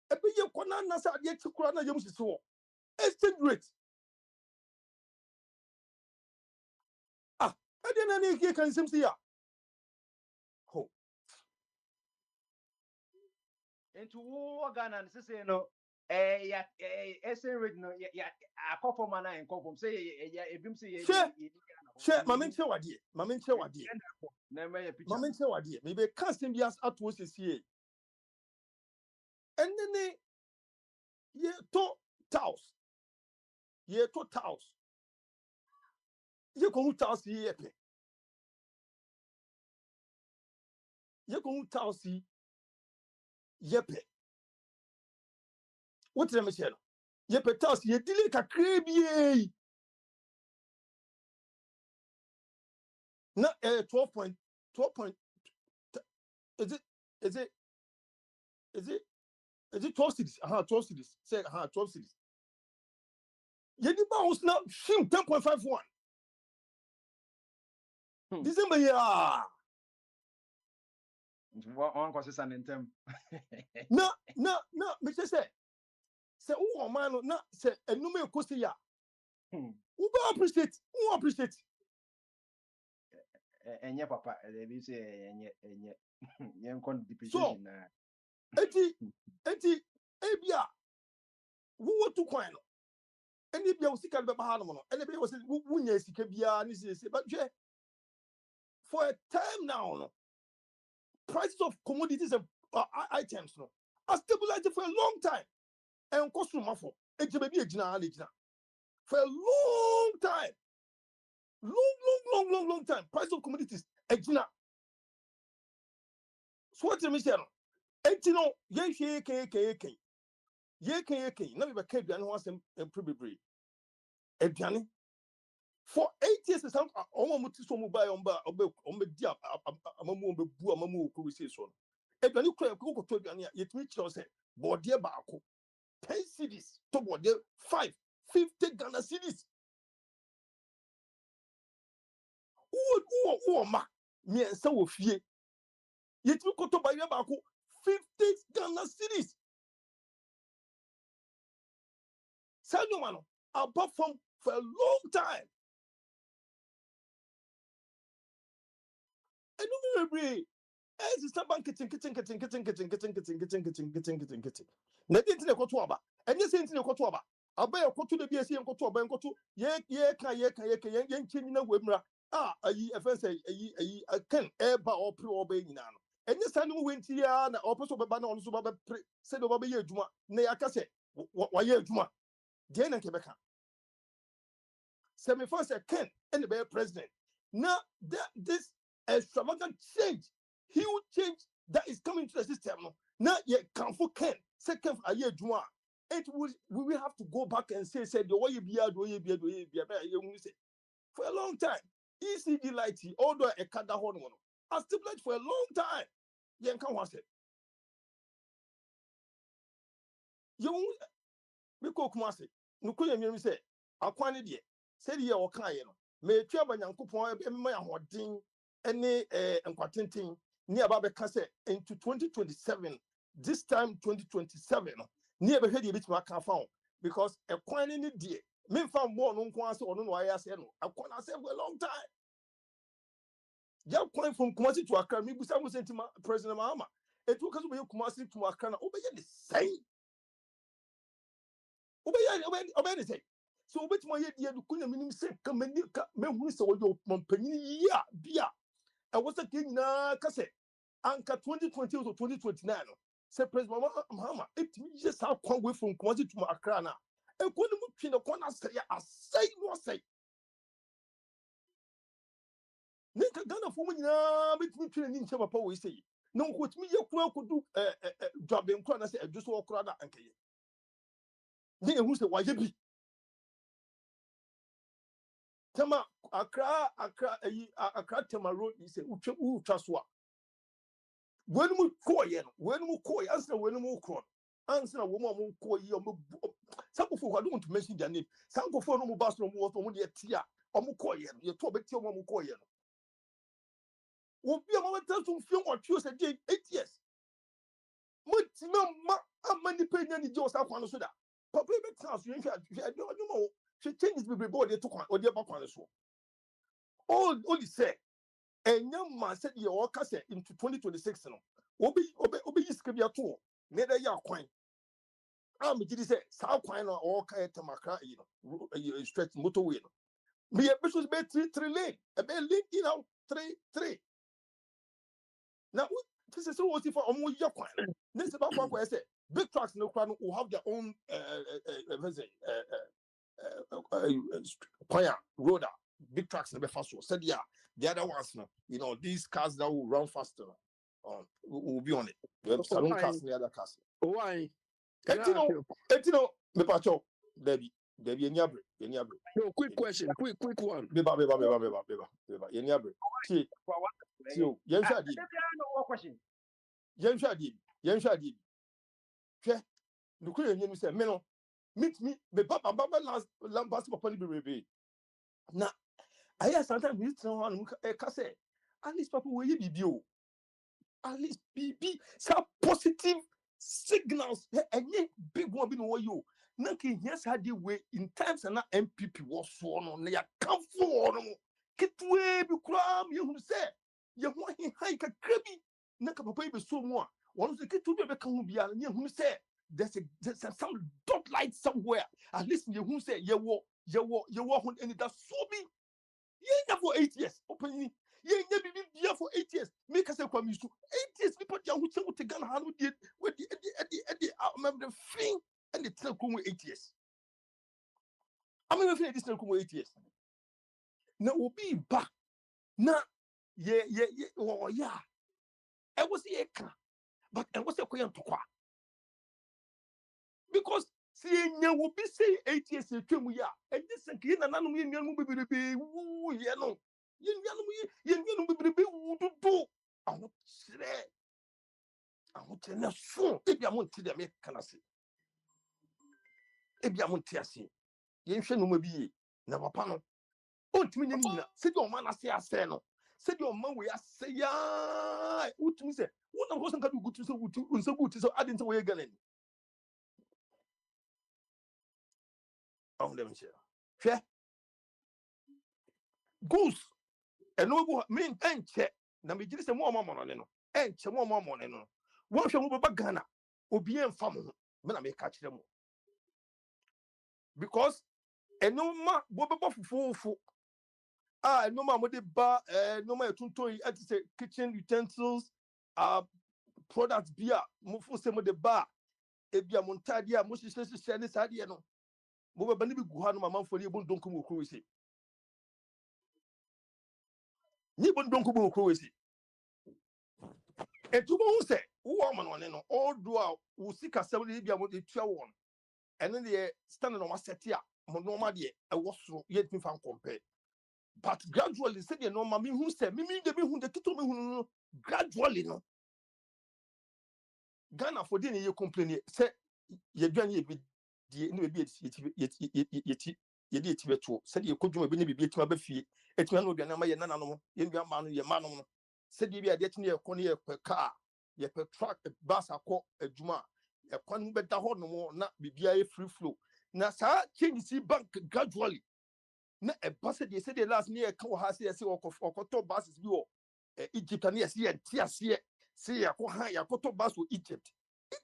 ɛbɛyɛ kɔ na anasɛ adeɛ kye koraa na yɛm sisi wɔ exchange rate ɛdeɛ na ne yɛkie ka nsɛm si ya ho into wo Ghana and say no exchange rate no ya akɔfɔ ma na nkɔfɔ say ebim say hwɛ mame nkyɛ wadeɛ na mame nkyɛ wadeɛ mebe ka asɛm bi ato sesie ɛne ne yɛtɔ tiles yɛkɔhu tiles yi yɛpɛ yɛkɔhu tiles yi yɛpɛ wotere me hyɛ no yɛpɛ tiles yɛdile kakra biei na 12 point is it 12 cities 12 cities say 12 cities yedi ba house na shim 10.51 December ya one consistent in term na me say who man no na say enume ekosi ya who go appreciate enye papa they say enye yen kon so depreciation na eti ebia wo to coin no eni bia wo sika be ba ha no no eni bia wo se wunya sika bia ni se but for a time now no prices of commodities and items no are stabilized for a long time and cost for for a long time long time price of commodities ejina so what me say no etino ye na be ka aduane ho asem emprebebre aduane for 8 years some omo so mo buy omo di amamu omo bu amamu ko we say so no aduane kura ko to aduane a yetimi kire say bode baako 10 cities to bode 550 Ghana cities who ma me ensa wo fie yetimi ko to buy baako 50 Ghana cities Sadio Mano above from for a long time and no be as the bank kitchen na dey tin ekoto aba enye se tin ekoto aba aba ekoto de bi ese ekoto aba ekoto ye ka ye nkyeni na wemra ayi efe say ayi kan eba opre oba nyina no enye sa no wenti ya na opeso beba na ono so baba pre se do baba ye adwuma na ya ka se wa ye adwuma de na nke beka se me for say ken and the president now this extravagant change huge change that is coming to the system now you can for ken second a year juma it will we will have to go back and say the way you be for a long time ECG light although a kada hono I still played for a long time you can was it you we ko kuma say no ko yemi say akwane de said ye o kan ye no me twa banyankopon e me ahoden ene enkwatenten ni aba be ka say into 2027 this time 2027 no ni e be hwe de bitima ka fa because ekwan ni de me fa mo no nko ase ono no aye ase no akwan ase for a long time ya kwan from Kumasi to Accra me busa mo sentima president Mahama etu ka so be Kumasi to Accra na obeye the same obeye the same So which my idea to kunya minim say come me who say your mampany ya bia. I was a king na kase. Anka 2020 to 2029. Say President Mahama, it just how come away from Kwazi to Accra now. And when you between the corner say I say no say. Nika Ghana for me na between training chama pa we say. No what me ye could do job in corner say just walk around and kay. Then who say why you be Tama Accra Tema road is a uchu traswa. When we call answer when we call. Answer a woman who call you. Some of who I don't want to mention their name. Some of who no bus no more from the tia or Mukoyan. You talk about your Mukoyan. Will be a moment to film or choose a day 8 years. Many penny any Joe South Soda. Papa makes you know. She changes the body to one or the back on the show. All he said, and young man said your cassette into 2026. Obi Skibia tour. Neither your coin. I'm did say South Quine or Kaya Tamaka, stretch motorway. Me a bishop's bed 3 lane, a bed lane in out 3. Now, this is what if I'm with your coin. This is about what I say. Big trucks no crowd will have their own road, big trucks never faster. Said yeah, the other ones, these cars that will run faster, will be on it. We have saloon cars and the other cars. Why? Etino, me pacho, Debbie, Enyabre. No, quick question, quick one. Beba, Enyabre. See, Yensha did. Question. Yensha did. Okay, the Korean say, Meno, meet me, me papa last papa ni be. Now, I hear sometimes we someone say, at least papa will you be at least be some positive signals. Any big one be no you. Nanki yes had the way in times and MPP was sworn on. They are come for no. Kitwe be cram you say. You want him hike a crabby. Nanka papa be so more. One of the kids to be come be and you say there's some dot light somewhere. At least you who say you walk on any that so be. Yeah, for 8 years. Openly. Yeah, never been here for 8 years. Make us a promise to 8 years. People who tell what the gun how did with the remember the thing and the telecom 8 years. I'm never this telecom 8 years. Now we'll be back. Now, yeah. Oh yeah. I was here, but I was a queen to qua. Because see, you will be say 8 years in we are. And this again, and I'm going to be you know. You do. I want to know soon. Maybe I want to the make can I say. Maybe I want to see. You should know maybe never panel. Oh, to me, said your man, I say no. Said your man, we are say, yeah. What to me say? What I wasn't going to go to so good, so I didn't say again. Oh, let me share. Goose. And no mean and check. Now me just more money no. And check more money no. One shall move back Ghana. Obi en fam. Me na me catch them. Because no ma bobo fufu. No ma mo de ba no ma tunto yi at say kitchen utensils products beer mo fu se mo de ba e bia mo ntade a mo hyehyɛ ne sade no. Mo ba ni bi gu ha no ma manfo ni bon donko mo kro wi. Ni bon donko mo kro wi. Etubo hu se wo ma no ne no all do a wo sika sɛm bia mo de tua won ene de stand no ma set a mo normal de e wo soro yet me fan compare but gradually say the normal me hu se me de me hu de kito me hu no gradually no Ghana for dey ye complain say ye dwan ye bi die ne be ye de eti beto say ye kodwuma bi ne bi etima ba fie etima no dwan ma ye nananom ye ndwan ma no ye manom no say de bi ade tene ye kɔ ne ye car ye pe truck bus akɔ adwuma e kwan be da hɔ no na bibia ye free flow na sa change si bank gradually na e bus de say the last ne ye ka wɔ ha say say ɔkɔtɔ buses bi wɔ Egypt and yes ye tiasie say yakɔtɔ bus wɔ Egypt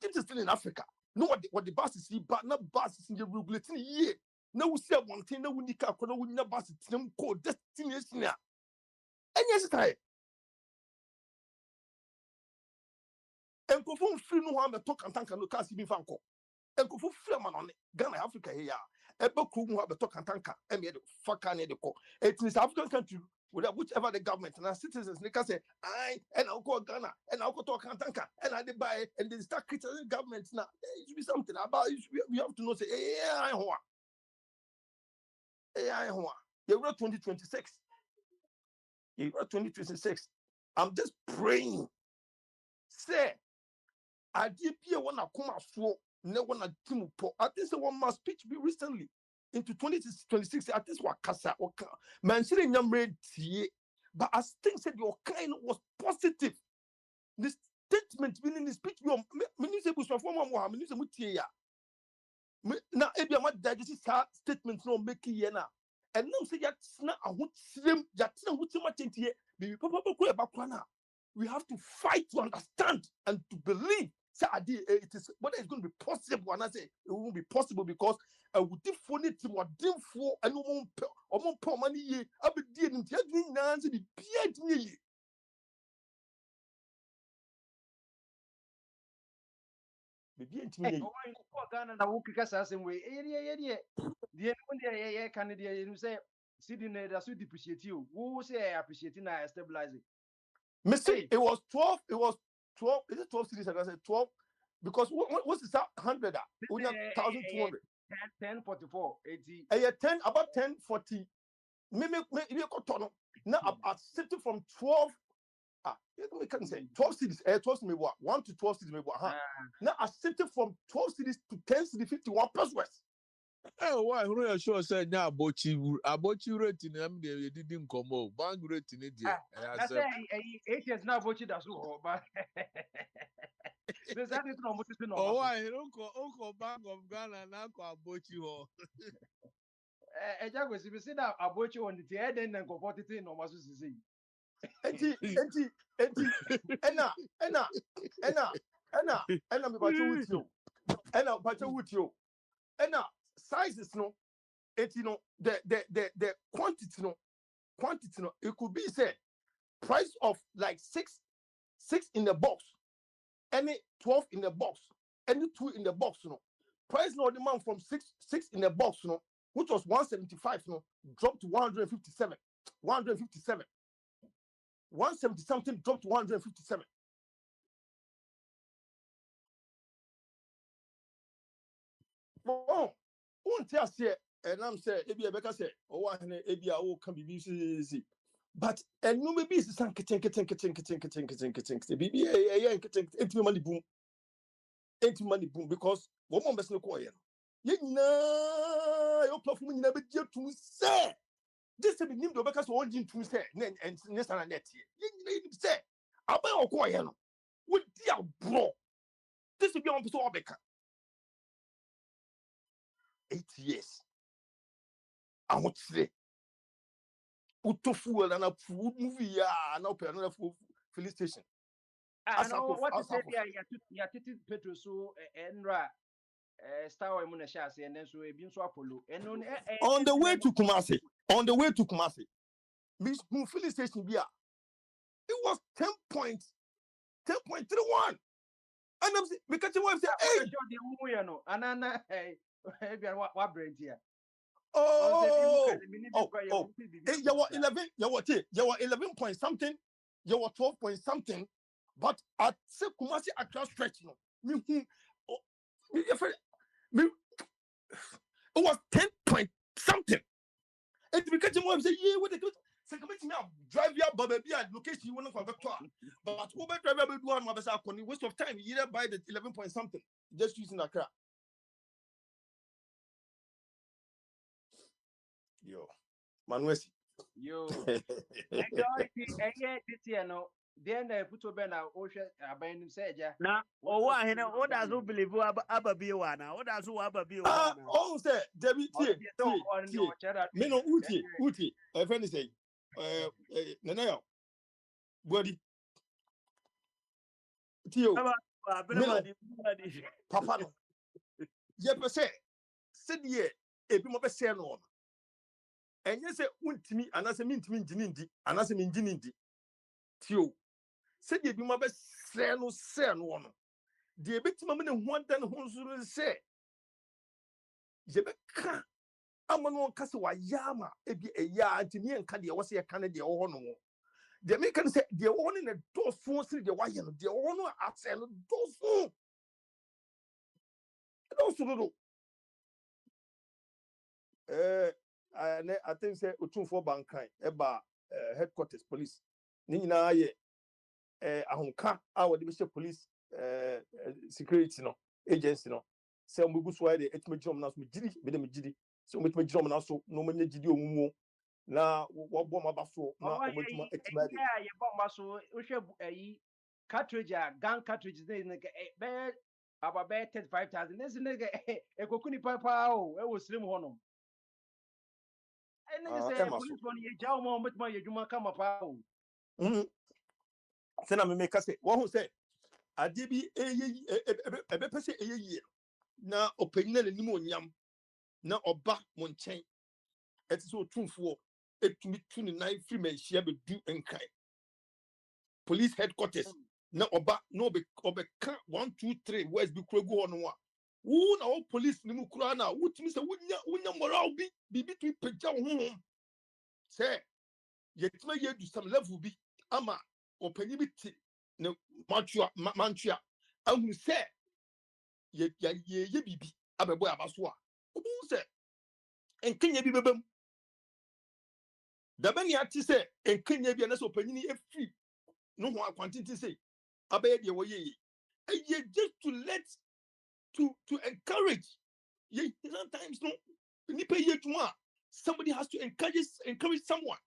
is still in Africa no what the buses see but not buses in the regulating ye na wo see one thing na wo nika akona wo nya bas tinam ko destination a enye sitai enkofo free no ho abeto kantanka no kasi bi fanko enkofo free manone Ghana Africa here ebe kru mu abeto kantanka eme de faka ne de ko it is African country whichever the government and citizens they can say I and I'll go Ghana and I'll go to kantanka and I dey buy and they start criticizing government now it should be something about we have to know say I ho you 2026 you 2026 I'm just praying say I did be one come for no one team po. I think one must speech be recently into 2026. I think what Kasa or man saying but I think said your kind was positive. The statement meaning the speech your minister was from one minister mutia. Now if you might digest statement no make here now. And now say that's not a wood slim that's not what you might here. We have to fight to understand and to believe. Say, it is whether it's going to be possible. And I say it won't be possible because I would different it what dim for and no more money. I be dealing with the answer the beard me. Ghana na wukika sasa mwe area the one candidate you say Sydney that should depreciate you who say appreciate na stabilize Mistake it was 12 is it 12 cities I said 12 because what's the 100 only 1200 1044 80 10 about 1040 maybe now I'm sitting from 12 we can say 12 cities 12 maybe 1 to 12 cities maybe now I sitting from 12 cities to 10 cities 51 plus west. Why you sure say now about you rating them they didn't come out bank rating it there. I say 8 years now about you that's all but there's that is not much to know. Oh why Uncle Bank of Ghana now call about you Ejago si be say that about you on the head and then go 40 no masu sisi. Enti ena me bacho with you ena bacho with you ena sizes no enti no the quantity no it could be say price of like six in the box any 12 in the box any 2 in the box no price no demand from 6 in the box no which was 175 no dropped to 157 170 something dropped to 157. Oh, won't tell say, and I'm saying, Ebi Abeka say, oh, I Ebi I can be busy. But and no maybe it's some kitchen, money boom because one more person call you. You know, your platform never get to say. This is the name of Becca's one to say, and next and that year. You say, I'll buy a coin. What dear bro? This is beyond so Becca. 8 years. I want to say, Utofu and a food movie, and open another filling station. I know what to say here. You Petro so Enra Star Mona Shasi and then so a bin so Apollo. And on the way to Kumasi, Miss filling station here. It was 10.31. And I'm saying, because you want to say, hey, Anana, hey, what brand here? Oh, you were 11, you were 11 point something, you were 12 point something, but at Kumasi across stretch, it was 10 point something. And because you want to say, yeah, what they do, say, come now, drive your baby and location you want to go back, but Uber driver will do one waste of time, you either buy the 11 point something, just using a car. Yo, Manuesi. Yo, this year no. Then they put over now. Ocean, abandoned Saja. Now, oh, I know what does who believe Ababiwana? What does who Ababiwana? Oh, say, Debbie, Mino Uti, a friend say, Nana, Body, Tio, Papa, Yep, say, sit here, ebi mo be share no enye se untimi anase mintimi njinindi anase minjinindi tio se de ebi mo be share no no de ebetima me ne ho adan ho nso se je be ka amano kase wa yama ebi eya ntimi enka de wo se ye ka ne de wo ho no de me kan se de wo ne ne do so se de wa ye no de wo no ase no do so no I think say Akwantufuo bankai eba headquarters police ni nyina ye ahonka a wode be police security no agency no say omugu so de etime girom na so mejiri be de mejiri so ometime girom na so no manya gidi omumu na wo bo ma ba so na ometuma etima de yeah ye bomba so uhwe ayi cartridge gun cartridge ne be about 35,000 this nigga ekokuni papa o e wo slim hono e nigga say police one ye jaw mo metuma ye djuma kama pa o se na me make say wo hu say ade bi ebe pese eyeyi na opanyina nanim onyam na oba mo nchen eti so Akwantufuo etumi tu ni nan free man hia be du nkran police headquarters na oba no be ka 1 2 3 west bi kuragu ho no a wo na wo police ni mu kura na wutumi se wonya moral bi bibi tu pagya ho se yetima ye du some level bi ama opanyi bi ti ne mantua ahunu se ye bibi abebo abaso a obu se enkenya bi bebam dabani ati se enkenya bi na so opanyi ni efri no ho akwantiti se abaye de wo ye just to encourage ye sometimes no nipa ye tuma somebody has to encourage someone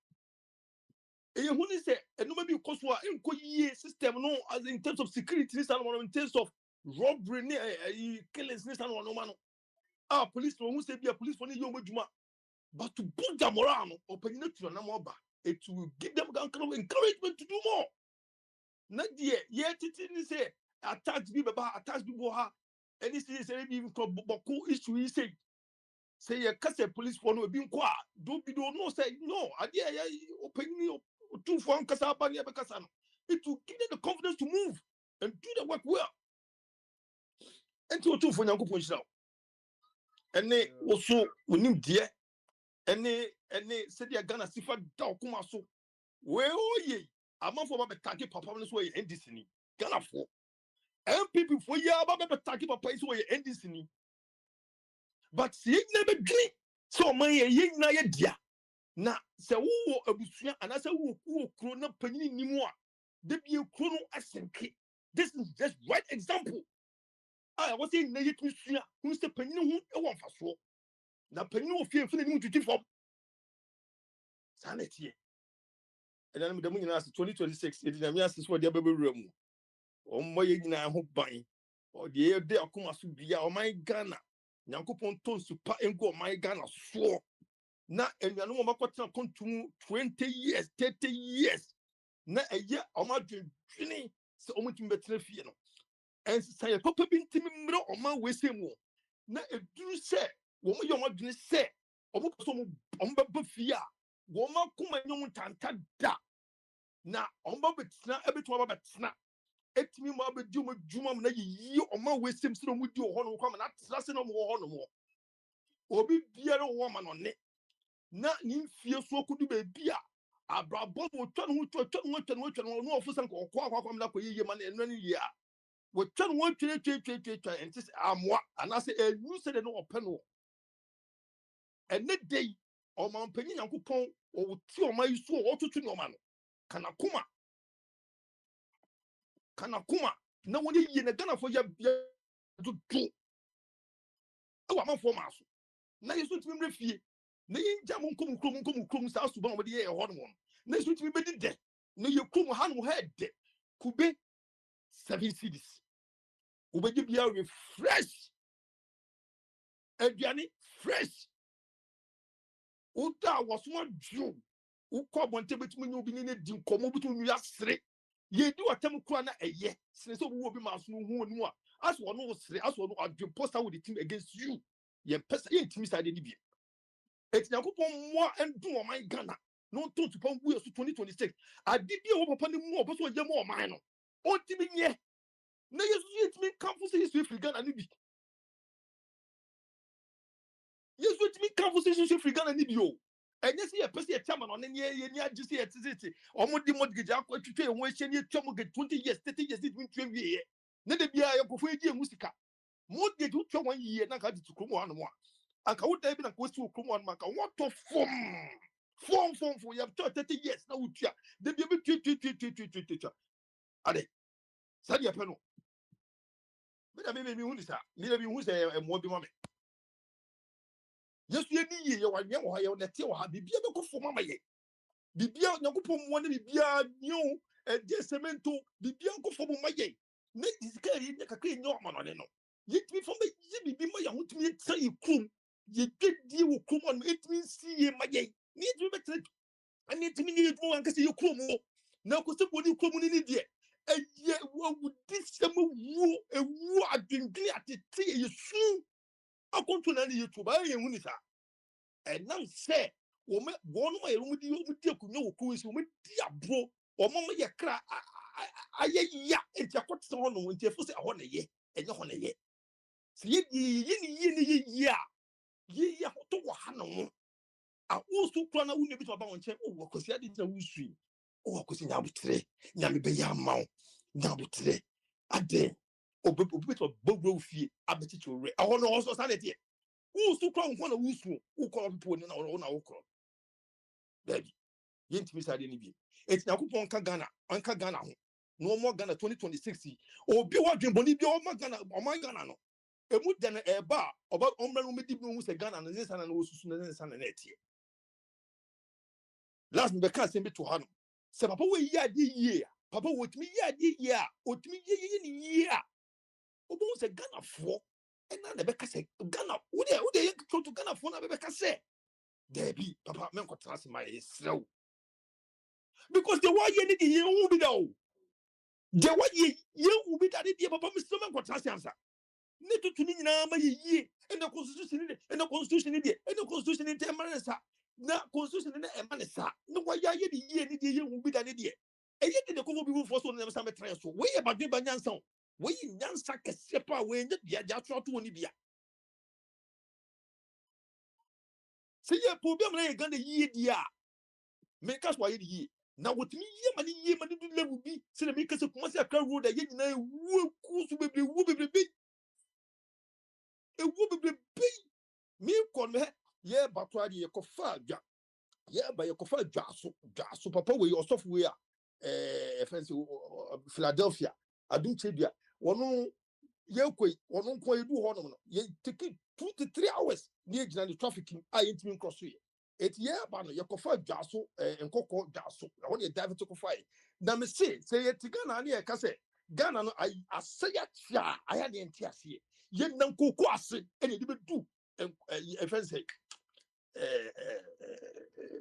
you who say enoma bi koso a enko yie system no as in terms of security in terms of robbery killings no police no who say be a police for ni yo madwuma but to boost their morale no opanyina tu na mo ba it will give them kind of encouragement to do more na die ye titi ni say attacks bi bo ha any say be even boko issue yi say ye kase police for no bi nko a do bi do no say no ade ya opanyini Akwantufuo nkasa ba ne be kasa no it will give them the confidence to move and do the work well enti Akwantufuo nyankopon hira ene wo so onim die ene se dia Ghana sifa da okuma so we oye amanfo ba be tagi papa no so ye NDC ni Ghana fo MPP fo ya ba be tagi papa so ye NDC ni but se ye na be dwi so man ye na ye dia na se wo abusua ana se wo kuro na panyini nimu a de bie kuro no asenke this is just right example I was saying na yetumi sua hu se panyini hu e wo mfaso na panyini wo fie fie nimu tuti fom sanete and then the money 2026 it na me asis for the ababewura mu o mo ye nyina ho ban o de de akoma so bia o man Ghana nyankopon tonsu pa engo o man Ghana so na enuanu mo makotena kontum 20 years 30 years na eye o ma dwedwene se o mutumi betena fie no en say papa bi ntimi mmre o ma wesemu na eduru se wo mo ye o ma dwene se o mo so mo ba fie a wo ma kuma nyom tanta da na o ma betena ebetu ba betena etimi mo abedi mo dwuma na yi o ma wesem se no mu di o ho no kwa na tra se no mo ho no mo obi biere wo ma no ne na ni fie so kudu be bia abrabo wo twa no no ofusa nko kwa na ko yiye ma na enu ni ya wo twa no twa enti amwa anase enu se de no ope no ene dei o ma mpanyi Nyankopon o ti o ma yiso o tutu no ma no kana kuma na woni yiye na Ghana fo ya tutu wa ma fo ma so na yeso timi mre fie na yinja mo nkom sa so ba mo de ye ho no na yeso timi bedi de na ye kum ha no head de kube 7 cities ubedi bia we fresh aduane fresh uta wasoma dwo ukọ bonte betimi nyu bi ne di nkomo butu nyu asre ye di watam kura na eye sene so wo bi ma so hu onu a aso no sre aso no adwe poster with the team against you ye pesa ye ntimi side ni bi It's Yakupon more and do my Ghana. No to 2026. I did you upon the more, but so you're more minor. Oh, Timmy, yeah. No, you see, me come for history Ghana. Yes, with me conversation with Ghana Nibio. And yes, a person a chairman on any year just here to city. Almost the mortgage I to tell when she near 20 years, 30 years, it means 12 years. Never be a Kofuji Musica. Mortgage who 1 year, not to come on one. And I would have been a question to come on, Maka. What to form for you have 30 years now. They be able to Ade, Sadia Peno. But I mean, who is that? Maybe who's a more be mommy. Yes, you need your one, your net, your happy, be able to form my. Bibia Yakupon one bibia new just cemento bibia go for my ye. Net is carrying the cacay no man on it. Yet me from the Zibi my want me say you cum. Ye did you come on it means see my ye. Need to better. I need to mean it more and see you cum. Now, because the body come in India. And yet, what would this summer war a war I've been glad to see you soon? I'll come to another YouTube. I am Unisa. And now say, one way room you take no cruise with Diabro or Mamma Yakra. I ya and Jakot on when you first on a ye and you're on a ye. See ye to Wahano. I also plan a winner bit about one check. Oh, because I didn't know who's oh, because you now betray Yamibeya Mount Nabutre. I dare. Oh, but bit of Bobo fee. I bet it will. I want to also sanity. Who's to crown one of who call people in our own outcrop. Baby, yet miss I didn't be. It's now on Ghana, Anka Ghana. No more Ghana 2026. Oh, be watching Bolivia or Ghana or my Ghana. A mood than a bar about Omra Medibu, a Ghana and this and an and last me can't send me to Hanum. Say, Papa, we year. Papa, with me year. With me year. Obo say Ghana for. And now the Becca say Ghana. Who they go to Ghana for? Na Becca say. There be Papa, men got trust my slow. Because the one year the year will be down. The one year will be that the Papa, Mr. Man got trust answer. Need to mean now my year. And the constitution in it. And the constitution in it. And the constitution in the na constitution na emanesa no wa ya ye die ni die wu bi da ne die e ye de ko bi fo so na me tre so we ye badwe ba nyansa we yi nyansa kese pa we nye dia ja tro to ni bia se ye problem na ye gan de ye dia me ka so ye die na wotimi ye mani du level bi se na me ka se kuma se akra road ye nyina wu ku so bebre bi e wu bebre bi me kon me ye batwa de ye ko fa dwa yeah, but you could Jaso, Papa, we your software, fancy Philadelphia. I do tell you, one one quite do honor. You take it 2 to 3 hours near the trafficking. I ain't mean cross it. It's yeah, but you could find Jaso and Coco Jaso. I want you to dive to fight. Now, me say it to Ghana near Casse. Ghana, I say it, I had the entire sea. Yet, no cocoa, and it didn't do. And fancy.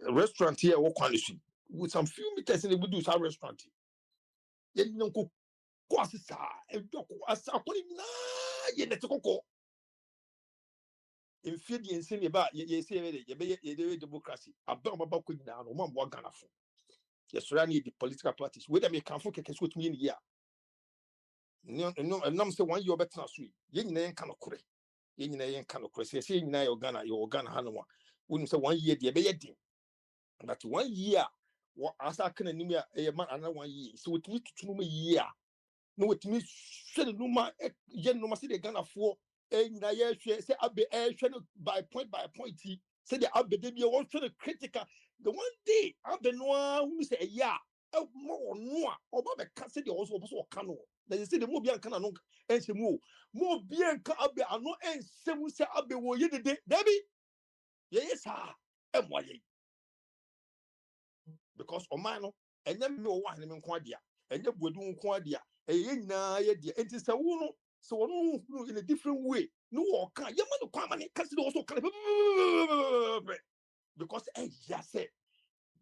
Restaurant here or quality with some few meters in the would do some restaurant. Yet no cook quasisa and dock as a pony na yet a cocoa. In Fidi and Sini about ye say ye democracy. A bomb about quick down on 1 Ghana for. Yes, running the political parties. Whether me can focus with me in here. No, and number 1 you're better sweet. Yin name cannot correct. Yin name cannot correct. Say, your Ghana, Hanua. Wouldn't say 1 year, dear baby. But 1 year, what as I can anemia a man another 1 year. So it means to know a year. No, it means shed no man, yen no must Ghana for a year, say, I'll be by point, say the Abbe de be also critical. The 1 day, I've been no who say a year, more no, or Baba Cassidy also cano. Then you see the Mobian canon and say more bien Abbe are no and some say Abbe were ye the day, Debbie. Yes, sir. And why? Because Omano, and then no one in Quadia, and then we do Quadia, a yin na idea, and it's a woman, so no in a different way. No, can't you want to come and cast it also because I just said,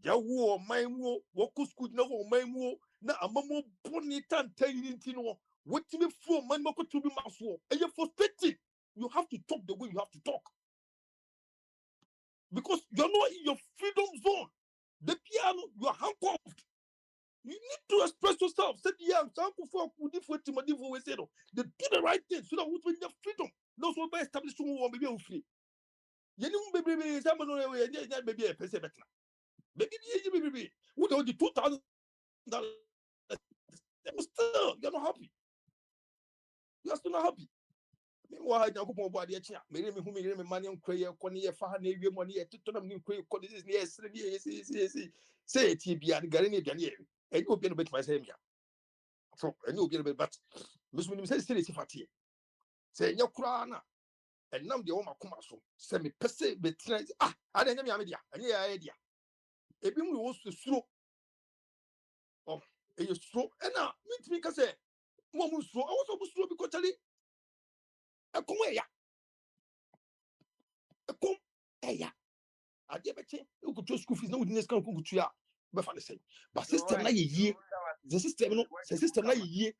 Yawu, my wo, Wokus could know my wo, now a mamma ponitan telling you what to be for my moko to be muscle, and you're frustrated. You have to talk the way you have to talk. because you're not in your freedom zone. The piano, you are handcuffed. You need to express yourself. Say, yeah, they do the right thing so that we will have freedom. Those who are established who will be free. You know, baby, baby, a person better. Baby, who do the $2,000? Still, you're not happy. You're still not happy. Meanwhile, I go for the chair. Maybe who made me money on Cray, Connie, Fahane, money at Tottenham, yes, say it, be at Garini, and you'll be a bit my same. So, and you'll be a bit, but Miss William says, Fatty. Say, your crana, and now the Oma Kumaso, send me per se, but I didn't have idea, and yeah, idea. If you was to slow, oh, and you slow, and now, me to say, one was slow, I was almost slow because I come here. Come, hey, I did better. You could just school fees, no, we didn't come to ya. But system na ye, the system, no, the system na ye,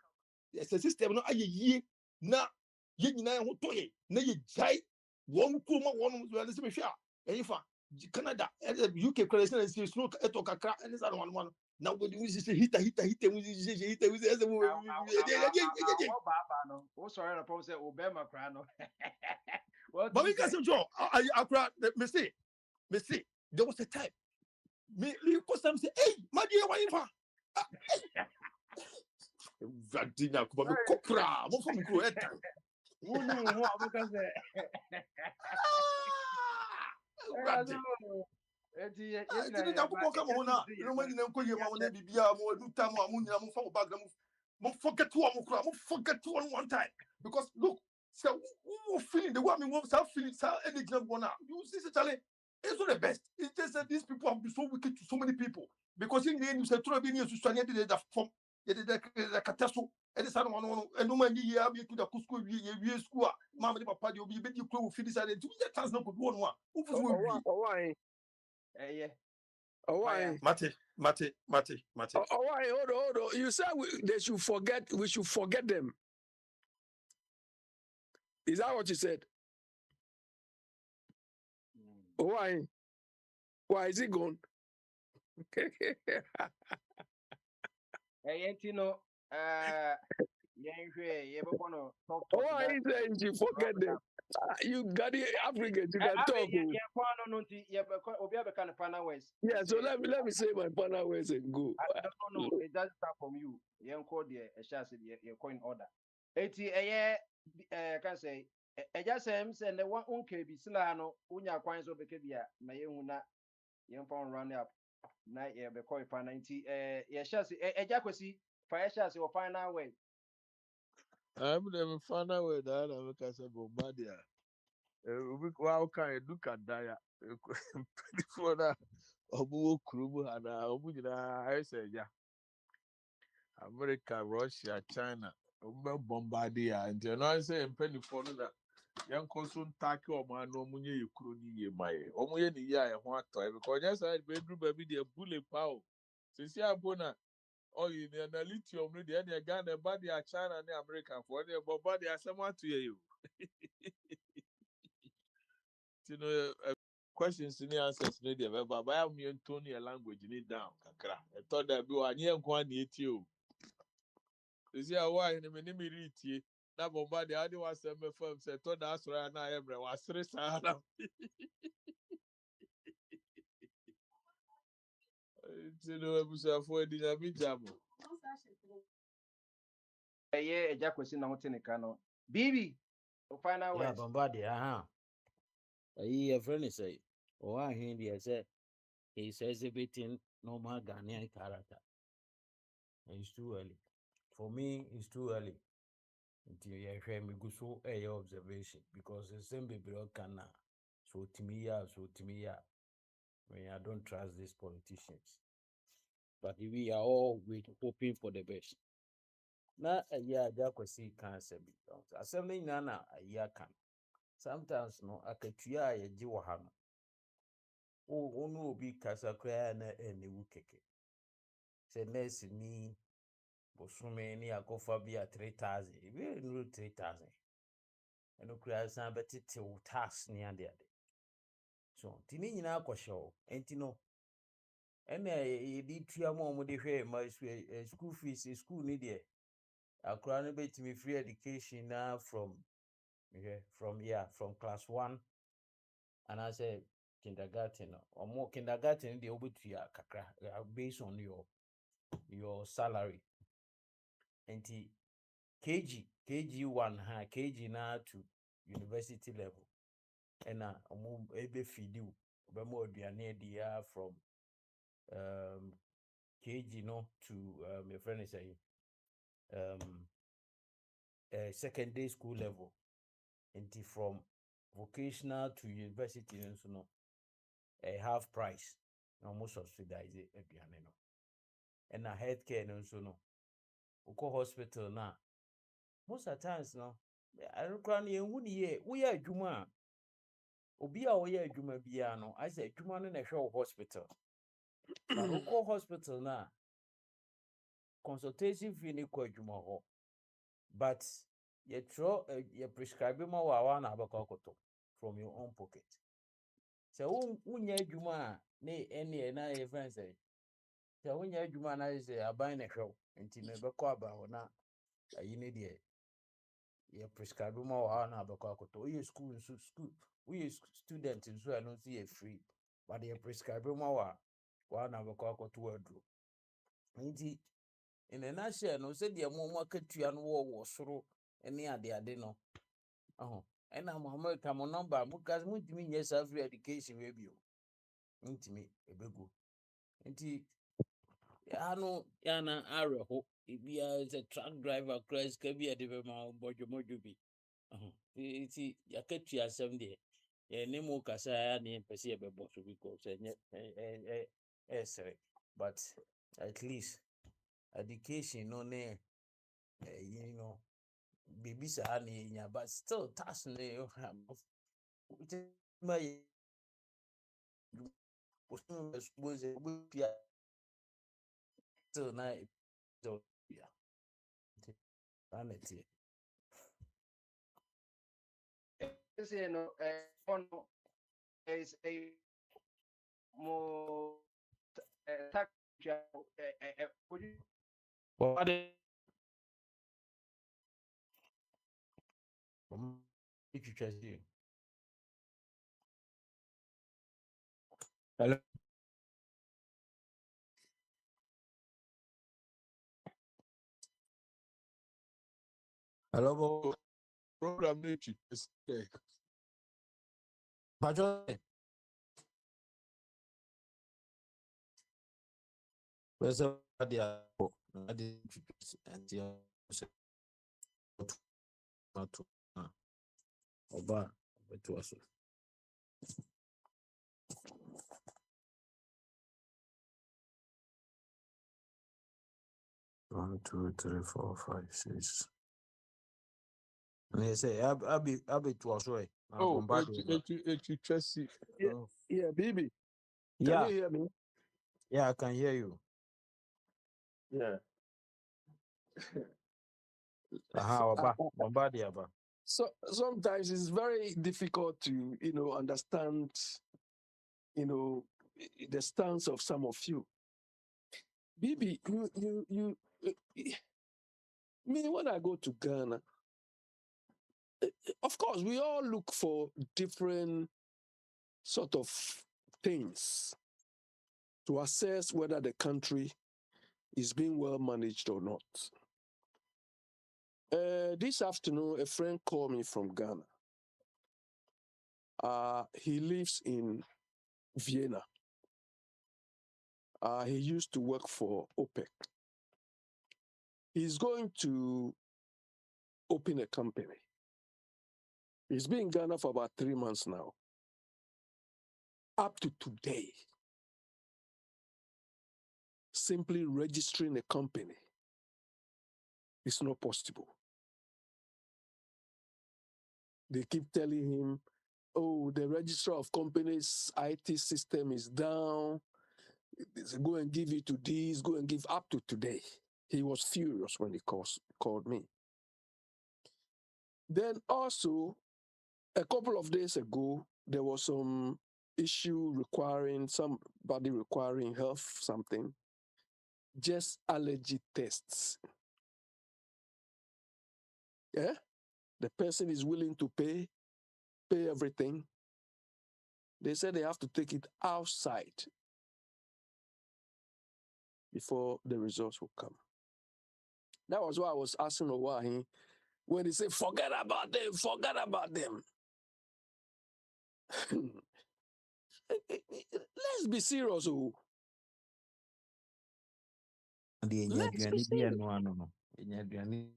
the system, no, ye, na, ye, na, who toy, na ye jai, one kuma, one was the same share. And if Canada, UK, Christian, and see smoke at Okaka, and this other one. Now, when you say hit, sorry, I say Obama Crano. But we got some job. I me see, there was a time. Me, because some say, hey, my dear wife, Vadina, come on, copra, what from Croatia? Who knew what because I didn't come on now. No money, no good, you want to be more do time or moon, I'm for back them. Forget to forget to one time. Because look, so who feeling the woman wants to feel it, any job one out. You see, Charlie, it's not the best. It's just that these people have been so wicked to so many people. Because in the end, you said, try being to stand here, the form, the catastrophe. And this one, and no man, you have to the school, you school, Mamma, Papa, you'll be a bit you close, finish it. You get chance not good one. Who was why? Yeah. Oh, why? Mate. Oh, why? Hold on. You said they should forget. We should forget them. Is that what you said? Why? Why is he gone? Hey, you know, why is saying you forget them? You got the Africans, you can talk. Yeah, so let me say my final words and go. No, it doesn't start from you. You call the your coin order. Can say, just and the one unke be silano, unya coins over Kebia, Mayuna, young pound run up. Night, yeah, be coin for 90. Shasi, Jacosi, fire shasi or final way. I'm never found out where that I'm because of Bombardia. Wow, can you look at that? Before that, Obu Krubu and Obujina, I said, yeah. America, Russia, China, Bombardia, and you know, I say, and penny for that. Young Consul Taki or man, no money you couldn't ye my Omoye ya want to because yes, I bedroom baby the bullet power. Since you are bona, oh, you need a lithium, the other gun, the body are China and America for the body are someone to you. You know, questions in the answers, maybe, but I am in Tony language, you need down. I thought that be one year one you. You see, why in a minute read ye. Now, Bombadi, I was a firm said, told us right now, everyone was 3 Sahara. You know, I was afraid in a bijamo. Yeah, Jacosi now Tenecano. Bibi, final Yeah, words. Bombardier, a friend is say, oh, I hear you say, he's exhibiting normal Ghanaian character. It's too early. For me, it's too early. Until you hear me go so a observation because the same baby can so to me. I mean, I don't trust these politicians. But we are all hoping for the best. Na a year, Jacosi can't say because assembly nana a year can. Sometimes no, I could try a jiwahano. Oh, no, be Casacra and the Wukeke. Say, Nessie ni Bosume ni Akofabia 3,000. We knew 3,000. And no cry, some better till task near the other. So tini nyina akɔhyɛ enti no ɛna yɛde tua ma ɔmo de hwɛ ma school fees school ni deɛ akora no betumi free education na from class 1 and I say kindergarten no kindergarten deɛ obetua kakra based on your salary enti KG1 KG na to university level ɛna ɔmo ebe feed you ɔbɛma aduane adi from KG no to your friend is saying secondary school level enti from vocational to university nso no a half price na ɔmo subsidize aduane no ɛna healthcare no nso no ukɔ hospital na most of times no arukra no yɛnhu ne yɛ woyɛ adwuma a obi a wɔyɛ adwuma biara no asɛ adwuma no na ɛhwɛ wo hospital but ukɔ hospital na consultation fee ne kɔ adwuma hɔ but yɛtwerɛ yɛ prescribe ma wɔ awa na abɛkɔ akɔtɔ from your own pocket sɛ wonyɛ adwuma a ne ɛne na yɛ friends sɛ wonyɛ adwuma na sɛ aban na ɛhwɛ wo nti no ɛbɛkɔ aba hɔ na ayi ne deɛ yɛ prescribe ma wɔ awa na abɛkɔ akɔtɔ woyɛ school woyɛ student nso a no nso yɛ free but yɛ prescribe ma wɔ awa na abɛkɔ akɔtɔ aduro nti in a nutshell no sɛ deɛ mo akatua no wɔ soro ne ade no ɛna mo America mo number mo kas mo ntimi nyɛ sa free education we bio ntimi ebegu nti yana areho ibia is a truck driver crash ka bi ade be ma bodwomojo bi nti yakatua asɛm deɛ ne mo kasa ya ne pɛsɛ yɛbɛbɔ so because ɛsere but at least education no ne you know baby sa ne nya but still task ne my suppose still na so yeah vanity You know, is a more what if you trust you hello hello Program nature is okay. Bajo Where's the Oba betu aso 1 2 3 4 5 6 and say abi to aso Oh, Tracy. Yeah, baby. Can you hear me? Yeah, I can hear you. Yeah. So sometimes it's very difficult to, understand, the stance of some of you. Bibi, me when I go to Ghana, of course, we all look for different sort of things to assess whether the country is being well managed or not. This afternoon, a friend called me from Ghana. He lives in Vienna. He used to work for OPEC. He's going to open a company. He's been in Ghana for about 3 months now. Up to today, simply registering a company is not possible. They keep telling him, oh, the registrar of companies IT system is down. Go and give it to this, go and give up to today. He was furious when he called me. Then also, a couple of days ago, there was some issue requiring somebody requiring health something, just allergy tests. Yeah, the person is willing to pay everything. They said they have to take it outside before the results will come. That was why I was asking Owahi when he said, forget about them, forget about them. Let's be serious. Oh. Let's be serious. Exactly.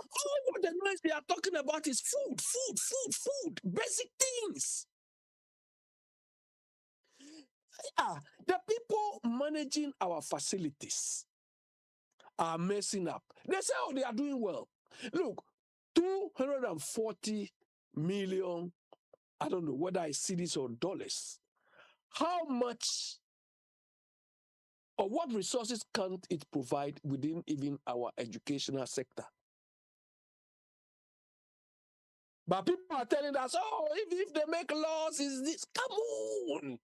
All what the noise they are talking about is food, food, food, food, basic things. The people managing our facilities are messing up. They say, oh, they are doing well. Look, 240 million, I don't know whether it's cities or dollars. How much or what resources can't it provide within even our educational sector? But people are telling us, oh, if they make laws, is this? Come on.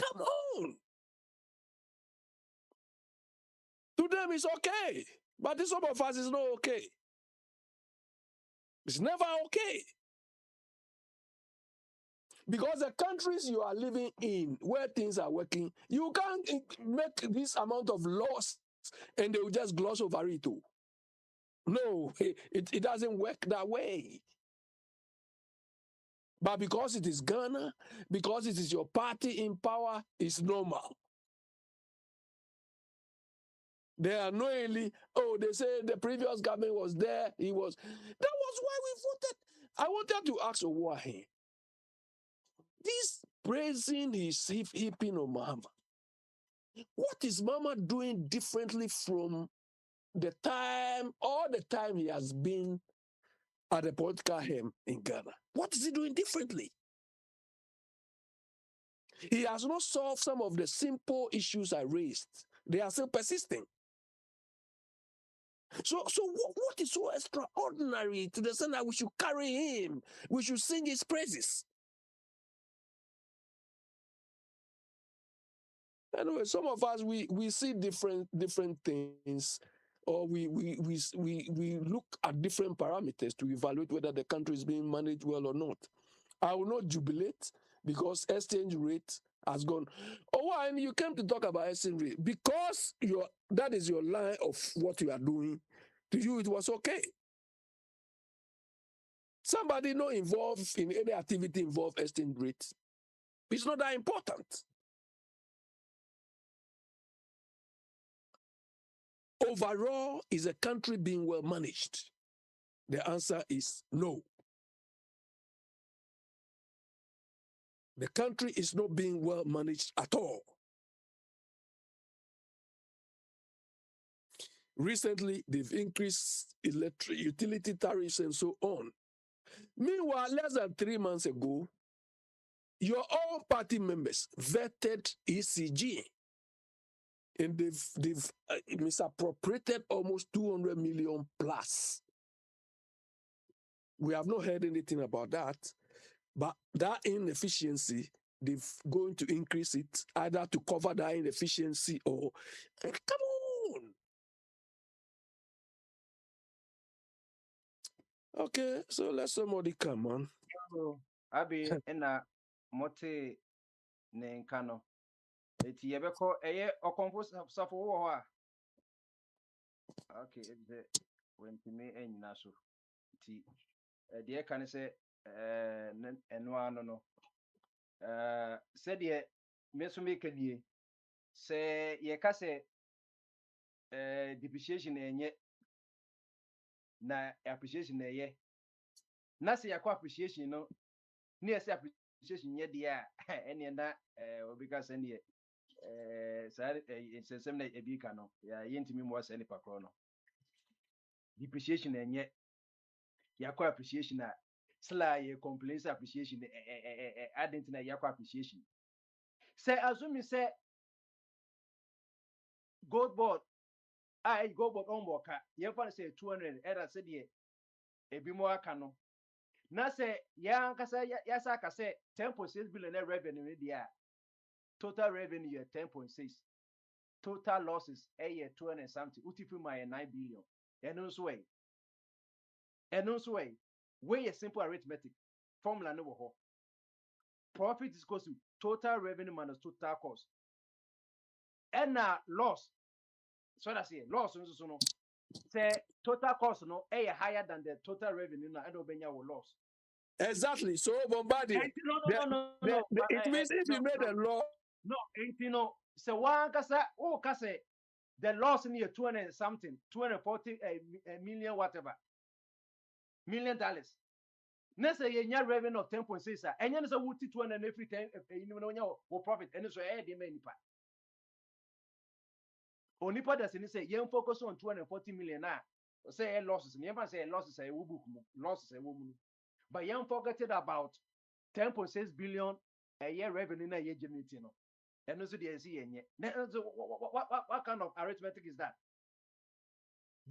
Come on. To them, it's okay. But to some of us, it's not okay. It's never okay. Because the countries you are living in, where things are working, you can't make this amount of laws and they will just gloss over it too. No, it doesn't work that way. But because it is Ghana, because it is your party in power, it's normal. They are knowingly, oh, they say the previous government was there, he was. That was why we voted. I wanted to ask Owahi, this praising his hipping on Mahama, what is Mama doing differently from all the time he has been at the political helm in Ghana? What is he doing differently? He has not solved some of the simple issues I raised. They are still persisting. So what is so extraordinary to the extent that we should carry him? We should sing his praises. Anyway, some of us we see different things, or we look at different parameters to evaluate whether the country is being managed well or not. I will not jubilate because exchange rate has gone. Oh, and you came to talk about exchange rate because that is your line of what you are doing. To you, it was okay. Somebody not involved in any activity involve exchange rate. It's not that important. Overall, is a country being well managed? The answer is no. The country is not being well managed at all. Recently, they've increased utility tariffs and so on. Meanwhile, less than 3 months ago, your own party members vetted ECG, and they've misappropriated almost 200 million plus. We have not heard anything about that, but that inefficiency, they're going to increase it either to cover that inefficiency or come on. Okay, so let somebody come on. Abi ena mote ne nka no. Eti yebeko eye okonfo safo wo ho a. Okay, ebe wentimi enyina so. Ti de ka ne se eno ano no. Se de meso me kadie. Se ye ka se depreciation enye na appreciation eye. Na se yakọ appreciation no. Ni se appreciation ye de a ene na obi ka se ne sesem na ebi ka no ya yentimi mo ase nipa kro no depreciation enye yakọ appreciation a sla ye complaints appreciation adding na yakọ appreciation say assume say gold board gold board on boka ye fa say 200 era say de ebi mo aka no na say ya nkasa ya sa ka say 10.6 billion revenue in there. Total revenue 10.6. Total losses 2 and something. Utifi my 9 billion. And also way. And also way. Way a simple arithmetic. Formula no ho. Profit is equal to total revenue minus total cost. And loss. So that's it. Loss so no. Say total cost no higher than the total revenue na and obenya will loss. Exactly. So Bombardier. No. It means if you made a law. No, so one kasa the loss in here 200 something, 240 million whatever. $1 million. Next year revenue of 10.6 and then so wuti 200 every 10 will profit and so the many part. Onipa that's in say you focus on 240 million now. Say losses, never say losses a wubu losses a woman. But you forgetted about 10.6 billion a year revenue na year generating. And also the NC. What kind of arithmetic is that?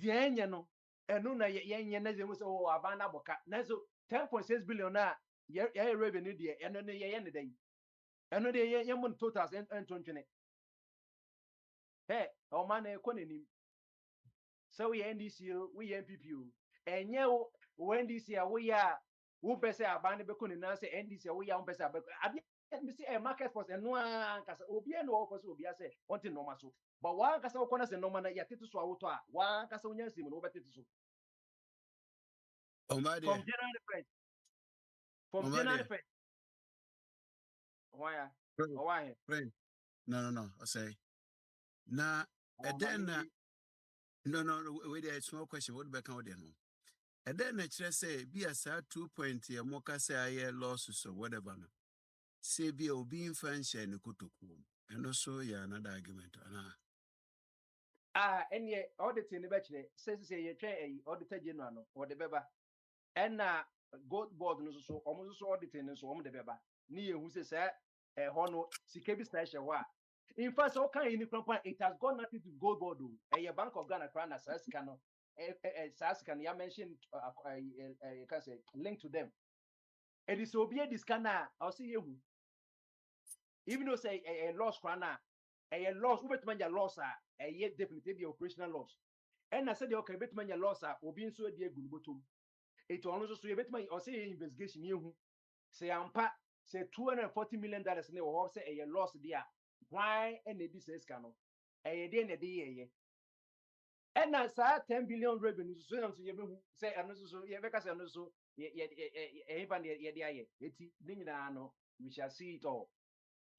The end, no, and no, yen, oh, Havana Boca. Nazo 10.6 billion na year revenue, dear, and then the yen day. And no, the yen totals and 20. Hey, oh man, economy. So we end this year, we MPPU. And you, when this year we are, who best say Abani Becon and say, and this year we are best. Me see a market force and no one can obi and all person will be say wanting normal so. But one can say corners and normal ya titu so auto one can say when you see over titu so. From January 1st. From January 1st. Why? Why? No. I say. Now, and then, no, wait a small question. What back out there? And then I say, be a sad 2.0, a mocha say I losses or whatever. Say, be a being fancy and a kutuku. And also, yeah, another argument. And yet, auditing the bachelor says, say, you try a auditor general or the beba. And gold board so almost auditing and so on the beba. Near who says, a honor, Sikabi station. In fact, all kind of it has got nothing to gold board. A Bank of Ghana crown as Saskano, Saskan, you mentioned, you can say, link to them. It is obvious this can I'll see you. Even though say a loss crown, a loss, Ubertman your loss, a yet definitely operational loss. And I said, okay, Betman your loss, will be so dear good bottom. It also so a bit my or say investigation you say ampa say $240 million in the or say a loss there. Why any business cano? A day and a day. And I saw 10 billion revenue so you say and so yeah because and so even we shall see it all.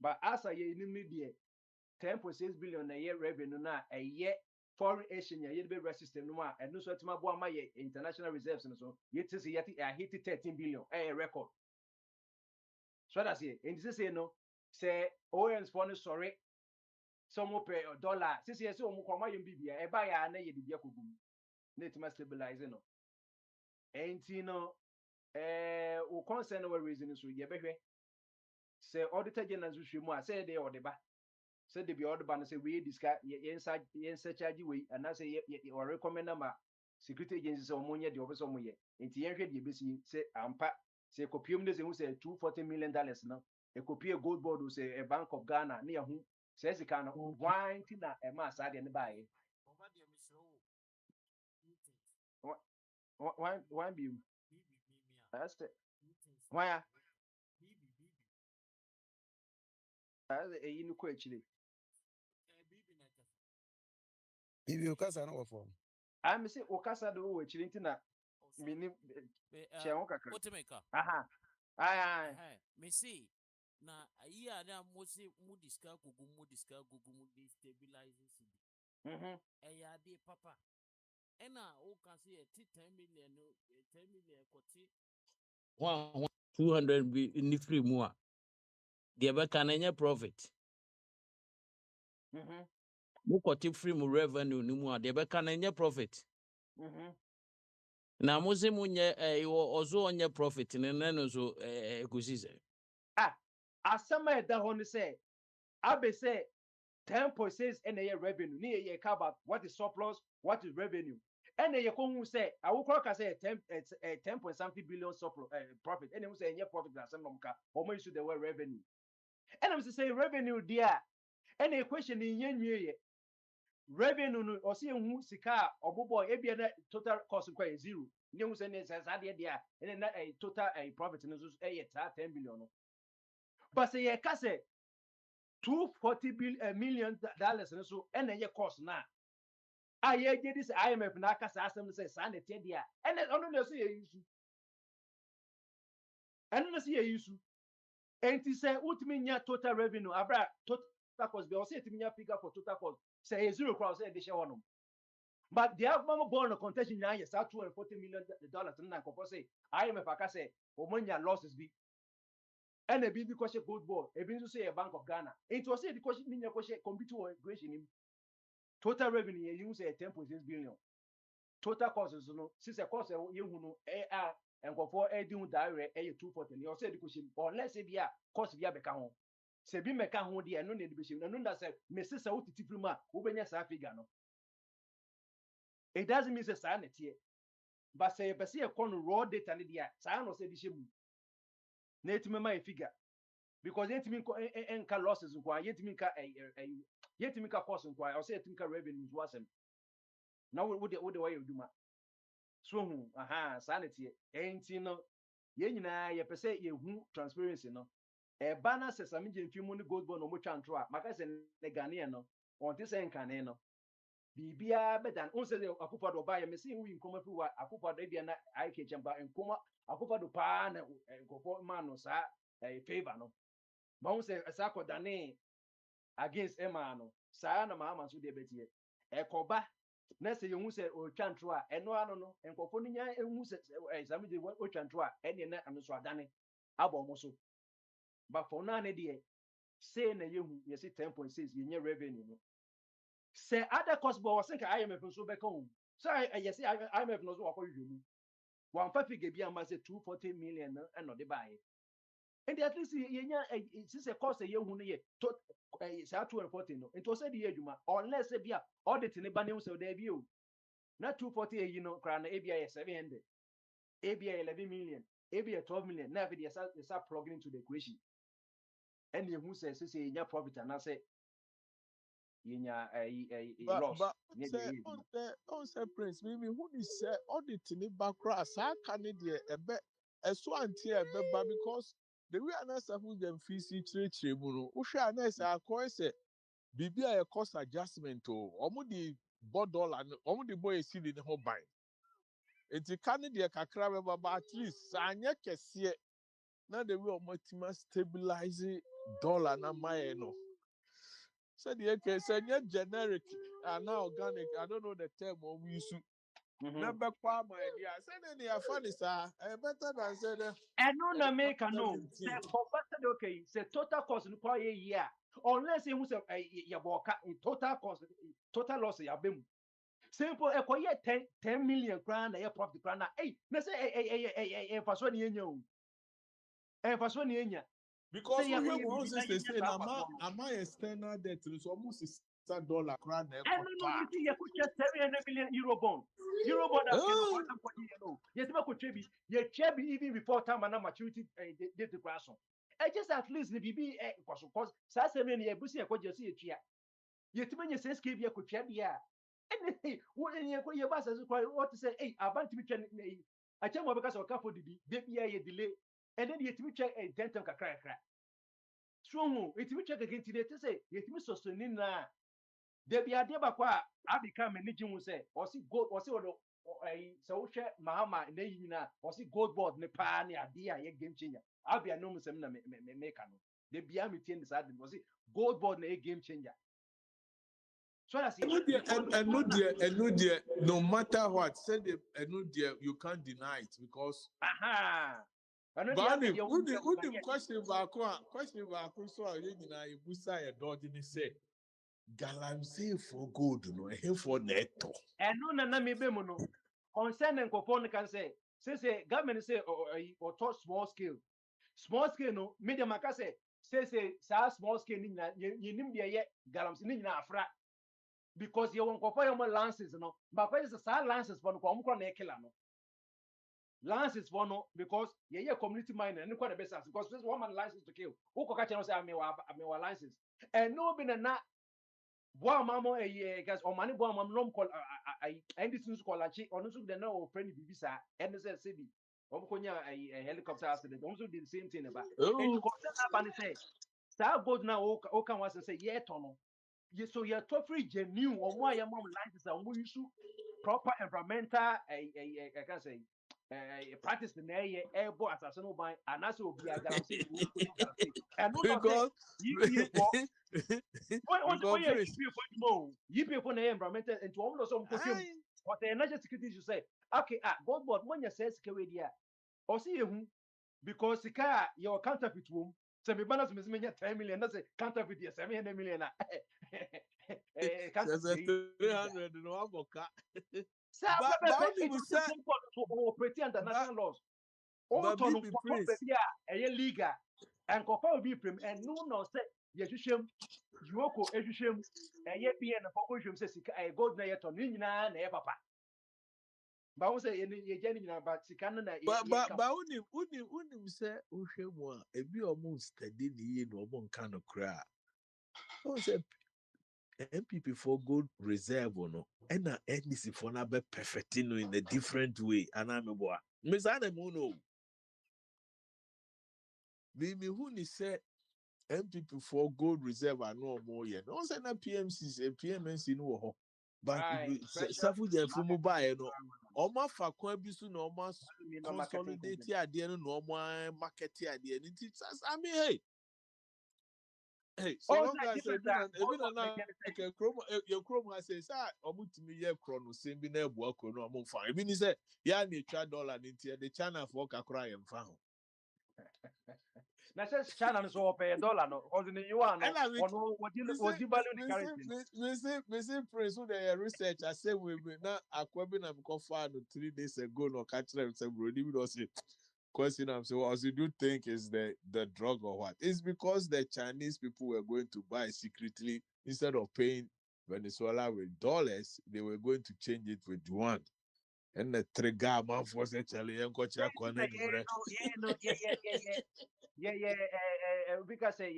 But as I media 10.6 billion a year revenue now a year foreign exchange ye be resistant no and no so tima bo my international reserves and so yet is yet hit 13 billion a record. So that's it. And this say no say ONs for no sorry some pay dollar. Since yes, so mo kwama yum bibia e ba ya na ye bibia kogum. Net ma stabilize no. Enti no o concern we reason so ye behwe. Say auditor general so mu a say dey odeba. Say the be order ban say we discuss yen charge we and I say or recommend ma security agencies or money the office or ye. Enti yen hwe the besi say ampa say copium dey say who say $240 million now. A copy a gold board say a Bank of Ghana near who says it can wine tina a mass ad and buy. Why be you? That's it. Why? As a new question. If you cast an offer, I'm saying Okasa do which Lintina meaning Chiamoka. Aha. Aye. Me see. Na iya na mosi mu discuss gugu mu destabilize city. Eya de papa. Ena o can see a 10 million 10 million kwoti 200 ni free mu a. De be kan enye profit. Mu kwoti free mu revenue ni mu a de be kan enye profit. Na mosi mu nye ozo onye profit ne no so ekusi. Asama da hon say Abe say 10.6 and a year revenue. Near ye about what is surplus, what is revenue. And you can say, I will call say 10 point something billion profit. And you say, yeah, profit that's some or more the word revenue. And I'm saying revenue, dear. And a question in yen revenue or see who sika or boy, a total cost of zero. You say, there, and then a total profit in a 10 billion. But say, a case $240 million and so, and then your cost now. I get this IMF na kasa asem say sanity dia and ono na say issue and na say issue and to say ultimate nya total revenue abra total cost be o say timi nya figure for total cost say zero crowd say they share one but they have mama born a contention na yes $240 million na ko say IMF aka say o monya losses be and a big because gold ball e bin so say a Bank of Ghana it was say because ninya ko say computer integration total revenue you say 10.6 billion. Total cost is no since the cost you know and go for edin direct 240 you say the question unless if ya cost bia beka ho se bi meka ho de no na edibeshim no that say me sisa utiti prima wo benya sa figure no it doesn't mean say sa na tie but say be say e kon raw data ne dia sa no say dishemu na etime my figure because yetimi enka losses nkwa yetimi ka yetimi ka cost nkwa or say yetimi ka revenue to asem na wo de way you do ma so hu aha sanity enti no ye nyina ye pese ye hu transparency no e ba na se sami je mfimu ni gold bond no mo twa ntro a maka se ne Ghanaian no on ti se nkane no bibia bedan on se akufa do ba ye me se wi nkoma fi wa akufa do bia na IK chamba nkoma akufa do pa na nkofo man no sa favor no ba on se sa ko dane against Emma no sa na ma so de betie e koba na se yehu se o twantro a eno ano no enkofo no nya ehu se sami de o twantro a ene na ano so adane abo mo so but for na ne de say na yehu ye se 10.6 ye nya revenue no se other cost bo was think IMF so be kan so yes IMF no so akọ hwehwemu wan fa figure bi am say 240 million no eno de bae and at least ye nya since the cost ye hu no ye say 240 no it was said ye adwuma unless e bia audit ne ba ne so there bi o na 240 you know kra na ABI 700 ABI 11 million ABI 12 million na be they start plugging into the equation and you who says say nya profit and say nya loss on say prince me who is say audit ni background sa can dey ebe eso anti ebe ba because the way anasa who dem fee see chire mu no wo hwe anasa akọ say bibia e cost adjustment o omo di $1 omo di boy esi ni ho ban enti kan dey kakra be ba at least anya kese na the way omo tima stabilize dollar na my no said the okay said generic and now organic I don't know the term or we use never kwa my idea said they are funny sir better than said and no na make no say converted okay say total cost no kwa year unless you say ya boka total cost total loss ya bem simple e ko ye 10 million grand na ye profit grand na na say faso ni enya o faso ni enya because we have one say am I external debt so almost $6 grand na and no you could just 700 million euro bond that yes me could trebi ye trebi even before time and maturity date the crash just at least the bb cause sa 7 year busi e ko just ye tua ye timi nye 6k bi e ko tua bia and wo ye ko ye ba sa what to say abantu mi twa a chem wo be ka so ka for didi de bia ye delay and then ye timi twa 10 time kakra kakra so hu ye timi twa kakra ti de say ye timi sosteni na de bia de ba kwa abika manage hu say o si gold o si o so wo hwe mahama na yi na o si gold board ne pa ne ade a ye game changer abia no musem na me ka no de bia me tie ndisa de o si gold board na ye game changer so that's it no matter what said you can't deny it because but who the question about so you know you busa your dodge ni say galamsey for gold no e for neto and no na me be mo no concern and confon can say government say or touch small scale no medium aka say sa small scale ni na ye nim de ye galamsey ni na afra because you won't go for your lances, no. But when it's a lances for no, lances for no, because yeah, community mine and quite the best because this woman license to kill. Who can catch us? I mean, license. And no, been a not. Boa mama guys or money boa mam nom call I this news call achi on so the no friend bibisa and say CB konya a helicopter accident also did the same thing about and to Oh, concern that and say sa god now o can was say yeah tono you so you're to free genuine or why your mom license and we issue proper environmental I can say practice in airborne assassin by and also be a guarantee and no say because you when you Prince, you people na environmental and to almost some question I but the energy security you say okay god board when you say security there or see you because the car your counterfeit room so me balance me 10 million that's a counterfeit yes 700 million there's a counterfeit 300 no avoka. sir But it only was the say same to operate under but national laws all but to no be Prince. baby a legal and confirm be prim and no say you should Joko ehwehwem eye bia na poko hwem se sika gold na yeto ni nyina na ye papa ba wo se ye gya ni nyina ba sika no na ye ka But unim say uhwe mu a ebi omo study ni ye no omo nka no kra. O say MPP for gold reserve no and na NDC for na be perfecting no in a different way anameboa. Me say na mu no. Me who ni say MPP for gold reserve are no more yet. No say na PMCs and PMNC no ho. But ai special safu je fumu ba e no. market Oma fa kwan bi so na oma marketing consolidate company ade no na oma market ade ni ti I mean hey so oh long say as different ebi gold na was na making say ke krom your krom ha say say omutimi ye kro no sem bi na ebu akro no omo fa ebi ni say ya na etwa dollar ni ti the China for kakra ye mfa ho na say China no so pay dollar no cause in you are no and I mean ono wodi value the currency me say praise who the research I say we na akwabi na mko fa no 3 days ago no catch them say bro we don't say question I'm so as you do think is the drug or what? It's because the Chinese people were going to buy secretly instead of paying Venezuela with dollars, they were going to change it with yuan. And the trigger man for say Charlie and coach yeah no because say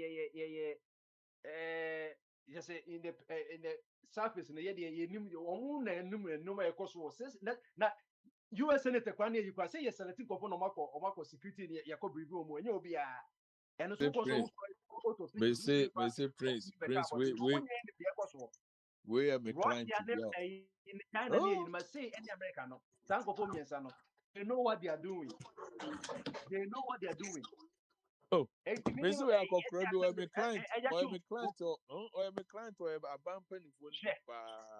just say in the surface na ye nim omu na enum e koso na US Senator Kwame you can say yes selecting go for no mako security ni ya ko bribe omu enye obi a eno so say koso Prince. to Me say be Prince, but to when you be koso we am a client Russia to be out. in China ni Oh, you must say any America no san go for miensa no they know what they are doing oh. e ti Me mini say we are crowd or am a client or am a client or a bumper phone pa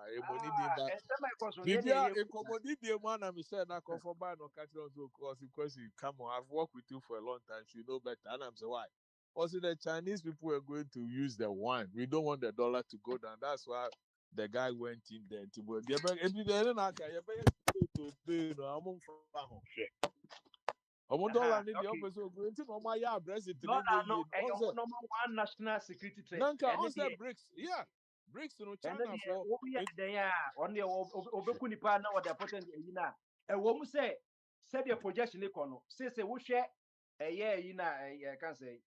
e money dey back. e sama koso ye Bibia a commodity the man I'm saying that come for buy no catch on to because you come on, I've worked with you for a long time, so you know better. And I'm saying why? Also, the Chinese people are going to use the yuan. We don't want the dollar to go down. That's why the guy went in there. If you don't know, to pay no, I'm on dollar need the okay office so going to no my yeah address it no in no the e on number one national security threat Nanka and on the bricks, yeah. Bricks no and China the for wo ya den ya on the obeku nipa na what the important yi na e wo mu say said the projection e kono say wo hwe yi na can say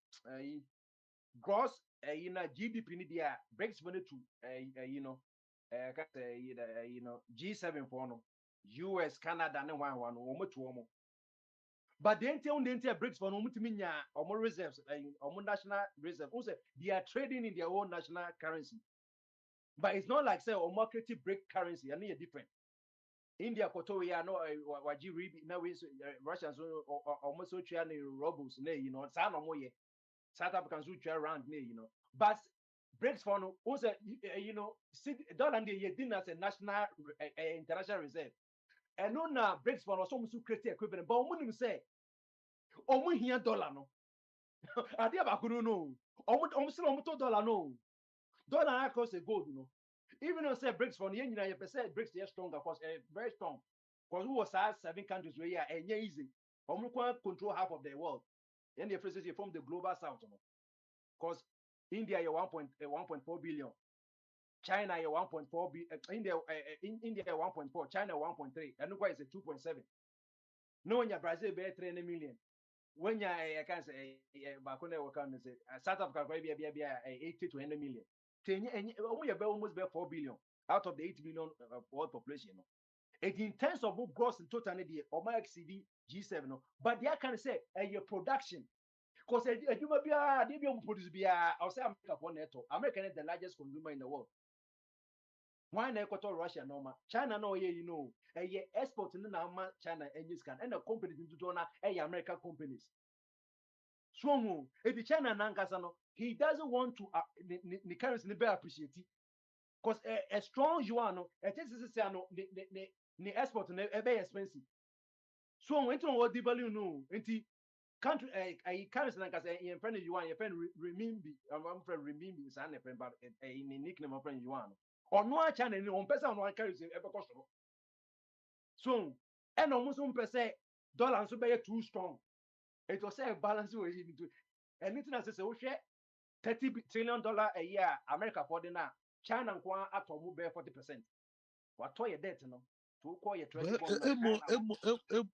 gross yi na GDP ni dia breaks money to you know can say you know G7 for no US Canada ne one wo mu to wo but the entire breaks for no mutiminya omo reserves omo national reserve who say they are trading in their own national currency. But it's not like say or market break currency. I need a different. India koto we are no waji ribi now we Russians almost so try robles ne you know sa no moye South Africans who try around ne you know but breaks for no also you know dollar dey din as a national international reserve and no na breaks for no so much create equivalent but omo say omo here dollar no ade abakuru no omo still omo to dollar no dollar across the gold no even though say breaks for the you know you percent breaks they strong of course very strong because who was 7 countries where yeah and easy control half of the world then the first you from the global south because India you 1.4 billion China 1.4 India 1.4, China 1.3, and Uruguay is a 2.7. No when you Brazil be 300 million. When you I can say Bakune will come and say South Africa be 80 to 100 million. And we are almost be 4 billion out of the 8 billion world population. And in terms of gross in total, or my XCD G7, but they can say your production. Because you might be produce I'll say America for netto. America is the largest consumer in the world. Why not to Russia normal? China no you know. Export in China and you can and the companies into donor American companies. So if the China Nankasano, he doesn't want to the currency be appreciate it. Because a strong yuan, it is the export very expensive. So when to what the value no, country currency like I say in friend yuan, your friend renminbi, I'm friend renminbi is an friend, but in a nickname of friend yuan. Or no China any one person one currency ever cost. So and almost $1 dollar so be too strong. It was a balance way into anything as I say, $30 trillion a year, America for the now. China and Kwan at home bear 40%. What toy debt no? To call your treasury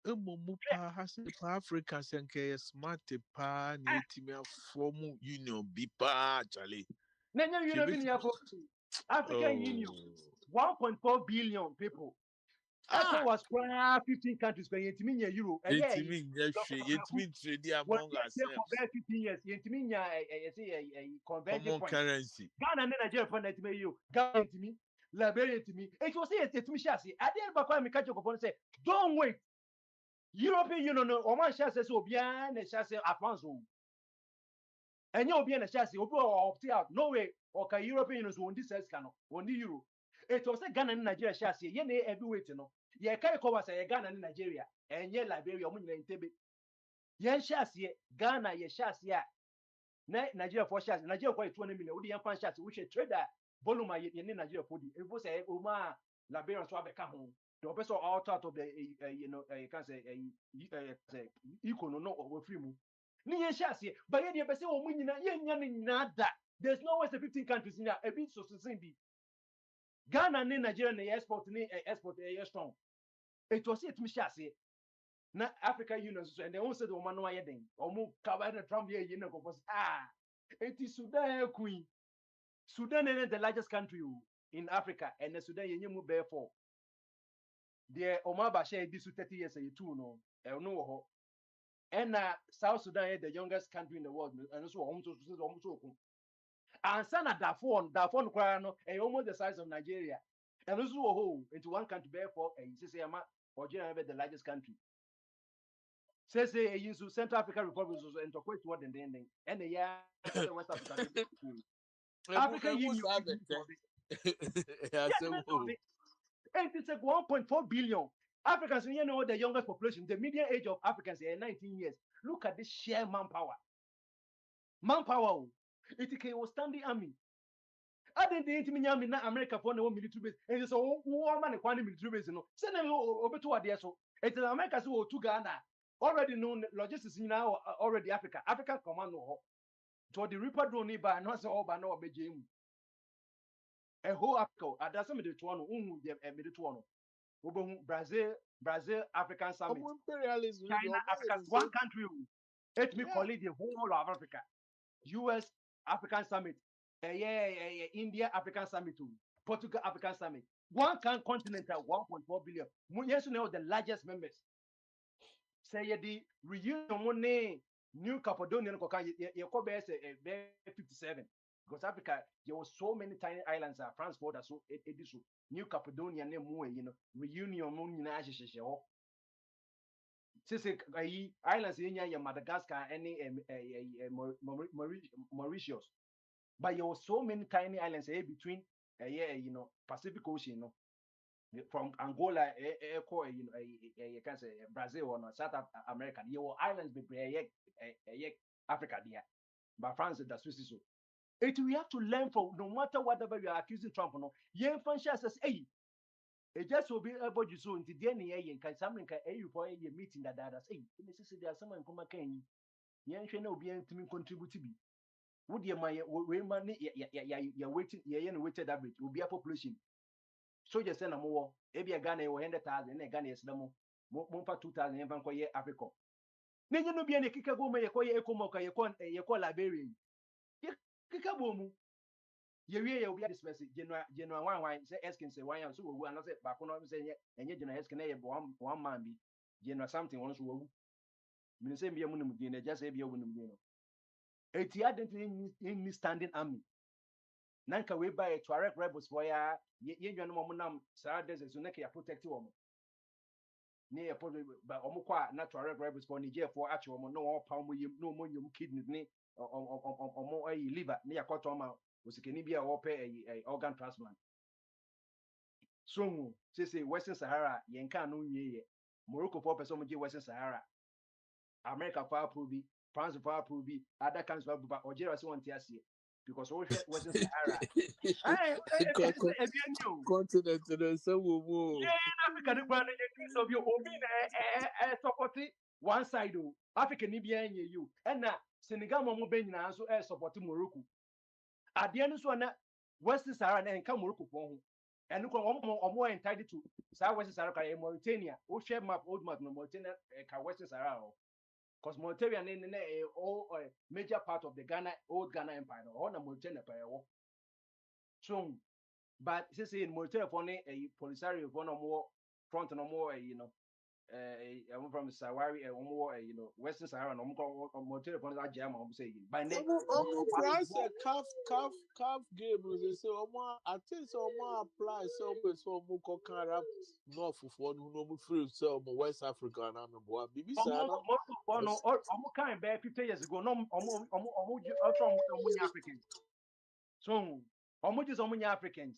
Emo pa hase pa Africa senke smart pa ni etimi form union bi pa chale. Nenya Union African Union, 1.4 billion people. ECO was 15 countries going to euro. Etimi trade among ourselves. 15 years, Yetiminia a converging Common point. currency. Ghana and Nigeria for that you, Ghana to me, Liberia to me. It was here to me, Shasi. I didn't back me catch up upon say, don't wait. European Union, Oman Shasi, so bien, and Shasi Akwantufuo. And you'll be in a Shasi, opt out. No way, okay, European Union won this cano, won the euro. It was a Ghana and Nigeria Shasi, ye every way to know. Ye can't cover say Ghana and Nigeria, and ye Liberia, in Tebe. Yen Shasi, Ghana, ye Shasi. Nigeria for shares, Nigeria quite 20 million. We have shares which a trader volume in Nigeria for the it was a Oma Liberian swab home. The person out of the you can say equal no or free move. Ni shares here, but yet you say oh nada. There's no way the 15 countries in there a bit so simple. Ghana and Nigeria export strong. It was it me shares here. Na Africa Union and they all said woman no yeding or move cover the Trump here you know it is Sudan queen. Sudan is the largest country in Africa and the Sudan you move therefore the Omar Bashir this 30 years too no and South Sudan is the youngest country in the world and so almost and Sana Darfur almost the size of Nigeria and also into one country therefore and or the largest country. Say you Central African Republic was into what the ending and the West Africa. African Union. And it's like 1.4 billion. Africans, you know, the youngest population, the median age of Africans is 19 years. Look at this sheer manpower. Manpower. It was standing army. I didn't mean America for no military base. And it's a woman and military base. Send them over to Adia. So it's America who to Ghana. Already known logistics now already African command to the Reaper drone by not so over no be Jim. A whole Africa, that's some of the Tuano, Brazil, African Summit, China, Africa, one country. Let me call it the whole of Africa. US African Summit, India African Summit, Portugal African Summit. One continent at 1.4 billion. Yes, you know the largest members. Say the reunion New Cappadonia, you 57 because Africa there was so many tiny islands. France border so New Cappadonia reunion islands in Madagascar Mauritius, but there was so many tiny islands between Pacific Ocean from Angola, you can say Brazil or South America. There were islands Africa there, but France does so. It we have to learn from no matter whatever you are accusing Trump no. Yen Francia says, hey, it just will be able to so into the end can something can you for a meeting that say, there are someone come again. Yen should not be able to contribute to be. Would you my we money ya waiting ya weighted average will be a population. So just send a more maybe a Ghana 100,000 and a Ghana is no more 2,000 even for year Africa. Then you know be any kicker go me a ecomoka you call Liberian. Kika boom. You be this message general one say asking say why so we are not say back on say and yet general asking one man be general something once we mean say be a munum din just say be a munum din. It in standing army. Nanka we buy a Tuareg rebels for ya ye no monam sa desert so neka ya protect woman. Near but omukwa na Tuareg rebels for Niger for actual no palm no money kidney ni or liver near Kotoma was can be a organ transplant. So say Western Sahara yenka no ye Morocco for person Western Sahara. America for approve, France for approve, other countries for approve, Algeria so want to see because we Western Sahara. Continent and so will Africa the brand case of your own supporting one side of Africa Libya you and now Senegal Momo Ben so supporting Morocco. At the end of one Western Sahara and come Morocco for home. And look more entitled to South Western Sahara Mauritania, or share map old map Mauritania Western Sahara. Because Mauritania is a major part of the old Ghana Empire, or the Mauritania Empire. So, but since in Mauritania, for a Polisario, one or more front and more, I'm from Sahara, or more, Western Sahara, and Mauritania, for that jam, I'm saying. By name, price a calf game was so I think so more apply so more kind of north for no free so West Africa and I'm a BBC. Almost kind of 50 years ago, no, Africans. So, almost Africans.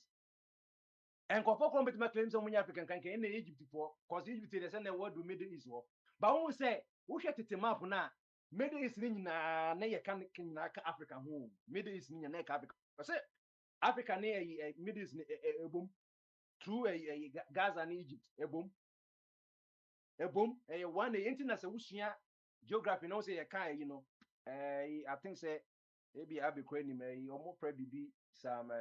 And Kofo Company claims on African can in Egypt before, because Egypt is the word to Middle East war. But when we say, we should take them up now, Middle East in Africa home, Middle East in Africa. I say, Africa near Middle East a boom through a Gaza and Egypt, a boom, a one the internet geography, no say a kind, I think say, maybe I'll be quoting me, almost probably be some.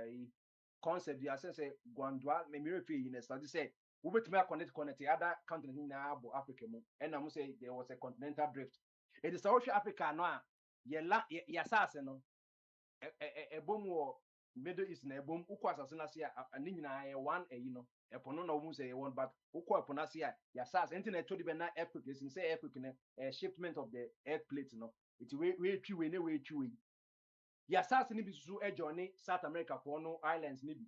Concept the sense Gwandwa me refi in study say we bet me connect the other continent na Africa mu and I'm say there was a continental drift. It is South Africa no ya sase no e bom wo Middle East na e bom ukwa asase na se ani nyina e one e pono na wo say one but ukwa pono na se ya sase internet to the be na earthquake is say earthquake na shipment of the earth plate no it we twi na we twi ya sase ni bi susu e journey South America for no islands ni bi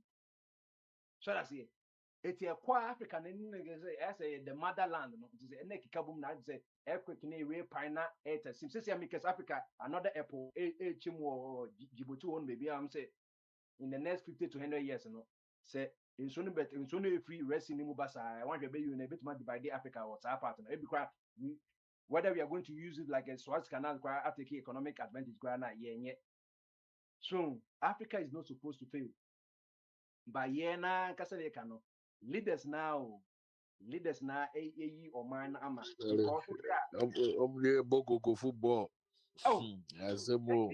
so that's it. It's a quiet African as the motherland. No, it is a neck kabum na say earthquake na we pina it seems say because Africa another apple chimo Djibouti one maybe I'm say in the next 50 to 100 years no say in so free rest in Mubasa I want to be you in a bit more divide Africa or our part because whether we are going to use it like a Suez Canal after economic advantage so Africa is not supposed to fail. But yeah, leaders now or man ama because Boko football. I said more.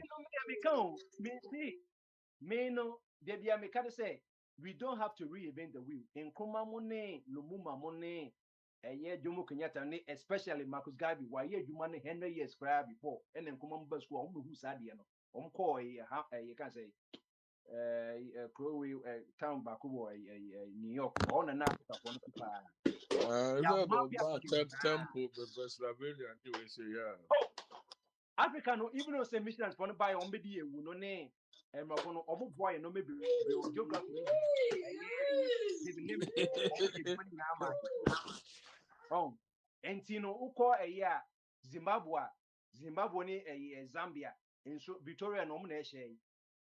Me no they be say we don't have to reinvent the wheel. In Nkrumah money, Lumumba money, Jomo Kenyatta, especially Marcus Garvey, why ye you money 100 years prior before, and then Kumamba school, who said you can say Crowe town back New York on and after temple Pennsylvania anyway say Africa no even though say missionaries for buy on media we no name and no boy no maybe geography oh and uko Zimbabwe ni Zambia and so Victoria no na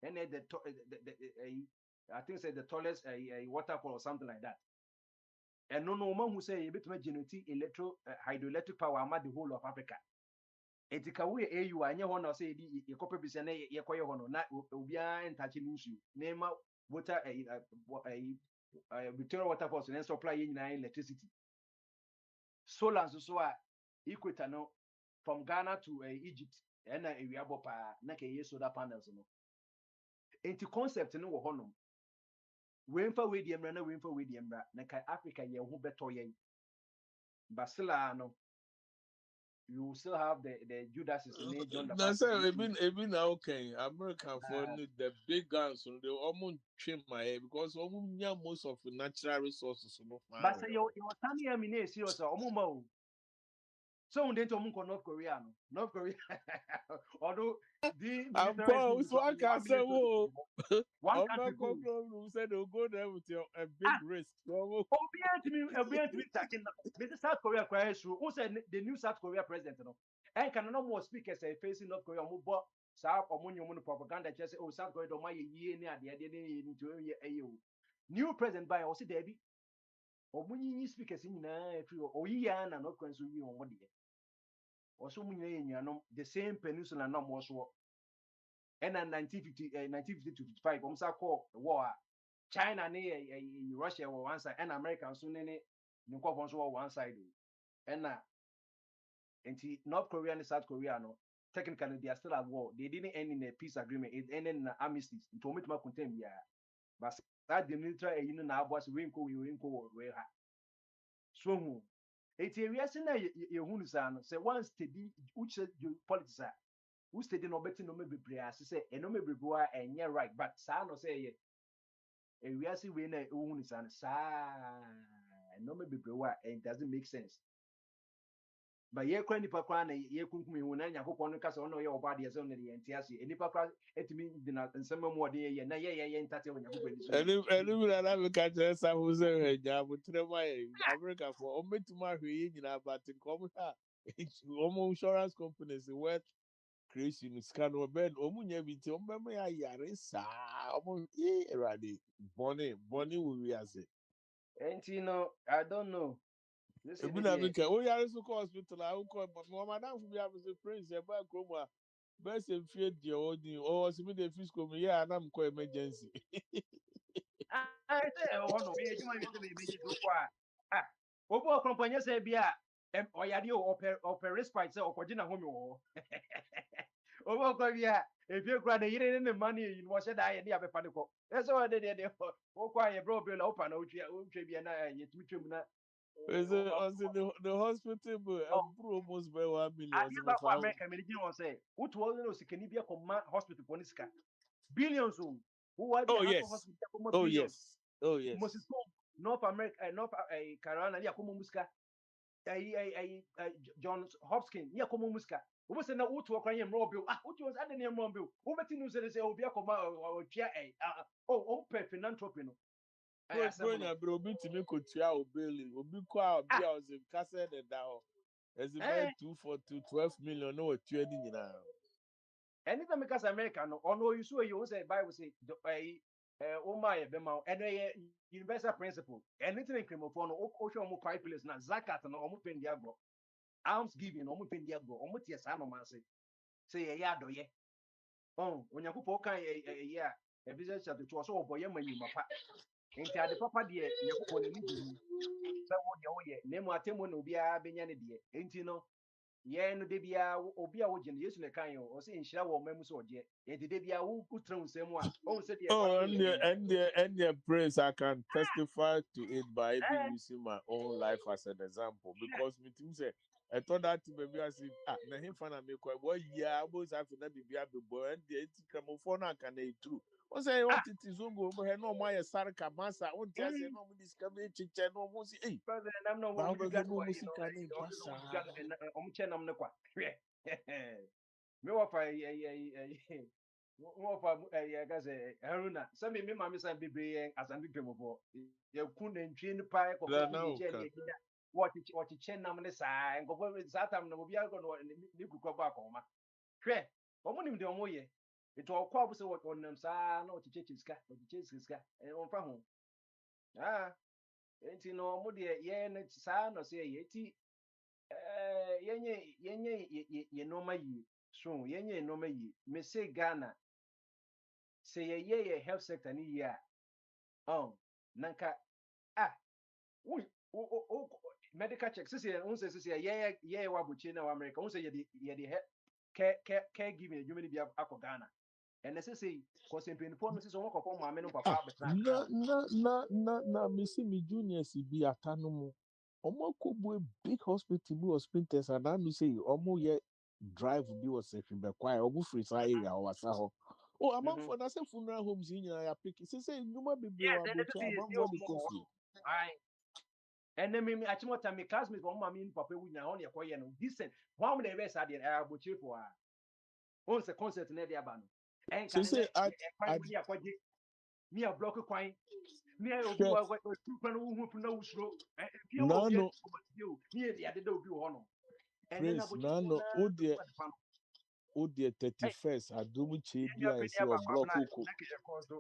and the I think say the tallest waterfall or something like that. And no man who say a bit more genetic hydroelectric power among the whole of Africa. Etika we AU anya ho na say the copper be say na ye koye ho no na obia entachi issue. Name water Victoria waterfalls and supply electricity. Solar so equator no from Ghana to Egypt ɛna ewia bɔ paa na kɛyɛ solar panels no enti concept no wɔ hɔnom wemfa we die mra na wemfa we die mra na ka Africa yɛ ho bɛtɔ yɛn basila no you still have the Judases in it, John the That's Baptist. even now okay. American for the big guns, so they almost trim my hair because most of the natural resources. But say you stand here, me near serious or mumo. So then to North Korea, no North Korea. Although the I'm military so I can say, whoa, one I'm country not cool. going to say they'll go there with a big risk. So, Obedient to me talking now. Mr. South Korea cries through. Who said the new South Korea president? No, and can no more speakers say facing North Korea. Who bought South or money propaganda? Just say, oh, South Korea don't mind ye near the idea into a new president by also Debbie. Or money speakers in or ye and not consume you on what year. Or so many the same peninsula no more so. And then 1950 to 55, almost call war. China near Russia were one side, and America soon in it. One side, and North Korea and South Korea no technically they are still at war. They didn't end in a peace agreement. It ended in an armistice. It told me to contain yeah, but that the military you know now was we ha. So it's a reason that you say once steady which politics are who steady no betting no maybe prayers say and no maybe go and yeah right but sa no say we are see we na who is an sa no maybe and it doesn't make sense. But ye kwa nipa kwa na ye kunkum hu na nyakopon no kasa ono ye oba de so ne ye ntiase nipa kwa etimi dina nsema mu ode ye na ye ntate wo nyakopon ni so and I will catch us. I was a job with America for Ometuma, who about to come here. Insurance companies, what creation is kind of bed, Omunya Viti, Omema Yarisa, Radi, Bonnie will be as it. and you know I don't know this is Africa, we are so hospital. I will call Madame to be able to praise a back coma. Best and fear the old or submit the fiscal, yeah, and I'm quite emergency. I say oh no me ejuma me say me go kwa obo kompanya say bia oyade o per respite say okogina ho me wo obo kwa bia efie kwa na yire ne mani yi wo sheda ye dia befa ne ko eso o de o kwa ye bro bro la opa na otwa bia na ye tumi twem na Is it also the hospital almost by 1 million? ade ba kwa America me digin won say utu wo no sikani bia ko ma hospital ko ni sika billions o who wa bia na hospital ko ma Oh billions yes. Oh yes. Moses North America, North Carolina, ya como música, John Hopkins, ya como música. Ubo se na utu akwa yem robil. Utu was ade yem robil. Ubo ti nu se obi akoma otwa philanthropy no. Bro, obi timi ko tua obeli. Obi kwa obi a was in Castle and down. As about 12 million no tua ni nyina. Anytime because America no, ono you so you say Bible say my bema and universal principle. Anything in cremophone o show mo quiet place na zakat no omo pen diago. Alms giving omo pen diago. Omo tie sa no man say ya do ye. Onyankopɔn kan ye a Ephesians chapter 2 so oboye manyi mapa. Enti ade papa de Nyankopɔn ni gidi. Sɛ wo de wo ye, na mu atemu na obi a benya ne de. Enti no ye no de bia obi a wo gye no Yesu ne kan yo, o se nhyira wo mamu so ogye. Enti de bia wo kutra nsɛm a, o se de Oh, and the praise I can testify to it by even using my own life as an example because me too say I thought that maybe I said na him fan make quite well yeah almost have to be boy and the gramophone can they true. O say what it is go no my sarka masa on tell say no this come chiche no mo see eh I'm not ba going to no music can basa chenam ne kwa. Me wa fa mo fa ka se haruna se me ma me san bebre asande twemofo ye ku na ntwe ni pa ko ko ni je ni ekida what chenam ne sa nkofo sa tam na obi akọ no ni kukọ ba ko ma hwe omo nim de omo ye eto ọkọ abu se what onam sa na ochiche sika on fa ho enti no mo de ye ne sa no se ye ti yenye noma yi so yenye noma yi me say Ghana say ye health sector ni yi a nanka we medical check say ye wa buchi na America we say ye caregiving adwuma no bi akɔ Ghana ɛnɛ sɛ sɛ kɔsɛ mpanyinfoɔ no sɛ sɛ wɔkɔkɔ maame no papa abɛtena na mesi me juniors bi atano mu ọmọ akɔbu a big hospital bi wɔ Sprinters ananu sɛ ɔmo yɛ drive bi wɔ Sefibɛkwae ɔmo firi saa area ɔwasa hɔ o amanfoɔ na sɛ funeral homes yi nyinaa yɛapeke sɛ nnwuma bebree wɔ aburokyerɛ amanfoɔ de kɔ fie ɛnɛ me akyemɔta me classmates wɔn maame no papa wu nyinaa wɔn yɛ kɔyɛ no decent wɔn na ɛbɛyɛ saa deɛ ɛyɛ abɔkyerefo a wɔn sɛ concert na ɛde aba no ɛnka ne nɛ ɛkwan bi akɔgye mi a block kwan mi a obi wa tu kwan wo hu na wusuro ɛfie wɔ yɛ mi yɛ de adeda obi wɔ hɔ no ɛnɛ na abɔkyerefo na Odi 31st adumu chebi a esi o block oko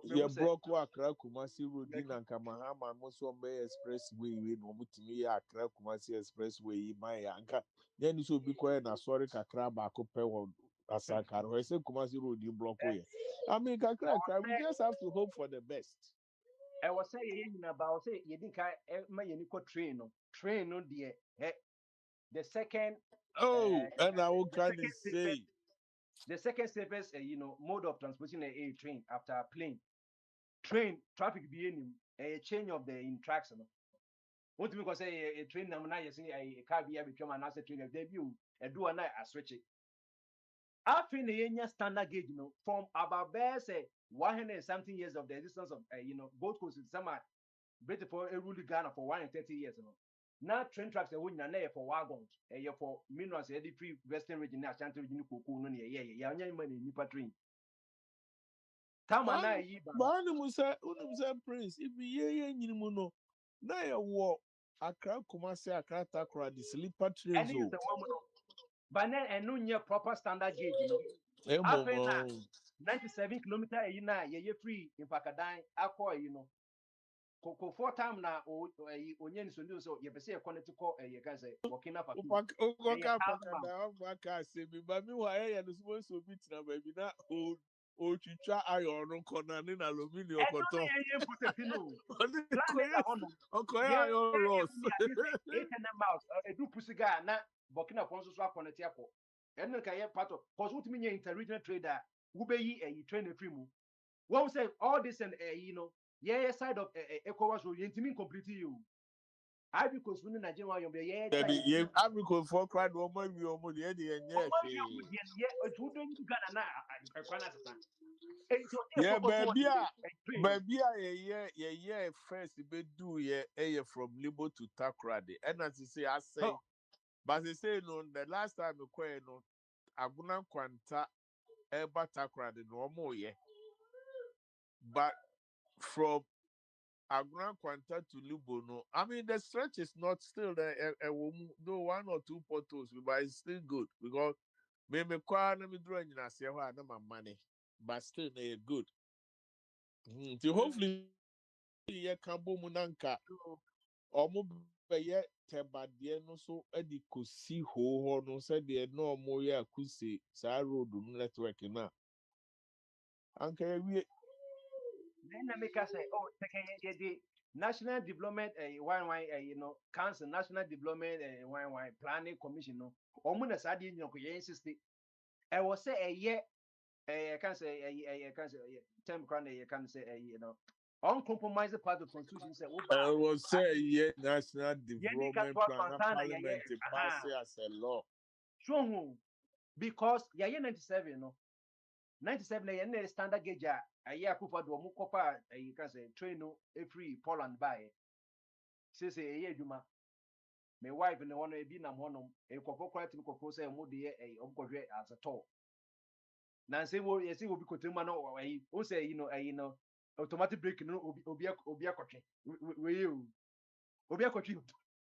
ye block Accra Kumasi road na nka Mahama mo so mbe expressway we no mutimi ya Accra Kumasi expressway yi man ya nka ye ni so bi koye na sorry kakra ba ko pe wo asaka ro ese Kumasi road yi block ye I mean kakra we just have to hope for the best I was say ye nyina ba o say ye din ka ma ye ni ko train no de the second and I will kind of say the second safest mode of transportation a train after plane traffic be a change of the in tracks no want to because say a train na na yes a car be between and as a train there be e do na a switch after the standard gauge from about say 100 something years of the existence of Gold Coast is some British for a rule Ghana for 130 years now train tracks are winning for wagons for minerals the free western region Ashanti region cocoa no yeah money nipa train tama na yi ba musa Prince if ye nyinimu no na ye wo Accra Kumasi Accra Takra the sleeper trains o but then and no proper standard gauge after 97 kilometer na ye free in Pakadan akwa Koko 4 time na onye nso ndi so ye pese e connect ko ye ka say working up Paka say me ba mi wa ye no so bi tina ba bi na o twitwa iron no kona ni na aluminium koto okoya iron ross 800 miles edu pusiga na Burkina Faso so connect akọ enu ka ye part of cause what me interregional trader wo be yi train free mu one say all this and yeah side of ECOWAS road intimi complete you I because we Nigeria wa yombe yeah Africa for crowd o mo wi o mo de ye nye yeah to do you Ghana na kwana sasa yeah baby yeah first be do yeah from Libo to Takoradi and as you say I say but they say no the last time we go no Aguna Kwanta eba Takoradi no more yeah but from Aguna Kwanta to Libo no I mean the stretch is not still there no 1 or 2 portals but it's still good because me kwa na me draw nyina se ho na my money but still they good so hopefully ye can bo mu nanka omo be ye tebade no so edi kosi ho no se de no omo ye akusi sa road no network na anka we then make us say the national development council national development planning commission no omo na sa de nyoko ye insist I was say I can say term can say uncompromised part of constitution say I was say national development plan parliament pass as a law sure because 97 no 97 na standard gauge akufa do mo kopa you can say train no free Poland by say adwuma my wife and one be na honom e kofo kwat mi kofo say mo de obkodwe as a toll na say wo yes wo bi kotema no o say automatic brake no obi akotwe we obi akotwe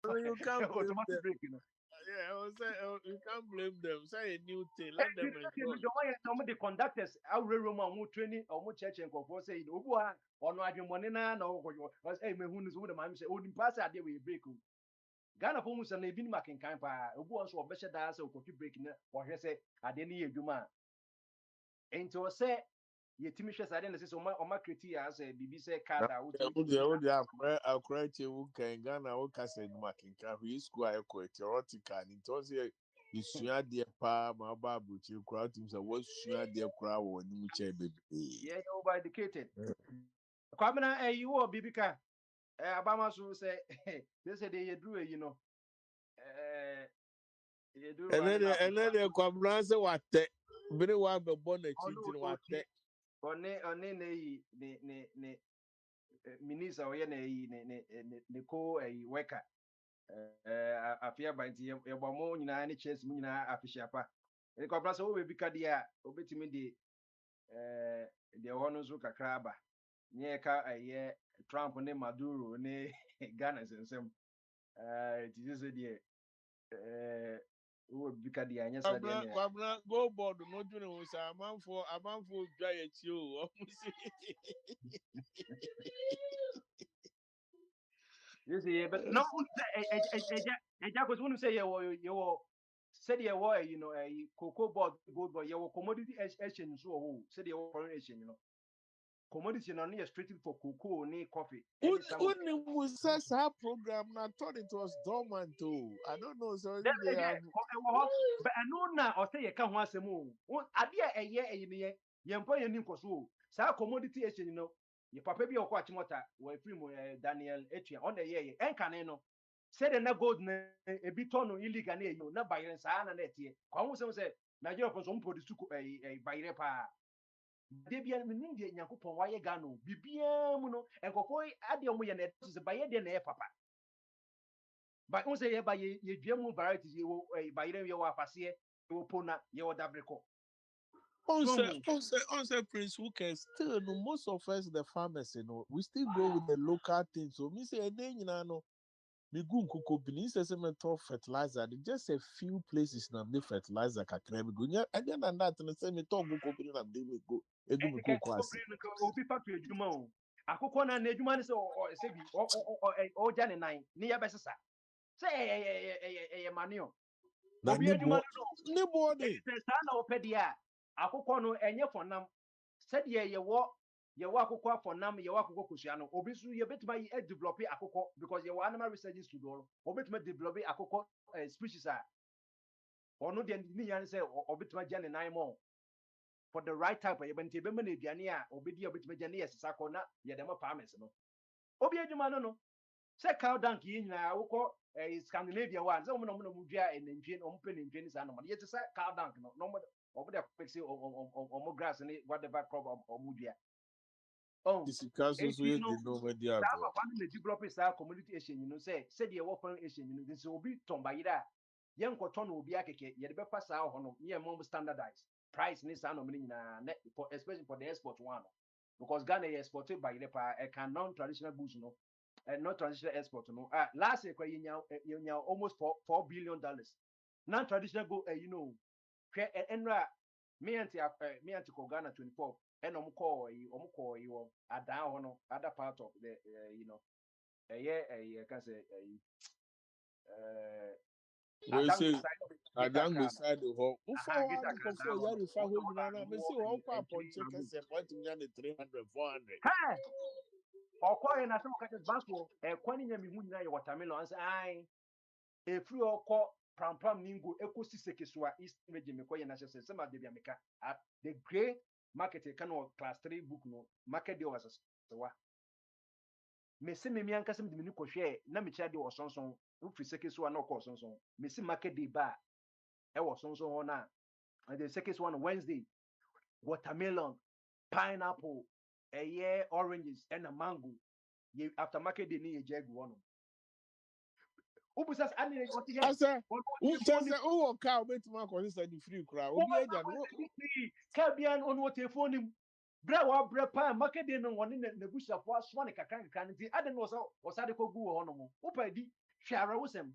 you can't automatic brake no yeah, I was say you can't blame them. Say a new thing, let them enjoy. Some of the conductors, our Roman who training or more church and for say, Obu, or no, I didn't want to know what I mean, who is what the man say, oh, the pass out there with break. Ghana Pomus and Levin Mackin Campa, who was for better dance or coffee breaking, or he say, I didn't hear you, man. And to say, ye Timisha, I didn't say so much on my critique as a BBC card. I'll cry to you, can Ghana or Castle Mackin, can we square quite erotica, and it was here. yɛsua adeɛ paa ma aba aburokyire koraa wotum sɛ woasua adeɛ koraa wɔ w'anim kyɛn bebree. Yeah, you over educated. Kwamina, you will be because Obama so say they say they do it, you know. You do running up. And then kwamra sɛ watɛ bere wa bɛbɔ n'akyi nti no watɛ. One ne minister or ne ko worker. Afia by the Yabamo, any chess, Muna Afishapa. And Kwamra so we be Kadia, obetimi the honors of Kakraba. Near a year Trump ne Maduro ne Ghana and some it is a dear who be Kadia. Yes, Kwamra go board no doing was a man for dry at you. You see, but no, Jack was one to say you said you were, you know, a cocoa board, gold boy, your commodity exchange, so said your foreign exchange, you know. Commodity not near straight for cocoa, near coffee. Only was such a program, I thought it was dormant too. I don't know, so they have. But I know now, or say you can't want some more. Idea a year, a year, you employ a new coso. So commodity exchange, you know. Your papa be a quite mota, where free Daniel Etria on the year, and caneno. Said na gold a bit on illegal near you, not by your son and that year. Come say, Nigeria was on produce a by repa. Debian Mindia Yakupo, why gano, Bibiamuno, and Kofoi Adium Yanet is a bayer than a papa. But on say by ye Gemu varieties, you by your passier, you pona, your dabrico. On say Prince who can still know most of us the farmers, you know, we still go with the local things. So me say a day, you know. Me go kuko beneath the cement fertilizer. Just a few places na me fertilizer kakra me go. And then that and say me talk kuko beneath na dey me go. Egu me go kwase. Obi factory adwuma o. Akoko na adwuma ne se o se bi o ja ne nan ne ya besesa. Se manio. Obi adwuma no. Ne body. Se sa na opedi a akoko no enye fonam. Se de ye wo akoko afonam ye wo akoko kosua no. Obi su ye betuma ye develop akoko because ye wo animal research studio. Obi betuma develop akoko species a. Ono de ni yan se obi betuma ja ne nan mo. For the right type of event, be many diania, obedi obitmejani as Sakona, Yadama Palmes. No, Obi Jumano, say cow donkey in a Scandinavia one, so no mudia and engine open in Jenny's animal. Yet to say cow donkey, no more over there, pixie or more grass and whatever crop or mudia. Oh, this is because we didn't know where they are. The developing style community Asian, you know, say the open Asian, you know, this will be Tombaida. Young cotton will be a cake, yet the pass out on near more standardized. Price ni sana na for especially for the export one because Ghana is exported by the a non-traditional goods no and not traditional export no last year you almost $4 billion non-traditional go you know me anti Ghana 24 and call you at down other part of the you know I can say we say Adam beside the home. For you for who na me see one kwa ponche kese point me 300 400. Hey, okwa na some catches basko kwani nya mi hu nyina ye watermelon ansa ai e free okọ pram ningo ekosi sekesua east meje me koye na chese se ma de bia meka the great market kan class 3 book no market dey was wa me se me mi anka se me de ni kohwe na me kya de osonson wo free sekesua na okọ osonson me se market dey ba e wo osonson ho na and the second one Wednesday watermelon pineapple a year oranges and a mango ye after market day ni ye jeg one ubusas ani le oti I say who cow bet ma ko say the free crowd obi eja no ka bia on what phone bra wa bra pa market day no woni na busha fo aso ne kakran nti ade no so de ko gu ho no mo upa di hwara wosem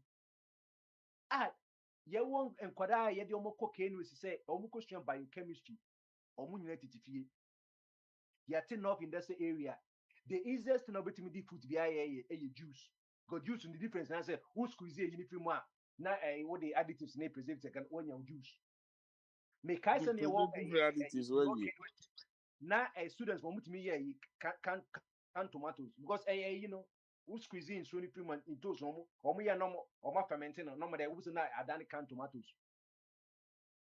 ye won enkwada ye de omoko kenu say omoko sua biochemistry omu nyina titifie yet enough in that area the easiest thing about me food be a juice because juice in the difference and say who squeeze a uniform one na what the additives na preservative can when you juice make I say you want additives na students want me here can tomatoes because you know who squeeze in so uniform into some ya no fermenting no more there was na adani can tomatoes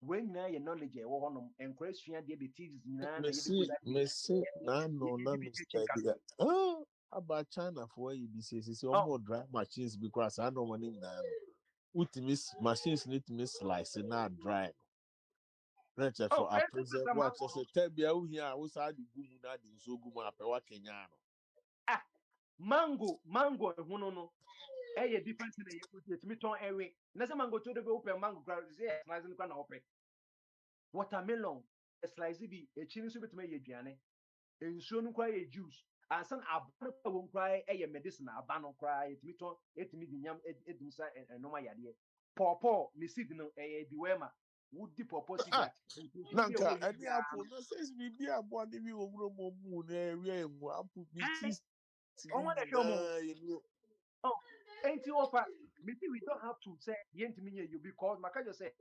when your knowledge a woman and question the teachers Messi, na Mr. Dia. About China for you be says more dry machines because I don't want him now. Ultimate machines need to miss slice and not dry. Not for a present what I said, tell me how here I was had the gumuna in so guma pewa Kenyano. Ah, mango, no. A difference in the meton away. Nasa mango to the open mango ground is here, slicing can open. Watermelon, a slice be a chin soup to make a gianni. And soon cry a juice. And some abano won't cry a medicine, abano cry, it meton, it meeting yam, it inside and no my idea. Pawpaw, Miss Sidno, a diwema, would the pawpaw cigar. Nanka, and the apple, no says me be a one if you will moon, area, and one put me cheese. Oh, ain't you offer? Maybe we don't have to say the intimate you because Makajo say,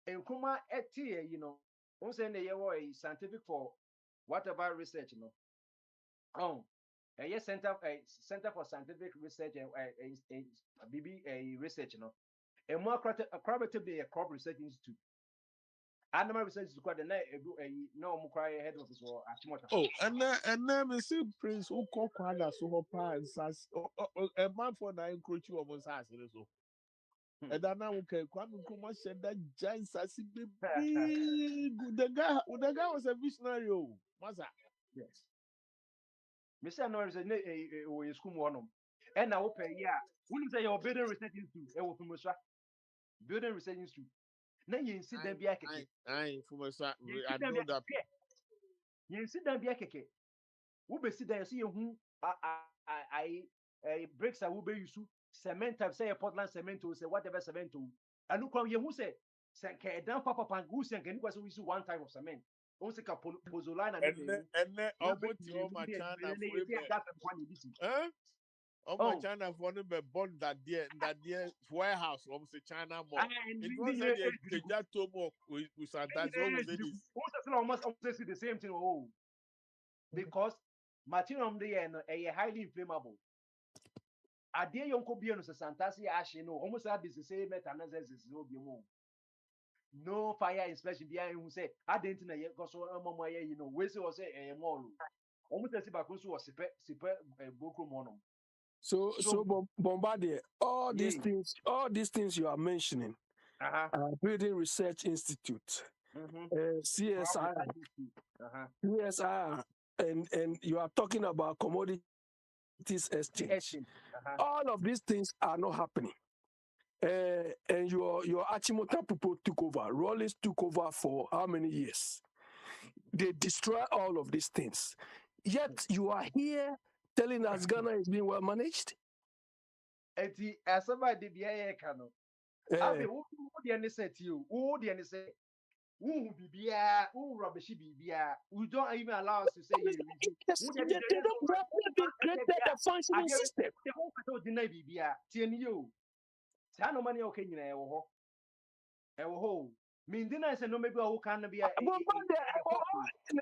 and Kuma etie, don't say a scientific for whatever research, Oh, a center for scientific research and BB research, a more collaborative a crop research institute. Animal research is quite a no cry head office or Achimota. Oh, and then we see Prince who call Quada so far and says, a man for 9 coach you almost has it so. And then now, okay, Kwame Nkrumah said that giant sassy baby. The guy was a visionary, Masa. Yes. Mr. Norris is school one. And I open, yeah. Wouldn't say your building research institute, a from building research institute. Now you sit there be a keke. I know that. You sit there be a keke. Who be sit there see who I bricks I will be used to cement type say a Portland cement to say whatever cement to. And look how you who say down papa pan goose and can you use one type of cement. On se pozoline and then almost all my China my China for no be born that dear warehouse almost a China mall. It was a that tomo with sometimes almost the same thing. Oh, because material they are highly inflammable. A dear young Kobian Santasi Ash, almost had this same metanesis no fire inspection behind who say I didn't know yet because we say a more almost as if I was super boku mono. So Bombardier, all these things you are mentioning, Building Research Institute, CSI, CSI, and you are talking about commodities exchange. All of these things are not happening. And your Achimota people took over. Rollins took over for how many years? They destroy all of these things. Yet you are here telling us Ghana is being well managed. As somebody be a cano. Who the say to you? Who the say? Who be who rubbish be we don't even allow us to say they created a functioning system. The whole person deny be TNU. Say no money okay na ewo ho. Mean deny say no maybe who can be a if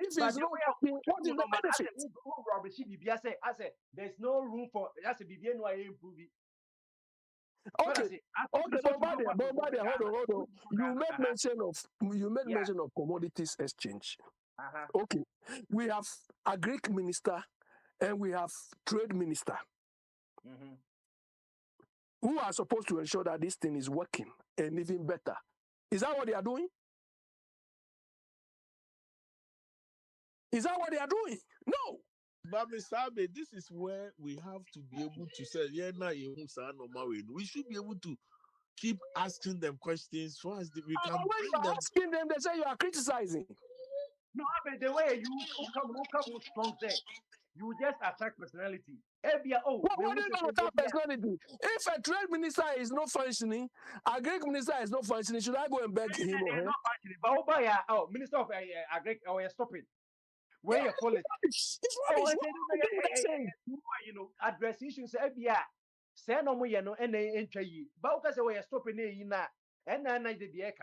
it's not what is the benefit? Who rubbish be say I say there's no room for that's a BBA no improve. Okay, Bombardier, hold on. You made mention of commodities exchange. Okay, we have a Greek minister and we have trade minister who are supposed to ensure that this thing is working and even better. Is that what they are doing? Is that what they are doing? No. But Mr. Abe, this is where we have to be able to say, we should be able to keep asking them questions so as we can bring them. Asking them, they say you are criticizing. No, but the way you come strong there, you just attack personality. What is going to attack personality? If a trade minister is not functioning, a Greek minister is not functioning, should I go and beg him or her? Not functioning. But minister of Agric, stop it. Where you call it? It's address issues. Say no more, and they enter you. But because we are stopping it, and then I did the echo.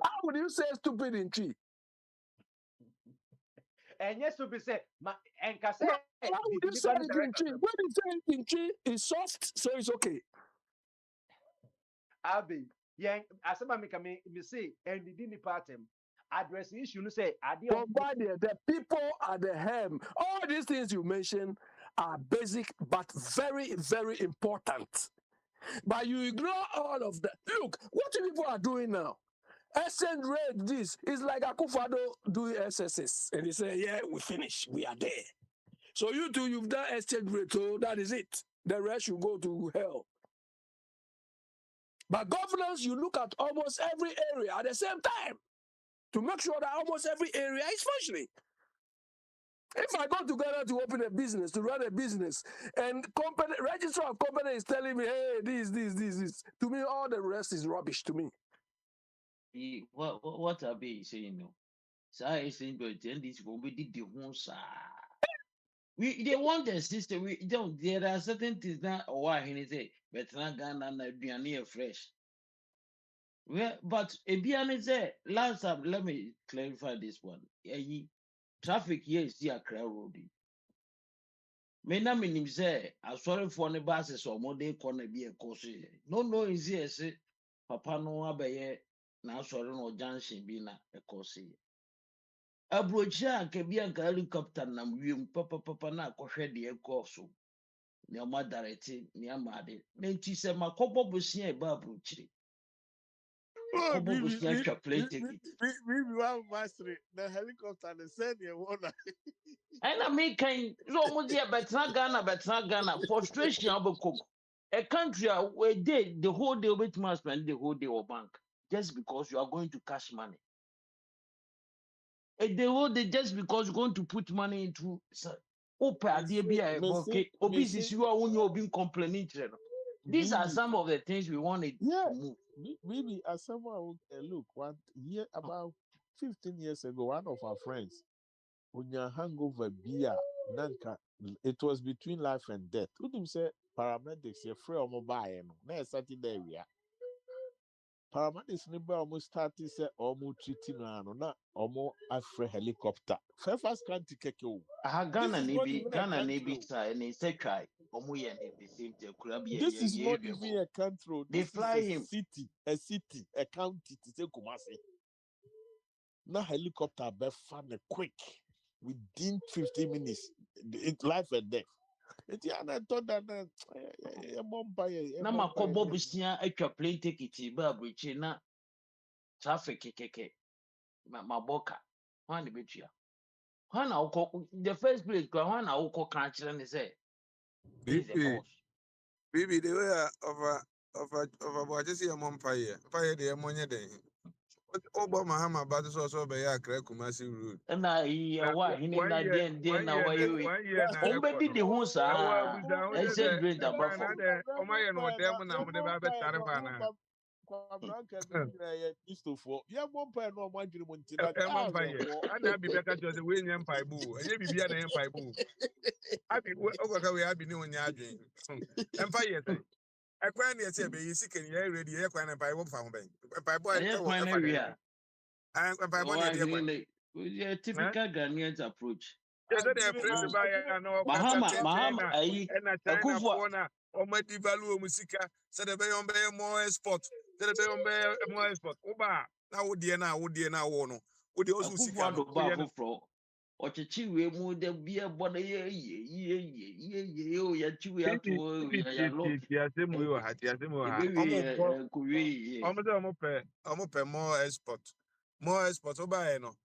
How would you say stupid in tree? And yes, to be said, and Kase. How would you say it in tree? When you say it in tree, it's soft, so it's okay. Abi, yeah, asema me say, and the didn't pattern address the issue. No say, Bombarded, the people at the helm. All these things you mentioned are basic but very, very important. But you ignore all of that. Look, what people are doing now. Exchange rate, this is like Akufado doing SSS. And they say, yeah, we finish. We are there. So you two, you've done exchange rate, so that is it. The rest you go to hell. But governance, you look at almost every area at the same time to make sure that almost every area is functioning. If I go together to open a business, to run a business, and company registrar of company is telling me, hey, this, to me, all the rest is rubbish to me. What are they saying? No, so I saying, but then this will be the ones. They want the system. We don't. There are certain things that why he say, but not Ghana na be fresh. Well, but Ebiane say last time. Let me clarify this one. Traffic here is still a crowd road. Me na minim say asori for ne buses or more dey corner be a course. No is here say papa no abeye na asori no junction bi na a course. Abrocha ke bi anka helicopter na wiem papa na akɔhwɛ de ekɔ so. Ne ama direct ne ama de. Na nti se makobo bosia e ba abrochire. Oh, Makobo bosia twa plane ticket. Bibi wa master the helicopter the send you one. And I mean, kind so much here, but not Ghana. Frustration about a country where the whole day with must spend the whole day or bank just because you are going to cash money. And the whole day just because you're going to put money into obese you are when you're being complaining. These are some of the things we wanted Yeah, to move. maybe as someone look 1 year about 15 years ago, one of our friends when you hangover beer, nanka, it was between life and death. Wouldn't say paramedics, you're free or mobile, no, next Saturday we are. Paramedics never almost started say almost treating no almost after helicopter. Fairfax County keke. This Ghana is not even a country. and they say try the same This is not even a country. They This fly is him. a city, a county to say Kumasi. Now helicopter be found quick within 15 minutes. Life and death. It's I thought that Na makobo busia atwa plane ticket ba abrochi na traffic keke maboka hwan betua hwan na ukọ the first place hwan na ukọ kan kire ne say this is the cause. Bibi, the way of what you see a mumpire, fire the ammonia day. But Obama Hama Battles also by a crack Kumasi route. And I why he na den na why you on be di ho sa e say drink about for Omaya no dem na mo de ba betarefana. Yeah, one pair no one dream until Empire. And I be better just the way empire boo. And you be an empire boo. I be over we have been doing your dream. Empire thing. I can't say be sick and you're ready. I can't buy one found bank. By boy, yeah, typical Ghanaian approach. Mahama, and a China corner or my devalue musica, said a bay on bay more spot, said a bay on bay more spot. Oba, now would dear now, would you also see Ọchịchị wee mụ de bia bọda ye o ya chi we ato ya lo more export oba no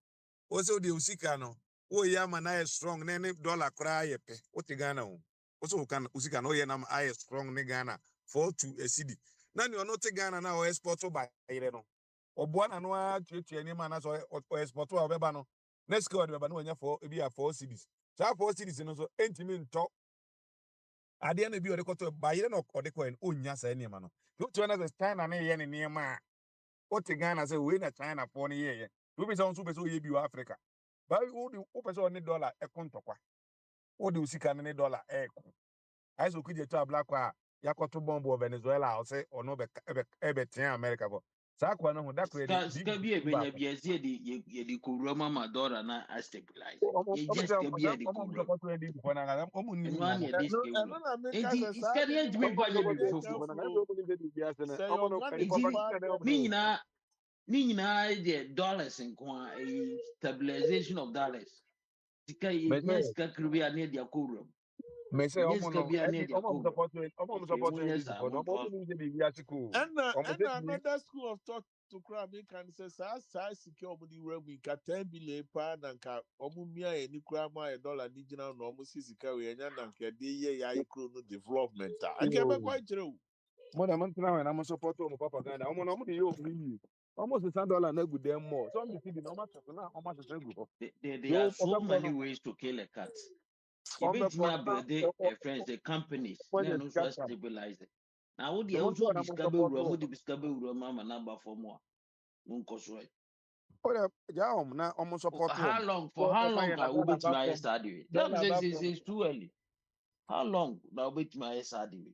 also the usika no wo ya ma na strong na ne dollar kra ye pe o ti Ghana o also kan usika no ye na I strong ne Ghana for to a cedi na ne ono ti Ghana na o export oba ire no obo na no a tuetua ni ma na so export o beba no next code beba no nya for e bia 4 cedis so 4 cedis no so entimi nto ade na bi o de koto ba ire no o de ko en onya sa ni ma no to na the China na ye ne ma o ti Ghana say we na China for ne ye we be so be so ye bi Africa ba o pese on dollar e kontokwa o de usika ne dollar e ko ai so kuje to black a yakoto bomb o Venezuela o say ono be ten America go saa kwa no ho da kora de Sika bi e benya bi ezi ye di kowura mama dollar na a stabilize. Ye ọmụ just sika bi e di kowura. sọpọtụ ndị Igbo na aga ọmụ nni Eno mu an ye ọmụ di sika And wura. then I make us a Enti sad sika ni in entumi one ba of ye the bibi day fofo. na aga careful. ọmụ ndị dị biase na Say ọmụ no organic Enti for bad ni careful. nyinaa de dollars nko a stabilization of dollars. Sika ye nya mese sika kribi a na di akowura. mese Nya ọmụ sika no bi a na ẹni di ọmụ akowura. Okay, sọpọtụ munya ndị sa Igbo na ọmụ monto. ndị dị biase ko And ọmụ tẹsí another school of thought to crowd me can say sa secure omu di revenue ka 10 billion pa na nka omu mia e ni kura ma $1 ni gina na omu si sika we nya na nka de ye ya ikro no development a nke be kwa kire o mụ na mụ ntena na mụ sọpọtụ ọmụ papa Ghana ọmụ na ọmụ dị ya ọmụ iyi ọmụ $6 na egwu dem mọ sọ ndị si dị na ọmụ asụsụ na ọmụ asụsụ egwu họ There so are so ọbẹ many ways to kill a cat. ọbẹ Even to me, na a friends, the companies, ọbẹ no, na no, sika so sam stabilize it. Now, what na the mụ also ntena na mụ discover, sọpọtụ what the ọmụ discover, mama number for more. ọrẹ ja ọmụ na ọmụ sọpọtụ How ọmụ long? so For how ọmụ long yẹ na can we bet my fọm study? Tell me, dọla ba fọm it's too early. How long now bet my study?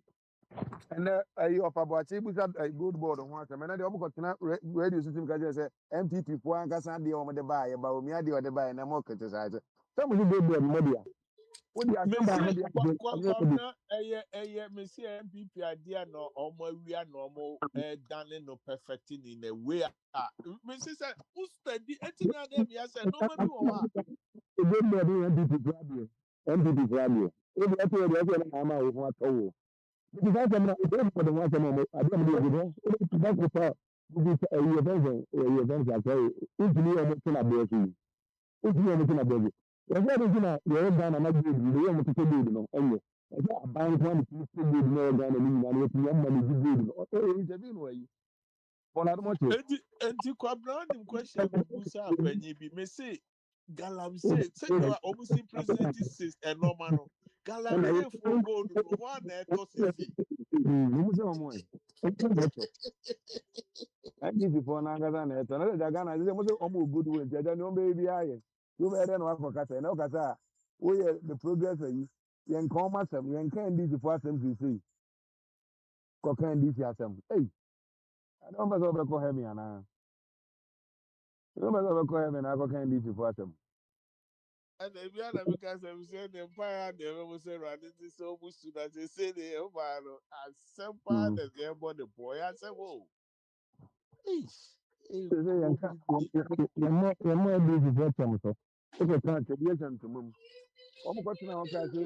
ẹnẹ ẹyí ọ̀pàbọ̀àkyẹ́ ibùsà gold board ho asẹm ẹnẹ deɛ ɔmokɔ tena radio system ka kyerɛ sɛ MPP foɔ ankasa deɛ ɔmode baayɛ ba omi adeɛ ɔde baayɛ na ɛma ɔkete saa sɛ sɛ mo ne gold board mo deɛ wode me asɛm baa no say deɛ agye agye kwamna eye me say MPP idea no omo awia no omo dane no perfecting in a way me say who study etimi ade me say no ma bi wo ha gold board yɛ MPP foɔ adeɛ MPP foɔ adeɛ wode ɛtɔ yɛ deɛ ɛtɔ yɛ na ama wo ho atɔ wo nti saa asɛm no gold board ho asɛm a adeɛ mo de yɛ gudɔ wode bako sa bibi ɛyɛ fɛnsɛ asɛe ntumi yɛ ɔmo tena bɛɛ so yi ntumi yɛ ɔmo tena bɛɛ so yɛsɛ ɛde nti na yɛwɔ Ghana na gold no yɛ ɔmo tete gold no ɛnyɛ ɛsɛ aban nko ara na tumi tete gold no ɛwɔ Ghana no nyinaa no yɛtumi ama no gye gold no ɔyɛ interview no ayi bɔnadomɔkye enti kwabna nim question me busa apanyi bi me say galamsey say no omo si president is normal no galamsey for gold no ho na eto sisi mu sɛ ɔmo ɛ ɛtɔ NDC foɔ n'ankasa na ɛtɔ na ɛdɛ Ghana sɛ mo sɛ ɔmo wɔ good way nti ɛdɛ ne ɔmo bɛyɛ bi ayɛ yɛ bɛyɛ dɛ na wakɔ kasa ɛna ɔkasa a woyɛ the progress ayi yɛnka ɔmo asɛm yɛnka NDC foɔ asɛm sisi kɔka NDC asɛm ɛyi ɛdɛ ɔmo pɛ sɛ ɔbɛkɔ hɛmi anaa ɛdɛ ɔmo pɛ sɛ ɔbɛkɔ hɛmi na akɔka NDC foɔ asɛm. and if you are the because I'm saying the empire, the ever say running this so much to that they say the empire as simple as the airborne the boy. I said, whoa, Sɛ yɛnka yɛmmɔ NDC foɔ asɛm so wokɔka atwadeɛ sɛ ntoma mu ɔmo kɔtena hɔ kaa sɛ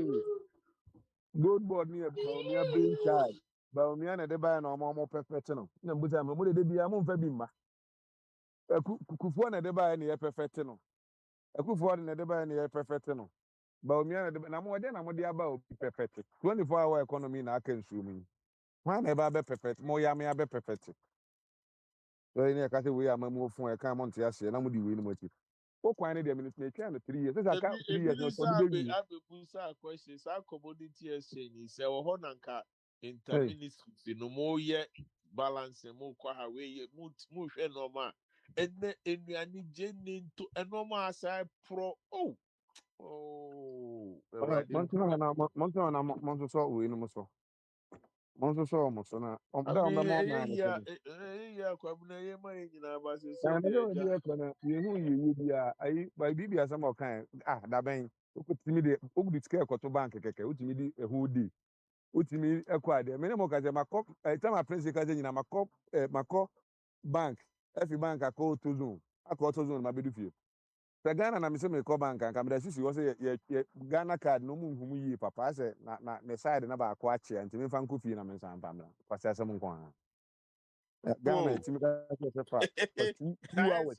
gold board ne yɛ Bawumia brain child Bawumia na ɛde baeɛ na ɔmo pɛfɛte no na mbusa mo de biara momfa bi mma Kufuor na ɛde baeɛ na yɛpɛfɛte no Akufuor na ɛde baeɛ na yɛpɛfɛte no Bawumia na ɛde na mo wɔde na mo de aba obi pɛfɛte 24-hour economy na aka nsuo mu yi hwan na ɛba abɛpɛfɛte mo yɛ ame abɛpɛfɛte sɛ ne yɛka sɛ wei ama mu ofun ɛka mo nte aseɛ na mo de wei no mo akyi wo kwan ne deɛ minister etwa no 3 years sɛ aka 3 years no tɔde bɛwie Busa questions, our commodity exchange is our honanka interministry no more yet balance and more kwa way move and normal. And then in the jenny to a normal side pro alright montana na mo nso sɔ wei no mo so mo nso sɔ ɔmo so na I da mean, ɔmo bɛma ɔmo ano so no yeah, kwabuna ye man in our basis. na ne sɛ ɔdi ɛkɔ na yehu yie bi a ayi biribi asɛm a ɔkan dabɛn wokɔtumi de wokɔde sika ɛkɔto bank kɛkɛ wotumi di ɛho di wotumi ɛkɔ adeɛ mene mo ka sɛ makɔ ɛtam a prince ka sɛ nyina makɔ bank ɛfi bank akɔ auto zone akɔ auto zone ma bɛdu fie sɛ Ghana na mesɛ mekɔ bank anka meda sisi hɔ sɛ yɛ Ghana card no mu nhumu yie papa sɛ na ne side na baako akyea nti memfa nkɔ fie na mensa mpa mmra kwasɛ asɛm nko a Ghana ɛtumi ka sɛ fa 2 hours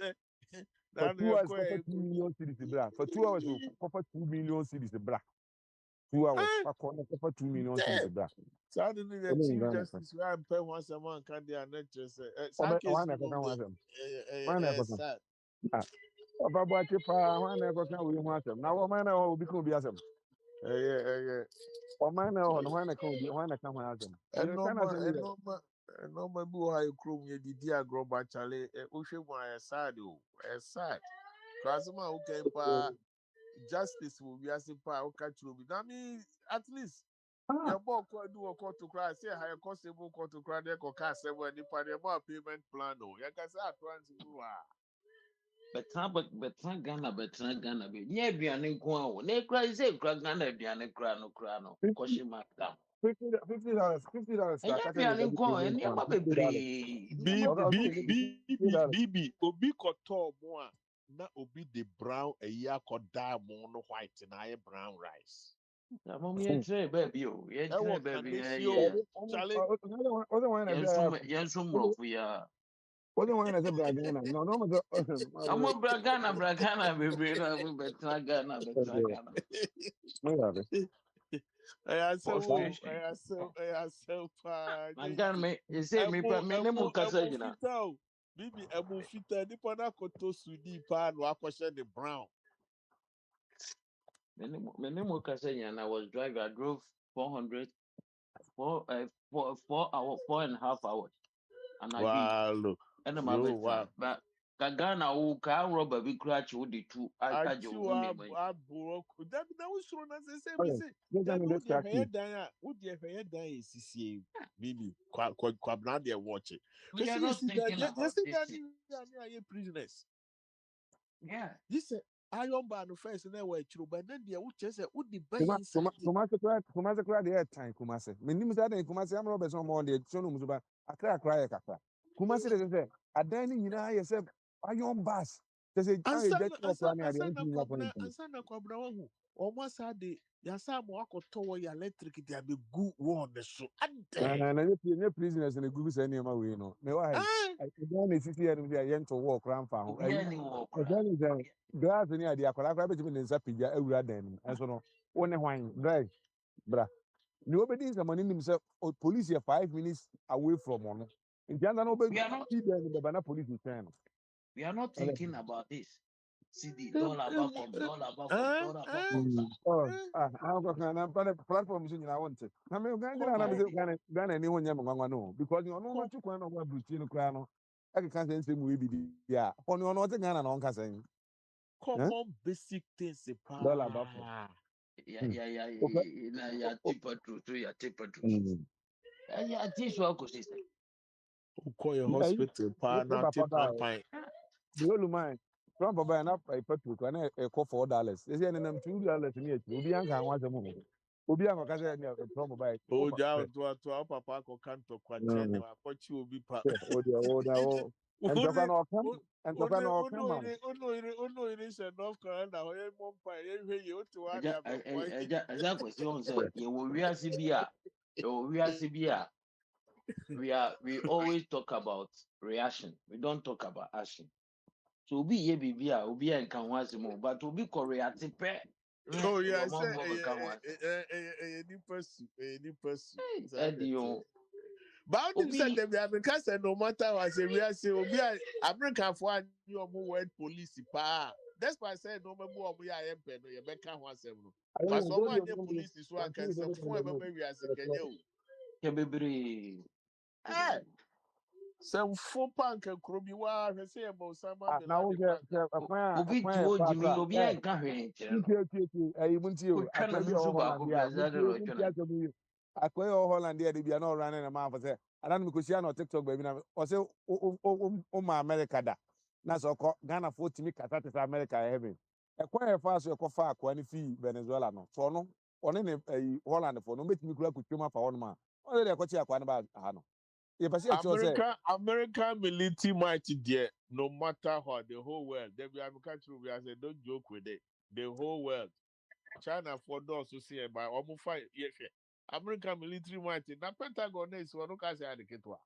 for 2 hours kɔfa 2 million cedis bra for 2 hours kɔfa 2 million cedis bra 2 hours fakɔ na kɔfa 2 million cedis bra Suddenly, the Chief Justice where I'm paying once a month can be an actress. ɔwan na ɛkɔka ho asɛm ɔwan na ɛkɔka ɔfa bɔ akye paa ɔwan na ɛkɔka wei ho asɛm na ɔman na ɛwɔ obi ka obi asɛm ɔman na ɛwɔ no ɔwan na ka ho asɛm yɛka na asɛm yɛ normal be why you chrome ye didi agro bachale ushe mwa sad sad kwasema okay pa justice will be as pa okay true I mean at least Your boy could do a call to cry, say higher costable call to cry, they could cast several payment plan. Oh, you can say Betra Ghana be near Bianin Kwan. Ne cry say Ghana Bianin Crano Crano. Koshi Makam. $50, $50. And Catch yet the Bianin Kwan and one, Yama $50. be $50. Obi koto moa na obi the brown a year koda mono white and I brown rice. Mommy, tray baby, yeah, I tray want baby, Canisio, Charlie. Other Yes, some rough, we are. one is a Bragana. No, no, I'm a Bragana, baby, we better Ghana, better Ghana. I For so, my gun, me, you say me, emu but me, no more emu Casagina. fita o bibi emu fita nipa na koto sudi pa no akwhyɛ the brown. Me, no more Casagina, and I was driving, I drove 400, 4.5 hours, and I did. Wow, look, And I'm yo, a wow. but Ghana, who can rob be cratch with the two, I just Achiwa aburo that was thrown as I say me say that would the hair dan would the hair dan is CCA bibi kwa brand they watch it. we are Because not thinking you about see this. that you prisoners. Yeah. This iron bar no first and then we're true, but then they would just say, would the buy inside Kumasi cry the time Kumasi. Minim that in Kumasi am Robertson more the chonu musuba. I cry kakra. Kumasi they say a dining you know yourself iron bus. They say I get your plan at the end of the ansana kwabra wahu. Almost had the yasa mo akoto ya electric they be good one the so. and you prisoners in the group say near my way no. Me why? I don't need to see them there yen to walk around for. We are any walk. Then is glass ni ade akwara kwa betimi ne nsa pija awura dan mu. Enso no one hwan drive bra. The obedience the money himself police here 5 minutes away from one. In the end, We are not. the banana police return. We are not thinking about this. See the dollar back from Platforms in I want it. I mean, Ghana, anyone no, because you know what you can over Brutino Crano. I can't say we be yeah. On your not Ghana, no one saying common basic things. Dollar back. Yeah, tipper true, yeah, tipper true. Yeah, tissue ecosystem. Call your hospital, partner, tip campaign. The old man, Trump by enough a petrol, and a call $4. They say, and them $2 in it. Ubian can want a moment. Ubian can say, Trump by Oh, down to our papa, canto, quachen, what you will be part. Oh, and Tokano come, and Tokano come out. No, it is a North Carolina, where one pie, you to That question, sir. You will real CBR. We always talk about reaction. We don't talk about action. So be ye be and can once more, but to be Koreatic pet. Oh, yeah, I said a new person. But him said them because no matter what say we are say obi American for new word police pa. That's why I said no more we are MP no you make one seven. But some one police so I can say for we are say Kenya o. Kebebre. Some four pank kro bi wa hwe say about sama be Now, obi tuo jimi obi en ka hwe Akwa Holland there they be not running a man for say. And then because you TikTok baby now. Or say America da. Na so Ghana 40 me kata to America heaven. Akwa fast you far akwa ni fi Venezuela no. So no one ne Holland for no make me kura kutuma for one man. Only the kwachi akwa na ba ha no. American military might there, no matter what, the whole world. They be American true. We say don't joke with it. The whole world. China for those who see it by almost 5 years. American military might. Na Pentagon is one who can say the kitwa.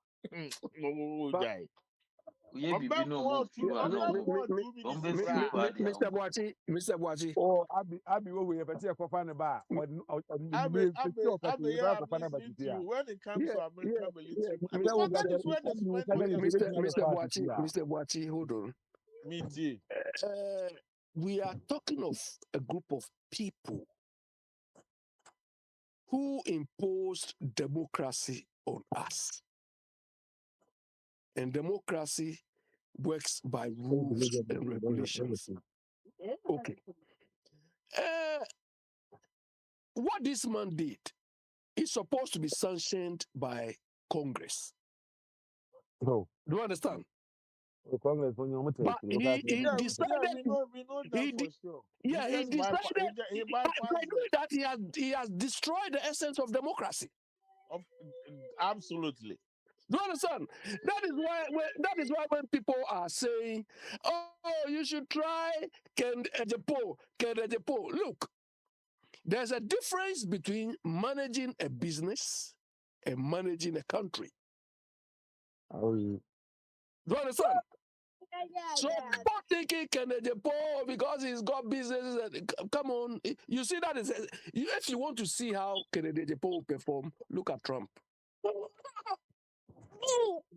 Guy. Mr. Boachi. Oh, Abi, we have a coffin bar. When it comes to American military, Mr. Boachi, hold on. Me too. We are talking of a group of people who imposed democracy on us. And democracy works by rules and regulations. Okay. What this man did is supposed to be sanctioned by Congress. Oh, Do you understand? the Congress when you want to But take it. he Yeah, decided. we know that for sure. Yeah, he decided. He By bypassed doing that, he has destroyed the essence of democracy. Absolutely. Do you understand? That is why when people are saying, "Oh, you should try Ken Ejepo." Look, there's a difference between managing a business and managing a country. Oh, yeah. Do you understand? So stop thinking Ken Ejepo because he's got businesses. Come on, you see that is if you want to see how Ken Ejepo will perform, look at Trump.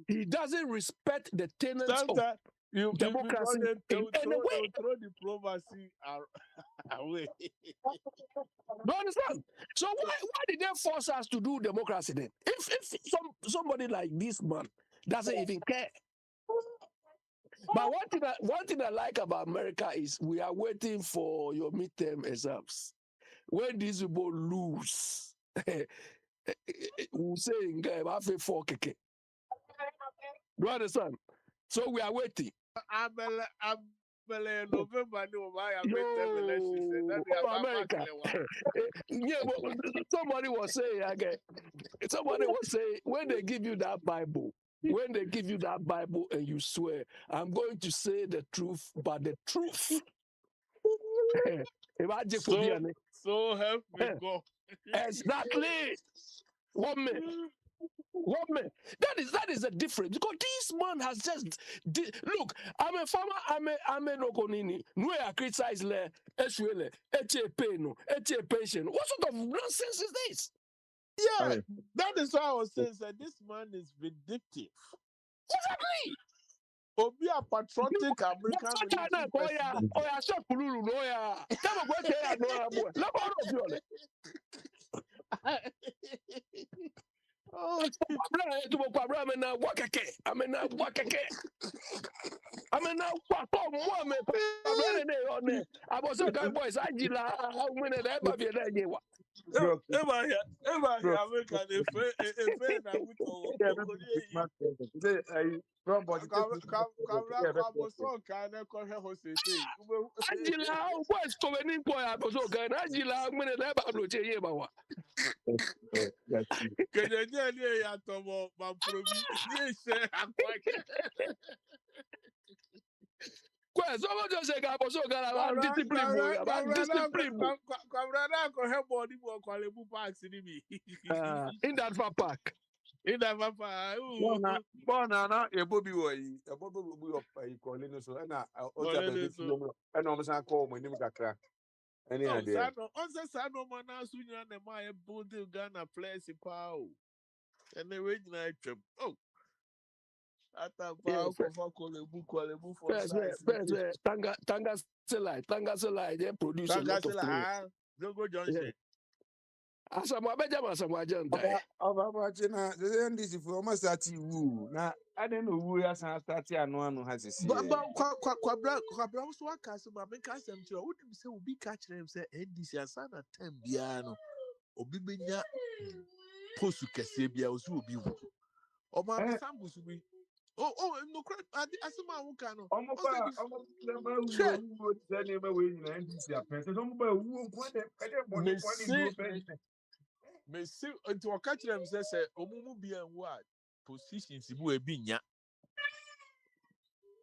He doesn't respect the tenets of democracy in any way. Throw diplomacy away. Do you understand? So why did they force us to do democracy then? If somebody like this man doesn't even care. But one thing I like about America is we are waiting for your midterm exams. When these people lose, we'll say in game, I feel 4 keke. Do you understand? So we are waiting. November, America. Yeah, but somebody was saying again. Somebody was saying when they give you that Bible, and you swear, I'm going to say the truth, but the truth. So help me God. Exactly. 1 minute. That is a difference because this man has just look. I'm a farmer. I'm a nokonini. No, I criticize le eswele no pension. What sort of nonsense is this? Yeah, that is why I was saying that this man is vindictive. Exactly. Obi a patriotic American military president. Oya shop kululu no ya. Tell me what they are no boy. Let me know you. Oh, I'm in a wakake. I'm in a wakake. I'm in a wakako. I was a guy boys. I did how many ever be there. Ever here, American, if I Angela, what's coming in? I was okay. Angela, I'm going to have a look. Someone just say, I was so glad about discipline. In that far park. In that papa, na ebobi wo yi ebobi wo yi kole no so na o ta be so na o san call mo nim kakra any idea Sano mana sunya na my building Ghana place pow. And they wait na trip. Oh. Ata pa ko fa kolebu for size. Tanga Selai, they produce a lot of things. Zongo Johnson. Asamoah Janta. China the NDC for almost at you na I don't know who ya san start ano has this But kwabra so aka so ma make asem tiro wo dim say obi catch them say NDC asana 10 bia no obi benya post kese bia o so obi wu o ma be samples bi no asema wo ka no omoba wu tell me we na NDC apese omoba wu nko de me see until I catch them say omumu bia nwo a positions bu e bi nya.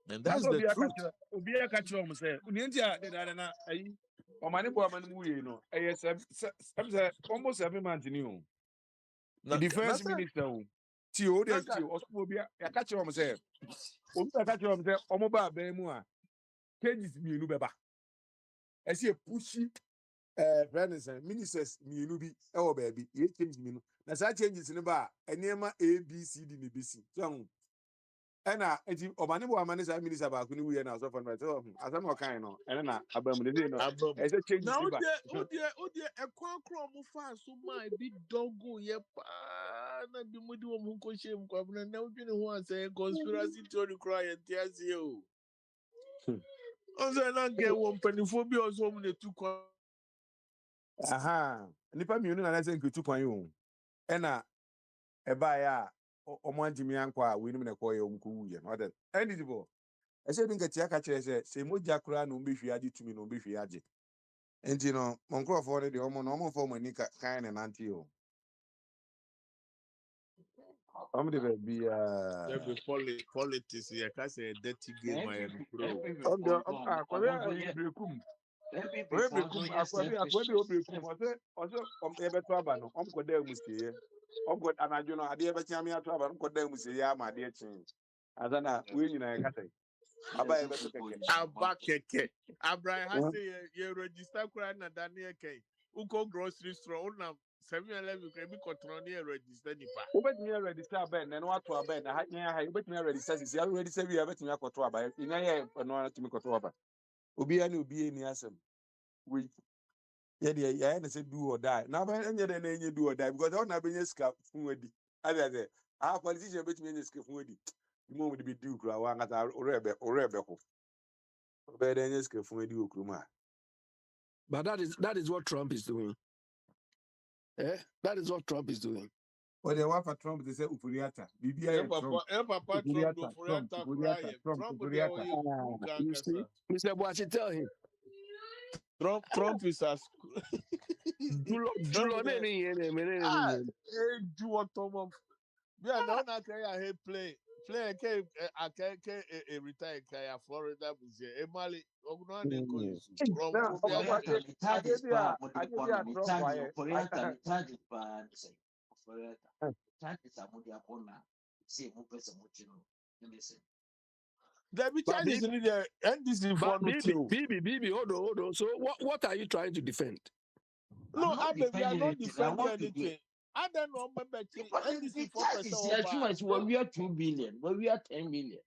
And that's the truth. Obi catch you say unentia de na ayi omani bo amani mu ye no almost 7 months ni o the defense minister o ti o de ti o so obi catch you say obi catch you say omo ba ba mu a pages mienu beba ese pushi friends ministers mienu bi e wo ba bi ye change mienu na sa changes ni ba enema abcd ni bc so ena enti obane bo amane sa minister ba ku ni wuye na so for no so asam o kan no ena na abam de dey no e say change now ba odi ekwankro mo fa so ma bi dogo ye pa na bi mudi wo mu ko shem kwa na odwene ho asay conspiracy theory cry entiase o onse na ge wo mpanifo bi oso mu ne tu kwa aha nipa mienu na say nkutu kwan yo ɛna ɛbaeɛ a ɔmo antimi ankɔ a wei nim na ɛkɔɔ yɛ ɔmo kɔwuyɛ no ɔdɛ ɛne di bɔ ɛsɛ bi nkatia ka kyerɛ sɛ mogya koraa na ɔmbɛhwie agye tumi na ɔmbɛhwie agye nti no mo nkurɔfoɔ no deɛ ɔmo no ɔmo mfa ɔmo ani kan ne nante o ɔmo de There baabiaa be politics here. Cause a dirty game I am pro. akɔbɛ brekum ɔyɛ brekum akɔbɛ obrekum ɔsɛ yɛbɛto aba no ɔmkɔdaa mu sieɛ ɔmkɔ anadwo no adeɛ bɛkyea me ato aba no ɔmkɔdaa mu sieɛ ama adeɛ kyee ansa na wei nyinaa yɛka sɛ aba yɛbɛto kɛkɛ Aba keke. Abraham has say you register kura na Daniel K. Uko grocery store. Una 7-Eleven can be control near register nipa. wobɛtumi arɛdista abɛn na ɛno wato abɛn na nyɛ ha wobɛtumi arɛdista sisi arɛdista wie a wobɛtumi akɔto aba ɛnya yɛ ɛno ara tumi kɔto aba obiara ne obiara ni asɛm wei yɛdeɛ yɛayɛ ne sɛ do or die na ɛnyɛ dɛ na ɛnyɛ do or die because ɔna bɛnya sika fun adi ade politician bɛtumi anya sika fun adi mu ɔmo de bɛdi wo kura wankasa ɔrɛ bɛko ɔbɛyɛ dɛ anya sika fun adi wɔ kurom a But that is what Trump is doing. That is what Trump is doing. ɔdeɛ wafa Trump te sɛ ufuriata biribiara yɛ Trump Papa Trump do for that cry. Trump there you You see, Mr. Boachi, tell him. Trump is as Julo ne do what Tom. Yeah, now I can play a retire kaya Florida busia. Emali ogno ne ko The charges in the NDC for no BB, hold on. So what are you trying to defend? No, I are not defending anything. I don't know, NDC 4% when we are 2 billion, when we are 10 million.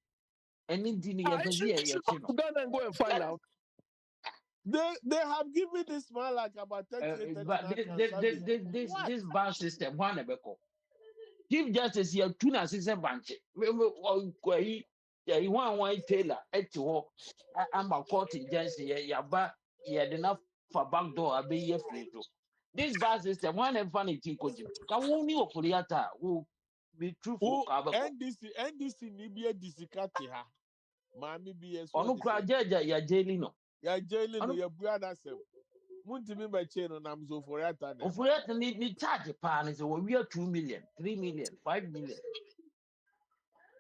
Anything you can see, you and go and find out. They have given this man like about 38 but this bar system, one Chief Justice here, tuna system bunch. You want one tailor at all. I'm a court in Jancy, yaba, he had enough for back door, I'll be here free to. This bar system, one and funny thing, could you? Can only for the other who be truthful. NDC Nibia Disicati ha. Mammy BS. On Jaja, ya jailing. Ya jailing, your brother. Muntimi by chain on Amzo for that. For that, need charge a pan is we are 2 million, 3 million, 5 million.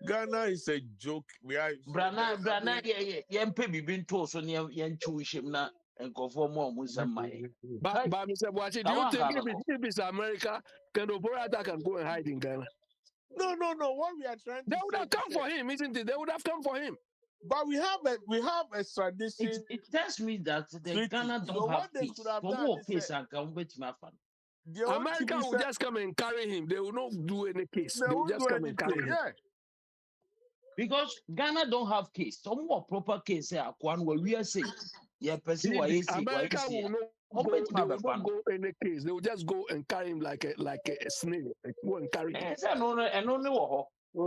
Ghana is a joke. We are Brana, yan pay been told so near yan chewish him na and conform more Muslim. But Mr. Boachi, do you think if it's America, can Oborata can go and hide in Ghana? No. What we are trying to they would have come for him, isn't it? They would have come for him. But we have a tradition. It tells me that the Ghana don't have peace. Case and come with my fun. America will just come and carry him. They will not do any case. They will just come and carry him. Because Ghana don't have case. Some more proper case here. One where we are saying, America will not go any case. They will just go and carry him like a snail. Go and carry him. And only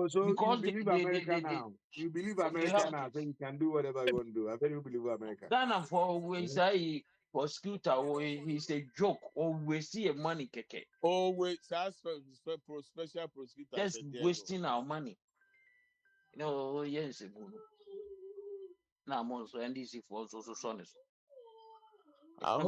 so because you believe America now. You believe America now, so you can do whatever you want to do. I bet you believe America. Ghana for we say prosecutor, he's a joke. Always see a money keke. Always special prosecutor. Just wasting our money. No, yes, now I'm also NDC for also honest. I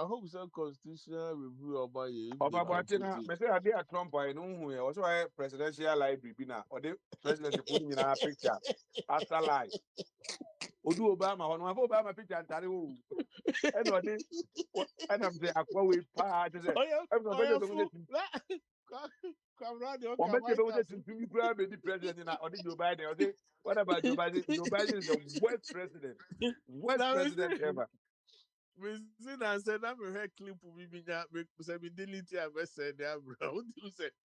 hope so. Constitutional review about you. I say I did a Trump. I know who also a presidential library bina or the president putting in a picture after life. Odu Obama on my Obama picture and tell you. And I'm saying, "Aqua we part." I'm the president or Joe Biden. What about Joe Biden? Joe Biden is the worst president ever. We see that said I'm a clip we delete a message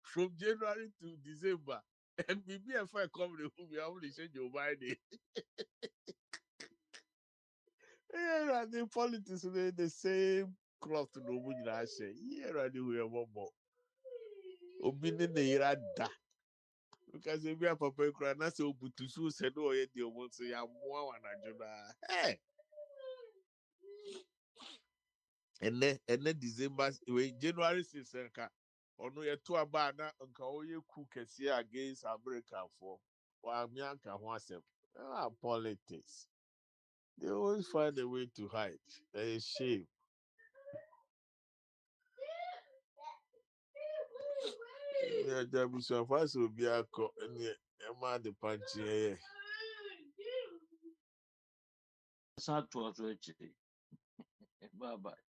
from January to December. And we be a fair company who we only change your Biden. Yeah, the politics the same cloth to no one I say. Yeah, I do we one more. Obinin the Irada. Because if we are Papa Cran, that's so but to so said, oh, yeah, dear one say I'm one Hey. And then December, January 6th, Ono ye to aba na nka oye ku kese against America for wa mianka ho asem. Politics. They always find a way to hide. A shame. Yeah, there be some fast will be a co and yeah, the punchy. Sa to so echi. Bye bye.